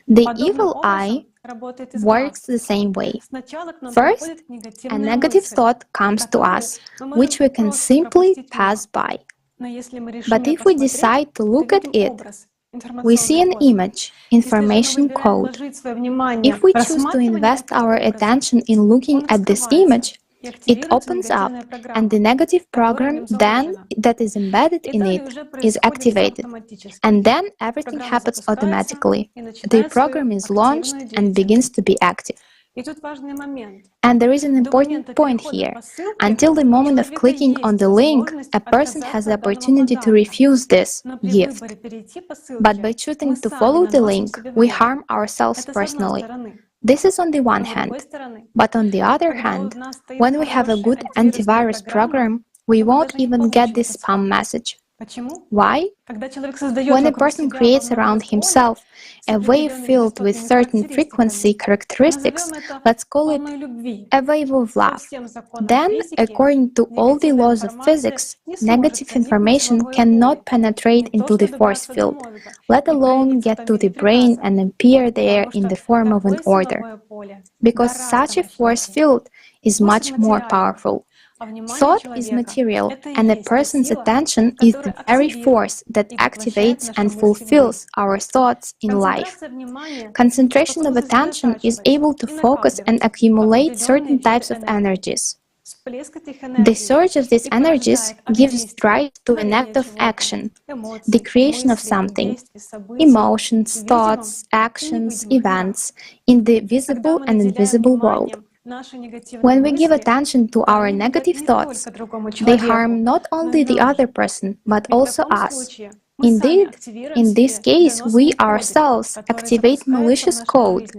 The evil eye works the same way. First, a negative thought comes to us, which we can simply pass by. But if we decide to look at it, we see an image, information code. If we choose to invest our attention in looking at this image, it opens up, and the negative program then that is embedded in it is activated. And then everything happens automatically. The program is launched and begins to be active. And there is an important point here. Until the moment of clicking on the link, a person has the opportunity to refuse this gift. But by choosing to follow the link, we harm ourselves personally. This is on the one hand. But on the other hand, when we have a good antivirus program, we won't even get this spam message. Why? When a person creates around himself a wave filled with certain frequency characteristics, let's call it a wave of love, then, according to all the laws of physics, negative information cannot penetrate into the force field, let alone get to the brain and appear there in the form of an order, because such a force field is much more powerful. Thought is material, and a person's attention is the very force that activates and fulfills our thoughts in life. Concentration of attention is able to focus and accumulate certain types of energies. The surge of these energies gives rise to an act of action, the creation of something, emotions, thoughts, actions, events, in the visible and invisible world. When we give attention to our negative thoughts, they harm not only the other person, but also us. Indeed, in this case, we ourselves activate malicious code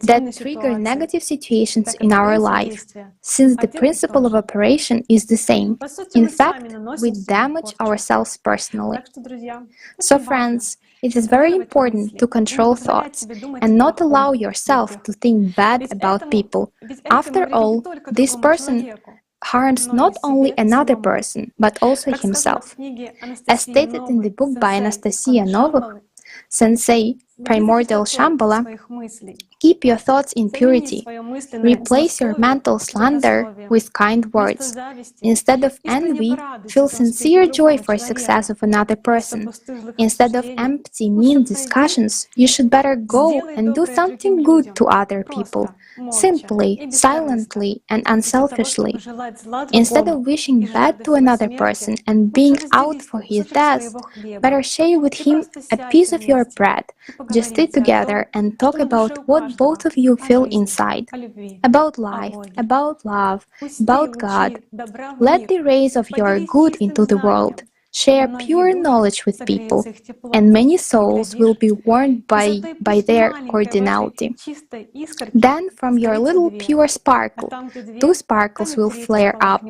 that trigger negative situations in our life, since the principle of operation is the same. In fact, we damage ourselves personally. So, friends, it is very important to control thoughts and not allow yourself to think bad about people. After all, this person harms not only another person, but also himself. As stated in the book by Anastasia Novak, Sensei, Primordial Shambhala, keep your thoughts in purity. Replace your mental slander with kind words. Instead of envy, feel sincere joy for success of another person. Instead of empty, mean discussions, you should better go and do something good to other people, simply, silently, and unselfishly. Instead of wishing bad to another person and being out for his death, better share with him a piece of your bread. Just sit together and talk about what both of you feel inside, about life, about love, about God. Let the rays of your good into the world. Share pure knowledge with people, and many souls will be warmed by their cordiality. Then, from your little pure sparkle, 2 sparkles will flare up,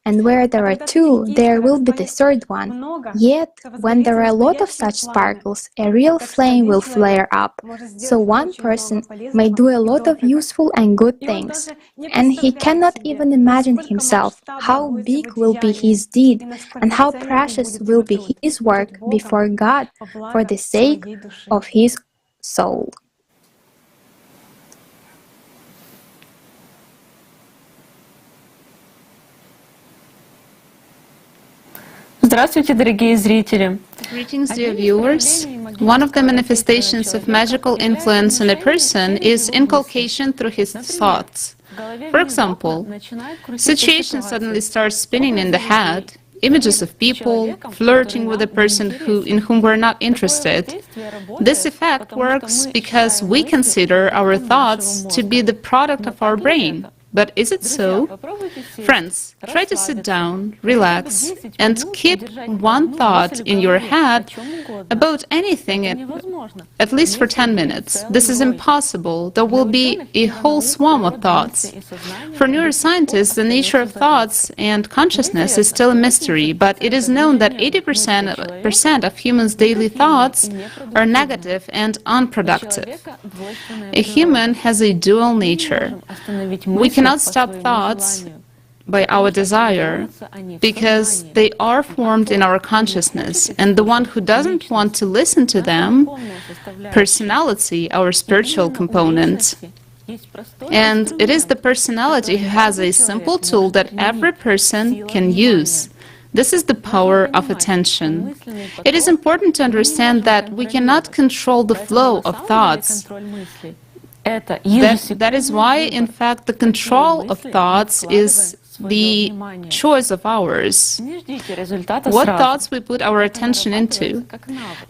and where there are 2, there will be the 3rd one. Yet, when there are a lot of such sparkles, a real flame will flare up. So one person may do a lot of useful and good things, and he cannot even imagine himself how big will be his deed and how precious will be his work before God for the sake of his soul. Здравствуйте, дорогие зрители! Greetings, dear viewers. One of the manifestations of magical influence on a person is inculcation through his thoughts. For example, situations suddenly start spinning in the head, images of people, flirting with a person in whom we're not interested. This effect works because we consider our thoughts to be the product of our brain. But is it so? Friends, try to sit down, relax, and keep one thought in your head about anything at least for 10 minutes. This is impossible. There will be a whole swarm of thoughts. For neuroscientists, the nature of thoughts and consciousness is still a mystery, but it is known that 80% of humans' daily thoughts are negative and unproductive. A human has a dual nature. We cannot stop thoughts by our desire, because they are formed in our consciousness, and the one who doesn't want to listen to them, personality, our spiritual component. And it is the personality who has a simple tool that every person can use. This is the power of attention. It is important to understand that we cannot control the flow of thoughts. That is why, in fact, the control of thoughts is the choice of ours. What thoughts we put our attention into.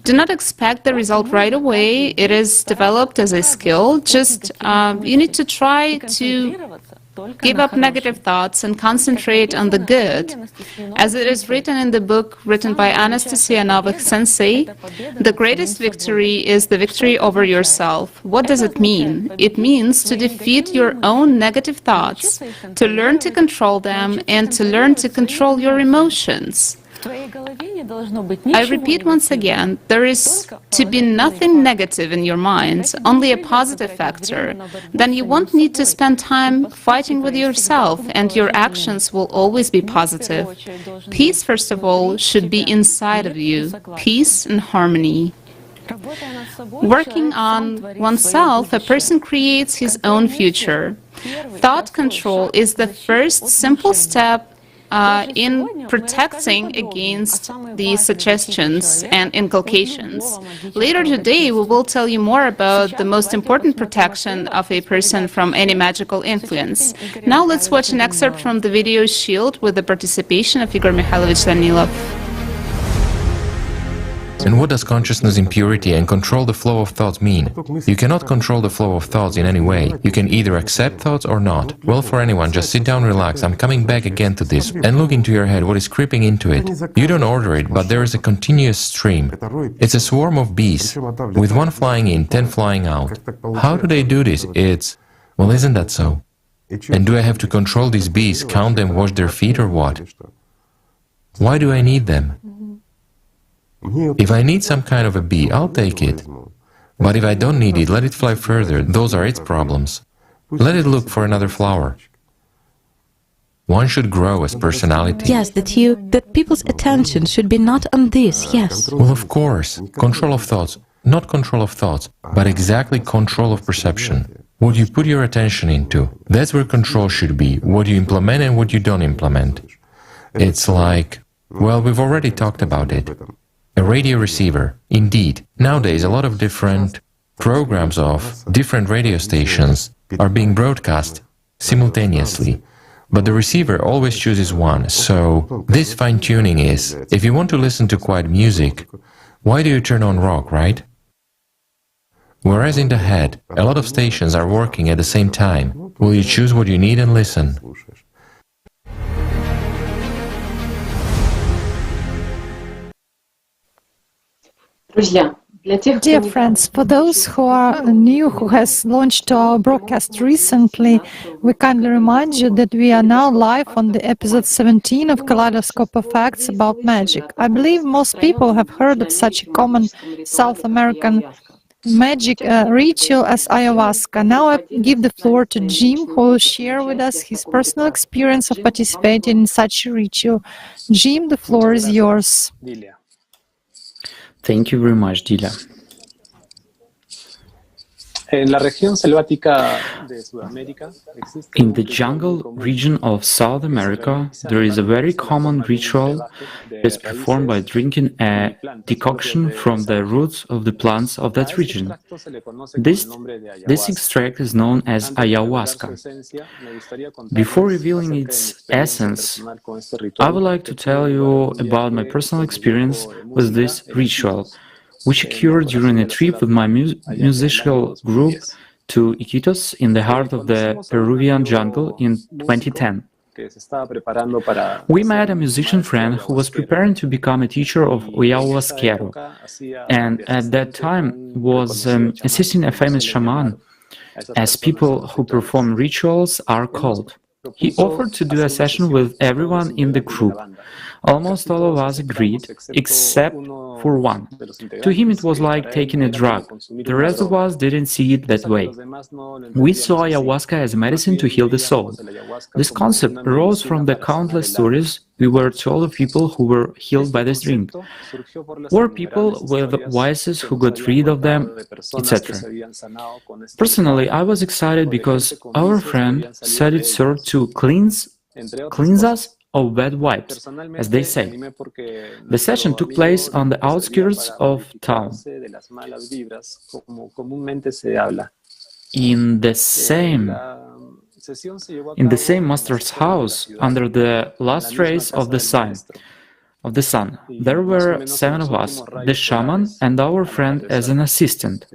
Do not expect the result right away. It is developed as a skill. Just you need to try to give up negative thoughts and concentrate on the good. As it is written in the book written by Anastasia Novak-sensei, the greatest victory is the victory over yourself. What does it mean? It means to defeat your own negative thoughts, to learn to control them, and to learn to control your emotions. I repeat once again, there is to be nothing negative in your mind, only a positive factor. Then you won't need to spend time fighting with yourself, and your actions will always be positive. Peace, first of all, should be inside of you. Peace and harmony. Working on oneself, a person creates his own future. Thought control is the first simple step in protecting against these suggestions and inculcations. Later today, we will tell you more about the most important protection of a person from any magical influence. Now let's watch an excerpt from the video Shield with the participation of Igor Mikhailovich Danilov. And what does consciousness impurity and control the flow of thoughts mean? You cannot control the flow of thoughts in any way. You can either accept thoughts or not. Well, for anyone, just sit down, relax. I'm coming back again to this. And look into your head, what is creeping into it. You don't order it, but there is a continuous stream. It's a swarm of bees, with one flying in, 10 flying out. How do they do this? Well, isn't that so? And do I have to control these bees, count them, wash their feet, or what? Why do I need them? If I need some kind of a bee, I'll take it. But if I don't need it, let it fly further. Those are its problems. Let it look for another flower. One should grow as personality. Yes, that people's attention should be not on this, yes. Well, of course. Control of thoughts. Not control of thoughts, but exactly control of perception. What you put your attention into. That's where control should be. What you implement and what you don't implement. It's like, well, we've already talked about it. A radio receiver. Indeed, nowadays a lot of different programs of different radio stations are being broadcast simultaneously, but the receiver always chooses one. So this fine-tuning is, if you want to listen to quiet music, why do you turn on rock, right? Whereas in the head, a lot of stations are working at the same time. Will you choose what you need and listen? Dear friends, for those who are new, who has launched our broadcast recently, we kindly remind you that we are now live on the episode 17 of Kaleidoscope of Facts about magic. I believe most people have heard of such a common South American magic ritual as ayahuasca. Now I give the floor to Jim, who will share with us his personal experience of participating in such a ritual. Jim, the floor is yours. Thank you very much, Dila. In the jungle region of South America, there is a very common ritual that's performed by drinking a decoction from the roots of the plants of that region. This extract is known as ayahuasca. Before revealing its essence, I would like to tell you about my personal experience with this ritual, which occurred during a trip with my musical group to Iquitos in the heart of the Peruvian jungle in 2010. We met a musician friend who was preparing to become a teacher of ayahuasquero, and at that time was assisting a famous shaman, as people who perform rituals are called. He offered to do a session with everyone in the group. Almost all of us agreed, except for one. To him it was like taking a drug. The rest of us didn't see it that way. We saw ayahuasca as medicine to heal the soul. This concept arose from the countless stories we were told of people who were healed by this drink, or people with vices who got rid of them, etc. Personally, I was excited because our friend said it served to cleanse us of bad vibes, as they say. The session took place on the outskirts of town. In the same In the same master's house, under the last rays of the sun, there were 7 of us, the shaman and our friend as an assistant.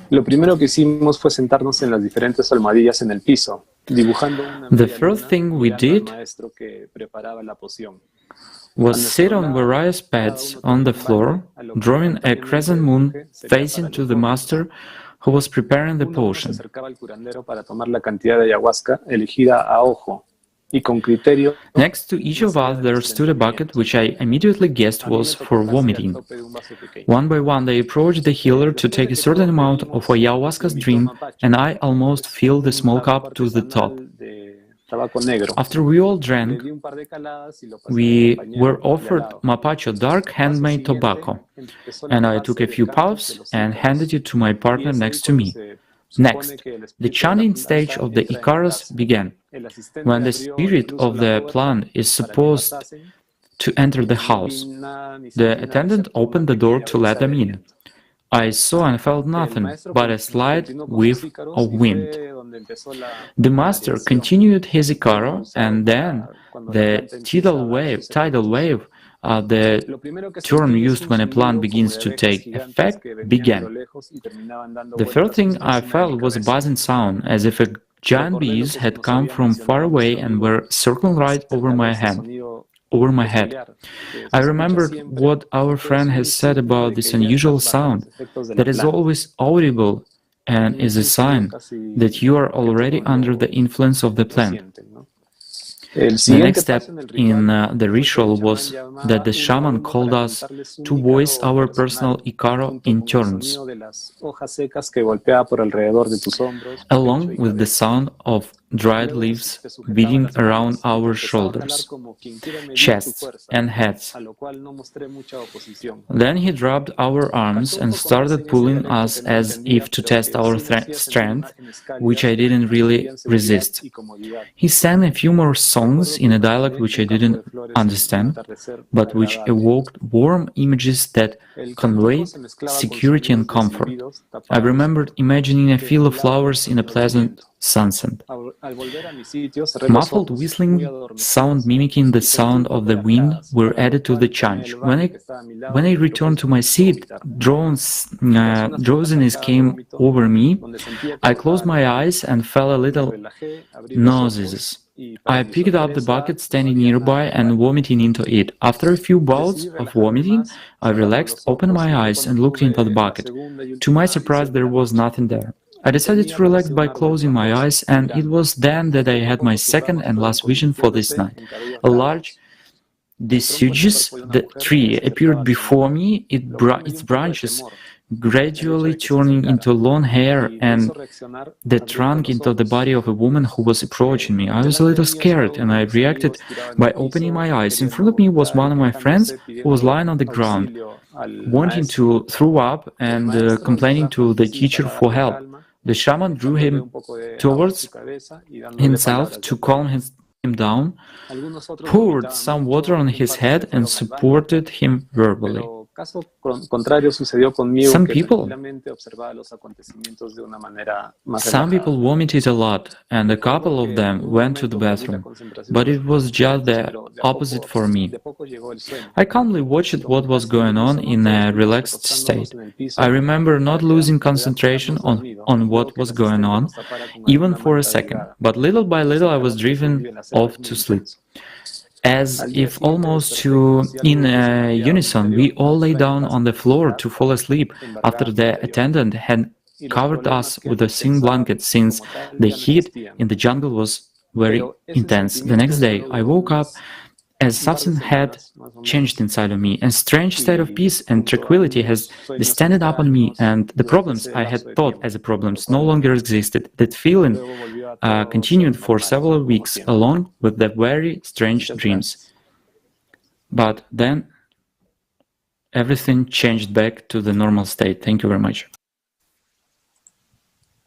Lo primero que hicimos fue sentarnos en las diferentes almohadillas en el piso, dibujando una The first thing we did maestro que preparaba la poción. was sit on various pads on the floor, drawing a crescent moon facing to the master who was preparing the potion. Se acercaba al curandero para tomar la cantidad de ayahuasca elegida a ojo y con criterio. Next to each of us there stood a bucket which I immediately guessed was for vomiting. One by one they approached the healer to take a certain amount of ayahuasca's drink, and I almost filled the small cup to the top. After we all drank, we were offered mapacho dark handmade tobacco, and I took a few puffs and handed it to my partner next to me. Next, the chanting stage of the Icarus began, when the spirit of the plant is supposed to enter the house. The attendant opened the door to let them in. I saw and felt nothing but a slight whiff of wind. The master continued his Icaro, and then the tidal wave, the term used when a plant begins to take effect, began. The first thing I felt was a buzzing sound, as if a giant bees had come from far away and were circling right over my head. I remembered what our friend has said about this unusual sound, that is always audible and is a sign that you are already under the influence of the plant. The next step in the ritual was that the shaman called us to voice our personal Icaro in turns, along with the sound of dried leaves beating around our shoulders, chests, and heads. Then he dropped our arms and started pulling us as if to test our strength, which I didn't really resist. He sang a few more songs in a dialect which I didn't understand, but which evoked warm images that conveyed security and comfort. I remembered imagining a field of flowers in a pleasant sunset. Muffled whistling sound mimicking the sound of the wind were added to the chant. When I returned to my seat, drowsiness came over me. I closed my eyes and felt a little nauseous. I picked up the bucket standing nearby and vomited into it. After a few bouts of vomiting, I relaxed, opened my eyes and looked into the bucket. To my surprise, there was nothing there. I decided to relax by closing my eyes, and it was then that I had my second and last vision for this night. A large deciduous tree appeared before me, its branches gradually turning into long hair and the trunk into the body of a woman who was approaching me. I was a little scared, and I reacted by opening my eyes. In front of me was one of my friends who was lying on the ground, wanting to throw up and complaining to the teacher for help. The shaman drew him towards himself to calm him down, poured some water on his head, and supported him verbally. Some people vomited a lot, and a couple of them went to the bathroom, but it was just the opposite for me. I calmly watched what was going on in a relaxed state. I remember not losing concentration on what was going on, even for a second, but little by little I was driven off to sleep. As if almost in unison, we all lay down on the floor to fall asleep after the attendant had covered us with a thin blanket, since the heat in the jungle was very intense. The next day, I woke up as something had changed inside of me. A strange state of peace and tranquility has descended upon me, and the problems I had thought as problems no longer existed. That feeling continued for several weeks, along with the very strange dreams. But then everything changed back to the normal state. Thank you very much.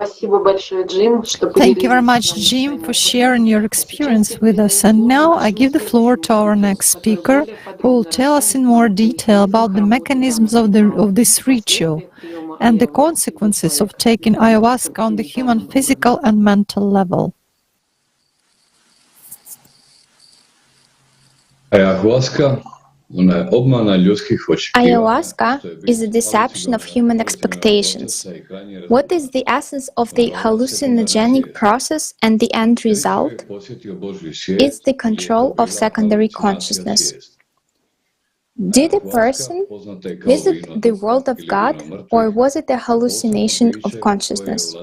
Thank you very much, Jim, for sharing your experience with us. And now I give the floor to our next speaker, who will tell us in more detail about the mechanisms of this ritual. and the consequences of taking ayahuasca on the human physical and mental level. Ayahuasca is a deception of human expectations. What is the essence of the hallucinogenic process and the end result? It's the control of secondary consciousness. Did a person visit the world of God, or was it a hallucination of consciousness?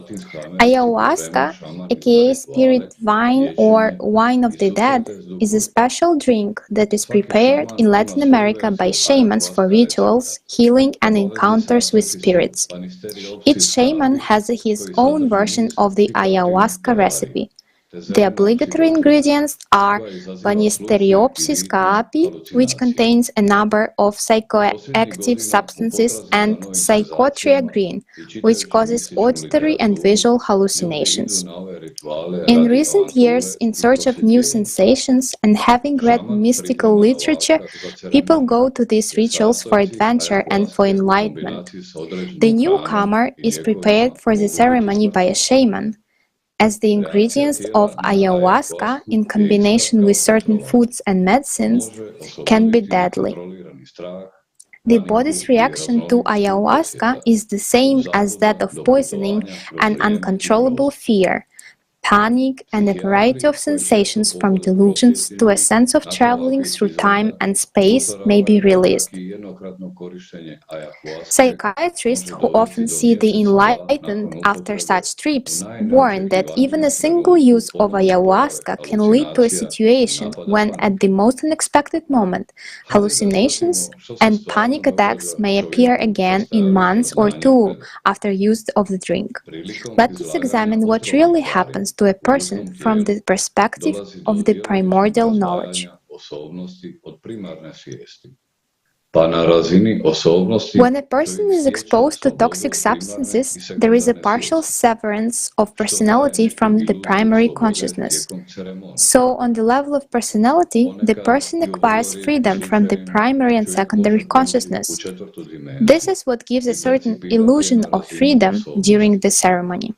Ayahuasca, aka spirit wine or wine of the dead, is a special drink that is prepared in Latin America by shamans for rituals, healing, and encounters with spirits. Each shaman has his own version of the ayahuasca recipe. The obligatory ingredients are Banisteriopsis caapi, which contains a number of psychoactive substances, and Psychotria green, which causes auditory and visual hallucinations. In recent years, in search of new sensations and having read mystical literature, people go to these rituals for adventure and for enlightenment. The newcomer is prepared for the ceremony by a shaman, as the ingredients of ayahuasca, in combination with certain foods and medicines, can be deadly. The body's reaction to ayahuasca is the same as that of poisoning, and uncontrollable fear, panic, and a variety of sensations from delusions to a sense of traveling through time and space may be released. Psychiatrists, who often see the enlightened after such trips, warn that even a single use of ayahuasca can lead to a situation when, at the most unexpected moment, hallucinations and panic attacks may appear again in months or two after use of the drink. Let us examine what really happens to a person from the perspective of the primordial knowledge. When a person is exposed to toxic substances, there is a partial severance of personality from the primary consciousness. So, on the level of personality, the person acquires freedom from the primary and secondary consciousness. This is what gives a certain illusion of freedom during the ceremony.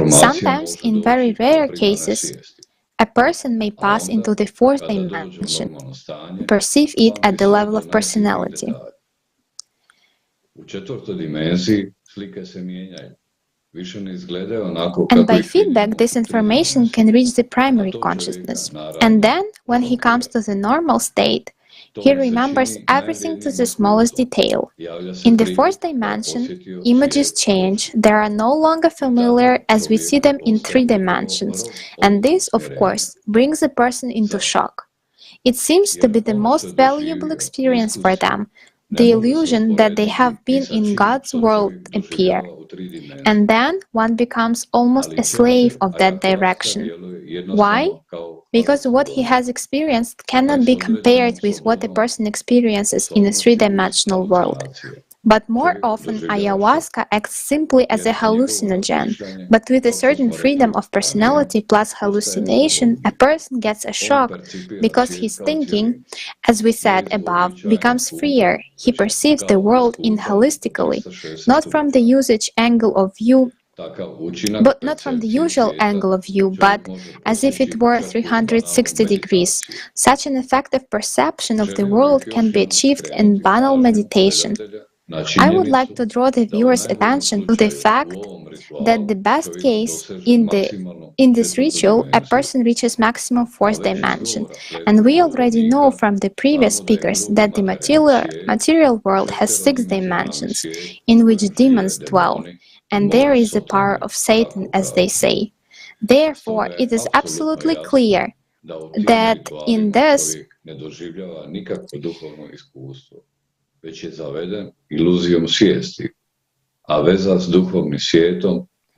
Sometimes, in very rare cases, a person may pass into the fourth dimension, perceive it at the level of personality. And by feedback, this information can reach the primary consciousness. And then, when he comes to the normal state, he remembers everything to the smallest detail. In the fourth dimension, images change. They are no longer familiar as we see them in 3 dimensions, and this, of course, brings the person into shock. It seems to be the most valuable experience for them. The illusion that they have been in God's world appear. And then one becomes almost a slave of that direction. Why? Because what he has experienced cannot be compared with what a person experiences in a 3-dimensional world. But more often, ayahuasca acts simply as a hallucinogen, but with a certain freedom of personality plus hallucination, a person gets a shock because his thinking, as we said above, becomes freer. He perceives the world in holistically, not from the usage angle of view, but not from the usual angle of view, but as if it were 360 degrees. Such an effective perception of the world can be achieved in banal meditation. I would like to draw the viewer's attention to the fact that the best case in this ritual, a person reaches maximum 4th dimension, and we already know from the previous speakers that the material world has 6 dimensions, in which demons dwell, and there is the power of Satan, as they say. Therefore, it is absolutely clear that in this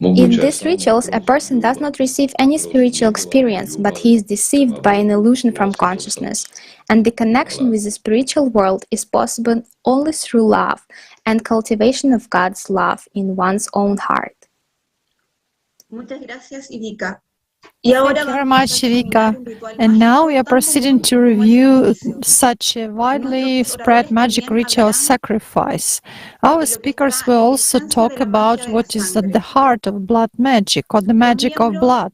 in these rituals, a person does not receive any spiritual experience, but he is deceived by an illusion from consciousness, and the connection with the spiritual world is possible only through love and cultivation of God's love in one's own heart. Muchas gracias, Irika. Thank you very much, Vika. And now we are proceeding to review such a widely spread magic ritual sacrifice. Our speakers will also talk about what is at the heart of blood magic, or the magic of blood.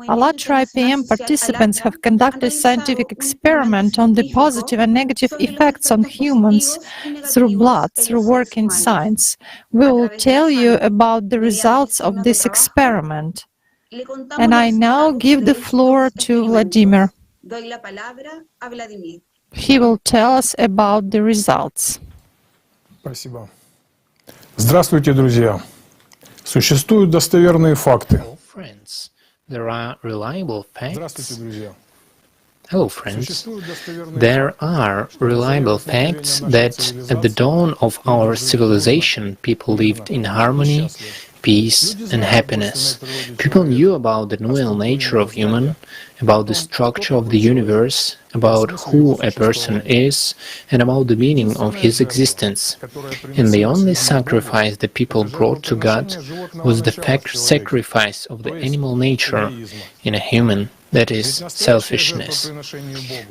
ALLATRA IPM participants have conducted a scientific experiment on the positive and negative effects on humans through blood, through work in science. We will tell you about the results of this experiment. And I now give the floor to Vladimir. He will tell us about the results. Спасибо. Здравствуйте, друзья. Существуют достоверные факты. There are reliable facts. Здравствуйте, друзья. Hello, friends. There are reliable facts that at the dawn of our civilization, people lived in harmony, peace and happiness. People knew about the real nature of human, about the structure of the universe, about who a person is, and about the meaning of his existence. And the only sacrifice the people brought to God was the sacrifice of the animal nature in a human, that is, selfishness.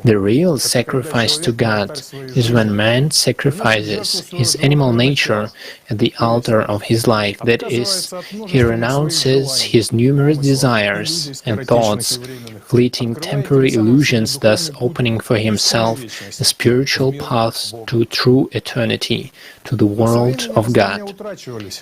The real sacrifice to God is when man sacrifices his animal nature at the altar of his life, that is, he renounces his numerous desires and thoughts, fleeting temporary illusions, thus opening for himself a spiritual path to true eternity, to the world of God.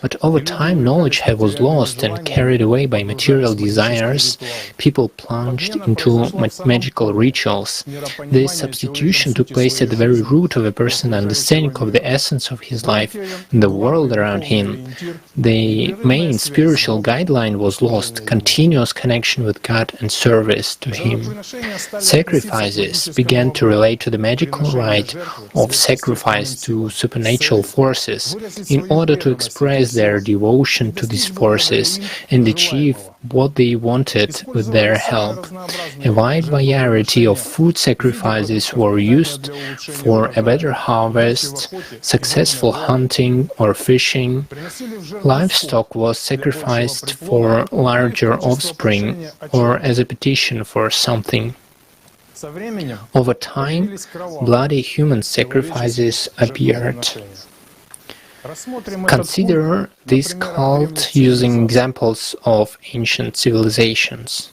But over time, knowledge was lost and carried away by material desires. People plunged into magical rituals. This substitution took place at the very root of a person's understanding of the essence of his life and the world around him. The main spiritual guideline was lost, continuous connection with God and service to Him. Sacrifices began to relate to the magical rite of sacrifice to supernatural forces in order to express their devotion to these forces and achieve what they wanted with their help. A wide variety of food sacrifices were used for a better harvest, successful hunting or fishing. Livestock was sacrificed for larger offspring or as a petition for something. Over time, bloody human sacrifices appeared. Consider this cult using examples of ancient civilizations.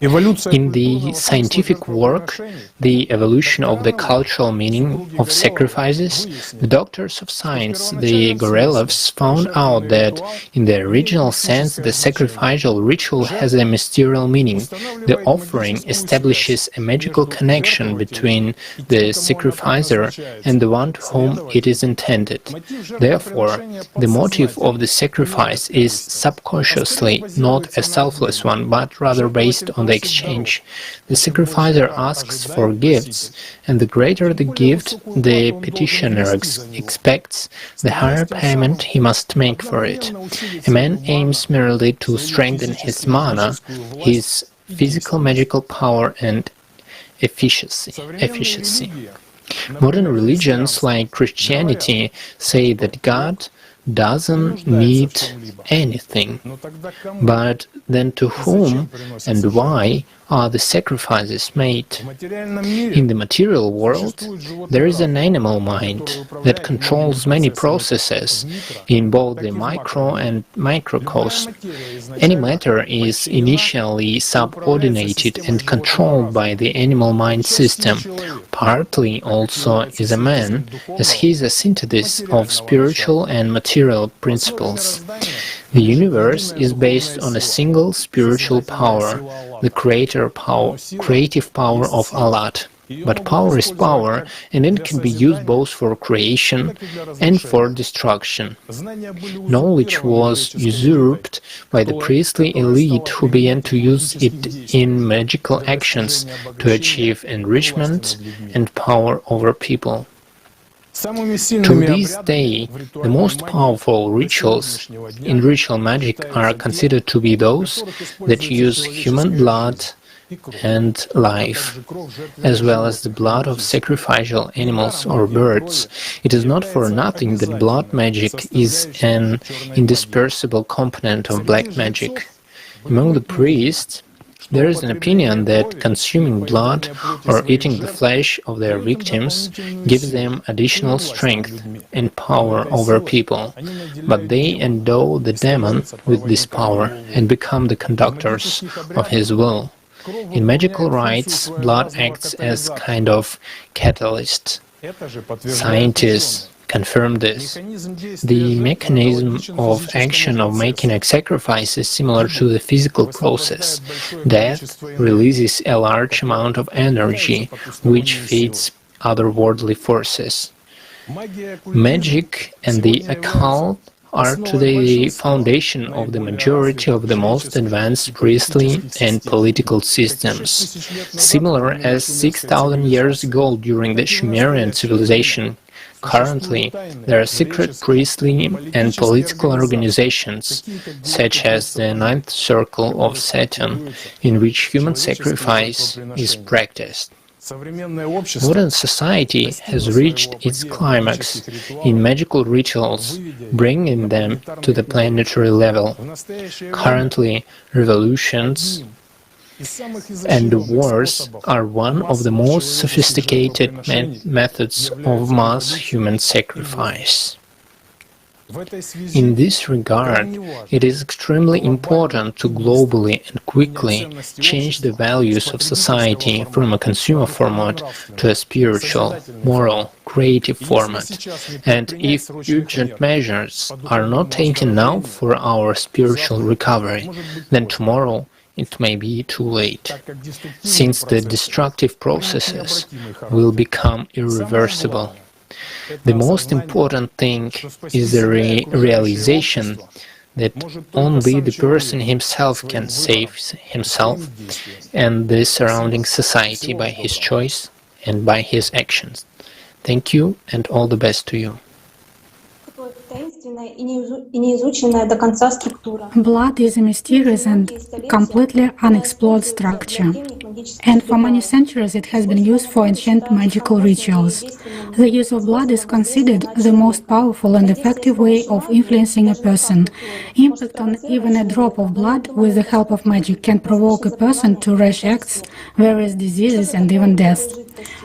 In the scientific work, The Evolution of the Cultural Meaning of Sacrifices, the doctors of science, the Gorelovs, found out that, in the original sense, the sacrificial ritual has a mysterious meaning. The offering establishes a magical connection between the sacrificer and the one to whom it is intended. Therefore, the motive of the sacrifice is subconsciously not a selfless one, but rather based on the exchange. The sacrificer asks for gifts, and the greater the gift the petitioner expects, the higher payment he must make for it. A man aims merely to strengthen his mana, his physical magical power and efficiency. Modern religions like Christianity say that God doesn't need anything. But then to whom and why are the sacrifices made? In the material world, there is an animal mind that controls many processes in both the micro and microcosm. Any matter is initially subordinated and controlled by the animal mind system. Partly also is a man, as he is a synthesis of spiritual and material principles. The universe is based on a single spiritual power, the creative power of Allat. But power is power, and it can be used both for creation and for destruction. Knowledge was usurped by the priestly elite, who began to use it in magical actions to achieve enrichment and power over people. To this day, the most powerful rituals in ritual magic are considered to be those that use human blood and life, as well as the blood of sacrificial animals or birds. It is not for nothing that blood magic is an indispensable component of black magic. Among the priests, there is an opinion that consuming blood or eating the flesh of their victims gives them additional strength and power over people, but they endow the demon with this power and become the conductors of his will. In magical rites, blood acts as kind of catalyst. Scientists confirm this. The mechanism of action of making a sacrifice is similar to the physical process. Death releases a large amount of energy, which feeds otherworldly forces. Magic and the occult are today the foundation of the majority of the most advanced priestly and political systems. Similar as 6,000 years ago during the Sumerian civilization, currently there are secret priestly and political organizations, such as the Ninth Circle of Saturn, in which human sacrifice is practiced. Modern society has reached its climax in magical rituals, bringing them to the planetary level. Currently, revolutions and wars are one of the most sophisticated methods of mass human sacrifice. In this regard, it is extremely important to globally and quickly change the values of society from a consumer format to a spiritual, moral, creative format. And if urgent measures are not taken now for our spiritual recovery, then tomorrow it may be too late, since the destructive processes will become irreversible. The most important thing is the realization that only the person himself can save himself and the surrounding society by his choice and by his actions. Thank you and all the best to you. Blood is a mysterious and completely unexplored structure, and for many centuries it has been used for ancient magical rituals. The use of blood is considered the most powerful and effective way of influencing a person. Impact on even a drop of blood with the help of magic can provoke a person to rash acts, various diseases and even death.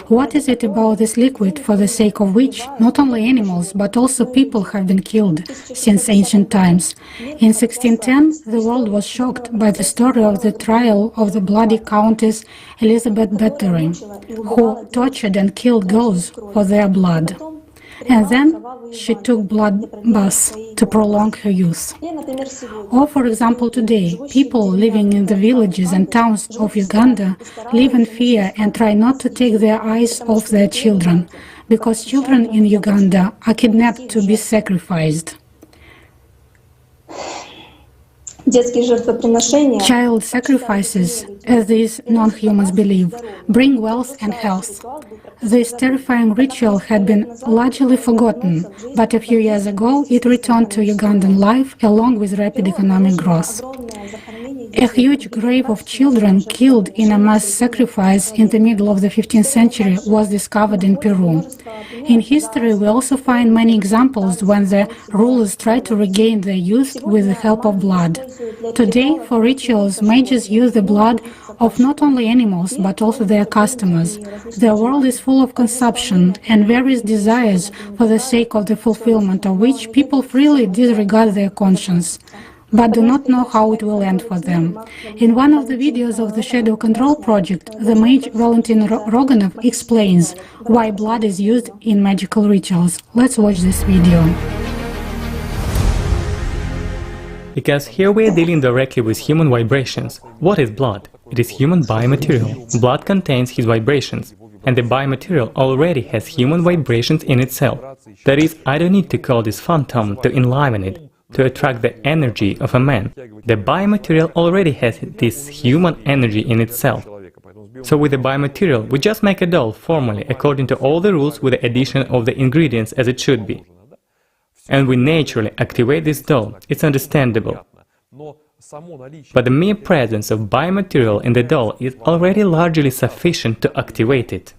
What is it about this liquid for the sake of which not only animals but also people have been killed since ancient times? In 1610, the world was shocked by the story of the trial of the bloody Countess Elizabeth Bathory, who tortured and killed girls for their blood. And then she took blood baths to prolong her youth. Or, for example, today, people living in the villages and towns of Uganda live in fear and try not to take their eyes off their children, because children in Uganda are kidnapped to be sacrificed. Child sacrifices, as these non-humans believe, bring wealth and health. This terrifying ritual had been largely forgotten, but a few years ago it returned to Ugandan life along with rapid economic growth. A huge grave of children killed in a mass sacrifice in the middle of the 15th century was discovered in Peru. In history, we also find many examples when the rulers tried to regain their youth with the help of blood. Today, for rituals, mages use the blood of not only animals, but also their customers. The world is full of consumption and various desires for the sake of the fulfillment of which people freely disregard their conscience, but do not know how it will end for them. In one of the videos of the Shadow Control project, the mage Valentin Roganov explains why blood is used in magical rituals. Let's watch this video. Because here we are dealing directly with human vibrations. What is blood? It is human biomaterial. Blood contains his vibrations, and the biomaterial already has human vibrations in itself. That is, I don't need to call this phantom to enliven it, to attract the energy of a man. The biomaterial already has this human energy in itself. So with the biomaterial, we just make a doll formally, according to all the rules, with the addition of the ingredients as it should be. And we naturally activate this doll. It's understandable. But the mere presence of biomaterial in the doll is already largely sufficient to activate it.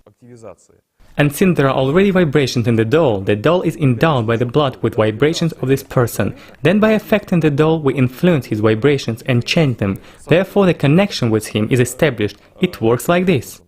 And since there are already vibrations in the doll is endowed by the blood with vibrations of this person. Then by affecting the doll, we influence his vibrations and change them. Therefore, the connection with him is established. It works like this.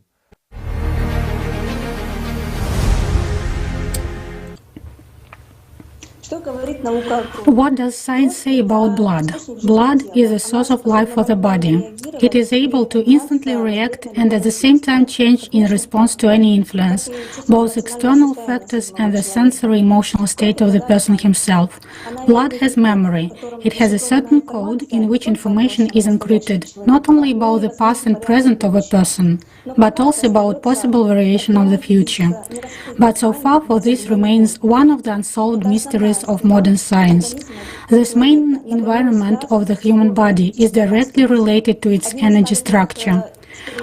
What does science say about blood? Blood is a source of life for the body. It is able to instantly react and at the same time change in response to any influence, both external factors and the sensory emotional state of the person himself. Blood has memory. It has a certain code in which information is encrypted, not only about the past and present of a person, but also about possible variation of the future. But so far for this remains one of the unsolved mysteries of modern science. This main environment of the human body is directly related to its energy structure.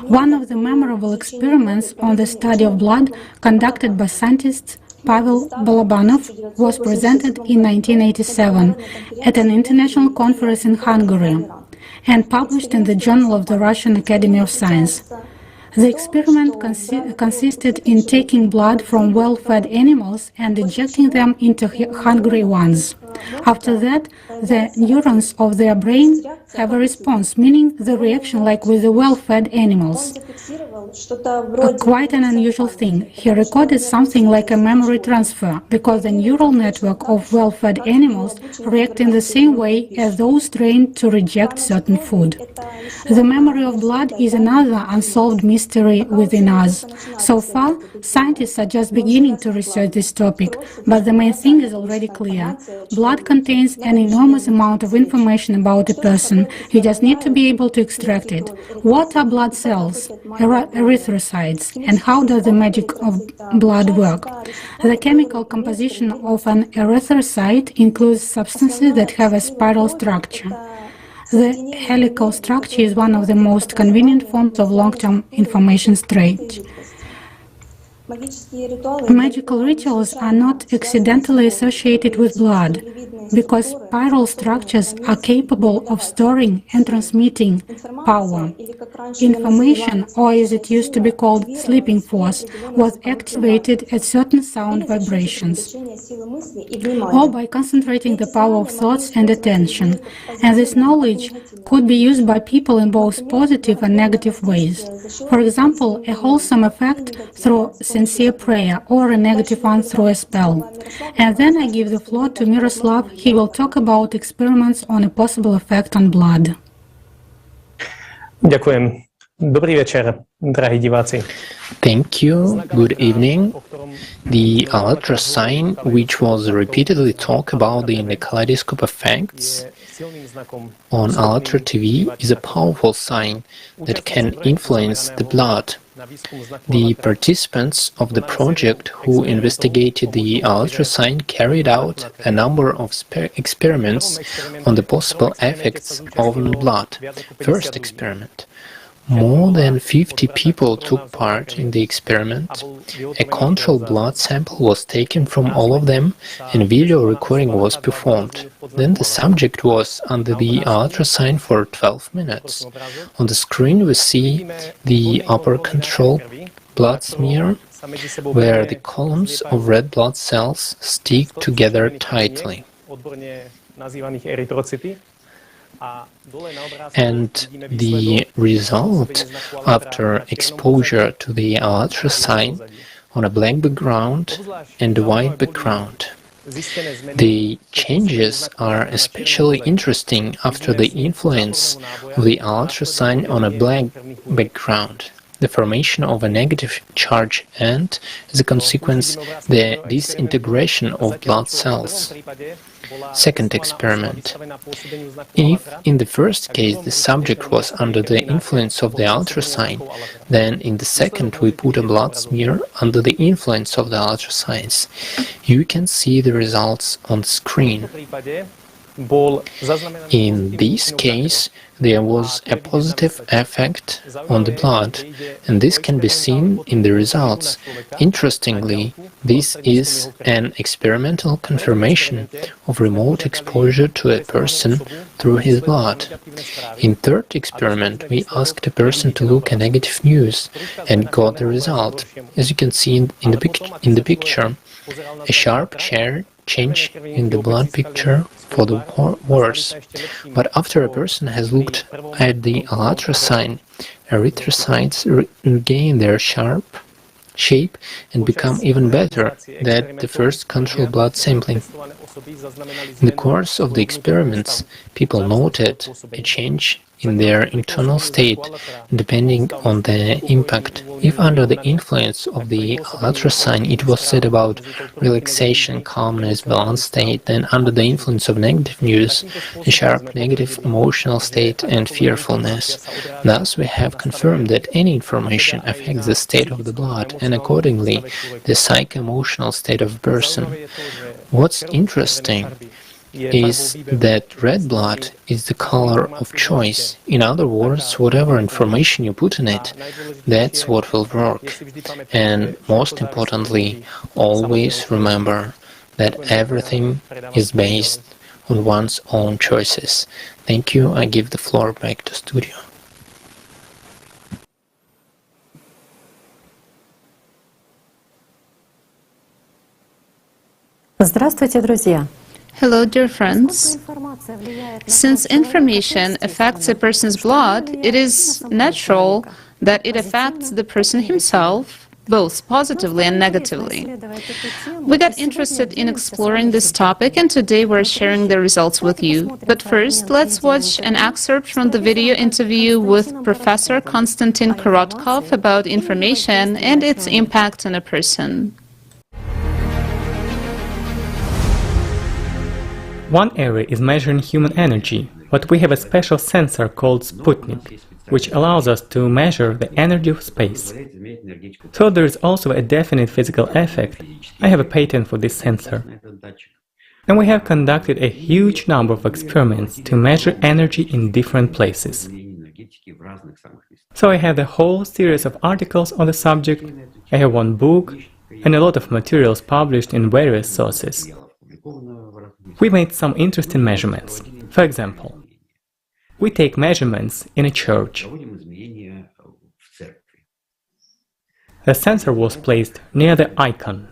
One of the memorable experiments on the study of blood conducted by scientists Pavel Balabanov was presented in 1987 at an international conference in Hungary and published in the Journal of the Russian Academy of Science. The experiment consisted in taking blood from well-fed animals and injecting them into hungry ones. After that, the neurons of their brain have a response, meaning the reaction like with the well-fed animals. Quite an unusual thing. He recorded something like a memory transfer, because the neural network of well-fed animals react in the same way as those trained to reject certain food. The memory of blood is another unsolved mystery within us. So far, scientists are just beginning to research this topic, but the main thing is already clear. Blood contains an enormous amount of information about a person. You just need to be able to extract it. What are blood cells, erythrocytes, and how does the magic of blood work? The chemical composition of an erythrocyte includes substances that have a spiral structure. The helical structure is one of the most convenient forms of long-term information storage. Magical rituals are not accidentally associated with blood, because spiral structures are capable of storing and transmitting power. Information, or as it used to be called, sleeping force, was activated at certain sound vibrations, or by concentrating the power of thoughts and attention. And this knowledge could be used by people in both positive and negative ways. For example, a wholesome effect through sincere prayer, or a negative one through a spell. And then I give the floor to Miroslav. He will talk about experiments on a possible effect on blood. Ďakujem. Dobrý večer, drahí diváci. Thank you. Good evening. The ALLATRA sign, which was repeatedly talked about in the Kaleidoscope of Facts on ALLATRA TV, is a powerful sign that can influence the blood. The participants of the project who investigated the ALLATRA sign carried out a number of experiments on the possible effects on blood. First experiment. More than 50 people took part in the experiment. A control blood sample was taken from all of them and video recording was performed. Then the subject was under the ALLATRA sign for 12 minutes. On the screen we see the upper control blood smear, where the columns of red blood cells stick together tightly. And the result after exposure to the ALLATRA sign on a black background and a white background. The changes are especially interesting after the influence of the ALLATRA sign on a black background, the formation of a negative charge and, as a consequence, the disintegration of blood cells. Second experiment. If in the first case the subject was under the influence of the ALLATRA sign, then in the second we put a blood smear under the influence of the ALLATRA signs. You can see the results on the screen. In this case, there was a positive effect on the blood, and this can be seen in the results. Interestingly, this is an experimental confirmation of remote exposure to a person through his blood. In third experiment, we asked a person to look at negative news and got the result. As you can see in the picture, a sharp change in the blood picture for the worse. But after a person has looked at the ALLATRA sign, erythrocytes regain their sharp shape and become even better than the first control blood sampling. In the course of the experiments, people noted a change in their internal state depending on the impact. If under the influence of the ALLATRA sign it was said about relaxation, calmness, balanced state, then under the influence of negative news, a sharp negative emotional state and fearfulness. Thus we have confirmed that any information affects the state of the blood and accordingly the psycho-emotional state of a person. What's interesting is that red blood is the color of choice. In other words, whatever information you put in it, that's what will work. And most importantly, always remember that everything is based on one's own choices. Thank you. I give the floor back to studio. Здравствуйте, друзья! Hello, dear friends. Since information affects a person's blood, it is natural that it affects the person himself, both positively and negatively. We got interested in exploring this topic, and today we're sharing the results with you. But first, let's watch an excerpt from the video interview with Professor Konstantin Korotkov about information and its impact on a person. One area is measuring human energy, but we have a special sensor called Sputnik, which allows us to measure the energy of space. So there is also a definite physical effect. I have a patent for this sensor. And we have conducted a huge number of experiments to measure energy in different places. So I have a whole series of articles on the subject, I have one book, and a lot of materials published in various sources. We made some interesting measurements. For example, we take measurements in a church. The sensor was placed near the icon.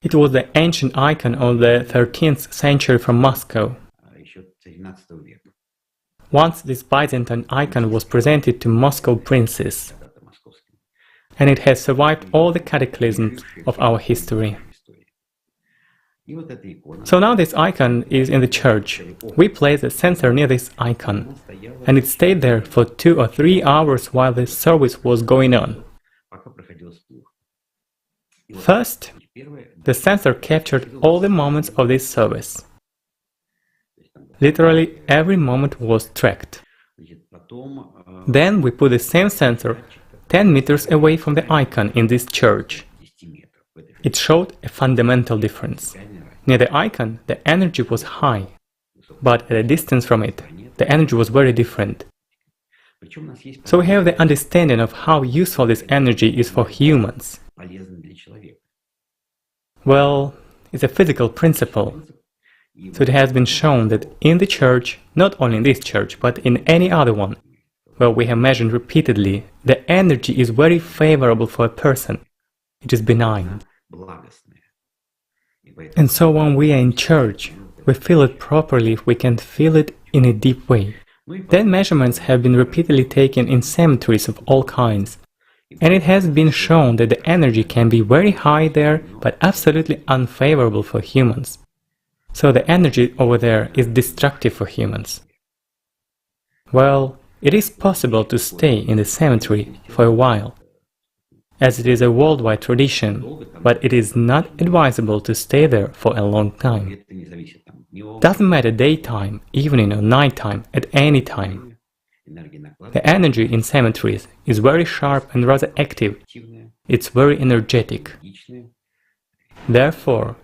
It was the ancient icon of the 13th century from Moscow. Once this Byzantine icon was presented to Moscow princes, and it has survived all the cataclysms of our history. So now this icon is in the church. We placed a sensor near this icon, and it stayed there for 2 or 3 hours while the service was going on. First, the sensor captured all the moments of this service. Literally every moment was tracked. Then we put the same sensor 10 meters away from the icon in this church. It showed a fundamental difference. Near the icon, the energy was high, but at a distance from it, the energy was very different. So we have the understanding of how useful this energy is for humans. Well, it's a physical principle. So it has been shown that in the church, not only in this church, but in any other one, where we have measured repeatedly, the energy is very favorable for a person. It is benign. And so when we are in church, we feel it properly if we can feel it in a deep way. Then measurements have been repeatedly taken in cemeteries of all kinds. And it has been shown that the energy can be very high there, but absolutely unfavorable for humans. So the energy over there is destructive for humans. Well, it is possible to stay in the cemetery for a while, as it is a worldwide tradition, but it is not advisable to stay there for a long time. Doesn't matter daytime, evening or nighttime, at any time. The energy in cemeteries is very sharp and rather active. It's very energetic. Therefore,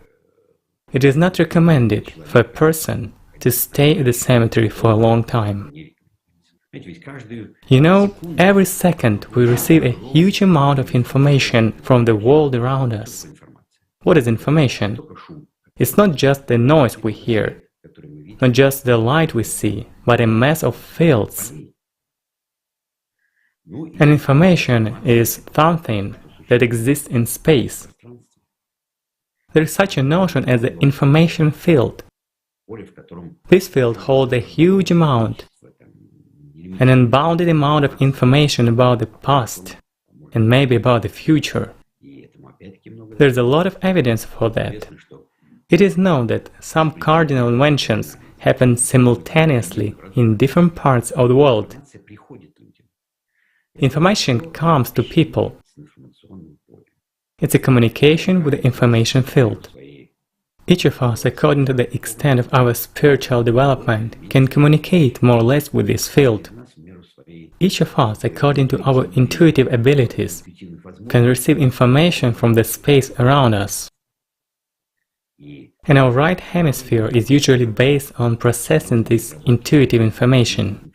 It is not recommended for a person to stay at the cemetery for a long time. You know, every second we receive a huge amount of information from the world around us. What is information? It's not just the noise we hear, not just the light we see, but a mass of fields. And information is something that exists in space. There is such a notion as the information field. This field holds a huge amount, an unbounded amount of information about the past and maybe about the future. There's a lot of evidence for that. It is known that some cardinal inventions happen simultaneously in different parts of the world. Information comes to people. It's a communication with the information field. Each of us, according to the extent of our spiritual development, can communicate more or less with this field. Each of us, according to our intuitive abilities, can receive information from the space around us. And our right hemisphere is usually based on processing this intuitive information.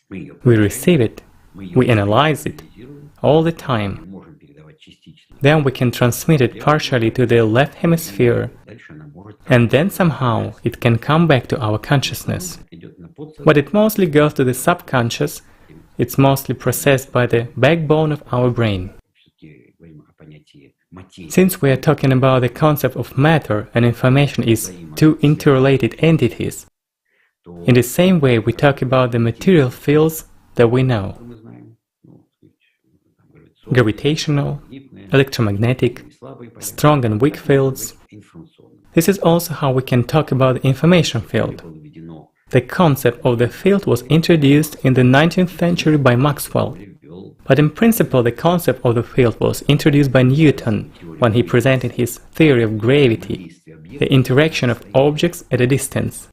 We receive it, we analyze it, all the time. Then we can transmit it partially to the left hemisphere, and then somehow it can come back to our consciousness. But it mostly goes to the subconscious, it's mostly processed by the backbone of our brain. Since we are talking about the concept of matter and information is two interrelated entities, in the same way we talk about the material fields that we know. Gravitational, electromagnetic, strong and weak fields. This is also how we can talk about the information field. The concept of the field was introduced in the 19th century by Maxwell, but in principle the concept of the field was introduced by Newton when he presented his theory of gravity, the interaction of objects at a distance.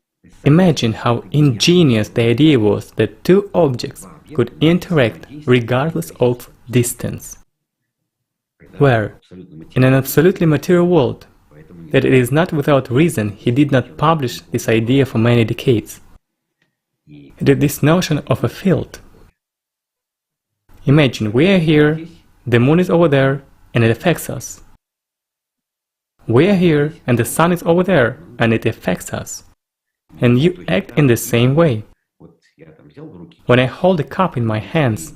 Imagine how ingenious the idea was that two objects could interact regardless of distance. Where, in an absolutely material world, that it is not without reason he did not publish this idea for many decades. It is this notion of a field. Imagine we are here, the moon is over there, and it affects us. We are here, and the sun is over there, and it affects us. And you act in the same way. When I hold a cup in my hands,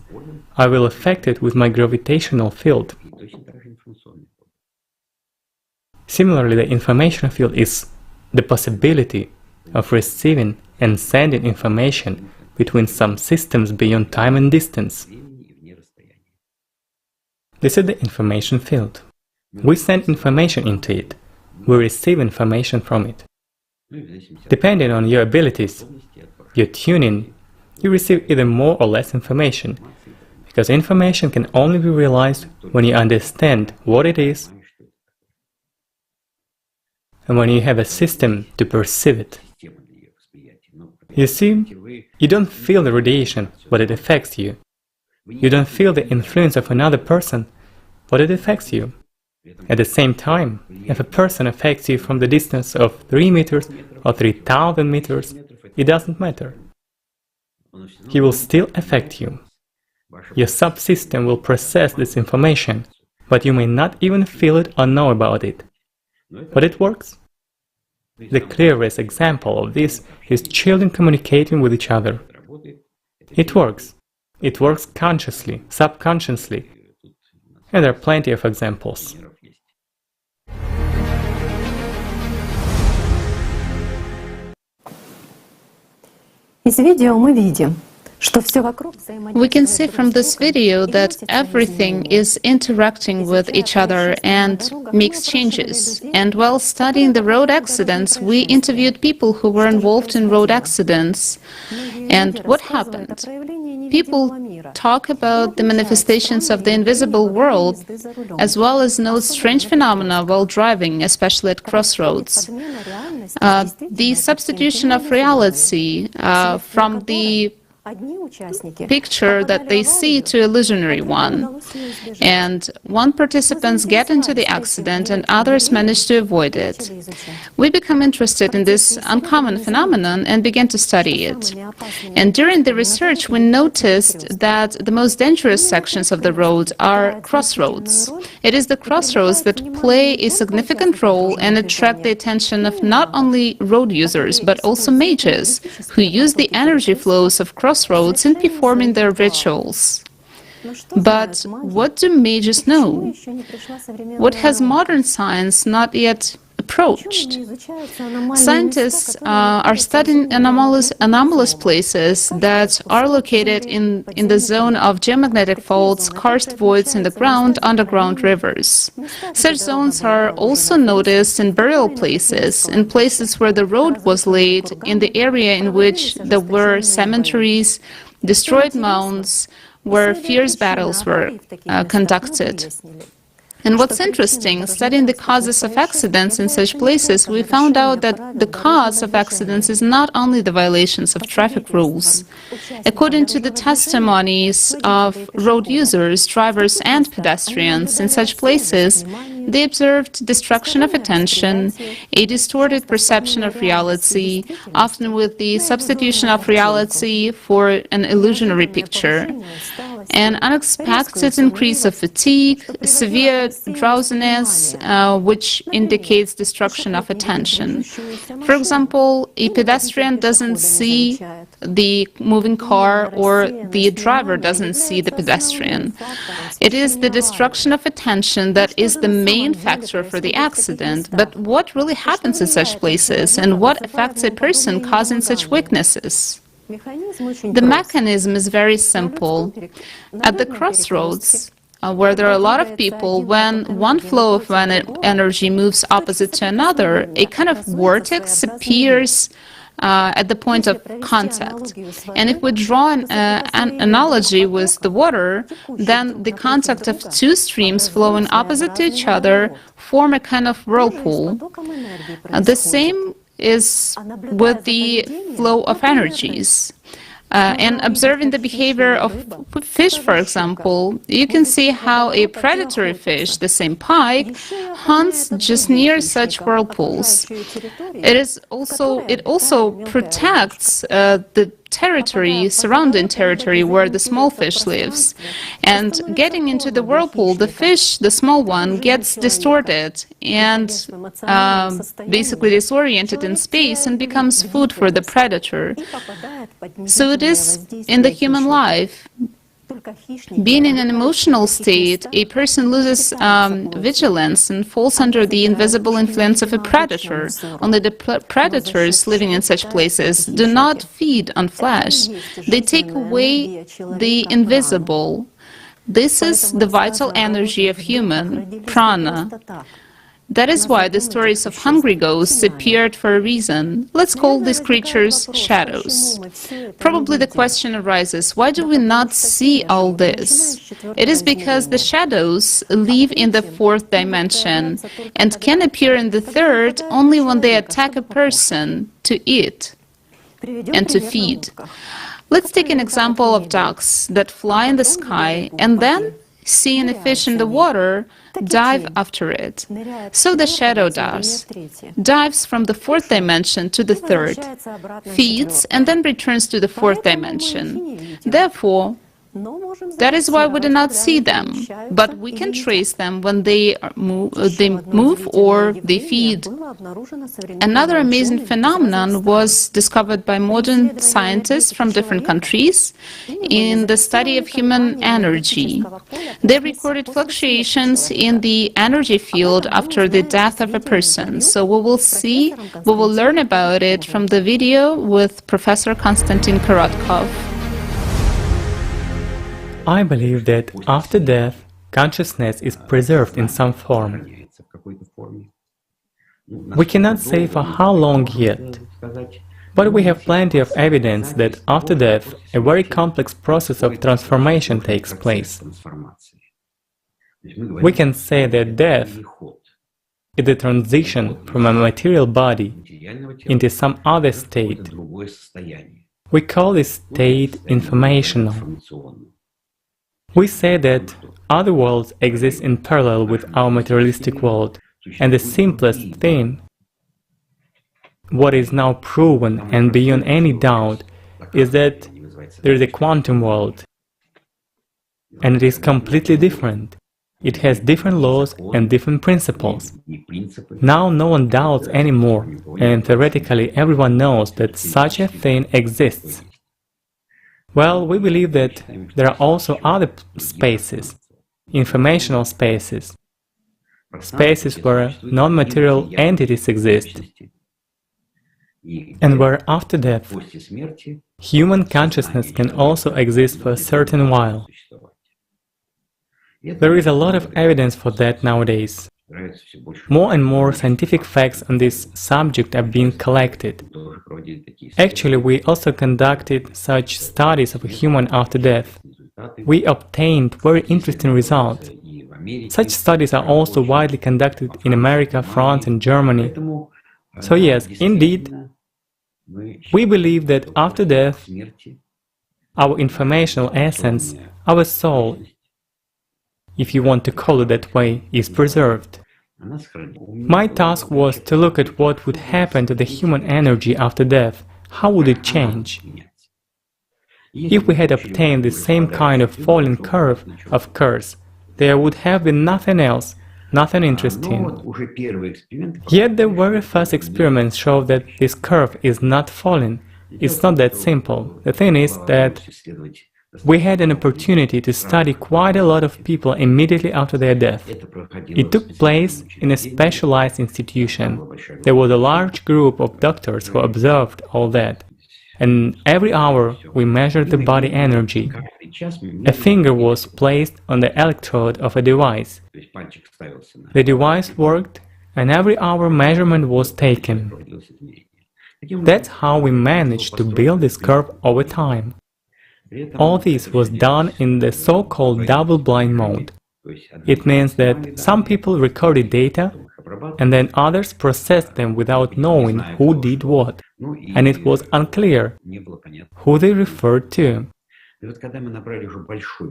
I will affect it with my gravitational field. Similarly, the information field is the possibility of receiving and sending information between some systems beyond time and distance. This is the information field. We send information into it. We receive information from it. Depending on your abilities, your tuning, you receive either more or less information, because information can only be realized when you understand what it is and when you have a system to perceive it. You see, you don't feel the radiation, but it affects you. You don't feel the influence of another person, but it affects you. At the same time, if a person affects you from the distance of 3 meters or 3,000 meters, it doesn't matter. He will still affect you. Your subsystem will process this information, but you may not even feel it or know about it. But it works. The clearest example of this is children communicating with each other. It works. It works consciously, subconsciously. And there are plenty of examples. Из видео мы видим, We can see from this video that everything is interacting with each other and makes changes. And while studying the road accidents, we interviewed people who were involved in road accidents. And what happened? People talk about the manifestations of the invisible world, as well as note strange phenomena while driving, especially at crossroads. The substitution of reality from the picture that they see to illusionary one. And one participants get into the accident and others manage to avoid it. We become interested in this uncommon phenomenon and began to study it. And during the research, we noticed that the most dangerous sections of the road are crossroads. It is the crossroads that play a significant role and attract the attention of not only road users, but also mages, who use the energy flows of crossroads in performing their rituals. But what do mages know? What has modern science not yet approached? Scientists are studying anomalous places that are located in the zone of geomagnetic faults, karst voids in the ground, underground rivers. Such zones are also noticed in burial places, in places where the road was laid, in the area in which there were cemeteries, destroyed mounds, where fierce battles were conducted. And what's interesting, studying the causes of accidents in such places, we found out that the cause of accidents is not only the violations of traffic rules. According to the testimonies of road users, drivers, and pedestrians in such places, they observed destruction of attention, a distorted perception of reality, often with the substitution of reality for an illusionary picture, an unexpected increase of fatigue, severe drowsiness, which indicates destruction of attention. For example, a pedestrian doesn't see the moving car, or the driver doesn't see the pedestrian. It is the destruction of attention that is the main factor for the accident. But what really happens in such places, and what affects a person causing such weaknesses? The mechanism is very simple. At the crossroads, where there are a lot of people, when one flow of energy moves opposite to another, a kind of vortex appears at the point of contact. And if we draw an analogy with the water, then the contact of two streams flowing opposite to each other form a kind of whirlpool. The same is with the flow of energies. And observing the behavior of fish, for example, you can see how a predatory fish, the same pike, hunts just near such whirlpools. It also protects the surrounding territory where the small fish lives. And getting into the whirlpool, the fish, the small one, gets distorted and basically disoriented in space and becomes food for the predator. So it is in the human life. Being in an emotional state, a person loses vigilance and falls under the invisible influence of a predator. Only the predators living in such places do not feed on flesh. They take away the invisible. This is the vital energy of human, prana. That is why the stories of hungry ghosts appeared for a reason. Let's call these creatures shadows. Probably the question arises, why do we not see all this? It is because the shadows live in the fourth dimension and can appear in the third only when they attack a person to eat and to feed. Let's take an example of ducks that fly in the sky and then, seeing a fish in the water, dive after it. So the shadow dives from the fourth dimension to the third, feeds, and then returns to the fourth dimension. Therefore, that is why we do not see them, but we can trace them when they move or they feed. Another amazing phenomenon was discovered by modern scientists from different countries in the study of human energy. They recorded fluctuations in the energy field after the death of a person. So we will learn about it from the video with Professor Konstantin Korotkov. I believe that after death, consciousness is preserved in some form. We cannot say for how long yet, but we have plenty of evidence that after death, a very complex process of transformation takes place. We can say that death is the transition from a material body into some other state. We call this state informational. We say that other worlds exist in parallel with our materialistic world, and the simplest thing, what is now proven and beyond any doubt, is that there is a quantum world, and it is completely different. It has different laws and different principles. Now no one doubts anymore, and theoretically everyone knows that such a thing exists. Well, we believe that there are also other spaces, informational spaces, spaces where non-material entities exist, and where after death, human consciousness can also exist for a certain while. There is a lot of evidence for that nowadays. More and more scientific facts on this subject are being collected. Actually, we also conducted such studies of a human after death. We obtained very interesting results. Such studies are also widely conducted in America, France, and Germany. So yes, indeed, we believe that after death, our informational essence, our soul, if you want to call it that way, is preserved. My task was to look at what would happen to the human energy after death. How would it change? If we had obtained the same kind of falling curve, of course, there would have been nothing else, nothing interesting. Yet the very first experiments show that this curve is not falling. It's not that simple. The thing is that we had an opportunity to study quite a lot of people immediately after their death. It took place in a specialized institution. There was a large group of doctors who observed all that. And every hour we measured the body energy. A finger was placed on the electrode of a device. The device worked, and every hour measurement was taken. That's how we managed to build this curve over time. All this was done in the so-called double-blind mode. It means that some people recorded data, and then others processed them without knowing who did what, and it was unclear who they referred to.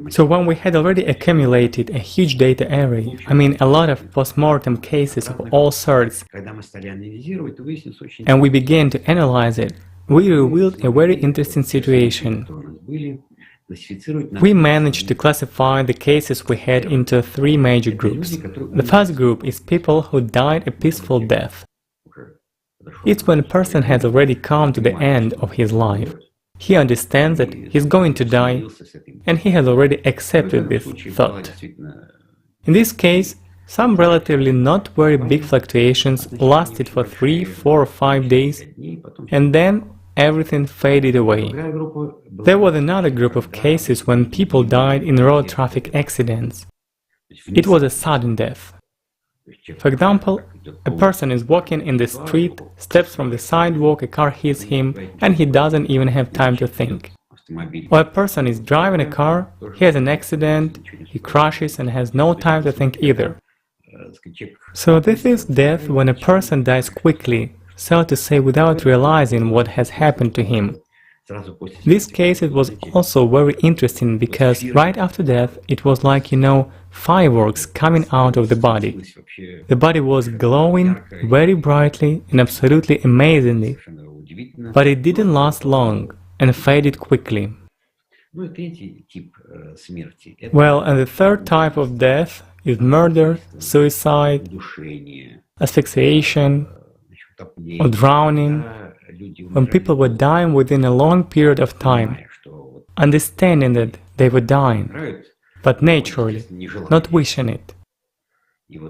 So when we had already accumulated a huge data array, I mean a lot of post-mortem cases of all sorts, and we began to analyze it, we revealed a very interesting situation. We managed to classify the cases we had into three major groups. The first group is people who died a peaceful death. It's when a person has already come to the end of his life. He understands that he's going to die, and he has already accepted this thought. In this case, some relatively not very big fluctuations lasted for 3, 4 or 5 days, and then everything faded away. There was another group of cases when people died in road traffic accidents. It was a sudden death. For example, a person is walking in the street, steps from the sidewalk, a car hits him, and he doesn't even have time to think. Or a person is driving a car, he has an accident, he crashes and has no time to think either. So this is death when a person dies quickly, so to say, without realizing what has happened to him. This case it was also very interesting because right after death it was like, fireworks coming out of the body. The body was glowing very brightly and absolutely amazingly, but it didn't last long and faded quickly. Well, and the third type of death is murder, suicide, asphyxiation, or drowning, when people were dying within a long period of time, understanding that they were dying, but naturally, not wishing it.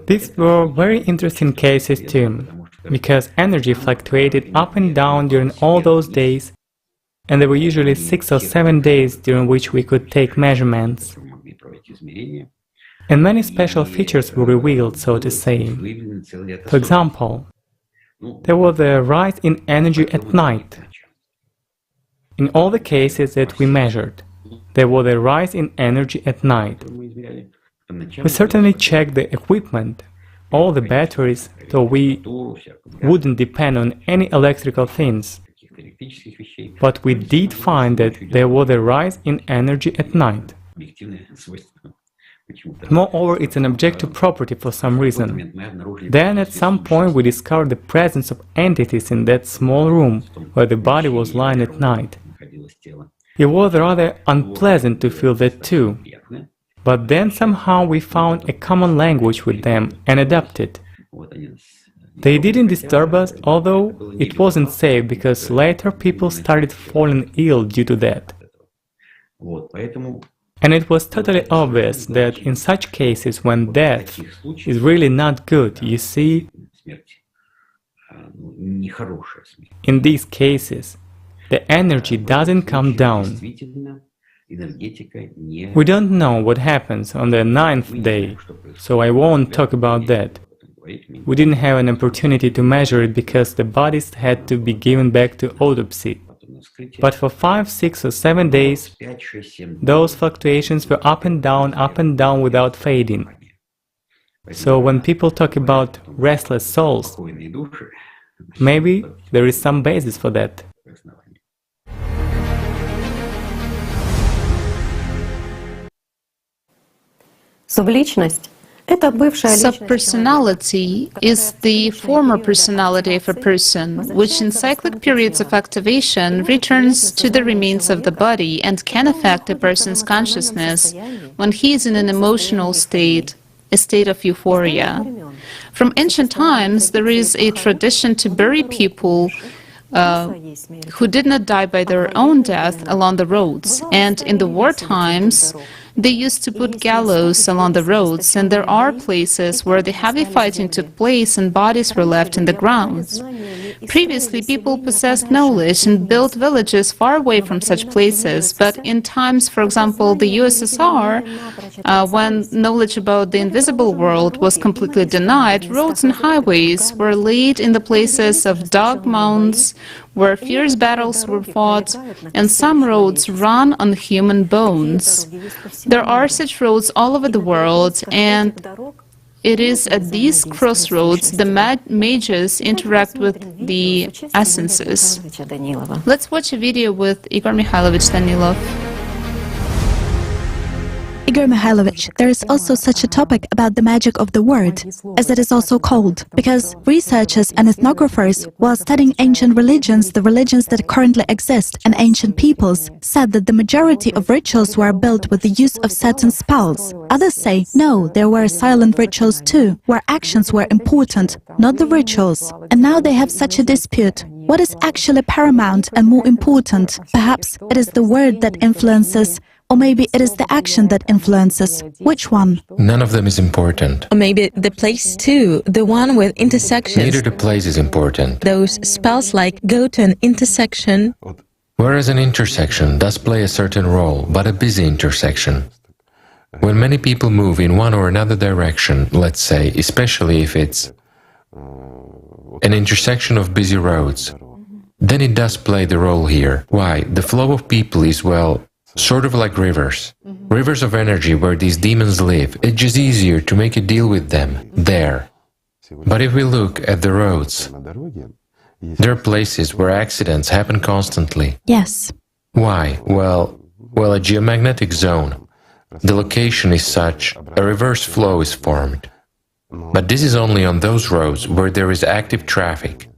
These were very interesting cases too, because energy fluctuated up and down during all those days, and there were usually 6 or 7 days during which we could take measurements. And many special features were revealed, so to say. For example, there was a rise in energy at night. In all the cases that we measured, there was a rise in energy at night. We certainly checked the equipment, all the batteries, so we wouldn't depend on any electrical things. but we did find that there was a rise in energy at night. Moreover, it's an objective property for some reason. Then at some point we discovered the presence of entities in that small room where the body was lying at night. It was rather unpleasant to feel that too. But then somehow we found a common language with them and adapted. They didn't disturb us, although it wasn't safe because later people started falling ill due to that. And it was totally obvious that in such cases when death is really not good, you see, in these cases, the energy doesn't come down. We don't know what happens on the 9th day, so I won't talk about that. We didn't have an opportunity to measure it because the bodies had to be given back to autopsy. But for 5, 6 or 7 days, those fluctuations were up and down without fading. So when people talk about restless souls, maybe there is some basis for that. Subpersonality is the former personality of a person, which in cyclic periods of activation returns to the remains of the body and can affect a person's consciousness when he is in an emotional state, a state of euphoria. From ancient times, there is a tradition to bury people who did not die by their own death along the roads, and in the war times, they used to put gallows along the roads, and there are places where the heavy fighting took place and bodies were left in the ground. Previously, people possessed knowledge and built villages far away from such places, but in times, for example, the USSR, when knowledge about the invisible world was completely denied, roads and highways were laid in the places of dug mounds, where fierce battles were fought, and some roads run on human bones. There are such roads all over the world, and it is at these crossroads the mages interact with the essences. Let's watch a video with Igor Mikhailovich Danilov. Igor Mikhailovich, there is also such a topic about the magic of the word, as it is also called, because researchers and ethnographers, while studying ancient religions, the religions that currently exist, and ancient peoples, said that the majority of rituals were built with the use of certain spells. Others say, no, there were silent rituals too, where actions were important, not the rituals. And now they have such a dispute. What is actually paramount and more important? Perhaps it is the word that influences, or maybe it is the action that influences. Which one? None of them is important. Or maybe the place too, the one with intersections. Neither the place is important. Those spells like go to an intersection. Whereas an intersection does play a certain role, but a busy intersection. When many people move in one or another direction, let's say, especially if it's an intersection of busy roads, then it does play the role here. Why? The flow of people is, well, sort of like rivers. Rivers of energy where these demons live. It's just easier to make a deal with them there. But if we look at the roads, there are places where accidents happen constantly. Yes. Why? Well, a geomagnetic zone. The location is such, a reverse flow is formed. But this is only on those roads where there is active traffic.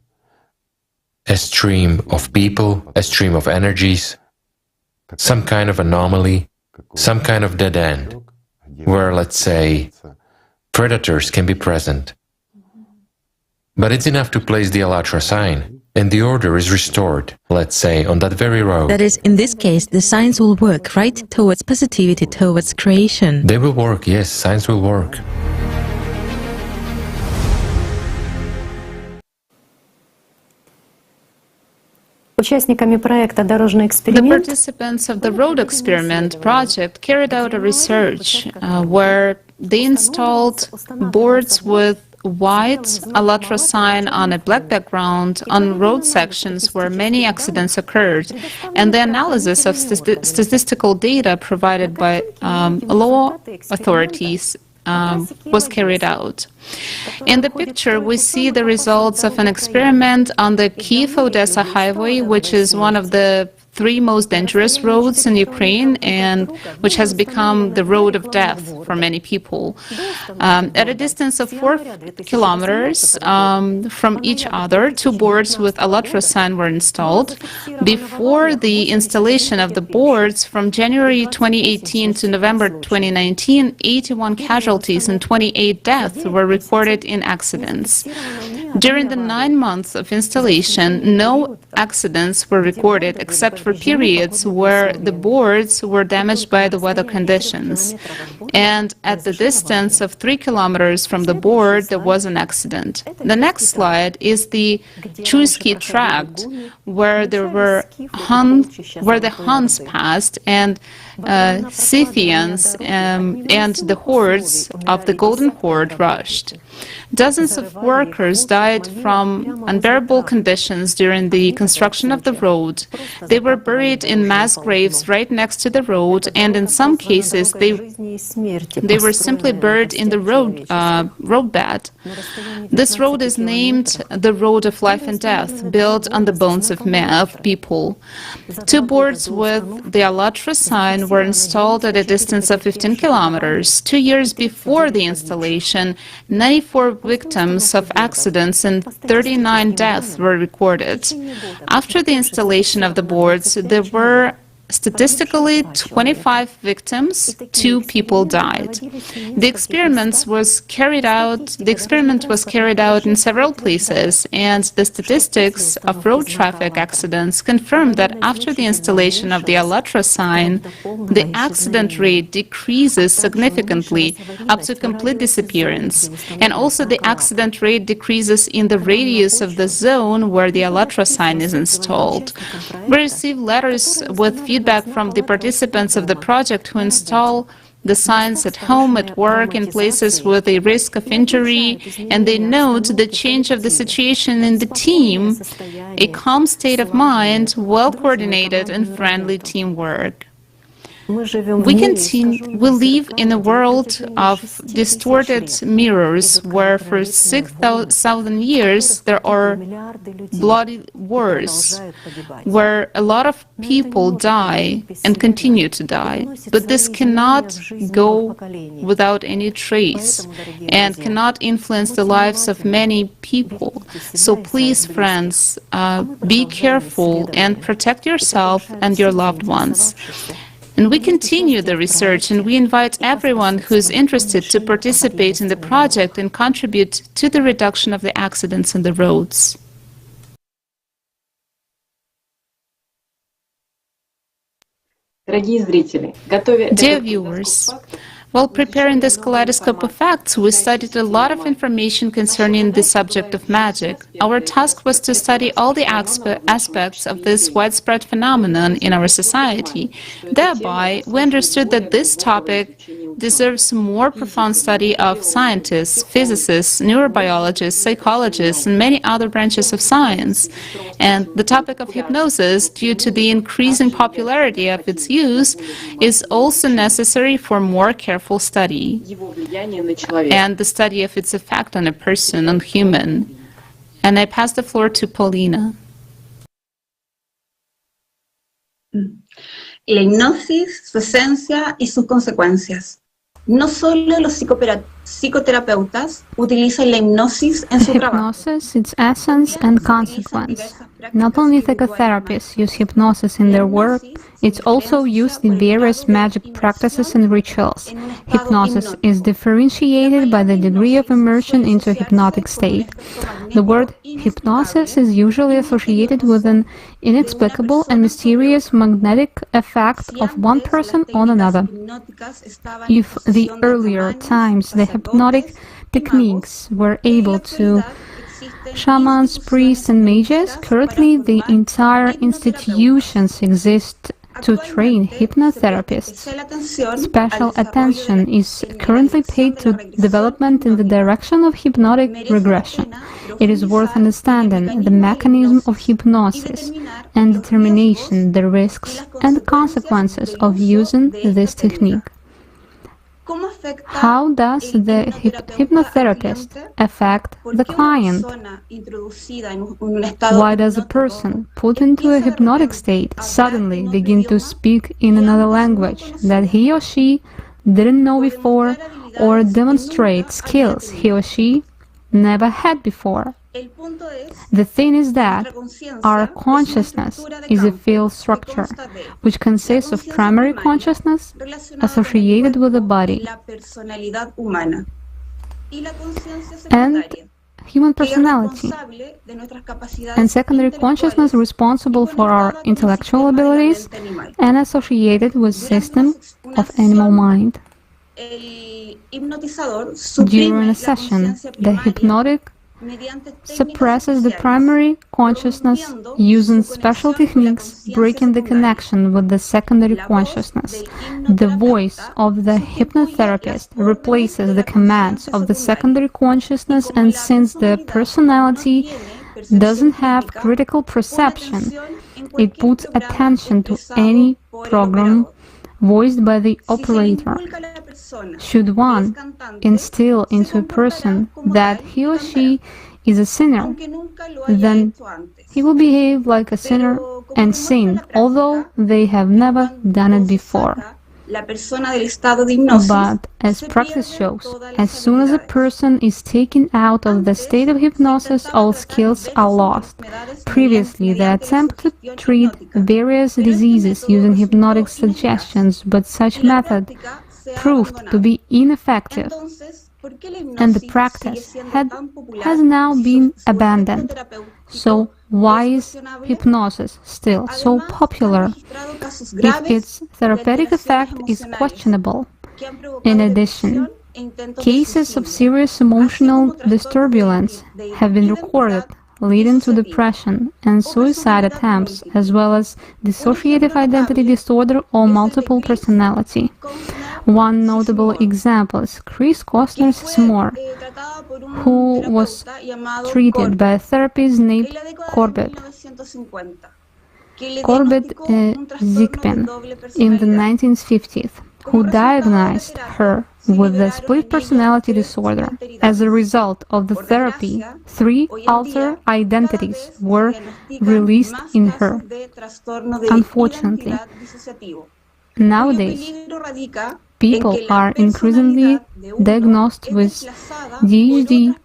A stream of people, a stream of energies, some kind of anomaly, some kind of dead end, where, let's say, predators can be present. But it's enough to place the ALLATRA sign, and the order is restored, let's say, on that very road. That is, in this case, the signs will work, right? Towards positivity, towards creation. They will work, yes, signs will work. The participants of the road experiment project carried out a research where they installed boards with white ALLATRA sign on a black background on road sections where many accidents occurred, and the analysis of statistical data provided by law authorities was carried out. In the picture, we see the results of an experiment on the Kiev-Odessa highway, which is one of the 3 most dangerous roads in Ukraine and which has become the road of death for many people. At a distance of 4 kilometers from each other, 2 boards with ALLATRA sign were installed. Before the installation of the boards, from January 2018 to November 2019, 81 casualties and 28 deaths were recorded in accidents. During the 9 months of installation, no accidents were recorded except for periods where the boards were damaged by the weather conditions. And at the distance of 3 kilometers from the board, there was an accident. The next slide is the Chuyski Tract, where there were where the Huns passed, and Scythians and the hordes of the Golden Horde rushed. Dozens of workers died from unbearable conditions during the construction of the road. They were buried in mass graves right next to the road, and in some cases they were simply buried in the roadbed. This road is named the Road of Life and Death, built on the bones of people. 2 boards with the ALLATRA sign were installed at a distance of 15 kilometers. 2 years before the installation, 94 victims of accidents and 39 deaths were recorded. After the installation of the boards, there were statistically 25 victims, 2 people died. The experiment was carried out in several places, and the statistics of road traffic accidents confirmed that after the installation of the ALLATRA sign, the accident rate decreases significantly up to complete disappearance, and also the accident rate decreases in the radius of the zone where the ALLATRA sign is installed. We received letters with feedback from the participants of the project who install the signs at home, at work, in places with a risk of injury, and they note the change of the situation in the team, a calm state of mind, well-coordinated and friendly teamwork. We live in a world of distorted mirrors where for 6,000 years there are bloody wars, where a lot of people die and continue to die. But this cannot go without any trace and cannot influence the lives of many people. So please, friends, be careful and protect yourself and your loved ones. And we continue the research, and we invite everyone who is interested to participate in the project and contribute to the reduction of the accidents on the roads. Dear viewers, while preparing this Kaleidoscope of Facts, we studied a lot of information concerning the subject of magic. Our task was to study all the aspects of this widespread phenomenon in our society. Thereby, we understood that this topic deserves more profound study of scientists, physicists, neurobiologists, psychologists, and many other branches of science. And the topic of hypnosis, due to the increasing popularity of its use, is also necessary for more careful study, and the study of its effect on a person, on human. And I pass the floor to Paulina. La hipnosis, su esencia y sus consecuencias. No solo los psicoterapeutas utilizan la hipnosis en su trabajo. Hypnosis, its essence and consequence. Not only psychotherapists use hypnosis in their work, it's also used in various magic practices and rituals. Hypnosis is differentiated by the degree of immersion into a hypnotic state. The word hypnosis is usually associated with an inexplicable and mysterious magnetic effect of one person on another. If the earlier times the hypnotic techniques were able to shamans, priests and mages, currently the entire institutions exist to train hypnotherapists. Special attention is currently paid to development in the direction of hypnotic regression. It is worth understanding the mechanism of hypnosis and determining the risks and consequences of using this technique. How does the hypnotherapist affect the client? Why does a person put into a hypnotic state suddenly begin to speak in another language that he or she didn't know before, or demonstrate skills he or she never had before? The thing is that our consciousness is a field structure, which consists of primary consciousness associated with the body and human personality, and secondary consciousness responsible for our intellectual abilities and associated with system of animal mind. During a session, the hypnotic suppresses the primary consciousness using special techniques, breaking the connection with the secondary consciousness. The voice of the hypnotherapist replaces the commands of the secondary consciousness, and since the personality doesn't have critical perception, it puts attention to any program voiced by the operator. Should one instill into a person that he or she is a sinner, then he will behave like a sinner and sin, although they have never done it before. But, as practice shows, as soon as a person is taken out of the state of hypnosis, all skills are lost. Previously, they attempted to treat various diseases using hypnotic suggestions, but such method proved to be ineffective, and the practice has now been abandoned. So why is hypnosis still so popular if its therapeutic effect is questionable? In addition, cases of serious emotional disturbance have been recorded, leading to depression and suicide attempts, as well as dissociative identity disorder or multiple personality. One notable example is Chris Costner's S'more, who was treated by a therapist named Corbett Zikpin in the 1950s, who diagnosed her with the split personality disorder. As a result of the therapy, 3 alter identities were released in her. Unfortunately, nowadays, people are increasingly diagnosed with DHD,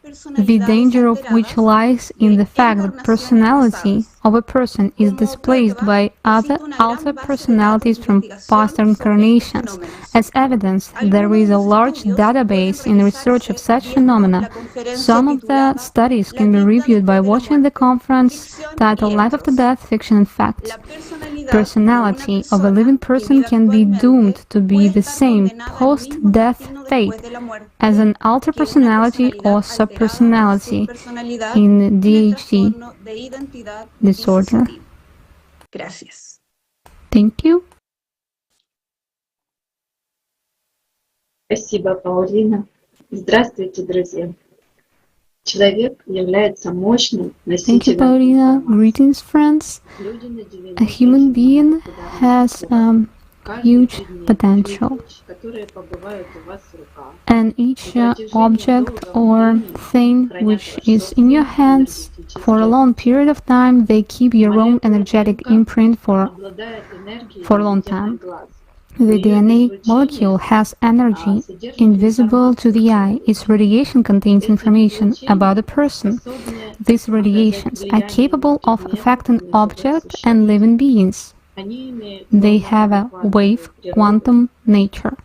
the danger of which lies in the fact that personality of a person is displaced by other alter personalities from past incarnations. As evidence, there is a large database in research of such phenomena. Some of the studies can be reviewed by watching the conference titled Life After Death, Fiction and Facts. Personality of a living person can be doomed to be the same post-death fate as an alter personality or subpersonality in DHD disorder. Thank you. Спасибо, Паулина. Здравствуйте, друзья. Человек является мощным Thank you, носителем. Paulina. Greetings, friends. A human being has huge potential, and each object or thing which is in your hands for a long period of time, they keep your own energetic imprint for a long time. The DNA molecule has energy invisible to the eye. Its radiation contains information about a person. These radiations are capable of affecting objects and living beings. They have a wave quantum nature,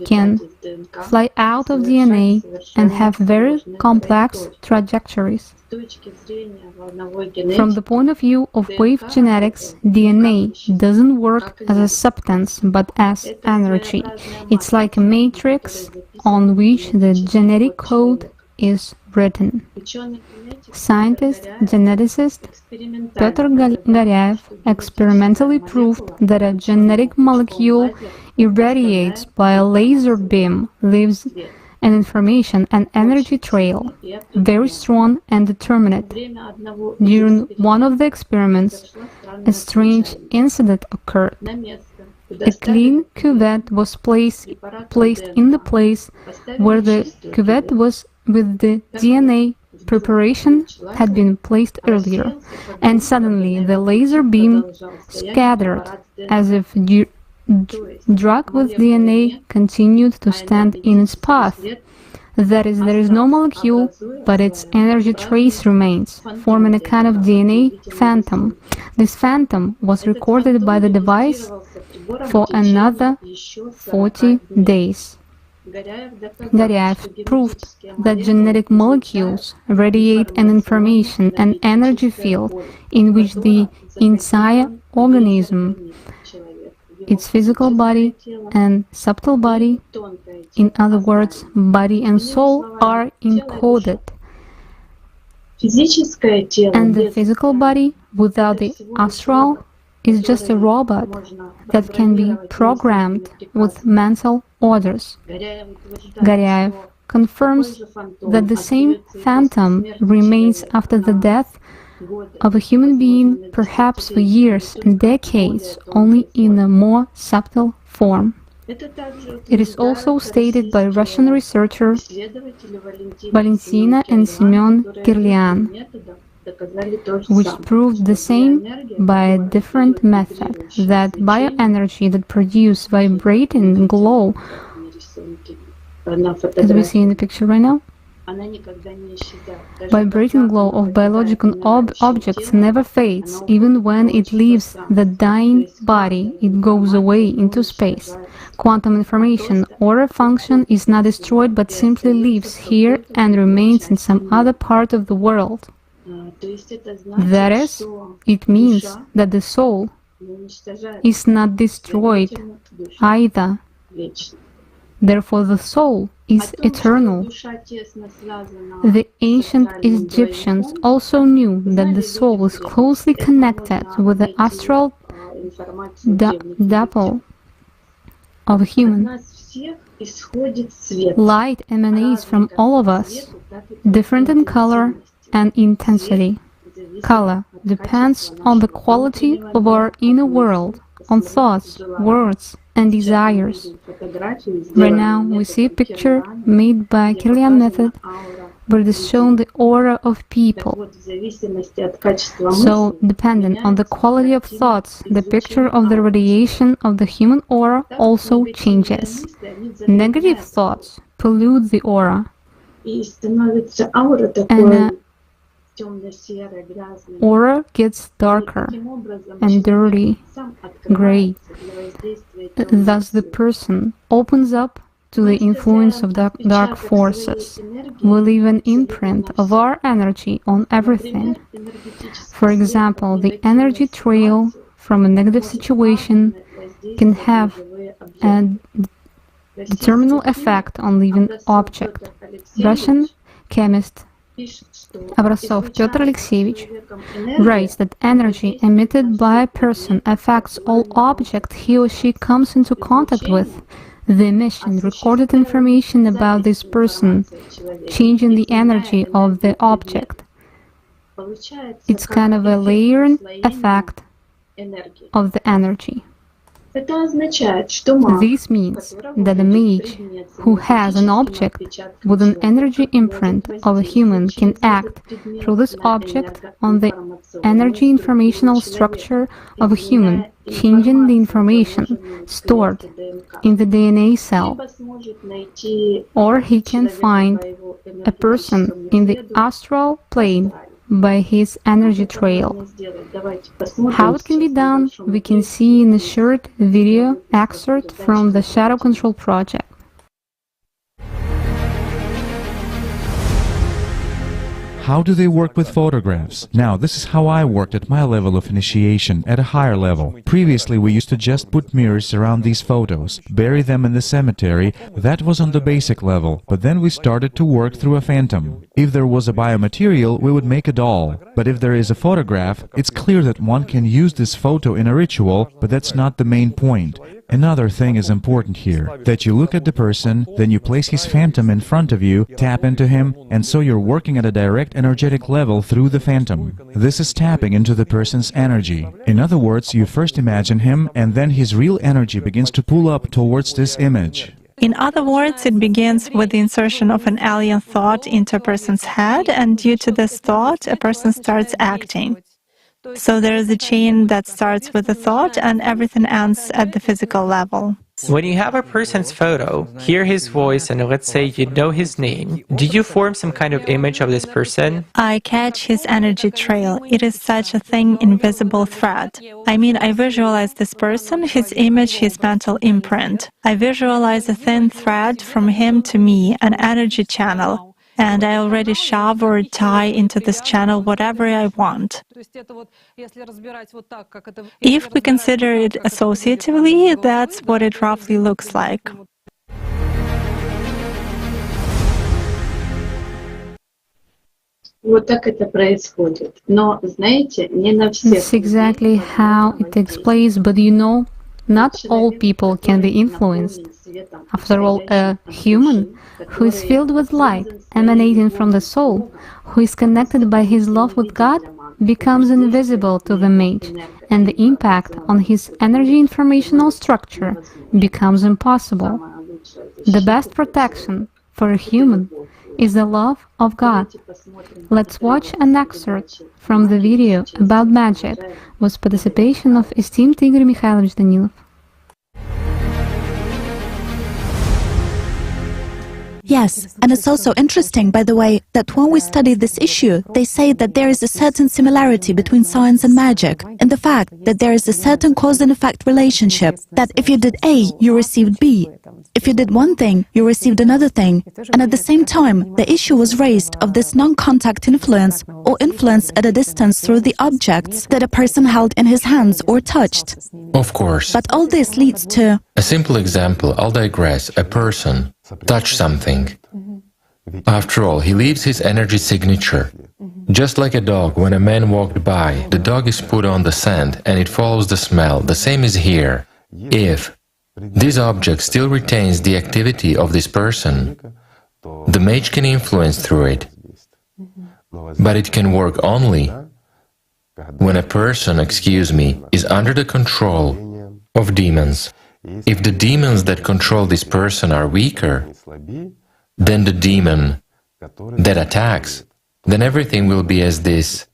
can fly out of DNA, and have very complex trajectories. From the point of view of wave genetics, DNA doesn't work as a substance but as energy. It's like a matrix on which the genetic code is written. Scientist, geneticist Petr Garyaev experimentally proved that a genetic molecule irradiates by a laser beam leaves an information and energy trail, very strong and determinate. During one of the experiments, a strange incident occurred. A clean cuvette was placed in the place where the cuvette was with the DNA preparation had been placed earlier, and suddenly the laser beam scattered as if drug with DNA continued to stand in its path. That is, there is no molecule, but its energy trace remains, forming a kind of DNA phantom. This phantom was recorded by the device for another 40 days. Garyaev proved that genetic molecules radiate an information and energy field in which the entire organism, its physical body and subtle body, in other words, body and soul, are encoded. And the physical body, without the astral, is just a robot that can be programmed with mental orders. Garyaev confirms that the same phantom remains after the death of a human being, perhaps for years and decades, only in a more subtle form. It is also stated by Russian researchers Valentina and Semyon Kirlian, which proved the same by a different method, that bioenergy that produces vibrating glow, as we see in the picture right now, vibrating glow of biological objects never fades. Even when it leaves the dying body, it goes away into space. Quantum information or a function is not destroyed but simply lives here and remains in some other part of the world. That is, it means that the soul is not destroyed either. Therefore, the soul is eternal. The ancient Egyptians also knew that the soul is closely connected with the astral dapple of a human. Light emanates from all of us, different in color and intensity. Color depends on the quality of our inner world, on thoughts, words, and desires. Right now, we see a picture made by Kirlian method, where it is shown the aura of people. So, depending on the quality of thoughts, the picture of the radiation of the human aura also changes. Negative thoughts pollute the aura, and aura gets darker and dirty, gray. Thus the person opens up to the influence of dark forces. We leave an imprint of our energy on everything. For example, the energy trail from a negative situation can have a determinal effect on living object. Russian chemist Obraztsov Pyotr Alexeyevich writes that energy emitted by a person affects all objects he or she comes into contact with. The emission recorded information about this person, changing the energy of the object. It's kind of a layering effect of the energy. This means that a mage who has an object with an energy imprint of a human can act through this object on the energy informational structure of a human, changing the information stored in the DNA cell. Or he can find a person in the astral plane by his energy trail. How it can be done, we can see in a short video excerpt from the Shadow Control project. How do they work with photographs? Now, this is how I worked at my level of initiation, at a higher level. Previously, we used to just put mirrors around these photos, bury them in the cemetery. That was on the basic level, but then we started to work through a phantom. If there was a biomaterial, we would make a doll. But if there is a photograph, it's clear that one can use this photo in a ritual, but that's not the main point. Another thing is important here, that you look at the person, then you place his phantom in front of you, tap into him, and so you're working at a direct energetic level through the phantom. This is tapping into the person's energy. In other words, you first imagine him, and then his real energy begins to pull up towards this image. In other words, it begins with the insertion of an alien thought into a person's head, and due to this thought, a person starts acting. So there is a chain that starts with a thought, and everything ends at the physical level. When you have a person's photo, hear his voice, and let's say you know his name, do you form some kind of image of this person? I catch his energy trail. It is such a thing, invisible thread. I mean, I visualize this person, his image, his mental imprint. I visualize a thin thread from him to me, an energy channel. And I already shove or tie into this channel whatever I want. If we consider it associatively, that's what it roughly looks like. It's exactly how it takes place, but you know, not all people can be influenced. After all, a human who is filled with light, emanating from the soul, who is connected by his love with God, becomes invisible to the mage, and the impact on his energy informational structure becomes impossible. The best protection for a human is the love of God. Let's watch an excerpt from the video about magic with participation of esteemed Igor Mikhailovich Danilov. Yes, and it's also interesting, by the way, that when we study this issue, they say that there is a certain similarity between science and magic, in the fact that there is a certain cause and effect relationship, that if you did A, you received B. If you did one thing, you received another thing. And at the same time, the issue was raised of this non-contact influence, or influence at a distance through the objects that a person held in his hands or touched. Of course. But all this leads to... A simple example, I'll digress. A person touch something. After all, he leaves his energy signature. Just like a dog, when a man walked by, the dog is put on the scent and it follows the smell. The same is here. If this object still retains the activity of this person, the mage can influence through it. But it can work only when a person, is under the control of demons. If the demons that control this person are weaker than the demon that attacks, then everything will be as this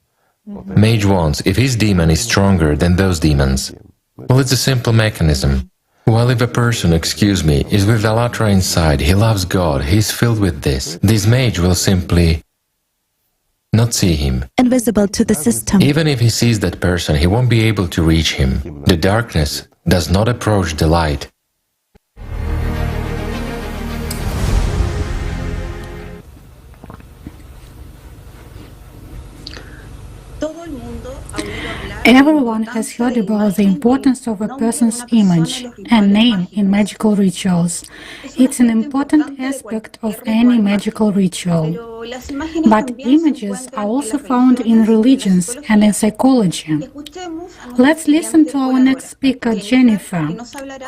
mage wants, if his demon is stronger than those demons. Well, it's a simple mechanism. While if a person, is with ALLATRA inside, he loves God, he is filled with this mage will simply not see him. Invisible to the system. Even if he sees that person, he won't be able to reach him. The darkness does not approach the light. Everyone has heard about the importance of a person's image and name in magical rituals. It's an important aspect of any magical ritual. But images are also found in religions and in psychology. Let's listen to our next speaker, Jennifer,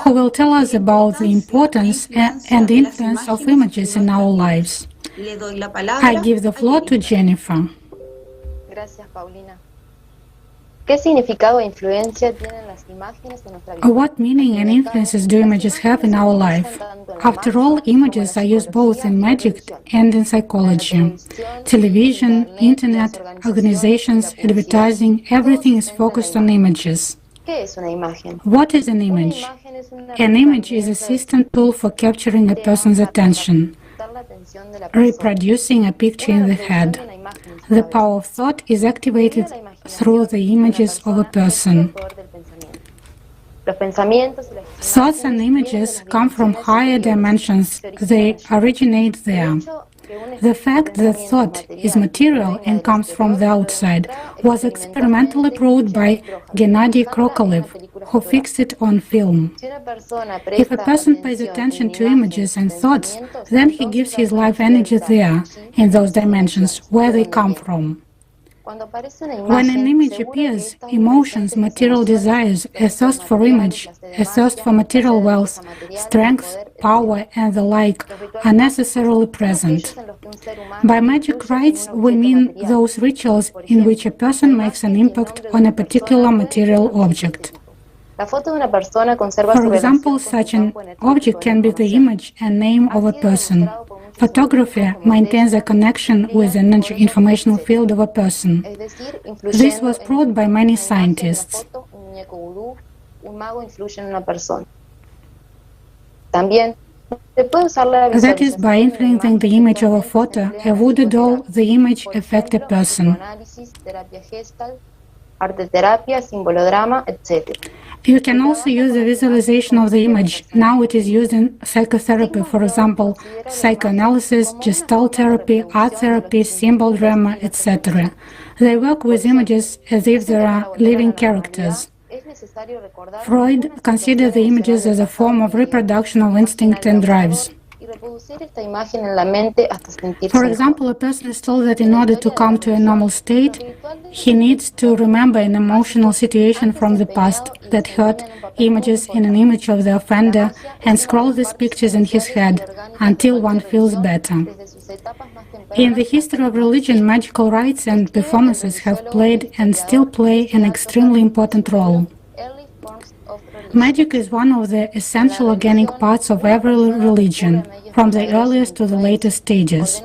who will tell us about the importance and influence of images in our lives. I give the floor to Jennifer. What meaning and influences do images have in our life? After all, images are used both in magic and in psychology. Television, internet, organizations, advertising, everything is focused on images. What is an image? An image is a system tool for capturing a person's attention, reproducing a picture in the head. The power of thought is activated through the images of a person. Thoughts and images come from higher dimensions. They originate there. The fact that thought is material and comes from the outside was experimentally proved by Gennady Krokalev, who fixed it on film. If a person pays attention to images and thoughts, then he gives his life energy there, in those dimensions, where they come from. When an image appears, emotions, material desires, a thirst for image, a thirst for material wealth, strength, power, and the like are necessarily present. By magic rites, we mean those rituals in which a person makes an impact on a particular material object. For example, such an object can be the image and name of a person. Photography maintains a connection with the informational field of a person. This was proved by many scientists. That is, by influencing the image of a photo, a voodoo doll, the image affects a person. You can also use the visualization of the image. Now it is used in psychotherapy, for example, psychoanalysis, gestalt therapy, art therapy, symbol drama, etc. They work with images as if they are living characters. Freud considered the images as a form of reproduction of instinct and drives. For example, a person is told that in order to come to a normal state, he needs to remember an emotional situation from the past that hurt, images in an image of the offender, and scroll these pictures in his head until one feels better. In the history of religion, magical rites and performances have played and still play an extremely important role. Magic is one of the essential organic parts of every religion, from the earliest to the latest stages.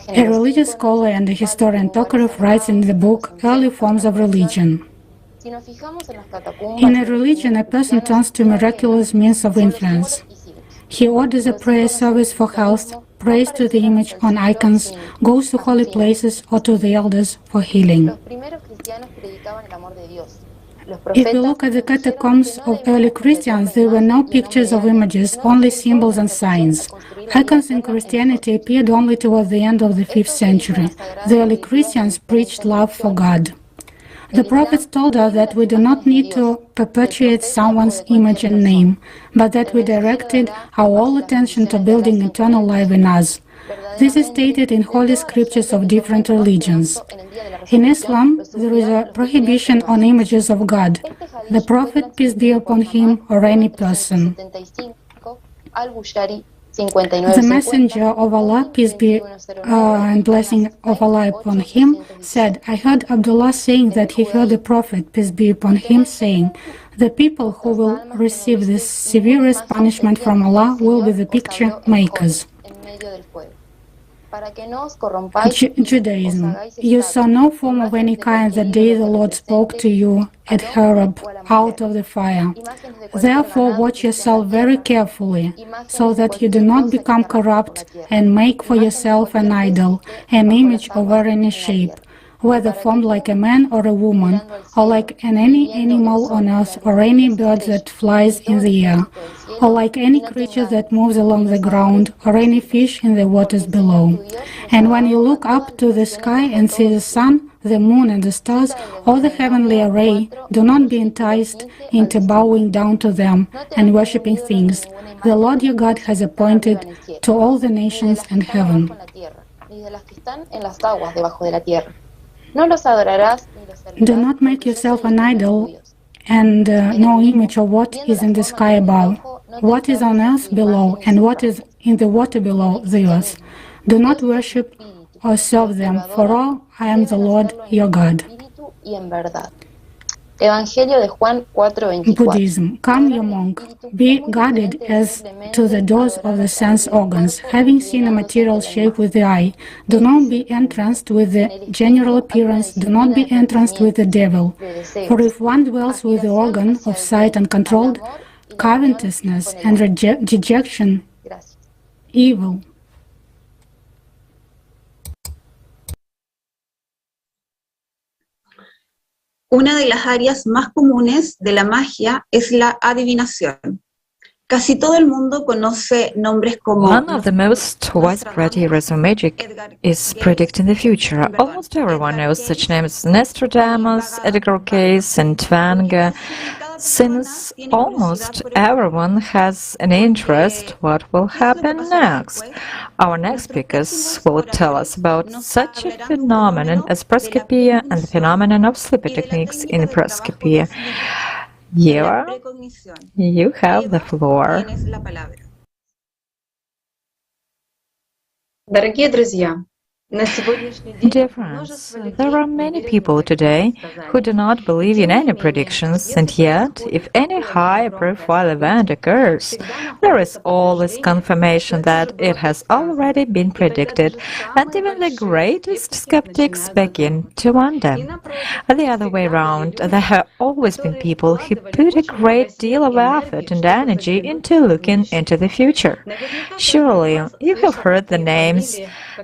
A religious scholar and a historian Tokarev writes in the book Early Forms of Religion. In a religion, a person turns to miraculous means of influence. He orders a prayer service for health, prays to the image on icons, goes to holy places or to the elders for healing. If we look at the catacombs of early Christians, there were no pictures of images, only symbols and signs. Icons in Christianity appeared only toward the end of the 5th century. The early Christians preached love for God. The prophets told us that we do not need to perpetuate someone's image and name, but that we directed our whole attention to building eternal life in us. This is stated in holy scriptures of different religions. In Islam, there is a prohibition on images of God, the Prophet, peace be upon him, or any person. The Messenger of Allah, peace be and blessing of Allah upon him, said, I heard Abdullah saying that he heard the Prophet, peace be upon him, saying, the people who will receive the severest punishment from Allah will be the picture makers. Judaism. You saw no form of any kind the day the Lord spoke to you at Horeb out of the fire. Therefore watch yourself very carefully, so that you do not become corrupt and make for yourself an idol, an image of any shape, whether formed like a man or a woman, or like any animal on earth, or any bird that flies in the air, or like any creature that moves along the ground, or any fish in the waters below. And when you look up to the sky and see the sun, the moon and the stars, or the heavenly array, do not be enticed into bowing down to them and worshipping things the Lord your God has appointed to all the nations in heaven. Do not make yourself an idol and no image of what is in the sky above, what is on earth below, and what is in the water below the earth. Do not worship or serve them, for all I am the Lord your God. Buddhism. Come, you monk, be guarded as to the doors of the sense organs. Having seen a material shape with the eye, do not be entranced with the general appearance, do not be entranced with the devil. For if one dwells with the organ of sight uncontrolled, covetousness and dejection, evil. Una de las áreas más comunes de la magia es la adivinación. Casi todo el mundo conoce nombres como... One of the most widespread areas of magic is predicting the future. Almost everyone knows such names as Nostradamus, Edgar Cayce, and Twanga. Since almost everyone has an interest what will happen next, our next speakers will tell us about such a phenomenon as prescopia and the phenomenon of sleepy techniques in prescopia. Eva, you have the floor. Дорогие друзья, Dear friends, there are many people today who do not believe in any predictions, and yet, if any high-profile event occurs, there is always confirmation that it has already been predicted, and even the greatest skeptics begin to wonder. The other way around, there have always been people who put a great deal of effort and energy into looking into the future. Surely, you have heard the names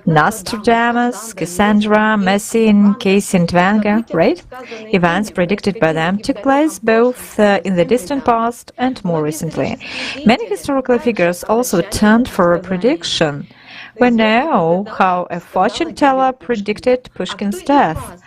Nostradamus, Cassandra, Messi, and Casey and Wenger, right? Events predicted by them took place both in the distant past and more recently. Many historical figures also turned for a prediction. We know how a fortune teller predicted Pushkin's death.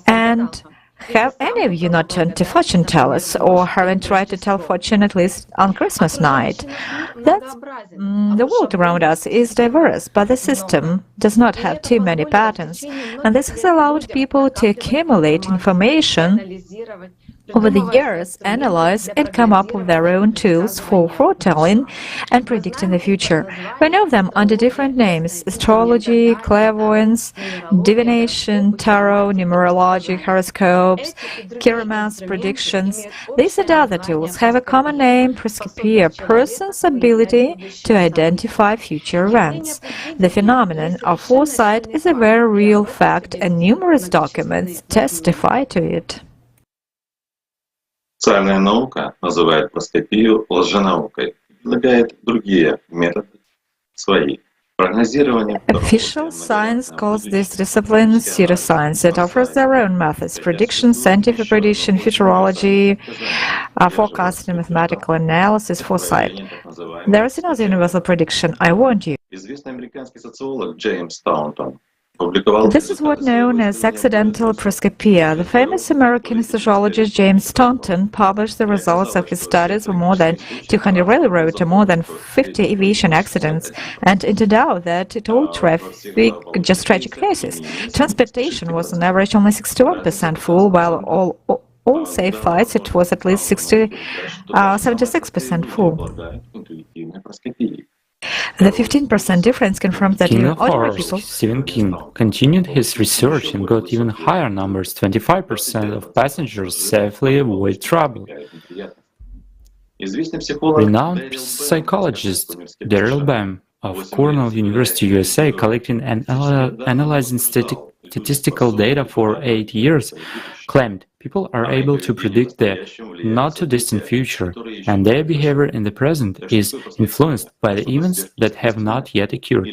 And have any of you not turned to fortune tellers, or haven't tried to tell fortune at least on Christmas night? The world around us is diverse, but the system does not have too many patterns, and this has allowed people to accumulate information over the years, analyze and come up with their own tools for foretelling and predicting the future. We know them under different names: astrology, clairvoyance, divination, tarot, numerology, horoscopes, chiromancy, predictions. These and other tools have a common name: prescopia, a person's ability to identify future events. The phenomenon of foresight is a very real fact, and numerous documents testify to it. Социальная наука называет плоскопию лженаукой, предлагает другие методы свои. Official science calls this discipline pseudoscience. It offers their own methods: prediction, scientific prediction, futurology, forecasting, mathematical analysis, foresight. There is another universal prediction, I warned you. Известный американский социолог Джеймс Таунтон This is what known as accidental prescopia. The famous American sociologist James Staunton published the results of his studies of more than 200 railroad to more than 50 aviation accidents, and ended out that it all traffic just tragic cases. Transportation was on average only 61% full, while all safe flights it was at least 76% full. The 15% difference confirms that King even of ordinary Horrors, people... Stephen King, continued his research and got even higher numbers. 25% of passengers safely avoid trouble. Renowned psychologist Daryl Bem of Cornell University, USA, collecting and analyzing statistical data for 8 years, claimed people are able to predict the not-too-distant future, and their behavior in the present is influenced by the events that have not yet occurred.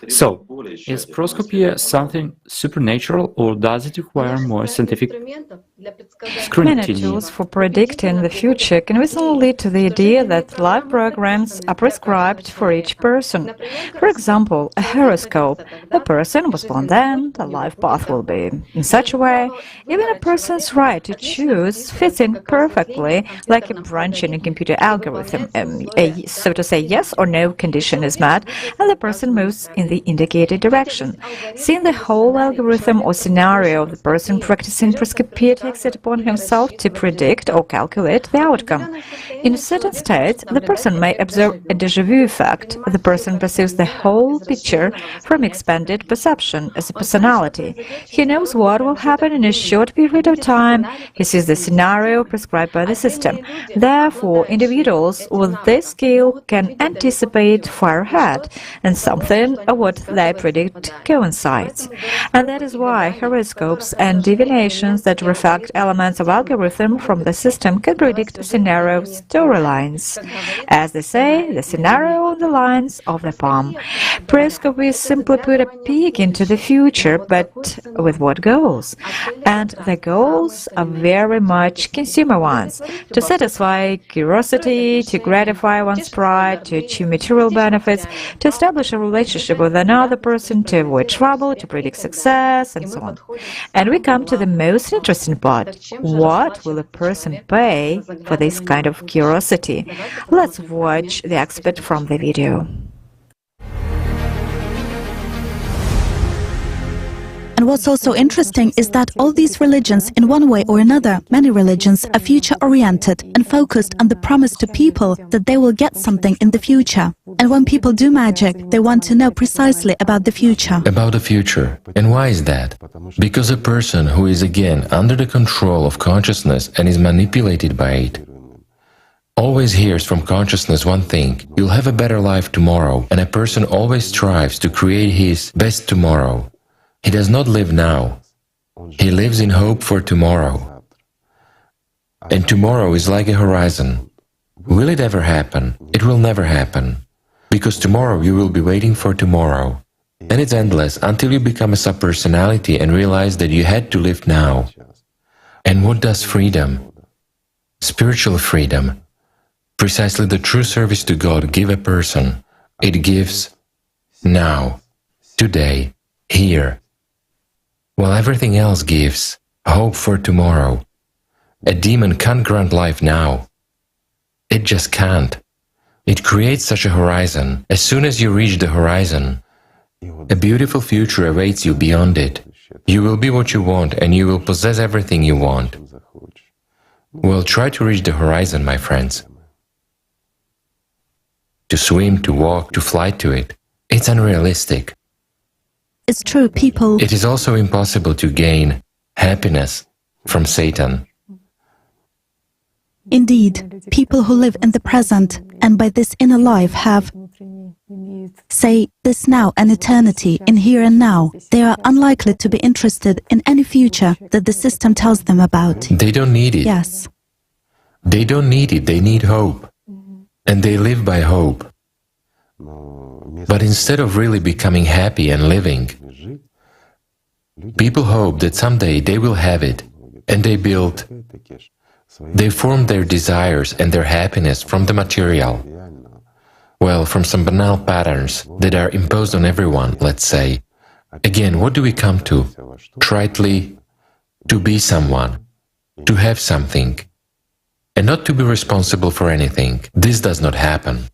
So, is proscopia something supernatural, or does it require more scientific scrutiny? Many tools for predicting the future can easily lead to the idea that life programs are prescribed for each person. For example, a horoscope. A person was born then, the life path will be in such a way. Even a person's right to choose fits in perfectly, like a branch in a computer algorithm. So to say, yes or no condition is met, and the person moves in the indicated direction. Seeing the whole algorithm or scenario of the person practicing prescopia takes it upon himself to predict or calculate the outcome. In certain states, the person may observe a déjà vu effect. The person perceives the whole picture from expanded perception as a personality. He knows what will happen in a short period of time. He sees the scenario prescribed by the system. Therefore, individuals with this skill can anticipate far ahead, and something of what they predict coincides. And that is why horoscopes and divinations that reflect elements of algorithm from the system can predict scenario storylines. As they say, the scenario on the lines of the palm. Prescopy simply put a peek into the future, but with what goals? And the goal goals are very much consumer ones, to satisfy curiosity, to gratify one's pride, to achieve material benefits, to establish a relationship with another person, to avoid trouble, to predict success, and so on. And we come to the most interesting part. What will a person pay for this kind of curiosity? Let's watch the excerpt from the video. And what's also interesting is that all these religions, in one way or another, many religions, are future-oriented and focused on the promise to people that they will get something in the future. And when people do magic, they want to know precisely about the future. About the future. And why is that? Because a person who is again under the control of consciousness and is manipulated by it always hears from consciousness one thing: you'll have a better life tomorrow, and a person always strives to create his best tomorrow. He does not live now. He lives in hope for tomorrow. And tomorrow is like a horizon. Will it ever happen? It will never happen. Because tomorrow you will be waiting for tomorrow. And it's endless until you become a subpersonality and realize that you had to live now. And what does freedom, spiritual freedom, precisely the true service to God, give a person? It gives now, today, here. While everything else gives hope for tomorrow. A demon can't grant life now. It just can't. It creates such a horizon. As soon as you reach the horizon, a beautiful future awaits you beyond it. You will be what you want and you will possess everything you want. Well, try to reach the horizon, my friends. To swim, to walk, to fly to it. It's unrealistic. It's true, people... It is also impossible to gain happiness from Satan. Indeed, people who live in the present and by this inner life have, say, this now and eternity in here and now, they are unlikely to be interested in any future that the system tells them about. They don't need it. Yes. They don't need it, they need hope. And they live by hope. But instead of really becoming happy and living, people hope that someday they will have it, and they form their desires and their happiness from the material. Well, from some banal patterns that are imposed on everyone, let's say. Again, what do we come to? Tritely, to be someone, to have something, and not to be responsible for anything. This does not happen.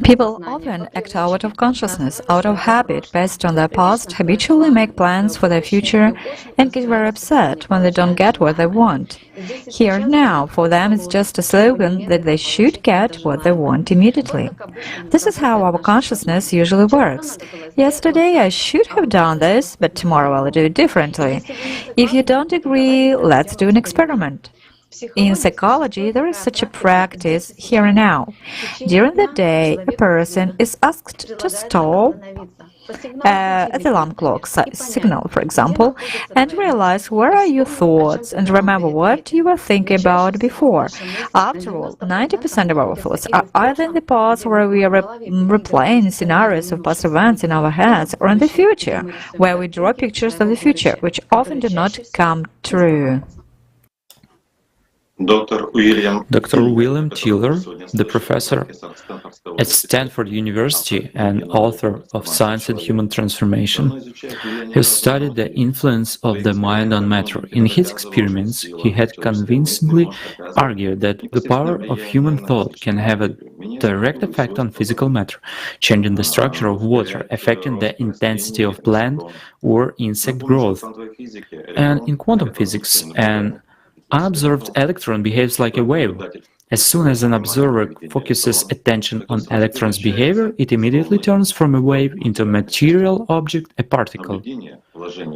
People often act out of consciousness, out of habit, based on their past, habitually make plans for their future, and get very upset when they don't get what they want. Here now, for them, it's just a slogan that they should get what they want immediately. This is how our consciousness usually works. Yesterday I should have done this, but tomorrow I'll do it differently. If you don't agree, let's do an experiment. In psychology, there is such a practice here and now. During the day, a person is asked to stop at the alarm clock signal, for example, and realize where are your thoughts and remember what you were thinking about before. After all, 90% of our thoughts are either in the past, where we are replaying scenarios of past events in our heads, or in the future, where we draw pictures of the future, which often do not come true. Dr. William Tiller, the professor at Stanford University and author of Science and Human Transformation, has studied the influence of the mind on matter. In his experiments, he had convincingly argued that the power of human thought can have a direct effect on physical matter, changing the structure of water, affecting the intensity of plant or insect growth. And in quantum physics, an unobserved electron behaves like a wave. As soon as an observer focuses attention on electron's behavior, it immediately turns from a wave into a material object, a particle.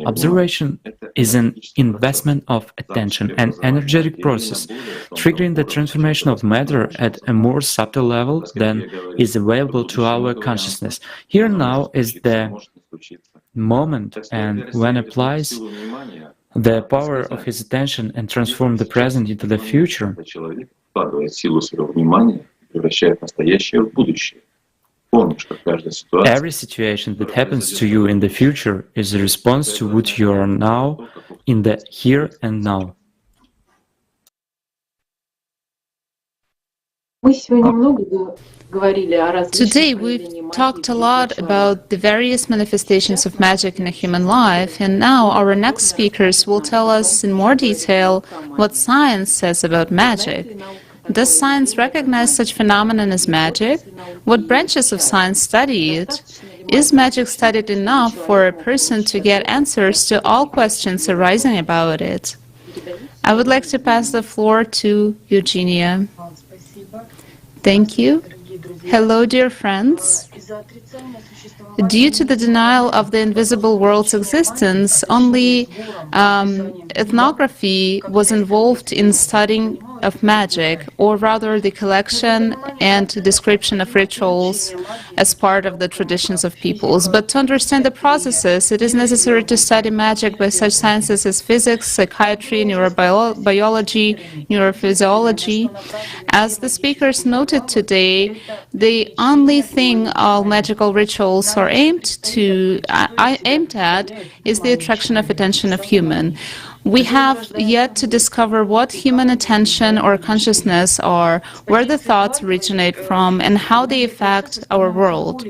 Observation is an investment of attention, an energetic process, triggering the transformation of matter at a more subtle level than is available to our consciousness. Here and now is the moment, and when applies the power of his attention and transform the present into the future. Every situation that happens to you in the future is a response to what you are now in the here and now. Today we've talked a lot about the various manifestations of magic in a human life, and now our next speakers will tell us in more detail what science says about magic. Does science recognize such phenomenon as magic? What branches of science study it? Is magic studied enough for a person to get answers to all questions arising about it? I would like to pass the floor to Eugenia. Thank you. Hello, dear friends. Due to the denial of the invisible world's existence, only ethnography was involved in studying of magic, or rather the collection and description of rituals as part of the traditions of peoples. But to understand the processes, it is necessary to study magic by such sciences as physics, psychiatry, neurobiology, neurophysiology. As the speakers noted today, the only thing all magical rituals are aimed at is the attraction of attention of human. We have yet to discover what human attention or consciousness are, where the thoughts originate from, and how they affect our world.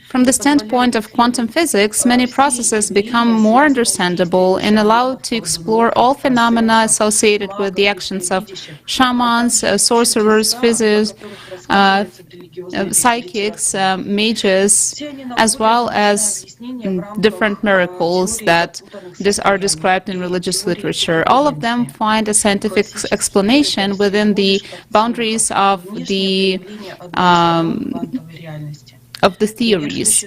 From the standpoint of quantum physics, many processes become more understandable and allow to explore all phenomena associated with the actions of shamans, sorcerers, physicists, psychics, mages, as well as different miracles that are described in religious literature. All of them find a scientific explanation within the boundaries of the theories.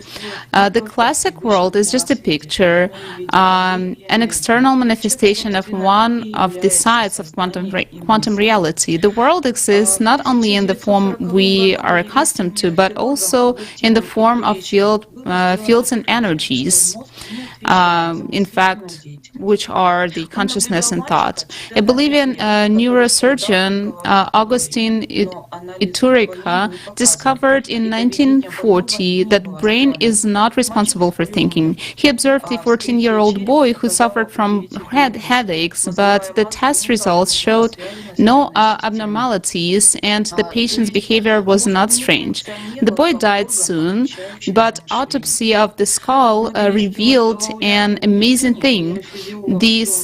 The classic world is just a picture, an external manifestation of one of the sides of quantum reality. The world exists not only in the form we are accustomed to, but also in the form of fields and energies. In fact, which are the consciousness and thought. A Bolivian neurosurgeon, Agustin Iturrica, discovered in 1940 that brain is not responsible for thinking. He observed a 14-year-old boy who suffered from headaches, but the test results showed no abnormalities and the patient's behavior was not strange. The boy died soon, but autopsy of the skull revealed an amazing thing. This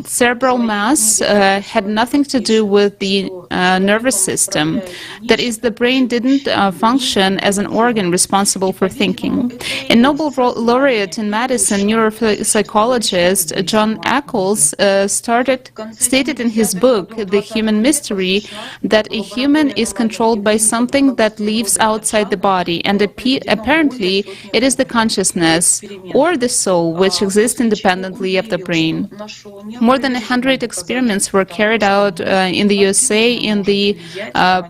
cerebral mass had nothing to do with the nervous system. That is, the brain didn't function as an organ responsible for thinking. A Nobel laureate in medicine, neuropsychologist John Eccles stated in his book, The Human Mystery, that a human is controlled by something that lives outside the body, and apparently it is the consciousness or the soul which exists independently of the brain. More than 100 experiments were carried out in the USA in the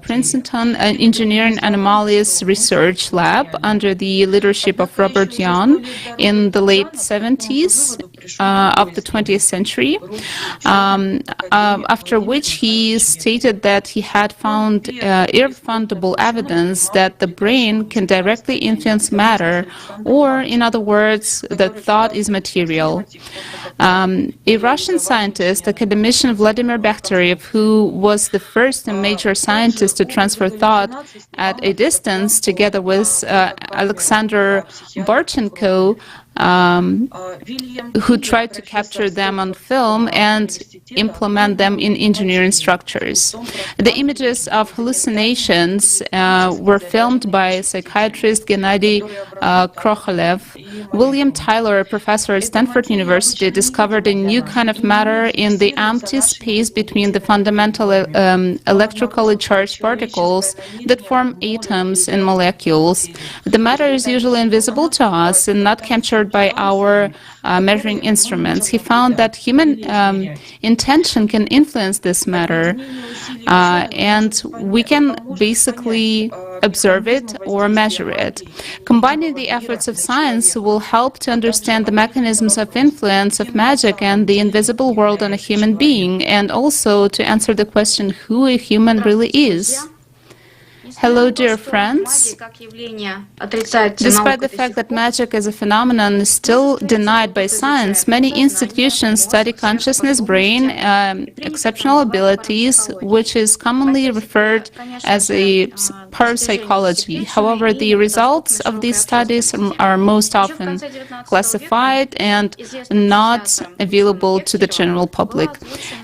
Princeton Engineering Anomalies Research Lab under the leadership of Robert Young in the late 70s of the 20th century, after which he stated that he had found irrefutable evidence that the brain can directly influence matter, or in other words, that thought is material. A Russian scientist, academician Vladimir Bakhterev, who was the first and major scientist to transfer thought at a distance, together with Alexander Barchenko, who tried to capture them on film and implement them in engineering structures. The images of hallucinations were filmed by psychiatrist Gennady Krokalev. William Tyler, a professor at Stanford University, discovered a new kind of matter in the empty space between the fundamental electrically charged particles that form atoms and molecules. The matter is usually invisible to us and not captured by our measuring instruments. He found that human intention can influence this matter, and we can basically observe it or measure it. Combining the efforts of science will help to understand the mechanisms of influence of magic and the invisible world on a human being, and also to answer the question who a human really is. Hello, dear friends. Despite the fact that magic as a phenomenon is still denied by science, many institutions study consciousness, brain, exceptional abilities, which is commonly referred as a parapsychology. However, the results of these studies are most often classified and not available to the general public.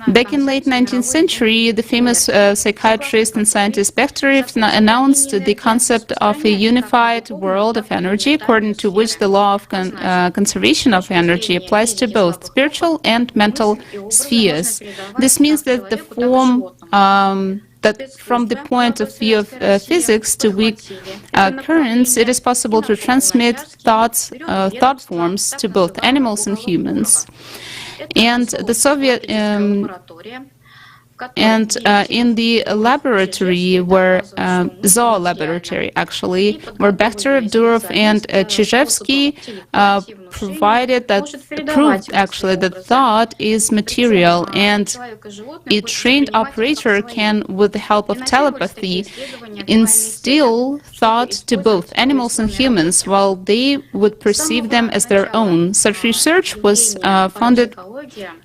Back in late 19th century, the famous psychiatrist and scientist Bechterew announced the concept of a unified world of energy, according to which the law of conservation of energy applies to both spiritual and mental spheres. This means that the form that from the point of view of physics to weak currents, it is possible to transmit thought forms to both animals and humans. And the Soviet in the laboratory where zoo laboratory actually, where Bechterew, Durov, and Chizhevsky proved actually that thought is material, and a trained operator can, with the help of telepathy, instill thought to both animals and humans, while they would perceive them as their own. Such research was founded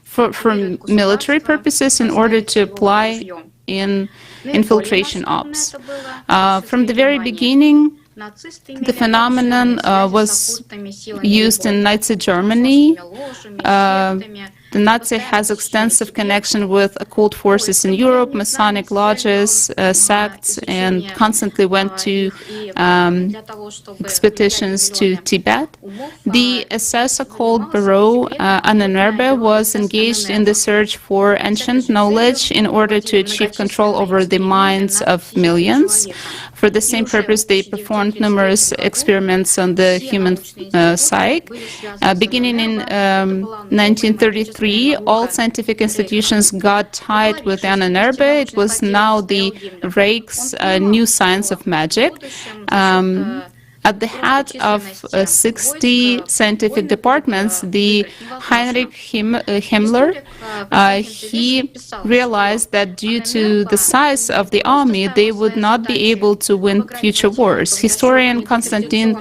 for military purposes in order to apply in infiltration ops. From the very beginning, the phenomenon was used in Nazi Germany. The Nazi has extensive connection with occult forces in Europe, Masonic lodges, sects, and constantly went to expeditions to Tibet. The SS occult bureau, Ahnenerbe, was engaged in the search for ancient knowledge in order to achieve control over the minds of millions. For the same purpose, they performed numerous experiments on the human psyche. Beginning in 1933, all scientific institutions got tied with Ahnenerbe. It was now the Reich's new science of magic. At the head of 60 scientific departments, the Heinrich Himmler, he realized that due to the size of the army, they would not be able to win future wars. Historian Konstantin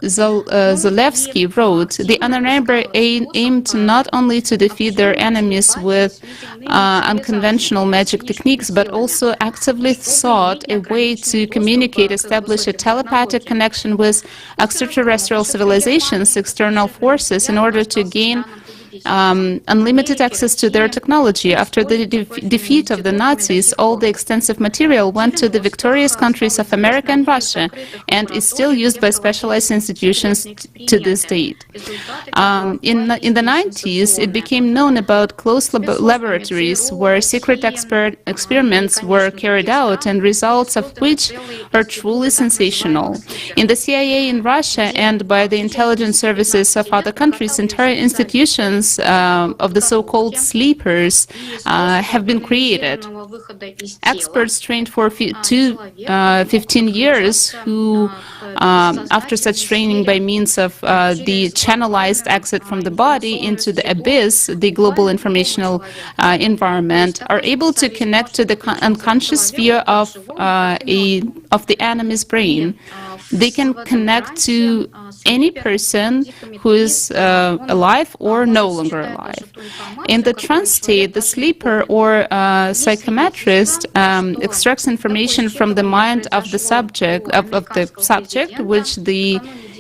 Zalewski wrote, the Ahnenerbe aimed not only to defeat their enemies with unconventional magic techniques, but also actively sought a way to communicate, establish a telepathic connection with extraterrestrial civilizations, external forces, in order to gain unlimited access to their technology. After the defeat of the Nazis, all the extensive material went to the victorious countries of America and Russia, and is still used by specialized institutions to this date. In the 90s, it became known about closed laboratories where secret experiments were carried out, and results of which are truly sensational. In the CIA in Russia and by the intelligence services of other countries, entire institutions of the so-called sleepers have been created. Experts trained for 15 years who, after such training by means of the channelized exit from the body into the abyss, the global informational environment, are able to connect to the unconscious sphere of the enemy's brain. They can connect to any person who is alive or no longer alive. In the trance state, the sleeper or psychometrist extracts information from the mind of the subject, which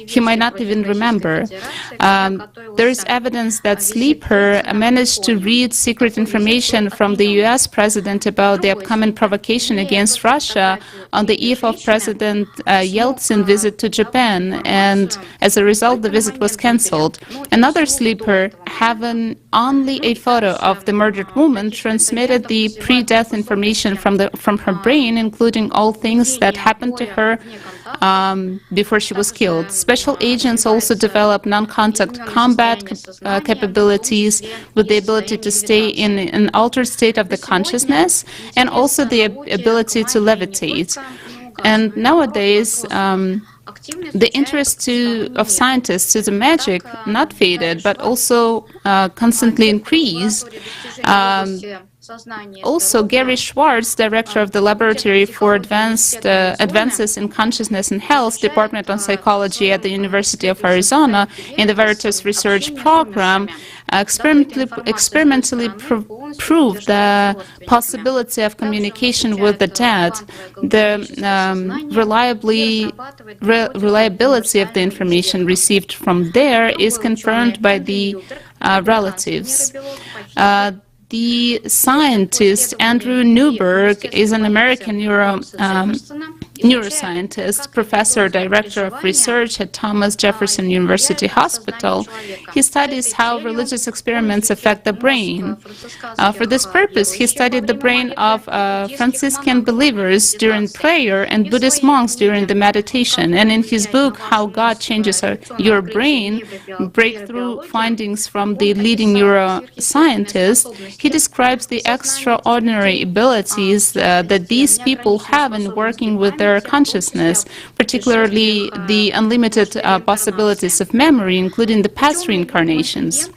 he might not even remember. There is evidence that sleeper managed to read secret information from the US president about the upcoming provocation against Russia on the eve of President Yeltsin's visit to Japan, and as a result the visit was cancelled. Another sleeper, having only a photo of the murdered woman, transmitted the pre-death information from her brain, including all things that happened to her before she was killed. Special agents also develop non-contact combat capabilities with the ability to stay in an altered state of the consciousness, and also the ability to levitate. And nowadays, the interest of scientists to the magic not faded, but also constantly increased. Also, Gary Schwartz, director of the Laboratory for Advances in Consciousness and Health, Department of Psychology at the University of Arizona, in the Veritas Research Program, experimentally proved the possibility of communication with the dead. The reliability of the information received from there is confirmed by the relatives. The scientist Andrew Newberg is an American neuroscientist, professor, director of research at Thomas Jefferson University Hospital. He studies how religious experiments affect the brain. For this purpose, he studied the brain of Franciscan believers during prayer and Buddhist monks during the meditation. And in his book, How God Changes Your Brain, Breakthrough Findings from the Leading Neuroscientist, he describes the extraordinary abilities that these people have in working with their consciousness, particularly the unlimited possibilities of memory, including the past reincarnations.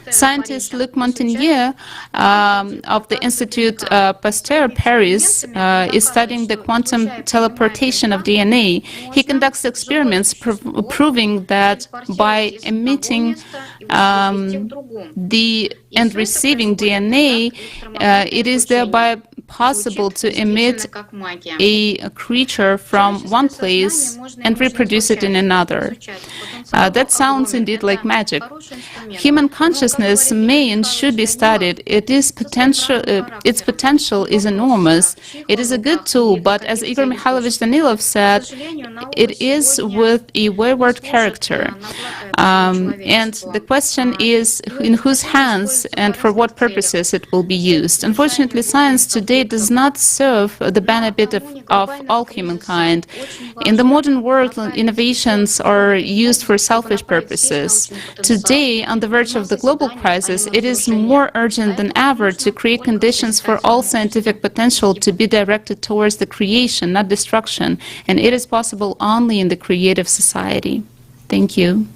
Scientist Luc Montagnier of the Institut Pasteur Paris is studying the quantum teleportation of DNA. He conducts experiments proving that by emitting and receiving DNA, it is thereby possible to emit a creature from one place and reproduce it in another. That sounds indeed like magic. Human consciousness may and should be studied. Its potential is enormous. It is a good tool, but as Igor Mikhailovich Danilov said, it is with a wayward character. And the question is in whose hands and for what purposes it will be used. Unfortunately, science today does not serve the benefit of all humankind. In the modern world, innovations are used for selfish purposes. Today, on the verge of the global crisis, it is more urgent than ever to create conditions for all scientific potential to be directed towards the creation, not destruction, and it is possible only in the creative society. Thank you.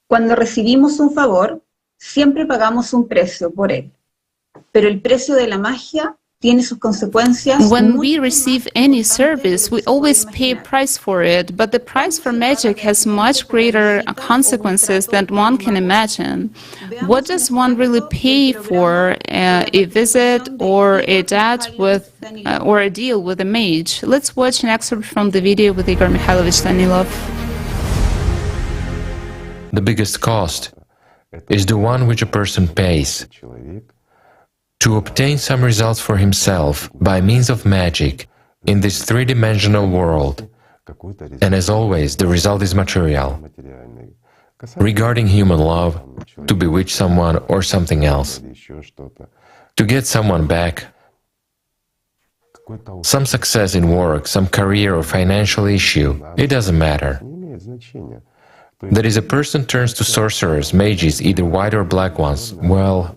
Cuando recibimos un favor, siempre pagamos un precio por él. Pero el precio de la magia tiene sus consecuencias. When we receive any service, we always pay a price for it, but the price for magic has much greater consequences than one can imagine. What does one really pay for a visit or a debt with or a deal with a mage? Let's watch an excerpt from the video with Igor Mikhailovich Danilov. The biggest cost is the one which a person pays to obtain some results for himself by means of magic in this three-dimensional world. And as always, the result is material. Regarding human love, to bewitch someone or something else, to get someone back, some success in work, some career or financial issue, it doesn't matter. That is, a person turns to sorcerers, mages, either white or black ones. Well,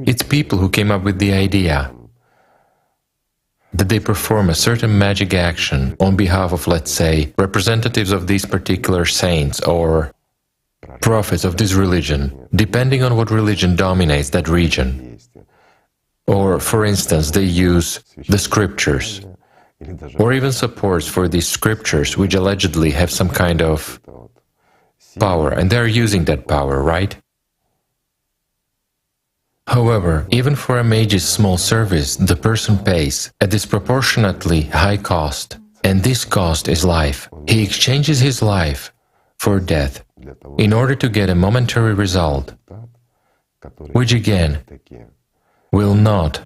it's people who came up with the idea that they perform a certain magic action on behalf of, let's say, representatives of these particular saints or prophets of this religion, depending on what religion dominates that region. Or, for instance, they use the scriptures, or even supports for these scriptures, which allegedly have some kind of power, and they're using that power, right? However, even for a mage's small service, the person pays a disproportionately high cost, and this cost is life. He exchanges his life for death in order to get a momentary result, which again will not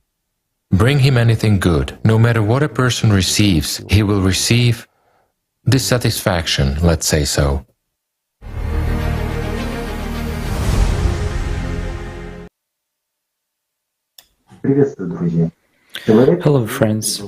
bring him anything good. No matter what a person receives, he will receive dissatisfaction, let's say so. Hello, friends.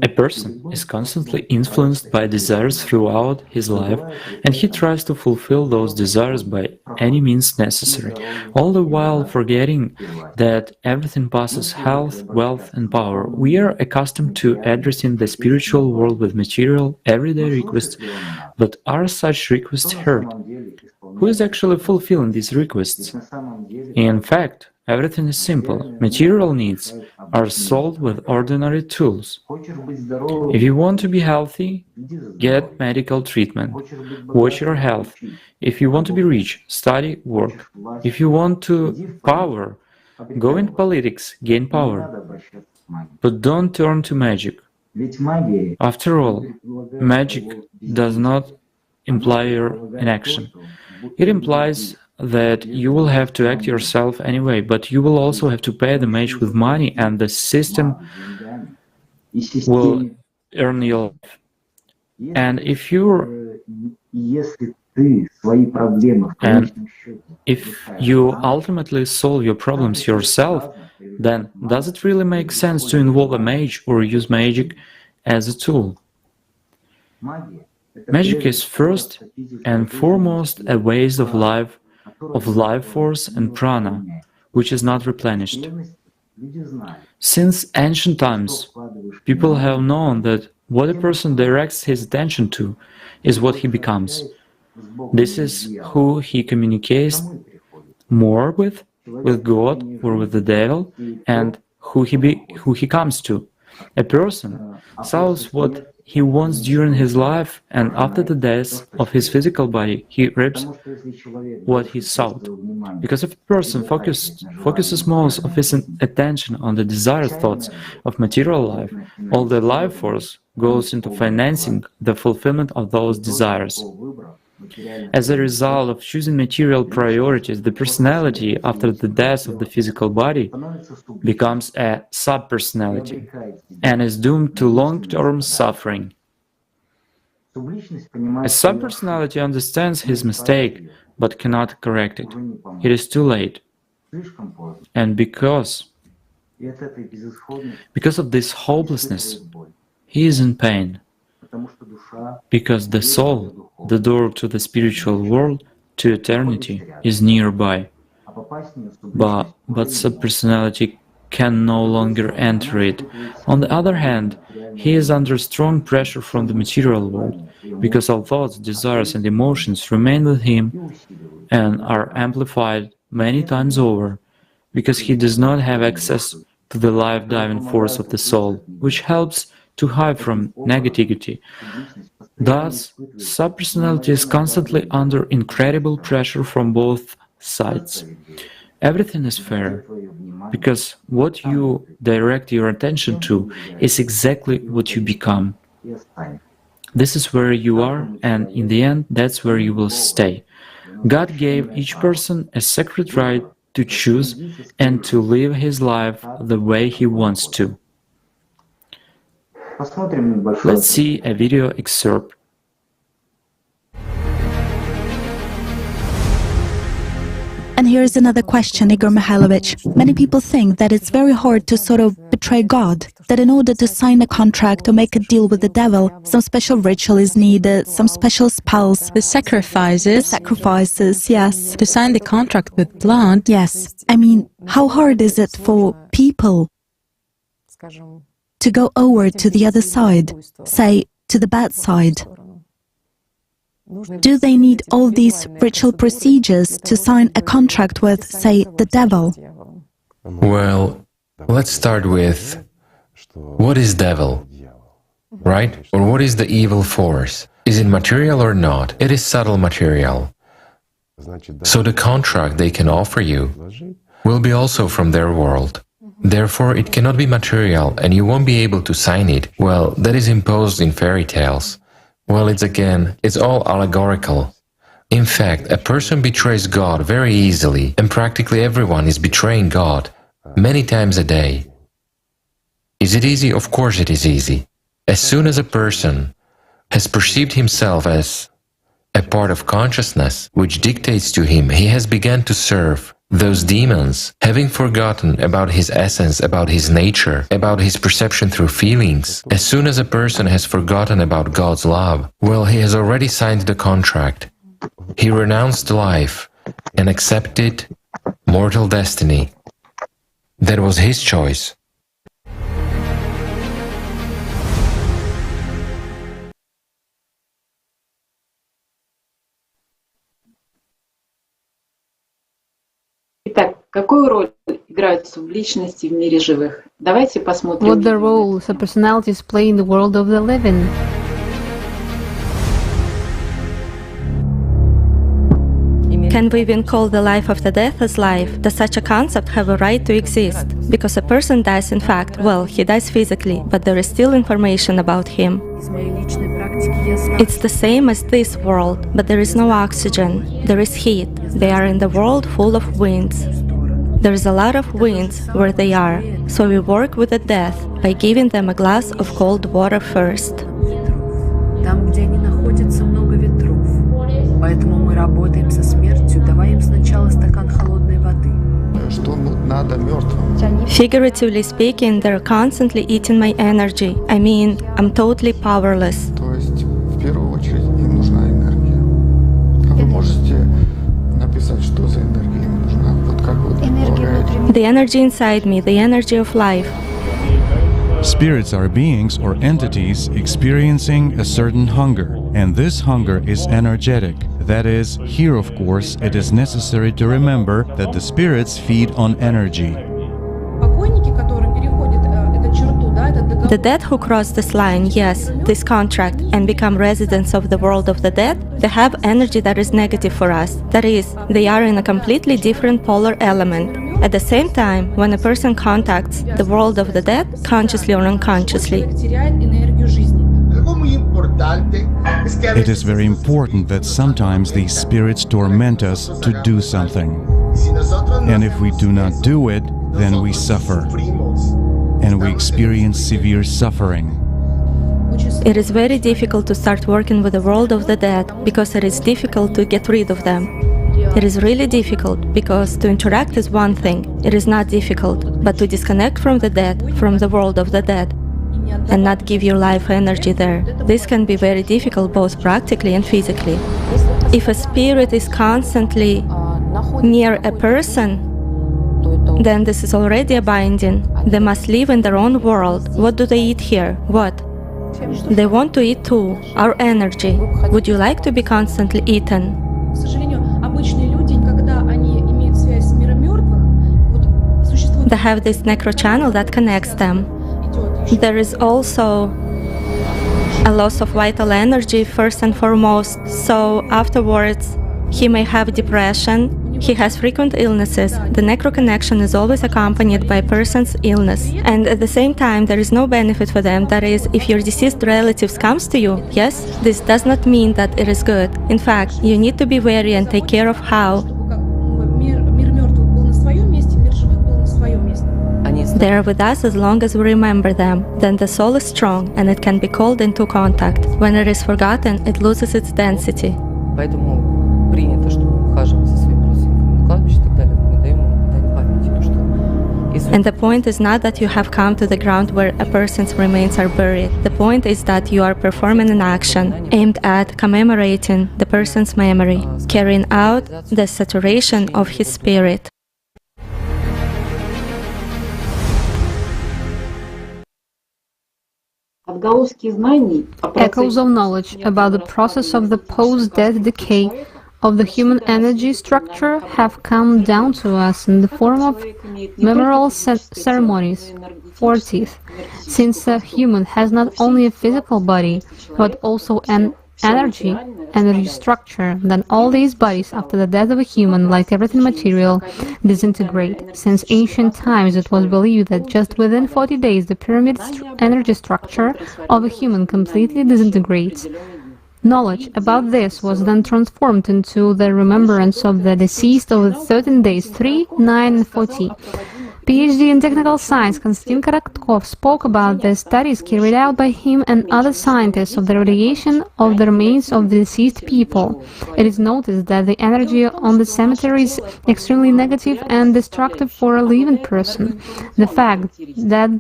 A person is constantly influenced by desires throughout his life, and he tries to fulfill those desires by any means necessary, all the while forgetting that everything passes: health, wealth, and power. We are accustomed to addressing the spiritual world with material, everyday requests, but are such requests heard? who is actually fulfilling these requests? In fact, everything is simple. Material needs are solved with ordinary tools. If you want to be healthy, get medical treatment. Watch your health. If you want to be rich, study, work. If you want to power, go into politics, gain power. But don't turn to magic. After all, magic does not imply your inaction. It implies that you will have to act yourself anyway, but you will also have to pay the mage with money, and the system will earn your life. And if you ultimately solve your problems yourself, then does it really make sense to involve a mage or use magic as a tool? Magic is first and foremost a waste of life force and prana, which is not replenished. Since ancient times, people have known that what a person directs his attention to is what he becomes. This is who he communicates more with God or with the devil, and who he comes to. A person sows what he wants during his life, and after the death of his physical body, he reaps what he sowed. Because if a person focuses most of his attention on the desired thoughts of material life, all the life force goes into financing the fulfillment of those desires. As a result of choosing material priorities, the personality after the death of the physical body becomes a sub-personality and is doomed to long-term suffering. A sub-personality understands his mistake but cannot correct it. It is too late. And because of this hopelessness, he is in pain. Because the soul, the door to the spiritual world, to eternity, is nearby. But subpersonality can no longer enter it. On the other hand, he is under strong pressure from the material world, because all thoughts, desires and emotions remain with him and are amplified many times over, because he does not have access to the life-giving force of the soul, which helps to hide from negativity. Thus, subpersonality is constantly under incredible pressure from both sides. Everything is fair, because what you direct your attention to is exactly what you become. This is where you are, and in the end, that's where you will stay. God gave each person a sacred right to choose and to live his life the way he wants to. Let's see a video excerpt. And here's another question, Igor Mikhailovich. Many people think that it's very hard to sort of betray God, that in order to sign a contract or make a deal with the devil, some special ritual is needed, some special spells. The sacrifices, yes. To sign the contract with blood. Yes. I mean, how hard is it for people to go over to the other side, say, to the bad side? Do they need all these ritual procedures to sign a contract with, say, the devil? Well, let's start with what is devil, right? Or what is the evil force? Is it material or not? It is subtle material. So the contract they can offer you will be also from their world. Therefore, it cannot be material and you won't be able to sign it. Well, that is imposed in fairy tales. Well, it's all allegorical. In fact, a person betrays God very easily, and practically everyone is betraying God many times a day. Is it easy? Of course it is easy. As soon as a person has perceived himself as a part of consciousness which dictates to him, he has begun to serve those demons, having forgotten about his essence, about his nature, about his perception through feelings. As soon as a person has forgotten about God's love, well, he has already signed the contract. He renounced life and accepted mortal destiny. That was his choice. Какую роль играют субличности в мире живых? Давайте посмотрим. What the role subpersonalities play in the world of the living? Can we even call the life after death as life? Does such a concept have a right to exist? Because a person dies in fact, well, he dies physically, but there is still information about him. It's the same as this world, but there is no oxygen, there is heat. They are in the world full of winds. There is a lot of winds where they are, so we work with the death by giving them a glass of cold water first. Там, где они находятся, много ветров. Поэтому мы работаем со смертью, давая им сначала стакан холодной воды. Что надо мертвым? Figuratively speaking, they're constantly eating my energy. I mean, I'm totally powerless. То есть, в первую очередь, им нужна энергия. А вы можете написать, что за энергия им нужна? Вот как вы предполагаете? The energy inside me, the energy of life. Spirits are beings or entities experiencing a certain hunger, and this hunger is energetic. That is, here of course, it is necessary to remember that the spirits feed on energy. The dead who cross this line, yes, this contract, and become residents of the world of the dead, they have energy that is negative for us. That is, they are in a completely different polar element. At the same time, when a person contacts the world of the dead, consciously or unconsciously, it is very important that sometimes these spirits torment us to do something. And if we do not do it, then we suffer. And we experience severe suffering. it is very difficult to start working with the world of the dead because it is difficult to get rid of them. It is really difficult because to interact is one thing, it is not difficult, but to disconnect from the dead, from the world of the dead, and not give your life energy there, this can be very difficult both practically and physically. If a spirit is constantly near a person, then this is already a binding. They must live in their own world. What do they eat here? What? They want to eat too, our energy. Would you like to be constantly eaten? They have this necro channel that connects them. There is also a loss of vital energy first and foremost, so afterwards he may have depression, he has frequent illnesses. The necro connection is always accompanied by a person's illness. And at the same time, there is no benefit for them. That is, if your deceased relatives comes to you, yes, this does not mean that it is good. In fact, you need to be wary and take care of how they are with us as long as we remember them. Then the soul is strong and it can be called into contact. When it is forgotten, it loses its density. And the point is not that you have come to the ground where a person's remains are buried. The point is that you are performing an action aimed at commemorating the person's memory, carrying out the saturation of his spirit. Echoes of knowledge about the process of the post-death decay of the human energy structure have come down to us in the form of memorial ceremonies. 40th, since a human has not only a physical body, but also an energy structure, then all these bodies after the death of a human, like everything material, disintegrate. Since ancient times it was believed that just within 40 days the pyramid energy structure of a human completely disintegrates. Knowledge about this was then transformed into the remembrance of the deceased over 13 days, 3, 9, and 40. PhD in technical science Konstantin Karatkov spoke about the studies carried out by him and other scientists of the radiation of the remains of the deceased people. It is noticed that the energy on the cemetery is extremely negative and destructive for a living person. The fact that,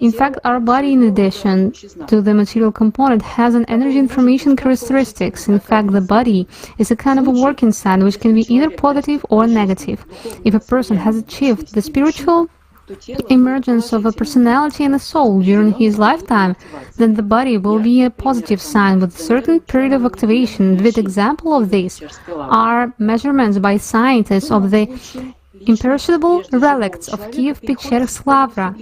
in fact, our body, in addition to the material component, has an energy information characteristics. In fact, the body is a kind of a working sign which can be either positive or negative. If a person has achieved the spiritual emergence of a personality and a soul during his lifetime, then the body will be a positive sign with a certain period of activation. With example of this are measurements by scientists of the imperishable relicts of Kiev Pechersk Lavra.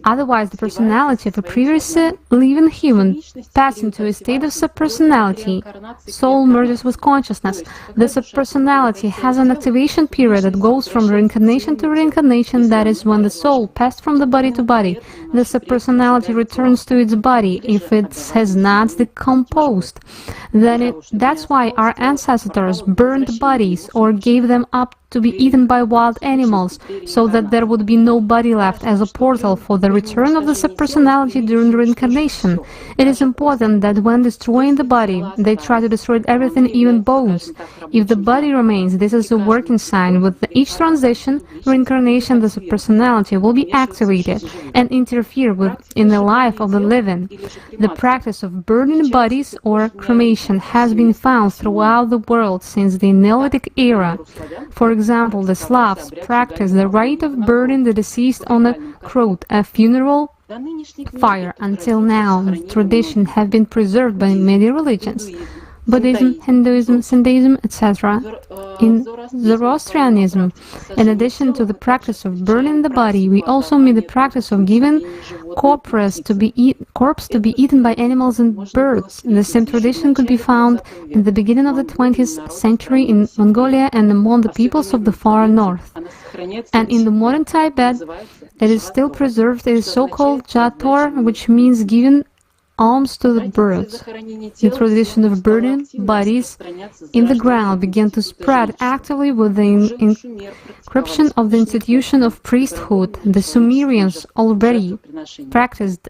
Otherwise, the personality of a previously living human passes into a state of subpersonality. Soul merges with consciousness. The subpersonality has an activation period that goes from reincarnation to reincarnation, that is, when the soul passed from the body to body. The subpersonality returns to its body if it has not decomposed. That's why our ancestors burned bodies or gave them up to be eaten by wild animals, so that there would be no body left as a portal for the return of the subpersonality during reincarnation. It is important that when destroying the body, they try to destroy everything, even bones. If the body remains, this is a working sign. With each transition, reincarnation, the subpersonality will be activated and interfere in the life of the living. The practice of burning bodies or cremation has been found throughout the world since the Neolithic era. For example, the Slavs practiced the rite of burning the deceased on a krot, a funeral fire. Until now, the tradition has been preserved by many religions. Buddhism, Hinduism, Sindaism, etc. In Zoroastrianism, in addition to the practice of burning the body, we also meet the practice of giving corpse to be eaten by animals and birds. The same tradition could be found in the beginning of the 20th century in Mongolia and among the peoples of the far north. And in the modern Tibet, it is still preserved. It is so-called Jator, which means giving alms to the birds. The tradition of burning bodies in the ground began to spread actively with the inscription of the institution of priesthood. The Sumerians already practiced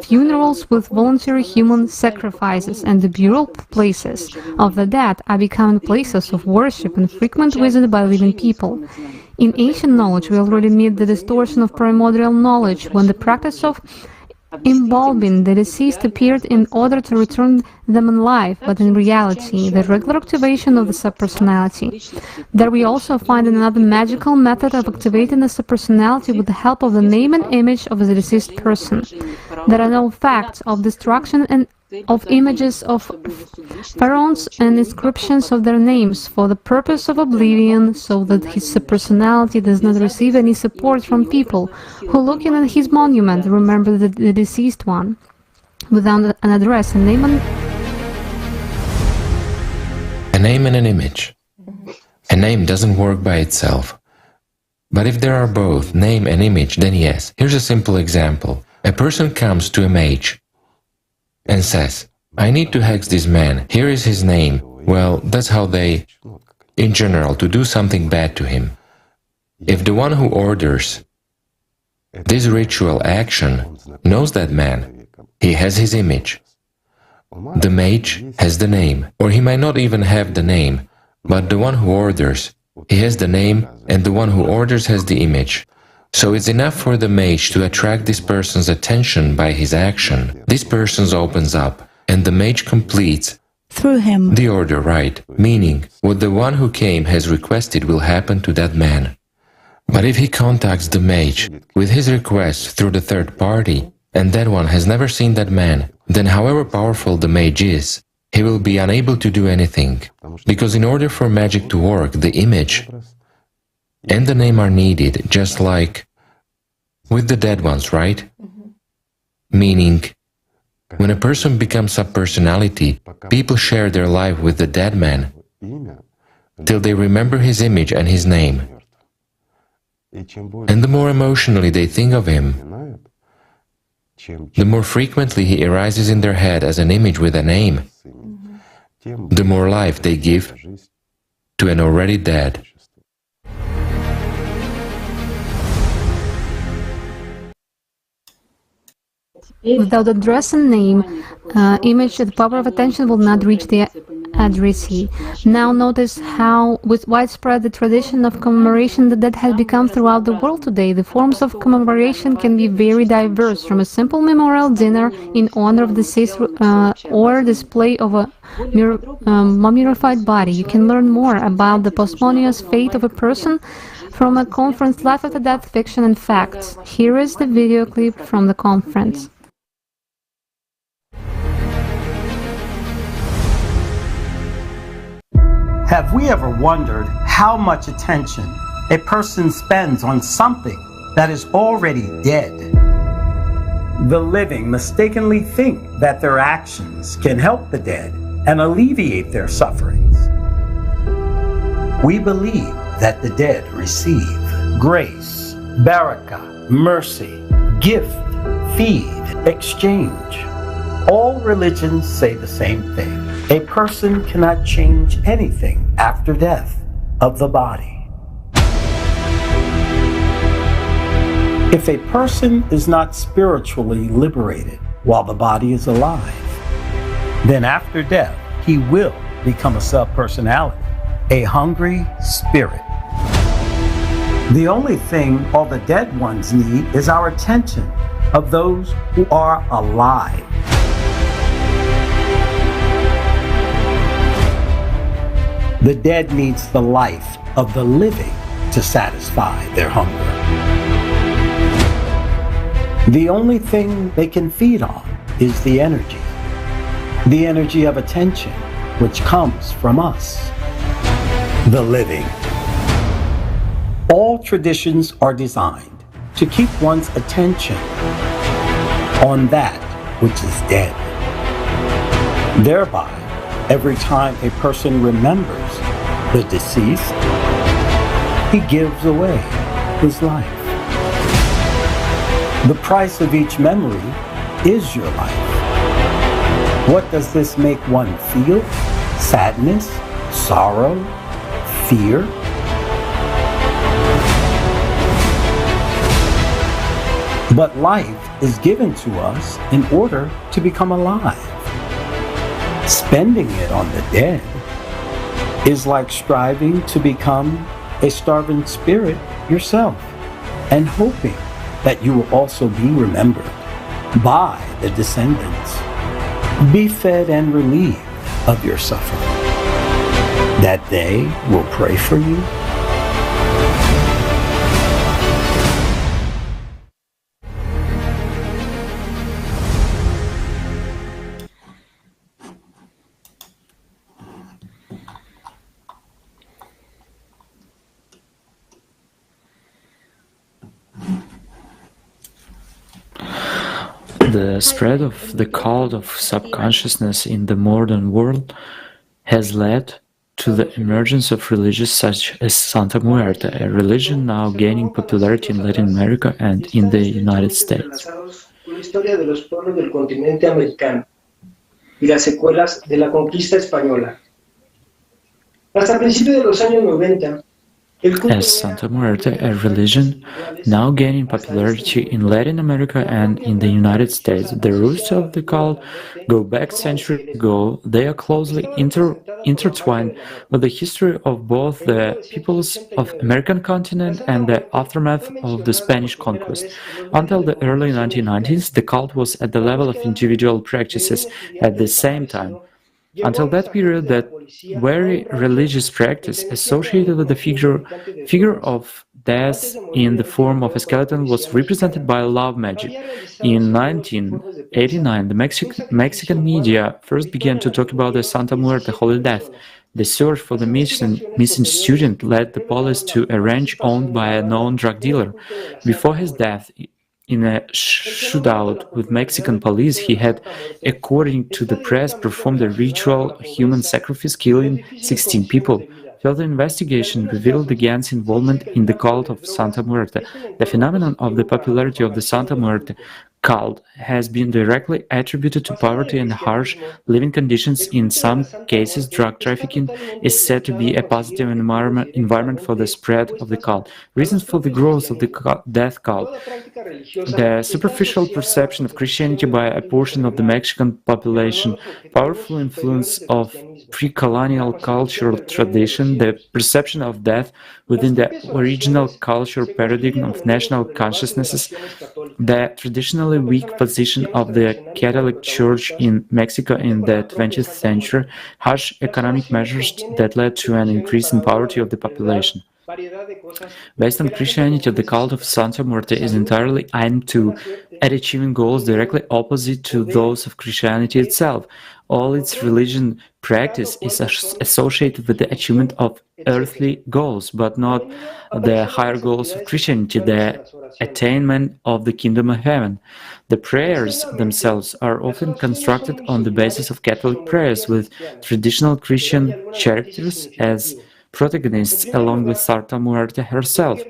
funerals with voluntary human sacrifices, and the burial places of the dead are becoming places of worship and frequent visited by living people. In ancient knowledge, we already meet the distortion of primordial knowledge when the practice of embalming the deceased appeared in order to return them in life, but in reality, the regular activation of the subpersonality. There we also find another magical method of activating the subpersonality with the help of the name and image of the deceased person. There are no facts of destruction and of images of pharaohs and inscriptions of their names for the purpose of oblivion, so that his subpersonality does not receive any support from people who, looking at his monument, remember the deceased one. Without an address, a name and an image. A name doesn't work by itself. But if there are both name and image, then yes. Here's a simple example. A person comes to a mage and says, I need to hex this man, here is his name. Well, that's how they, in general, to do something bad to him. If the one who orders this ritual action knows that man, he has his image. The mage has the name, or he might not even have the name, but the one who orders, he has the name, and the one who orders has the image. So it's enough for the mage to attract this person's attention by his action. This person opens up, and the mage completes through him the order, right? Meaning, what the one who came has requested will happen to that man. But if he contacts the mage with his request through the third party, and that one has never seen that man, then however powerful the mage is, he will be unable to do anything. Because in order for magic to work, the image and the name are needed, just like with the dead ones, right? Meaning, when a person becomes a personality, people share their life with the dead man till they remember his image and his name. And the more emotionally they think of him, the more frequently he arises in their head as an image with a name, the more life they give to an already dead. Without address and name, image, the power of attention will not reach the addressee. Now notice how, with widespread the tradition of commemoration the dead has become throughout the world today. The forms of commemoration can be very diverse, from a simple memorial dinner in honor of the deceased or display of a mummified body. You can learn more about the posthumous fate of a person from a conference, Life After Death, Fiction and Facts. Here is the video clip from the conference. Have we ever wondered how much attention a person spends on something that is already dead. The living mistakenly think that their actions can help the dead and alleviate their sufferings. We believe that the dead receive grace, barakah, mercy, gift, feed, exchange. All religions say the same thing. A person cannot change anything after death of the body. If a person is not spiritually liberated while the body is alive, then after death, he will become a sub-personality, a hungry spirit. The only thing all the dead ones need is our attention of those who are alive. The dead needs the life of the living to satisfy their hunger. The only thing they can feed on is the energy of attention, which comes from us, the living. All traditions are designed to keep one's attention on that which is dead. Thereby, every time a person remembers the deceased, he gives away his life. The price of each memory is your life. What does this make one feel? Sadness? Sorrow? Fear? But life is given to us in order to become alive. Spending it on the dead is like striving to become a starving spirit yourself and hoping that you will also be remembered by the descendants. Be fed and relieved of your suffering, that they will pray for you. The spread of the cult of subconsciousness in the modern world has led to the emergence of religions such as Santa Muerte, a religion now gaining popularity in Latin America and in the United States. Una historia de los pueblos del continente americano y las secuelas de la conquista española. Hasta principios de los años 90, as Santa Muerte, a religion now gaining popularity in Latin America and in the United States. The roots of the cult go back centuries ago. They are closely intertwined with the history of both the peoples of American continent and the aftermath of the Spanish conquest. Until the early 1990s, the cult was at the level of individual practices at the same time. Until that period, that very religious practice associated with the figure of death in the form of a skeleton was represented by love magic. In 1989, the Mexican media first began to talk about the Santa Muerte Holy Death. The search for the missing student led the police to a ranch owned by a known drug dealer. Before his death, in a shootout with Mexican police, he had, according to the press, performed a ritual human sacrifice, killing 16 people. Further investigation revealed the gang's involvement in the cult of Santa Muerte. The phenomenon of the popularity of the Santa Muerte cult has been directly attributed to poverty and harsh living conditions. In some cases, drug trafficking is said to be a positive environment for the spread of the cult. Reasons for the growth of the death cult: the superficial perception of Christianity by a portion of the Mexican population, powerful influence of pre-colonial cultural tradition, the perception of death within the original cultural paradigm of national consciousnesses, the traditionally weak position of the Catholic Church in Mexico in the 20th century, harsh economic measures that led to an increase in poverty of the population. Based on Christianity, the cult of Santa Muerte is entirely aimed at achieving goals directly opposite to those of Christianity itself. All its religion practice is associated with the achievement of earthly goals, but not the higher goals of Christianity, the attainment of the kingdom of heaven. The prayers themselves are often constructed on the basis of Catholic prayers, with traditional Christian characters as protagonists, along with Santa Muerte herself.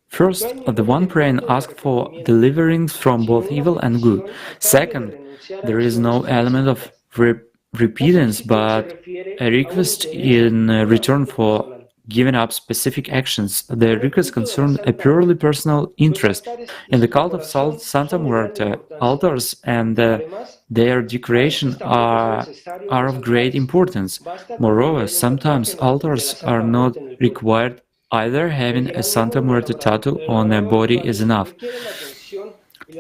First, the one praying asks for deliverance from both evil and good. Second, there is no element of repentance, but a request in return for giving up specific actions. The request concerns a purely personal interest. In the cult of Santa Muerte, altars and their decoration are of great importance. Moreover, sometimes altars are not required. Either having a Santa Muerte tattoo on a body is enough.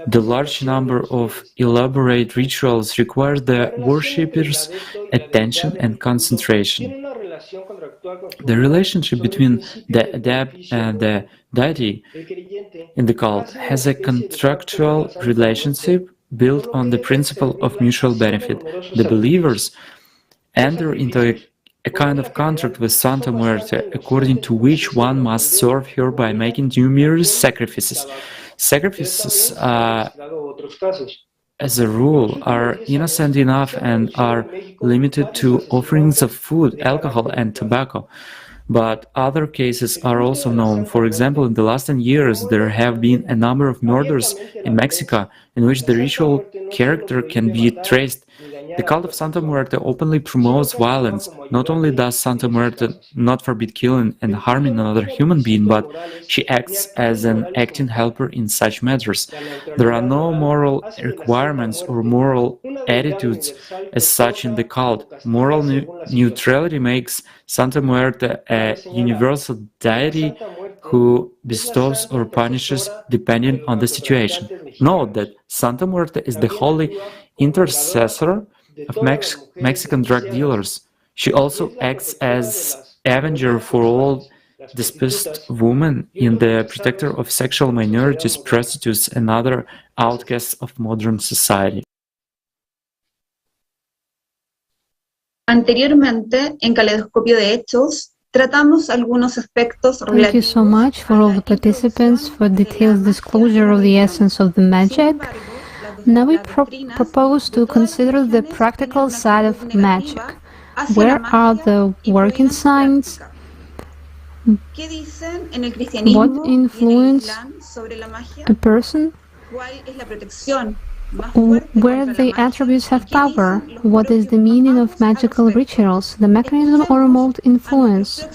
The large number of elaborate rituals require the worshipper's attention and concentration. The relationship between the adept and the deity in the cult has a contractual relationship built on the principle of mutual benefit. The believers enter into a kind of contract with Santa Muerte, according to which one must serve her by making numerous sacrifices. Sacrifices, as a rule, are innocent enough and are limited to offerings of food, alcohol, and tobacco. But other cases are also known. For example, in the last 10 years, there have been a number of murders in Mexico in which the ritual character can be traced. The cult of Santa Muerte openly promotes violence. Not only does Santa Muerte not forbid killing and harming another human being, but she acts as an acting helper in such matters. There are no moral requirements or moral attitudes as such in the cult. Moral neutrality makes Santa Muerte a universal deity who bestows or punishes depending on the situation. Note that Santa Muerte is the holy intercessor of Mexican drug dealers. She also acts as avenger for all dispossessed women and the protector of sexual minorities, prostitutes, and other outcasts of modern society. Anteriormente, en Caleidoscopio de Hechos, tratamos algunos aspectos relativos. Thank you so much for all the participants for detailed disclosure of the essence of the magic. Now we propose to consider the practical side of magic. Where are the working signs? What influence a person? Where the attributes have power? What is the meaning of magical rituals? The mechanism or remote influence?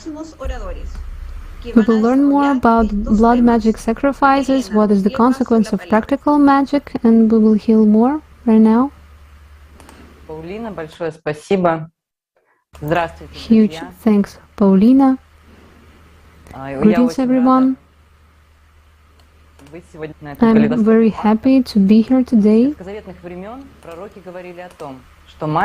We will learn more about blood magic sacrifices, what is the consequence of practical magic, and we will heal more right now. Huge thanks, Paulina. Greetings, everyone. I'm very happy to be here today.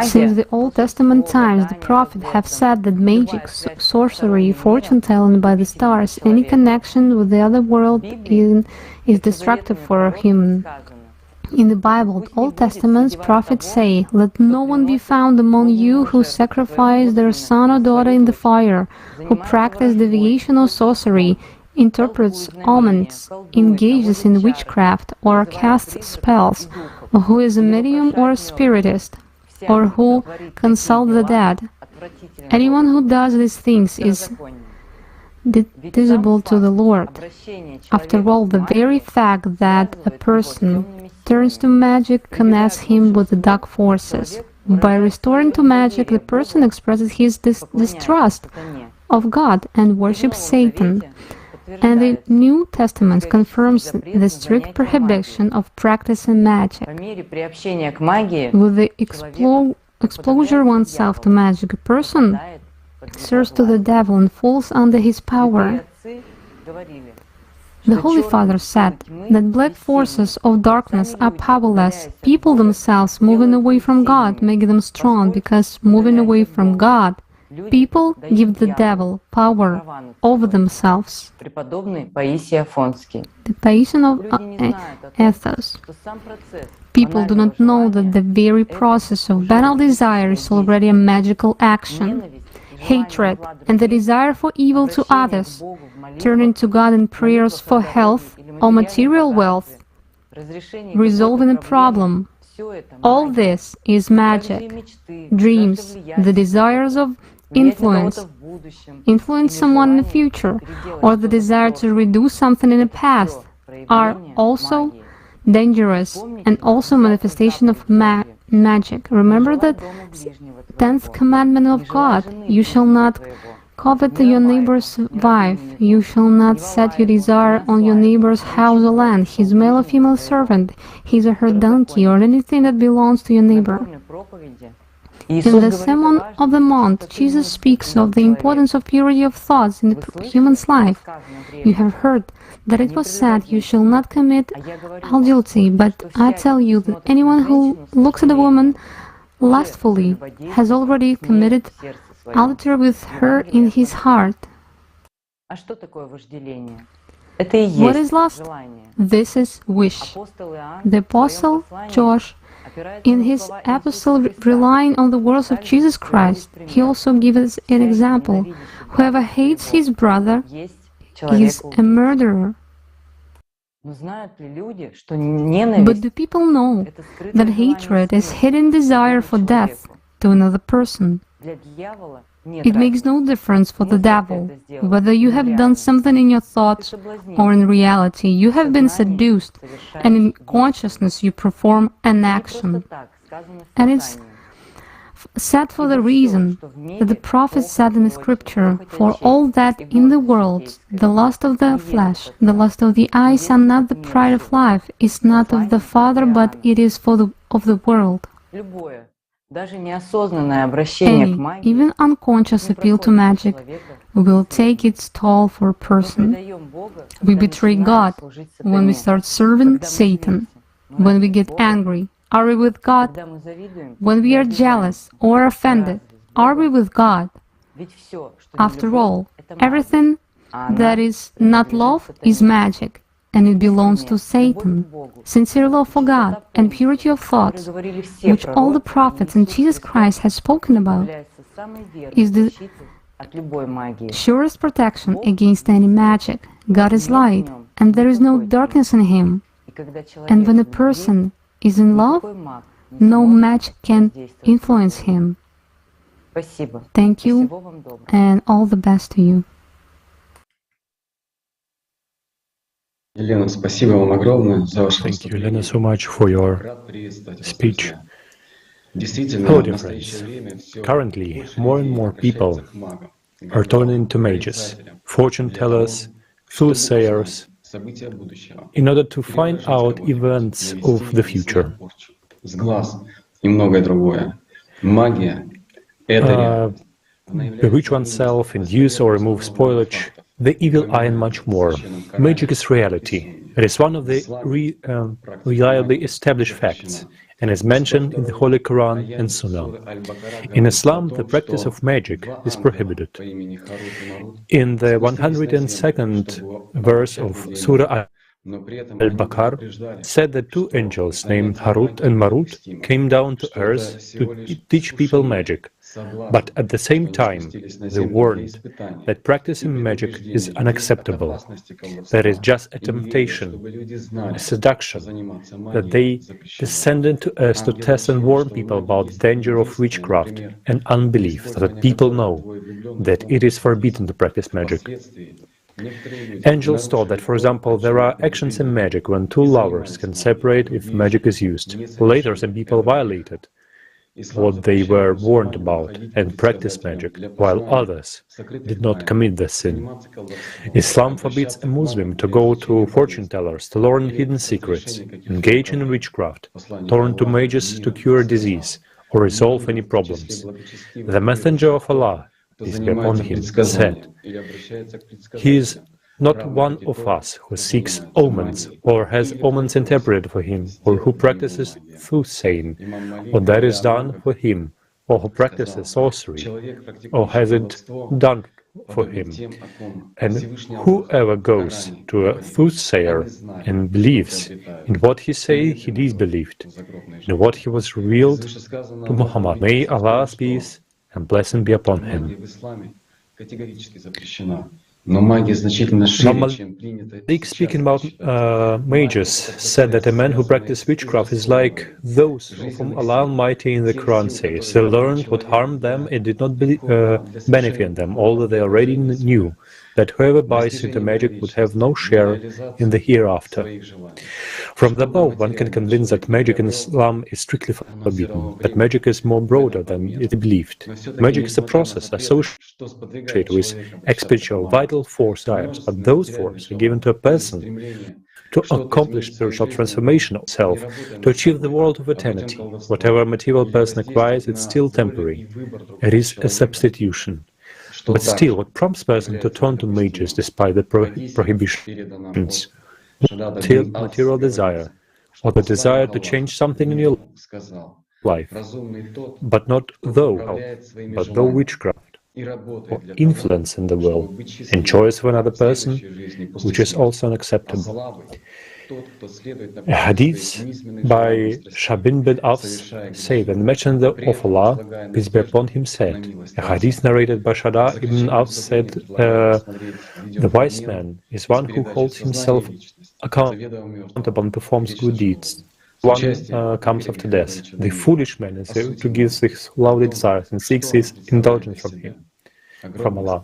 Since the Old Testament times, the prophets have said that magic, sorcery, fortune-telling by the stars, any connection with the other world is destructive for a human. In the Bible, the Old Testament's prophets say, "Let no one be found among you who sacrifice their son or daughter in the fire, who practice divination or sorcery, interprets omens, engages in witchcraft, or casts spells, or who is a medium or a spiritist, or who consults the dead. Anyone who does these things is detestable to the Lord." After all, the very fact that a person turns to magic connects him with the dark forces. By restoring to magic, the person expresses his distrust of God and worships Satan. And the New Testament confirms the strict prohibition of practicing magic. With the exposure oneself to magic, a person serves to the devil and falls under his power. The Holy Father said that black forces of darkness are powerless. People themselves moving away from God make them strong, because moving away from God, people give the devil power over themselves. The Paisian of Ethos. People do not know that the very process of banal desire is already a magical action. Hatred and the desire for evil to others, turning to God in prayers for health or material wealth, resolving a problem, all this is magic. Dreams, the desires of influence someone in the future, or the desire to redo something in the past, are also dangerous and also manifestation of magic. Remember that 10th commandment of God: you shall not covet your neighbor's wife, you shall not set your desire on your neighbor's house or land, his male or female servant, his or her donkey, or anything that belongs to your neighbor. In the Sermon of the Mount, Jesus speaks of the importance of purity of thoughts in the human's life. You have heard that it was said, you shall not commit adultery, but I tell you that anyone who looks at a woman lustfully has already committed adultery with her in his heart. What is lust? This is wish. The Apostle Josh, in his epistle relying on the words of Jesus Christ, he also gives us an example. Whoever hates his brother is a murderer. But do people know that hatred is hidden desire for death to another person? It makes no difference for the devil whether you have done something in your thoughts or in reality. You have been seduced, and in consciousness you perform an action. And it's said for the reason that the prophet said in the scripture, for all that in the world, the lust of the flesh, the lust of the eyes, and not the pride of life, is not of the Father, but it is of the world. Any, even unconscious appeal to magic will take its toll for a person. We betray God when we start serving Satan, when we get angry. Are we with God? When we are jealous or offended, are we with God? After all, everything that is not love is magic, and it belongs to Satan. Sincere love for God and purity of thoughts, which all the prophets and Jesus Christ has spoken about, is the surest protection against any magic. God is light, and there is no darkness in Him. And when a person is in love, no magic can influence him. Thank you, and all the best to you. Thank you, Elena, so much for your speech. Hello, dear friends. Currently, more and more people are turning into mages, fortune tellers, soothsayers, in order to find out events of the future. Bewitch oneself, induce or remove spoilage, the evil eye, and much more. Magic is reality. It is one of the reliably established facts, and is mentioned in the Holy Quran and Sunnah. In Islam, the practice of magic is prohibited. In the 102nd verse of Surah Al-Baqarah said that two angels named Harut and Marut came down to earth to teach people magic, but at the same time they warned that practicing magic is unacceptable, that is just a temptation, a seduction, that they descended to earth to test and warn people about the danger of witchcraft and unbelief, so that people know that it is forbidden to practice magic. Angels taught that, for example, there are actions in magic when two lovers can separate if magic is used. Later, some people violated what they were warned about and practiced magic, while others did not commit the sin. Islam forbids a Muslim to go to fortune tellers to learn hidden secrets, engage in witchcraft, turn to mages to cure disease or resolve any problems. The Messenger of Allah, peace be upon him, said, he is not one of us who seeks omens, or has omens interpreted for him, or who practices soothsaying, or that is done for him, or who practices sorcery, or has it done for him. And whoever goes to a soothsayer and believes in what he says he disbelieved, in what he was revealed to Muhammad, may Allah's peace and blessing be upon him. Malik, speaking about mages, said that a man who practices witchcraft is like those whom Allah Almighty in the Quran says. They learned what harmed them and did not benefit them, although they already knew that whoever buys into magic would have no share in the hereafter. From the above, one can convince that magic in Islam is strictly forbidden, but magic is more broader than it believed. Magic is a process associated with spiritual vital force desires, but those forces are given to a person to accomplish spiritual transformation of self, to achieve the world of eternity. Whatever a material person acquires, it's still temporary. It is a substitution. But still, what prompts a person to turn to mages despite the prohibitions? Material desire, or the desire to change something in your life, but not though witchcraft, or influence in the world, and choice of another person, which is also unacceptable. A hadith by Shabin bin Afs say that the Messenger of Allah, peace be upon him, said. A hadith narrated by Shada ibn Afs said, the wise man is one who holds himself accountable and performs good deeds. One comes after death. The foolish man is who gives his lovely desires and seeks his indulgence from Allah.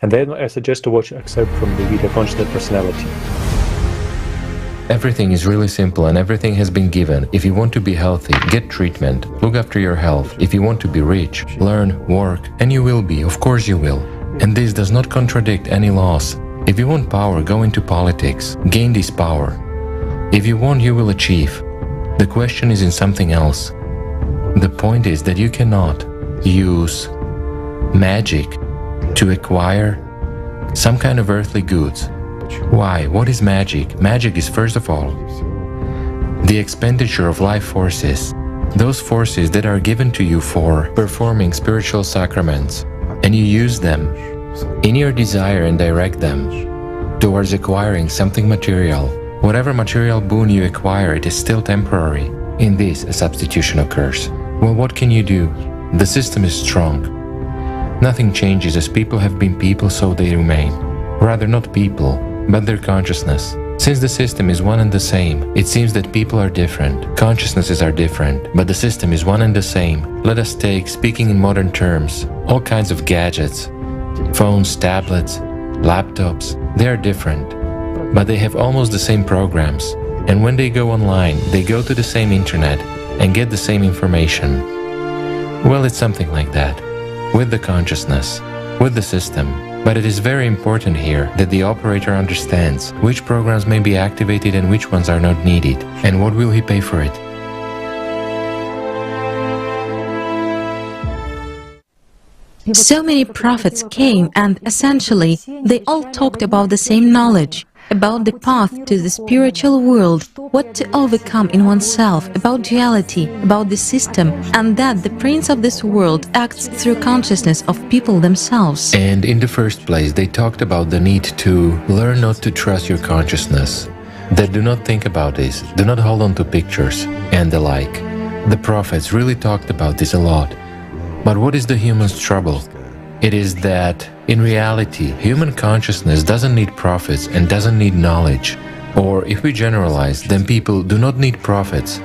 And then I suggest to watch an excerpt from the video Consciousness Personality. Everything is really simple and everything has been given. If you want to be healthy, get treatment, look after your health. If you want to be rich, learn, work, and you will be, of course you will. And this does not contradict any laws. If you want power, go into politics, gain this power. If you want, you will achieve. The question is in something else. The point is that you cannot use magic to acquire some kind of earthly goods. Why? What is magic? Magic is, first of all, the expenditure of life forces, those forces that are given to you for performing spiritual sacraments, and you use them in your desire and direct them towards acquiring something material. Whatever material boon you acquire, it is still temporary. In this, a substitution occurs. Well, what can you do? The system is strong. Nothing changes. As people have been people, so they remain. Rather, not people, but their consciousness. Since the system is one and the same, it seems that people are different, consciousnesses are different, but the system is one and the same. Let us take, speaking in modern terms, all kinds of gadgets, phones, tablets, laptops. They are different, but they have almost the same programs. And when they go online, they go to the same internet and get the same information. Well, it's something like that, with the consciousness, with the system. But it is very important here that the operator understands which programs may be activated and which ones are not needed, and what will he pay for it. So many prophets came and essentially they all talked about the same knowledge, about the path to the spiritual world, what to overcome in oneself, about duality, about the system, and that the prince of this world acts through consciousness of people themselves. And in the first place, they talked about the need to learn not to trust your consciousness, that do not think about this, do not hold on to pictures, and the like. The prophets really talked about this a lot. But what is the human's trouble? It is that, in reality, human consciousness doesn't need prophets and doesn't need knowledge. Or, if we generalize, then people do not need prophets.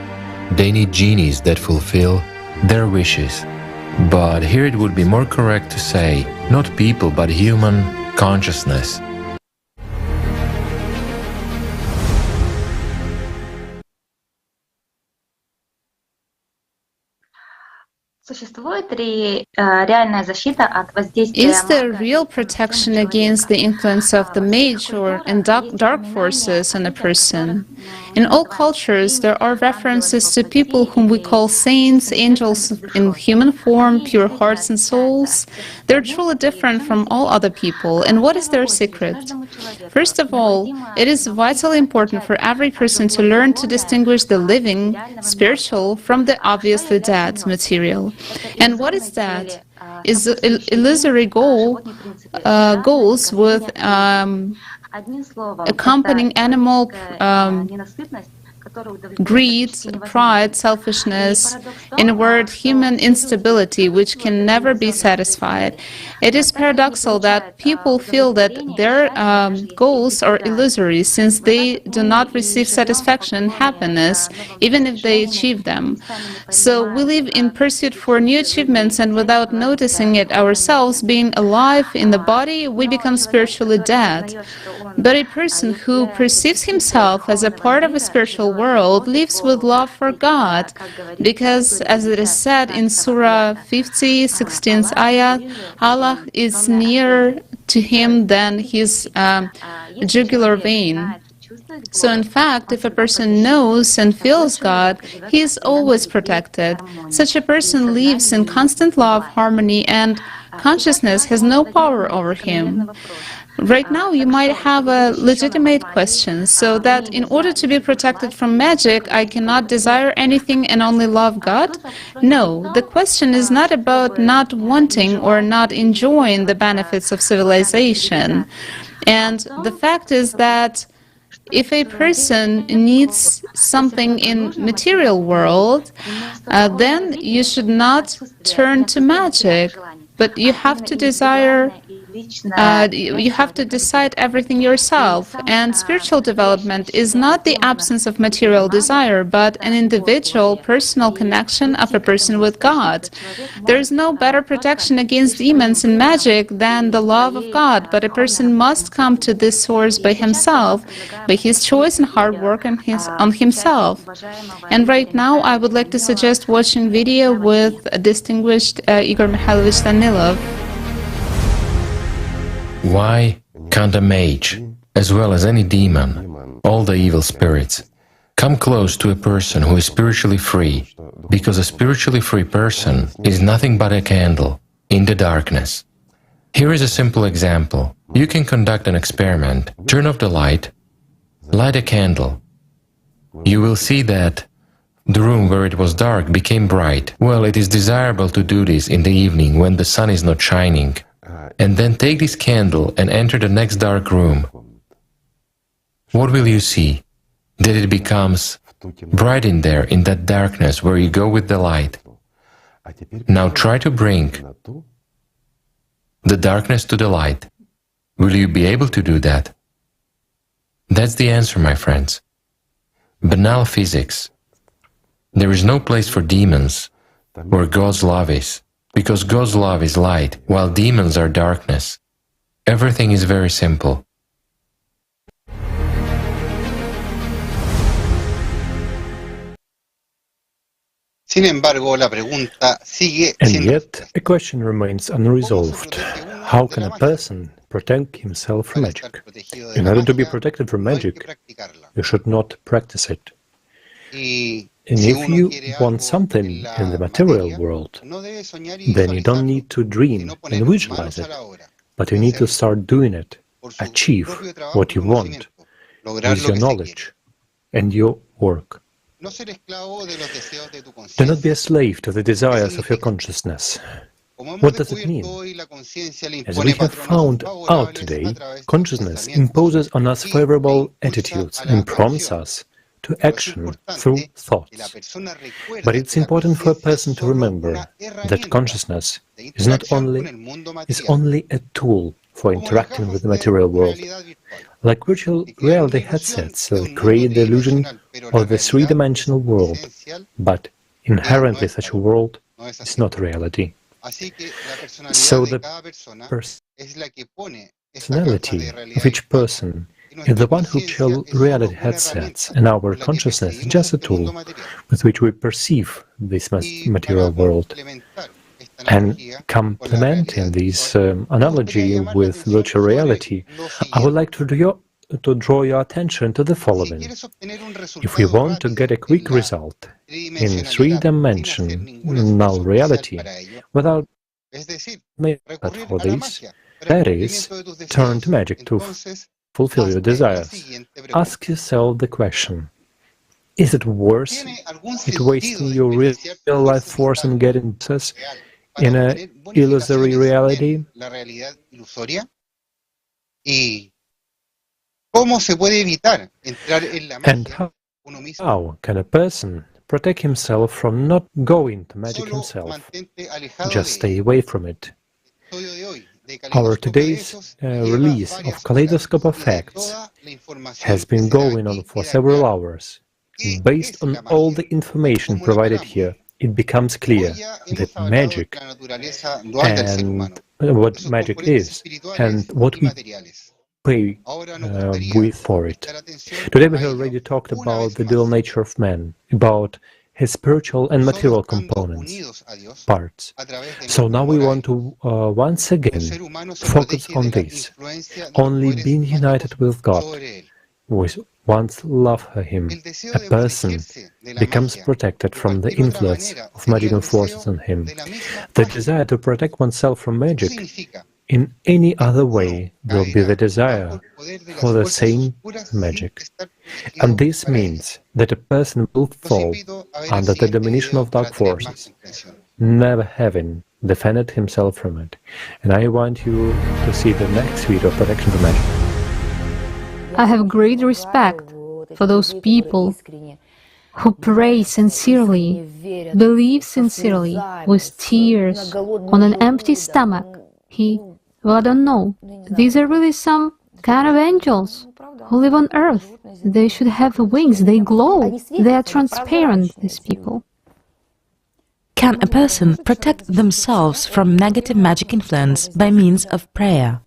They need genies that fulfill their wishes. But here it would be more correct to say, not people, but human consciousness. Is there real protection against the influence of the mage or and dark forces on a person? In all cultures, there are references to people whom we call saints, angels in human form, pure hearts and souls. They're truly different from all other people. And what is their secret? First of all, it is vitally important for every person to learn to distinguish the living, spiritual, from the obviously dead, material. And what is that? Is illusory goals with accompanying animal greed, pride, selfishness, in a word, human instability, which can never be satisfied. It is paradoxical that people feel that their goals are illusory, since they do not receive satisfaction and happiness, even if they achieve them. So we live in pursuit for new achievements, and without noticing it ourselves, being alive in the body, we become spiritually dead. But a person who perceives himself as a part of a spiritual world lives with love for God, because, as it is said in Surah 50, 16th ayah, Allah is nearer to him than his jugular vein. So in fact, if a person knows and feels God, he is always protected. Such a person lives in constant love, harmony, and consciousness has no power over him. Right now, you might have a legitimate question, so that in order to be protected from magic, I cannot desire anything and only love God? No, the question is not about not wanting or not enjoying the benefits of civilization. And the fact is that if a person needs something in material world, then you should not turn to magic, but you have to desire. You have to decide everything yourself, and spiritual development is not the absence of material desire, but an individual, personal connection of a person with God. There is no better protection against demons and magic than the love of God, but a person must come to this source by himself, by his choice and hard work on himself. And right now, I would like to suggest watching video with distinguished Igor Mikhailovich Danilov. Why can't a mage, as well as any demon, all the evil spirits, come close to a person who is spiritually free? Because a spiritually free person is nothing but a candle in the darkness. Here is a simple example. You can conduct an experiment. Turn off the light, light a candle. You will see that the room where it was dark became bright. Well, it is desirable to do this in the evening when the sun is not shining. And then take this candle and enter the next dark room. What will you see? That it becomes bright in there, in that darkness where you go with the light. Now try to bring the darkness to the light. Will you be able to do that? That's the answer, my friends. Banal physics. There is no place for demons where God's love is. Because God's love is light, while demons are darkness. Everything is very simple. And yet, a question remains unresolved. How can a person protect himself from magic? In order to be protected from magic, you should not practice it. And if you want something in the material world, then you don't need to dream and visualize it, but you need to start doing it, achieve what you want with your knowledge and your work. Do not be a slave to the desires of your consciousness. What does it mean? As we have found out today, consciousness imposes on us favorable attitudes and prompts us to action through thoughts. But it's important for a person to remember that consciousness is only a tool for interacting with the material world. Like virtual reality headsets create the illusion of the three-dimensional world, but inherently such a world is not reality. So the personality of each person is the one who chose reality headsets, and our consciousness is just a tool with which we perceive this material world. And complementing this analogy with virtual reality, I would like to to draw your attention to the following. If we want to get a quick result in three-dimensional reality without method for this, that is, turn to magic to fulfill your desires. Ask yourself the question, is it worth it wasting your real life force and getting success in an illusory reality? And how can a person protect himself from not going to magic himself? Just stay away from it. Our today's release of Kaleidoscope of Facts has been going on for several hours. Based on all the information provided here, it becomes clear that magic and what magic is and what we pay with for it. Today we have already talked about the dual nature of man, about his spiritual and material components, parts. So now we want to once again focus on this. Only being united with God, with one's love for Him, a person becomes protected from the influence of magical forces on him. The desire to protect oneself from magic in any other way will be the desire for the same magic. And this means that a person will fall under the domination of dark forces, never having defended himself from it. And I want you to see the next video of protection from magic. I have great respect for those people who pray sincerely, believe sincerely, with tears, on an empty stomach. Well, I don't know. These are really some kind of angels who live on earth. They should have wings, they glow, they are transparent, these people. Can a person protect themselves from negative magic influence by means of prayer?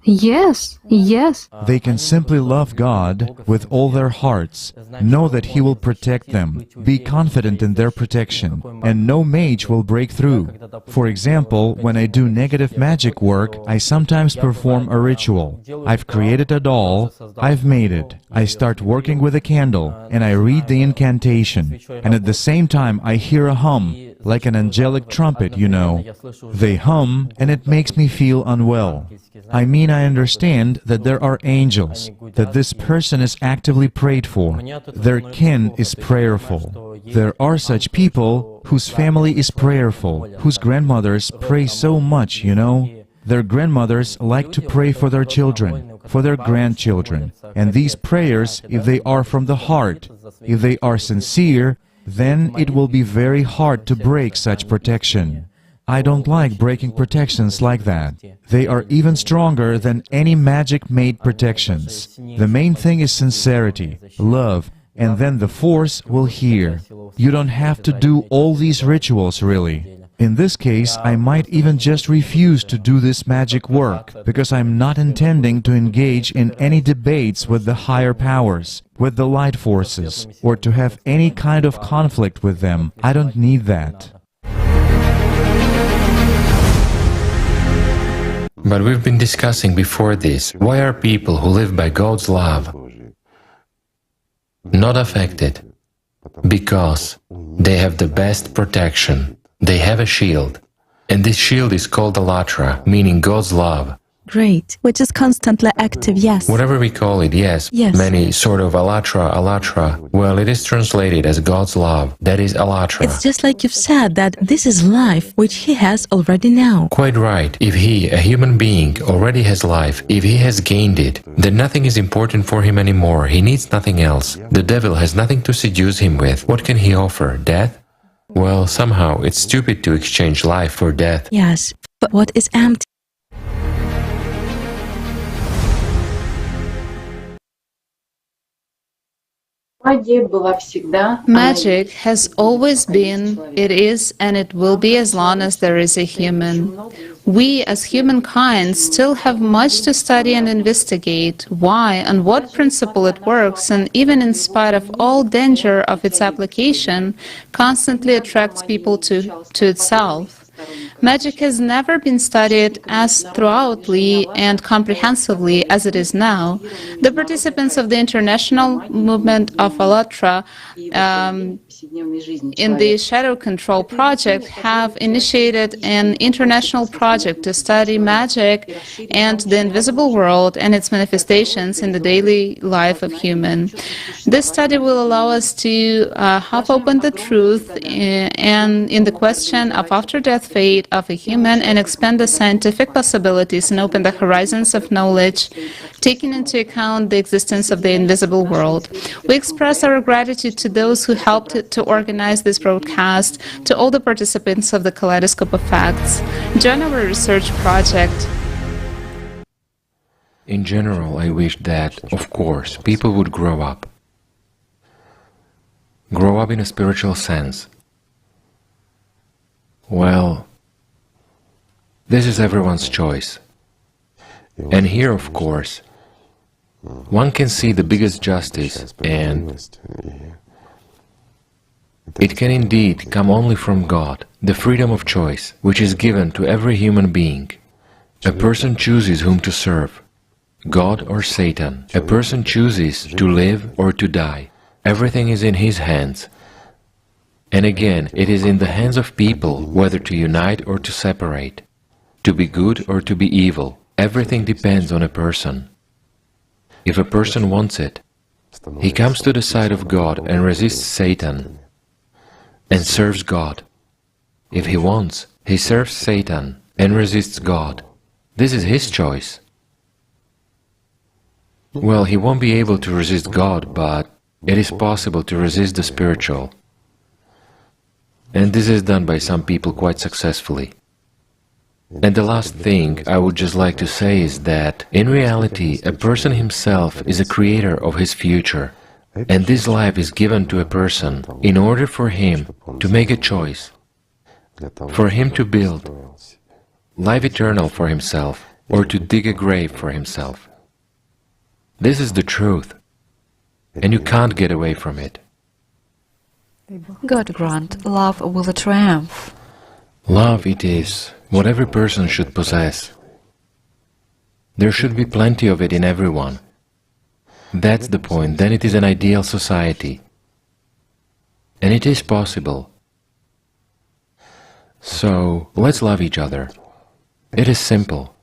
Yes, yes. They can simply love God with all their hearts, know that He will protect them, be confident in their protection, and no mage will break through. For example, when I do negative magic work, I sometimes perform a ritual. I've created a doll, I've made it, I start working with a candle, and I read the incantation, and at the same time I hear a hum, like an angelic trumpet, you know. They hum, and it makes me feel unwell. I mean, I understand that there are angels, that this person is actively prayed for, their kin is prayerful. There are such people whose family is prayerful, whose grandmothers pray so much, you know. Their grandmothers like to pray for their children, for their grandchildren, and these prayers, if they are from the heart, if they are sincere, then it will be very hard to break such protection. I don't like breaking protections like that. They are even stronger than any magic-made protections. The main thing is sincerity, love, and then the force will hear. You don't have to do all these rituals, really. In this case, I might even just refuse to do this magic work, because I'm not intending to engage in any debates with the higher powers, with the light forces, or to have any kind of conflict with them. I don't need that. But we've been discussing before this, why are people who live by God's love not affected? Because they have the best protection. They have a shield. And this shield is called ALLATRA, meaning God's love. Great. Which is constantly active, yes. Whatever we call it, yes. Many sort of ALLATRA. Well, it is translated as God's love. That is ALLATRA. It's just like you've said that this is life which He has already now. Quite right. If he, a human being, already has life, if he has gained it, then nothing is important for him anymore. He needs nothing else. The devil has nothing to seduce him with. What can he offer? Death? Well, somehow it's stupid to exchange life for death. Yes, but what is empty? Magic has always been, it is, and it will be as long as there is a human. We, as humankind, still have much to study and investigate why and what principle it works, and even in spite of all danger of its application, constantly attracts people to itself. Magic has never been studied as thoroughly and comprehensively as it is now. The participants of the international movement of ALLATRA in the Shadow Control project have initiated an international project to study magic and the invisible world and its manifestations in the daily life of human. This study will allow us to have opened the truth and in the question of after-death fate of a human and expand the scientific possibilities and open the horizons of knowledge, taking into account the existence of the invisible world. We express our gratitude to those who helped to organize this broadcast, to all the participants of the Kaleidoscope of Facts. Join our research project. In general, I wish that, of course, people would grow up. Grow up in a spiritual sense. Well, this is everyone's choice. And here, of course, one can see the biggest justice, and it can indeed come only from God, the freedom of choice, which is given to every human being. A person chooses whom to serve, God or Satan. A person chooses to live or to die. Everything is in his hands. And again, it is in the hands of people whether to unite or to separate, to be good or to be evil. Everything depends on a person. If a person wants it, he comes to the side of God and resists Satan and serves God. If he wants, he serves Satan and resists God. This is his choice. Well, he won't be able to resist God, but it is possible to resist the spiritual. And this is done by some people quite successfully. And the last thing I would just like to say is that, in reality, a person himself is a creator of his future. And this life is given to a person in order for him to make a choice, for him to build life eternal for himself, or to dig a grave for himself. This is the truth, and you can't get away from it. God grant love will triumph. Love it is what every person should possess. There should be plenty of it in everyone. That's the point, then it is an ideal society. And it is possible. So, let's love each other. It is simple.